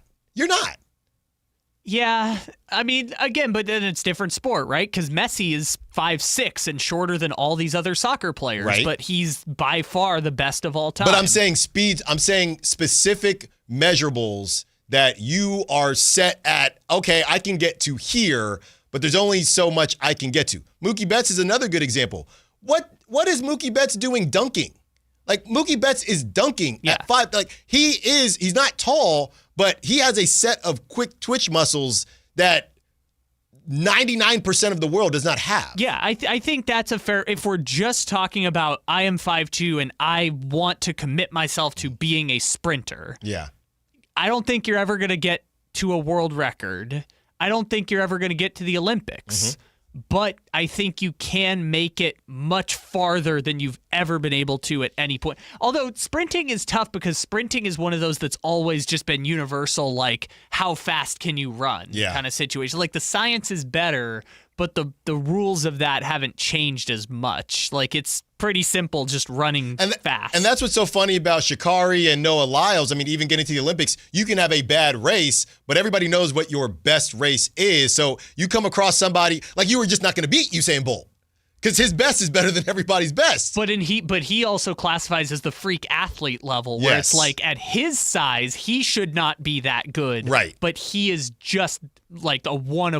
Yeah, I mean, again, but then it's different sport, right? Because Messi is 5'6" and shorter than all these other soccer players, right. But he's by far the best of all time. But I'm saying speed, I'm saying specific measurables that you are set at, okay, I can get to here, but there's only so much I can get to. Mookie Betts is another good example. What is Mookie Betts doing dunking? Like, Mookie Betts is dunking at 5. Like, he's not tall, but he has a set of quick twitch muscles that 99% of the world does not have. Yeah, I think that's a fair, if we're just talking about I am 5'2" and I want to commit myself to being a sprinter. Yeah. I don't think you're ever going to get to a world record. I don't think you're ever going to get to the Olympics. Mm-hmm. But I think you can make it much farther than you've ever been able to at any point. Although sprinting is tough because sprinting is one of those that's always just been universal, like how fast can you run kind of situation. Like the science is better, but the rules of that haven't changed as much. Like it's pretty simple, just running fast. And that's what's so funny about Sha'Carri and Noah Lyles. I mean, even getting to the Olympics, you can have a bad race, but everybody knows what your best race is. So you come across somebody, like you were just not going to beat Usain Bolt because his best is better than everybody's best. But he also classifies as the freak athlete level, where it's like at his size, he should not be that good. Right. But he is just like a one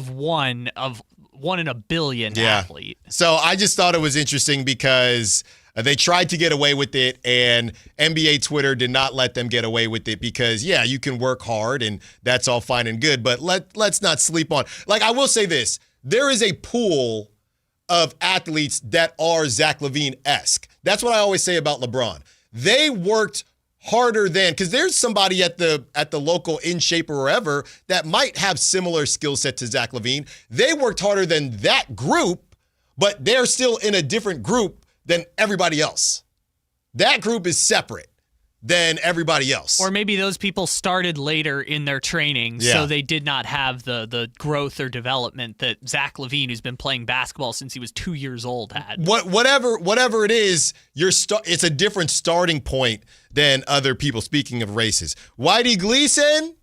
in a billion athlete. So I just thought it was interesting because they tried to get away with it, and NBA Twitter did not let them get away with it because, you can work hard, and that's all fine and good, but let's not sleep on. Like, I will say this. There is a pool of athletes that are Zach LaVine-esque. That's what I always say about LeBron. They worked harder than, because there's somebody at the local In Shape or wherever that might have similar skill set to Zach LaVine. They worked harder than that group, but they're still in a different group than everybody else. That group is separate than everybody else. Or maybe those people started later in their training, so they did not have the growth or development that Zach LaVine, who's been playing basketball since he was 2 years old, had. Whatever it is, it's a different starting point than other people. Speaking of races, Whitey Gleason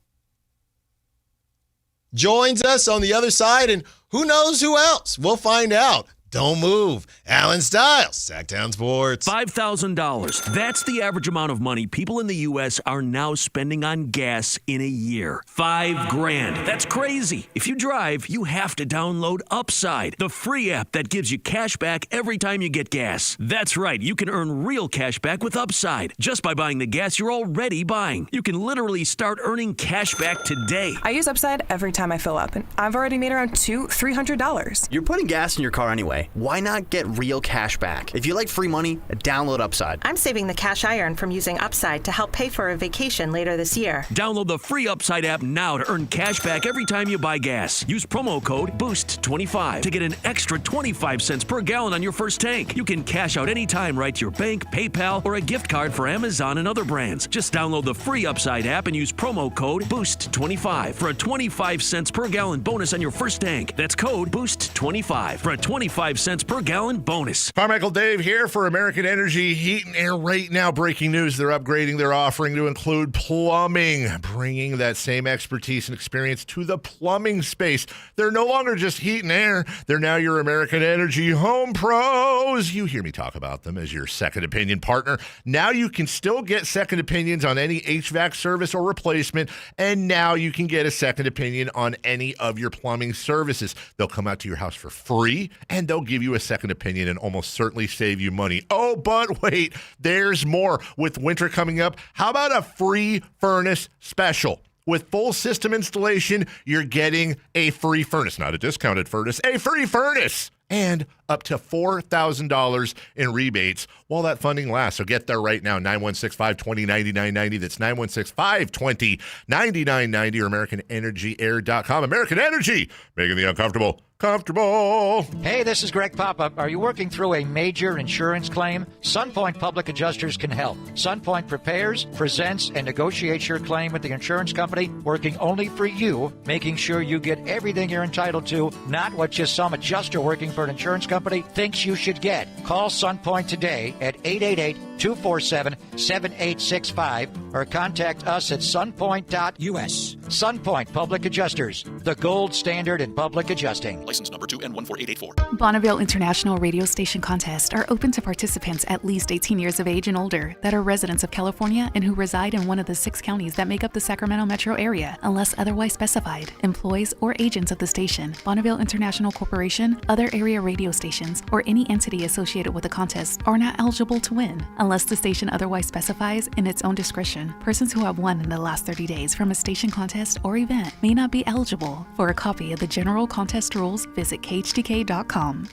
joins us on the other side, and who knows who else? We'll find out. Don't move. Allen Stiles, Sactown Sports. $5,000. That's the average amount of money people in the U.S. are now spending on gas in a year. $5,000. That's crazy. If you drive, you have to download Upside, the free app that gives you cash back every time you get gas. That's right. You can earn real cash back with Upside just by buying the gas you're already buying. You can literally start earning cash back today. I use Upside every time I fill up, and I've already made around $200-$300. You're putting gas in your car anyway. Why not get real cash back? If you like free money, download Upside. I'm saving the cash I earn from using Upside to help pay for a vacation later this year. Download the free Upside app now to earn cash back every time you buy gas. Use promo code BOOST25 to get an extra 25 cents per gallon on your first tank. You can cash out anytime right to your bank, PayPal, or a gift card for Amazon and other brands. Just download the free Upside app and use promo code BOOST25 for a 25 cents per gallon bonus on your first tank. That's code BOOST25 for a 25 cents per gallon bonus. Carmichael Dave here for American Energy Heat and Air. Right now, breaking news, they're upgrading their offering to include plumbing, bringing that same expertise and experience to the plumbing space. They're no longer just heat and air. They're now your American Energy Home Pros. You hear me talk about them as your second opinion partner. Now you can still get second opinions on any HVAC service or replacement, and now you can get a second opinion on any of your plumbing services. They'll come out to your house for free, and they'll give you a second opinion and almost certainly save you money. Oh, but wait, there's more. With winter coming up, how about a free furnace special? With full system installation, you're getting a free furnace, not a discounted furnace, a free furnace, and up to $4,000 in rebates while that funding lasts. So get there right now, 916-520-9990. That's 916-520-9990 or AmericanEnergyAir.com. American Energy, making the uncomfortable comfortable. Hey, this is Greg Papa. Are you working through a major insurance claim? SunPoint Public Adjusters can help. SunPoint prepares, presents, and negotiates your claim with the insurance company, working only for you, making sure you get everything you're entitled to, not what just some adjuster working for an insurance company thinks you should get. Call SunPoint today at 888-247-7865 or contact us at sunpoint.us. SunPoint Public Adjusters, the gold standard in public adjusting. License number 2N14884. Bonneville International Radio Station contests are open to participants at least 18 years of age and older that are residents of California and who reside in one of the 6 counties that make up the Sacramento metro area, unless otherwise specified. Employees or agents of the station, Bonneville International Corporation, other area radio stations, or any entity associated with the contest are not eligible to win, unless the station otherwise specifies in its own discretion. Persons who have won in the last 30 days from a station contest or event may not be eligible. For a copy of the general contest rules, visit khdk.com.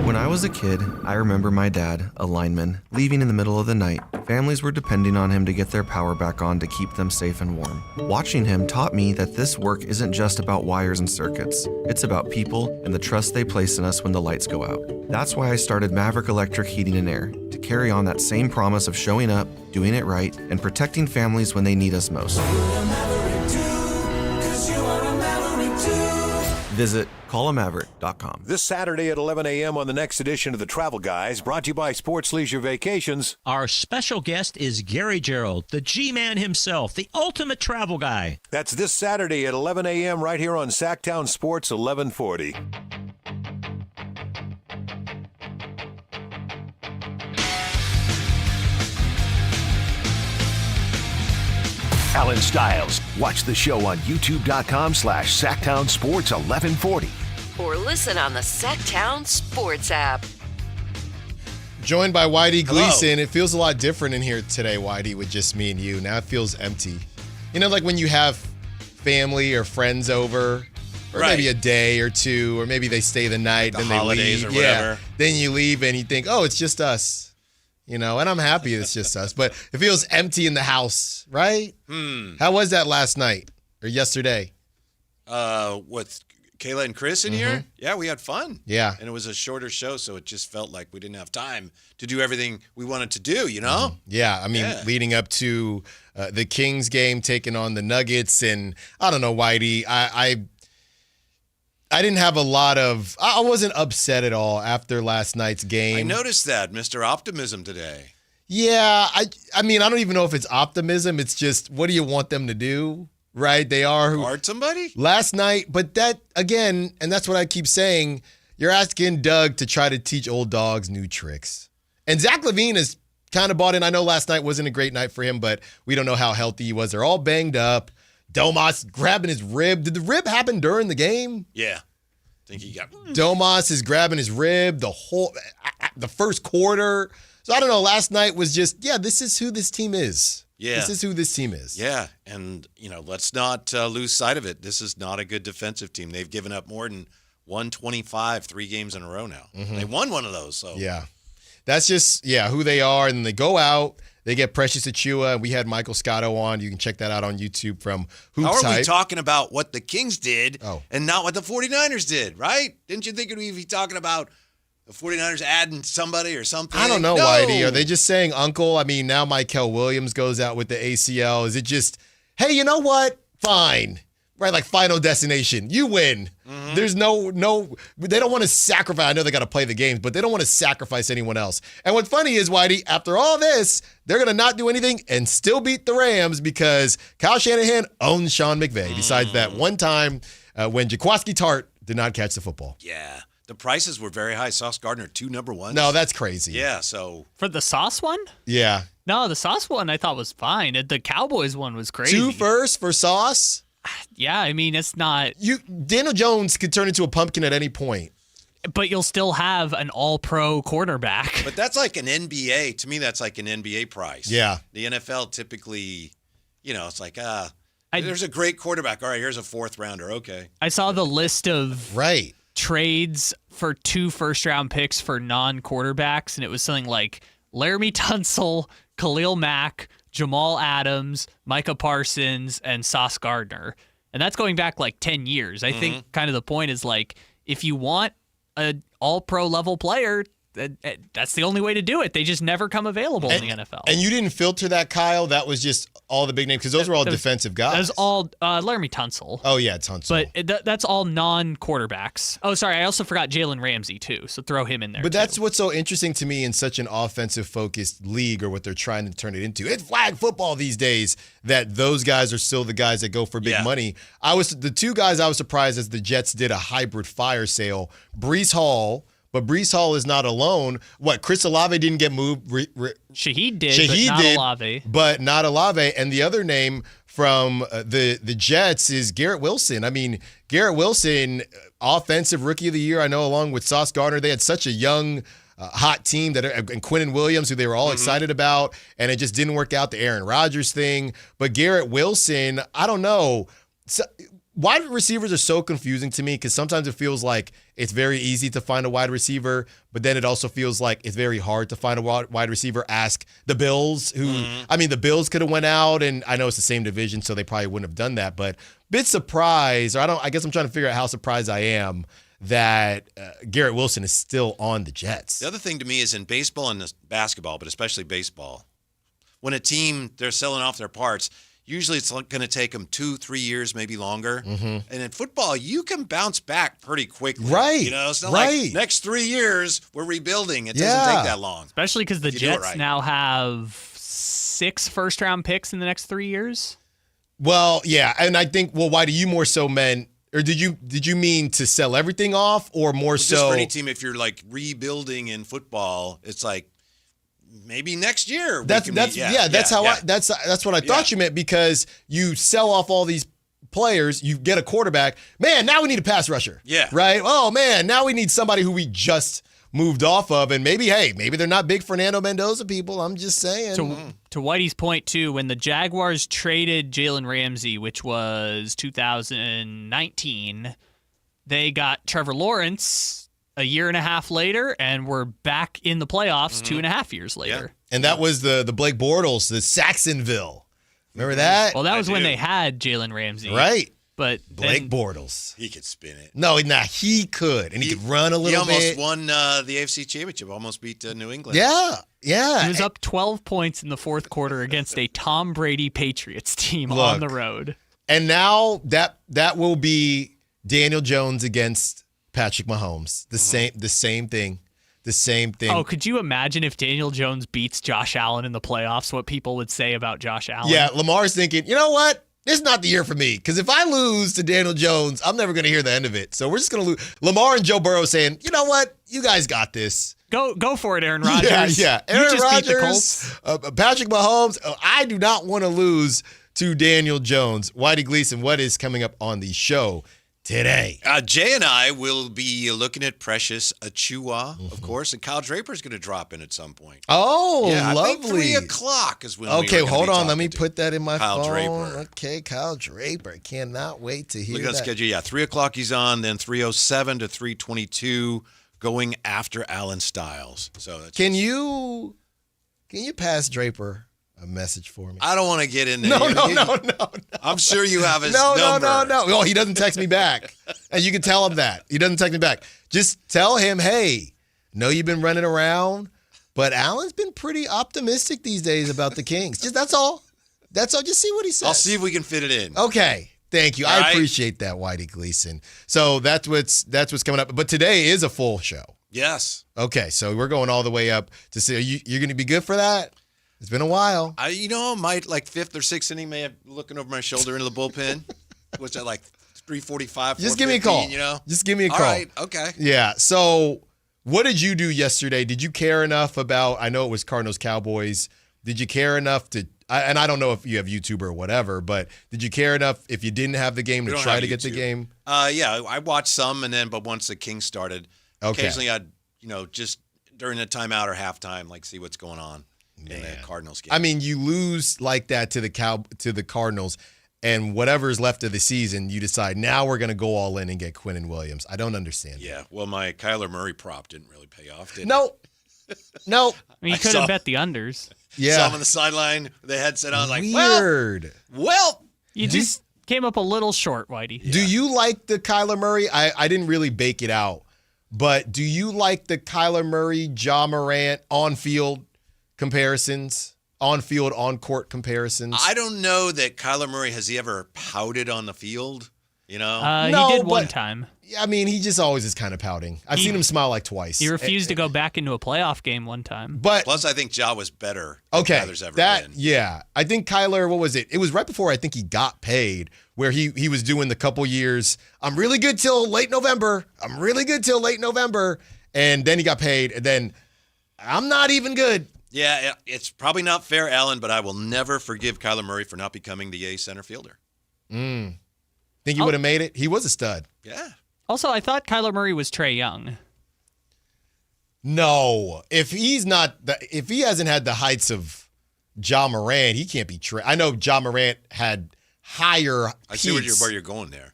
When I was a kid, I remember my dad, a lineman, leaving in the middle of the night. Families were depending on him to get their power back on to keep them safe and warm. Watching him taught me that this work isn't just about wires and circuits. It's about people and the trust they place in us when the lights go out. That's why I started Maverick Electric Heating and Air, to carry on that same promise of showing up, doing it right, and protecting families when they need us most. Visit callamaverick.com. This Saturday at 11 a.m. on the next edition of The Travel Guys, brought to you by Sports Leisure Vacations. Our special guest is Gary Gerald, the G-Man himself, the ultimate travel guy. That's this Saturday at 11 a.m. right here on Sactown Sports 1140. Allen Stiles. Watch the show on youtube.com/Sactown Sports 1140. Or listen on the Sactown Sports app. Joined by Whitey Gleason. It feels a lot different in here today, Whitey, with just me and you. Now it feels empty. You know, like when you have family or friends over, or maybe a day or two, or maybe they stay the night, then they holidays leave. or whatever. Then you leave and you think, oh, it's just us. You know, and I'm happy it's just us, but it feels empty in the house, right? How was that last night or yesterday? With Kayla and Chris in here? Yeah, we had fun. Yeah. And it was a shorter show, so it just felt like we didn't have time to do everything we wanted to do, you know? Yeah, I mean, leading up to the Kings game, taking on the Nuggets, and I don't know, Whitey, I didn't have a lot of, I wasn't upset at all after last night's game. I noticed that, Mr. Optimism today. Yeah, I mean, I don't even know if it's optimism. It's just, what do you want them to do, right? They are. Guard somebody? Last night, but that, again, and that's what I keep saying, you're asking Doug to try to teach old dogs new tricks. And Zach LaVine has kind of bought in. I know last night wasn't a great night for him, but we don't know how healthy he was. They're all banged up. Domas grabbing his rib. Did the rib happen during the game? Yeah. I think he got. Domas is grabbing his rib the first quarter. So I don't know. Last night was just, this is who this team is. Yeah. This is who this team is. Yeah. And, let's not lose sight of it. This is not a good defensive team. They've given up more than 125 3 games in a row now. They won one of those. So yeah. That's just, who they are. And they go out. They get Precious Achiuwa. We had Michael Scotto on. You can check that out on YouTube from Hoop How are Type. we talking about what the Kings did and not what the 49ers did, right? Didn't you think we'd be talking about the 49ers adding somebody or something? I don't know, Whitey. Are they just saying uncle? I mean, now Michael Williams goes out with the ACL. Is it just, hey, you know what? Fine. Right, like Final Destination. You win. There's no, they don't want to sacrifice. I know they got to play the games, but they don't want to sacrifice anyone else. And what's funny is, Whitey, after all this, they're going to not do anything and still beat the Rams because Kyle Shanahan owns Sean McVay. Besides that one time when Jaquiski Tartt did not catch the football. Yeah. The prices were very high. Sauce Gardner, 2 number ones. No, that's crazy. Yeah, so. For the Sauce one? Yeah. No, the Sauce one I thought was fine. The Cowboys one was crazy. 2 first for Sauce? Yeah, I mean, it's not. Daniel Jones could turn into a pumpkin at any point. But you'll still have an all-pro quarterback. But that's like an NBA. To me, that's like an NBA price. Yeah. The NFL typically, it's like, there's a great quarterback. All right, here's a 4th rounder. Okay. I saw the list of trades for 2 first-round picks for non-quarterbacks, and it was something like Laramie Tunsil, Khalil Mack, Jamal Adams, Micah Parsons, and Sauce Gardner. And that's going back like 10 years. I think kind of the point is like, if you want an all-pro level player, that's the only way to do it. They just never come available in the NFL. And you didn't filter that, Kyle? That was just all the big names? Because those were all defensive guys. That was all Laramie Tunsil. Oh, yeah, Tunsil. But that's all non-quarterbacks. Oh, sorry, I also forgot Jalen Ramsey, too, so throw him in there, But that's what's so interesting to me in such an offensive-focused league, or what they're trying to turn it into. It's flag football these days, that those guys are still the guys that go for big money. The 2 guys I was surprised as the Jets did a hybrid fire sale. Breece Hall. But Breece Hall is not alone. What, Chris Olave didn't get moved? Shaheed did, but not Olave. But not Olave. And the other name from the Jets is Garrett Wilson. I mean, Garrett Wilson, offensive rookie of the year, I know, along with Sauce Gardner. They had such a young, hot team, and Quinnen Williams, who they were all excited about, and it just didn't work out, the Aaron Rodgers thing. But Garrett Wilson, I don't know. Wide receivers are so confusing to me because sometimes it feels like it's very easy to find a wide receiver, but then it also feels like it's very hard to find a wide receiver. Ask the Bills, who, I mean, the Bills could have went out, and I know it's the same division, so they probably wouldn't have done that, but bit surprised, or I guess I'm trying to figure out how surprised I am that Garrett Wilson is still on the Jets. The other thing to me is in baseball and basketball, but especially baseball, when a team, they're selling off their parts, usually it's going to take them 2-3 years, maybe longer. And in football, you can bounce back pretty quickly. Right. It's not like next 3 years, we're rebuilding. It doesn't take that long. Especially because the Jets now have 6 first-round picks in the next 3 years. Well, yeah. And I think, why do you more so meant, or did you mean to sell everything off, or more so? Just for any team, if you're like rebuilding in football, it's like, maybe next year. That's what I thought you meant, because you sell off all these players, you get a quarterback. Man, now we need a pass rusher. Yeah. Right? Oh man, now we need somebody who we just moved off of, and maybe they're not big Fernando Mendoza people. I'm just saying. To Whitey's point too, when the Jaguars traded Jalen Ramsey, which was 2019, they got Trevor Lawrence a year and a half later, and we're back in the playoffs 2.5 years later. Yeah. And that was the Blake Bortles, the Saxonville. Remember that? Well, that was when they had Jalen Ramsey. Right. But Blake Bortles. He could spin it. No, he could. And he could run a little bit. He almost won the AFC Championship, almost beat New England. Yeah. He was up 12 points in the fourth quarter against a Tom Brady Patriots team on the road. And now that will be Daniel Jones against Patrick Mahomes. The same thing. The same thing. Oh, could you imagine if Daniel Jones beats Josh Allen in the playoffs, what people would say about Josh Allen? Yeah, Lamar's thinking, you know what? This is not the year for me, because if I lose to Daniel Jones, I'm never going to hear the end of it. So we're just going to lose. Lamar and Joe Burrow saying, you know what? You guys got this. Go for it, Aaron Rodgers. Yeah. Aaron Rodgers, Patrick Mahomes. I do not want to lose to Daniel Jones. Whitey Gleason, what is coming up on the show today? Jay and I will be looking at Precious Achiuwa, of course, and Kyle Draper's going to drop in at some point. Oh, yeah, lovely. I think 3 o'clock is when hold on. Let me put that in my Kyle phone. Draper. Okay, Kyle Draper. Cannot wait to hear Look at that schedule. Yeah, 3 o'clock he's on, then 3:07 to 3:22 going after Allen Stiles. So that's Can you pass Draper a message for me? I don't want to get in there. No. I'm sure you have his number. No. Oh, he doesn't text me back. And you can tell him that. He doesn't text me back. Just tell him, hey, know you've been running around, but Allen's been pretty optimistic these days about the Kings. That's all. Just see what he says. I'll see if we can fit it in. Okay. Thank you. I appreciate that, Whitey Gleason. So that's what's coming up. But today is a full show. Yes. Okay, so we're going all the way up to see. You're going to be good for that? It's been a while. Might like 5th or 6th inning, may have looking over my shoulder into the bullpen. What's that, like 3:45? Just give me a call. Just give me a call. All right. Okay. Yeah. So what did you do yesterday? Did you care enough about? I know it was Cardinals Cowboys. Did you care enough to? And I don't know if you have YouTube or whatever, but did you care enough if you didn't have the game to try to get the game? Yeah, I watched some, but once the Kings started, occasionally I'd just during the timeout or halftime, like see what's going on in the Cardinals game. I mean, you lose like that to the Cardinals, and whatever's left of the season, you decide now we're going to go all in and get Quinnen Williams. I don't understand. Yeah, well, my Kyler Murray prop didn't really pay off, did it? No. I mean, you could have bet the unders. Yeah. Saw him on the sideline with the headset on. Like, weird. Well, you just came up a little short, Whitey. Yeah. Do you like the Kyler Murray? I didn't really bake it out, but do you like the Kyler Murray, Ja Morant on-field comparisons? On-field, on-court comparisons? I don't know that Kyler Murray, has he ever pouted on the field? No, he did one time. I mean, he just always is kind of pouting. I've seen him smile like twice. He refused to go back into a playoff game one time. But plus, I think Ja was better than Kyler's ever been. Yeah. I think Kyler, what was it? It was right before I think he got paid, where he was doing the couple years, I'm really good till late November. And then he got paid, and then I'm not even good. Yeah, it's probably not fair, Allen, but I will never forgive Kyler Murray for not becoming the A center fielder. Think he would have made it? He was a stud. Yeah. Also, I thought Kyler Murray was Trae Young. No. If he hasn't had the heights of Ja Morant, he can't be Trae. I know Ja Morant had higher peaks. I see where you're going there.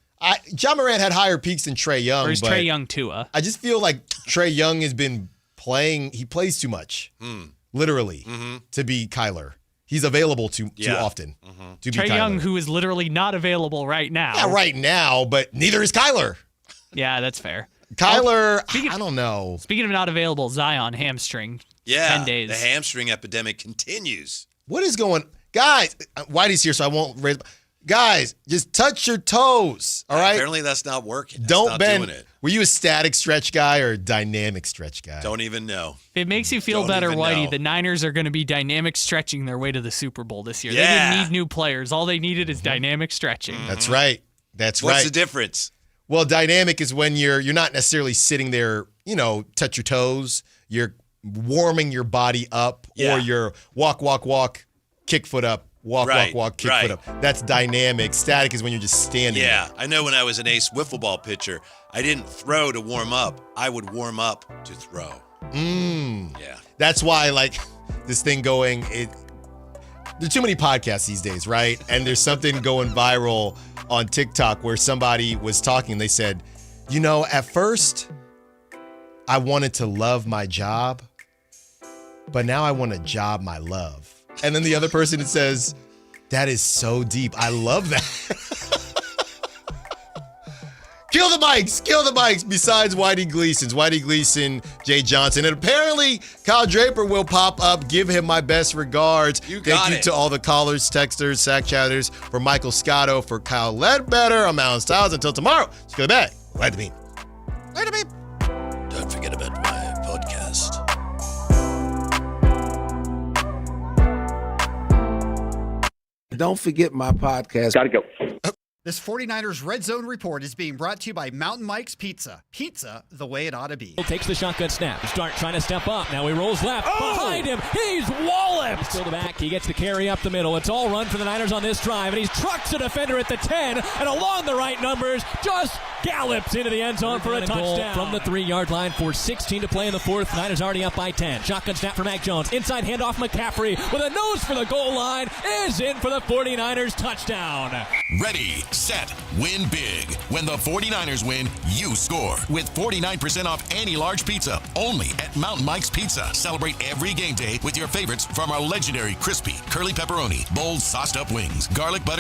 Ja Morant had higher peaks than Trae Young. Or is Trae Young Tua? I just feel like Trae Young has been playing. He plays too much, literally, to be Kyler. He's available too often to be Trae Kyler. Young, who is literally not available right now. Yeah, right now, but neither is Kyler. Yeah, that's fair. Kyler, I don't know. Speaking of not available, Zion hamstring. Yeah, 10 days. The hamstring epidemic continues. What is going, guys? Whitey's here, so I won't raise. Guys, just touch your toes. All right. Apparently, that's not working. Don't not bend. Doing it. Were you a static stretch guy or a dynamic stretch guy? Don't even know. If it makes you feel better, Whitey, the Niners are going to be dynamic stretching their way to the Super Bowl this year. Yeah. They didn't need new players. All they needed is dynamic stretching. That's right. That's What's right. the difference? Well, dynamic is when you're not necessarily sitting there, touch your toes. You're warming your body up, or you're walk, kick foot up, walk, kick foot up. That's dynamic. Static is when you're just standing. Yeah, I know when I was an ace wiffle ball pitcher, I didn't throw to warm up. I would warm up to throw. Yeah. That's why, this thing going, there's too many podcasts these days, right? And there's something going viral on TikTok where somebody was talking. They said, at first I wanted to love my job, but now I want to job my love. And then the other person says, that is so deep. I love that. Kill the mics. Besides Whitey Gleason, Jay Johnson. And apparently Kyle Draper will pop up. Give him my best regards. Thank you to all the callers, texters, sack chatters, for Michael Scotto, for Kyle Ledbetter. I'm Allen Stiles. Until tomorrow, let's go to bed. Right to me. Don't forget about my podcast. Don't forget my podcast. Gotta go. This 49ers Red Zone Report is being brought to you by Mountain Mike's Pizza. Pizza the way it ought to be. Takes the shotgun snap. Start trying to step up. Now he rolls left. Behind him. He's walloped. Still the back. He gets the carry up the middle. It's all run for the Niners on this drive. And he trucks a defender at the 10. And along the right numbers, just gallops into the end zone for a touchdown. From the 3-yard line for 16 to play in the fourth. Niners already up by 10. Shotgun snap for Mac Jones. Inside handoff McCaffrey with a nose for the goal line. Is in for the 49ers touchdown. Ready, set, win big. When the 49ers win, you score. With 49% off any large pizza, only at Mountain Mike's Pizza. Celebrate every game day with your favorites from our legendary crispy, curly pepperoni, bold sauced up wings, garlic butter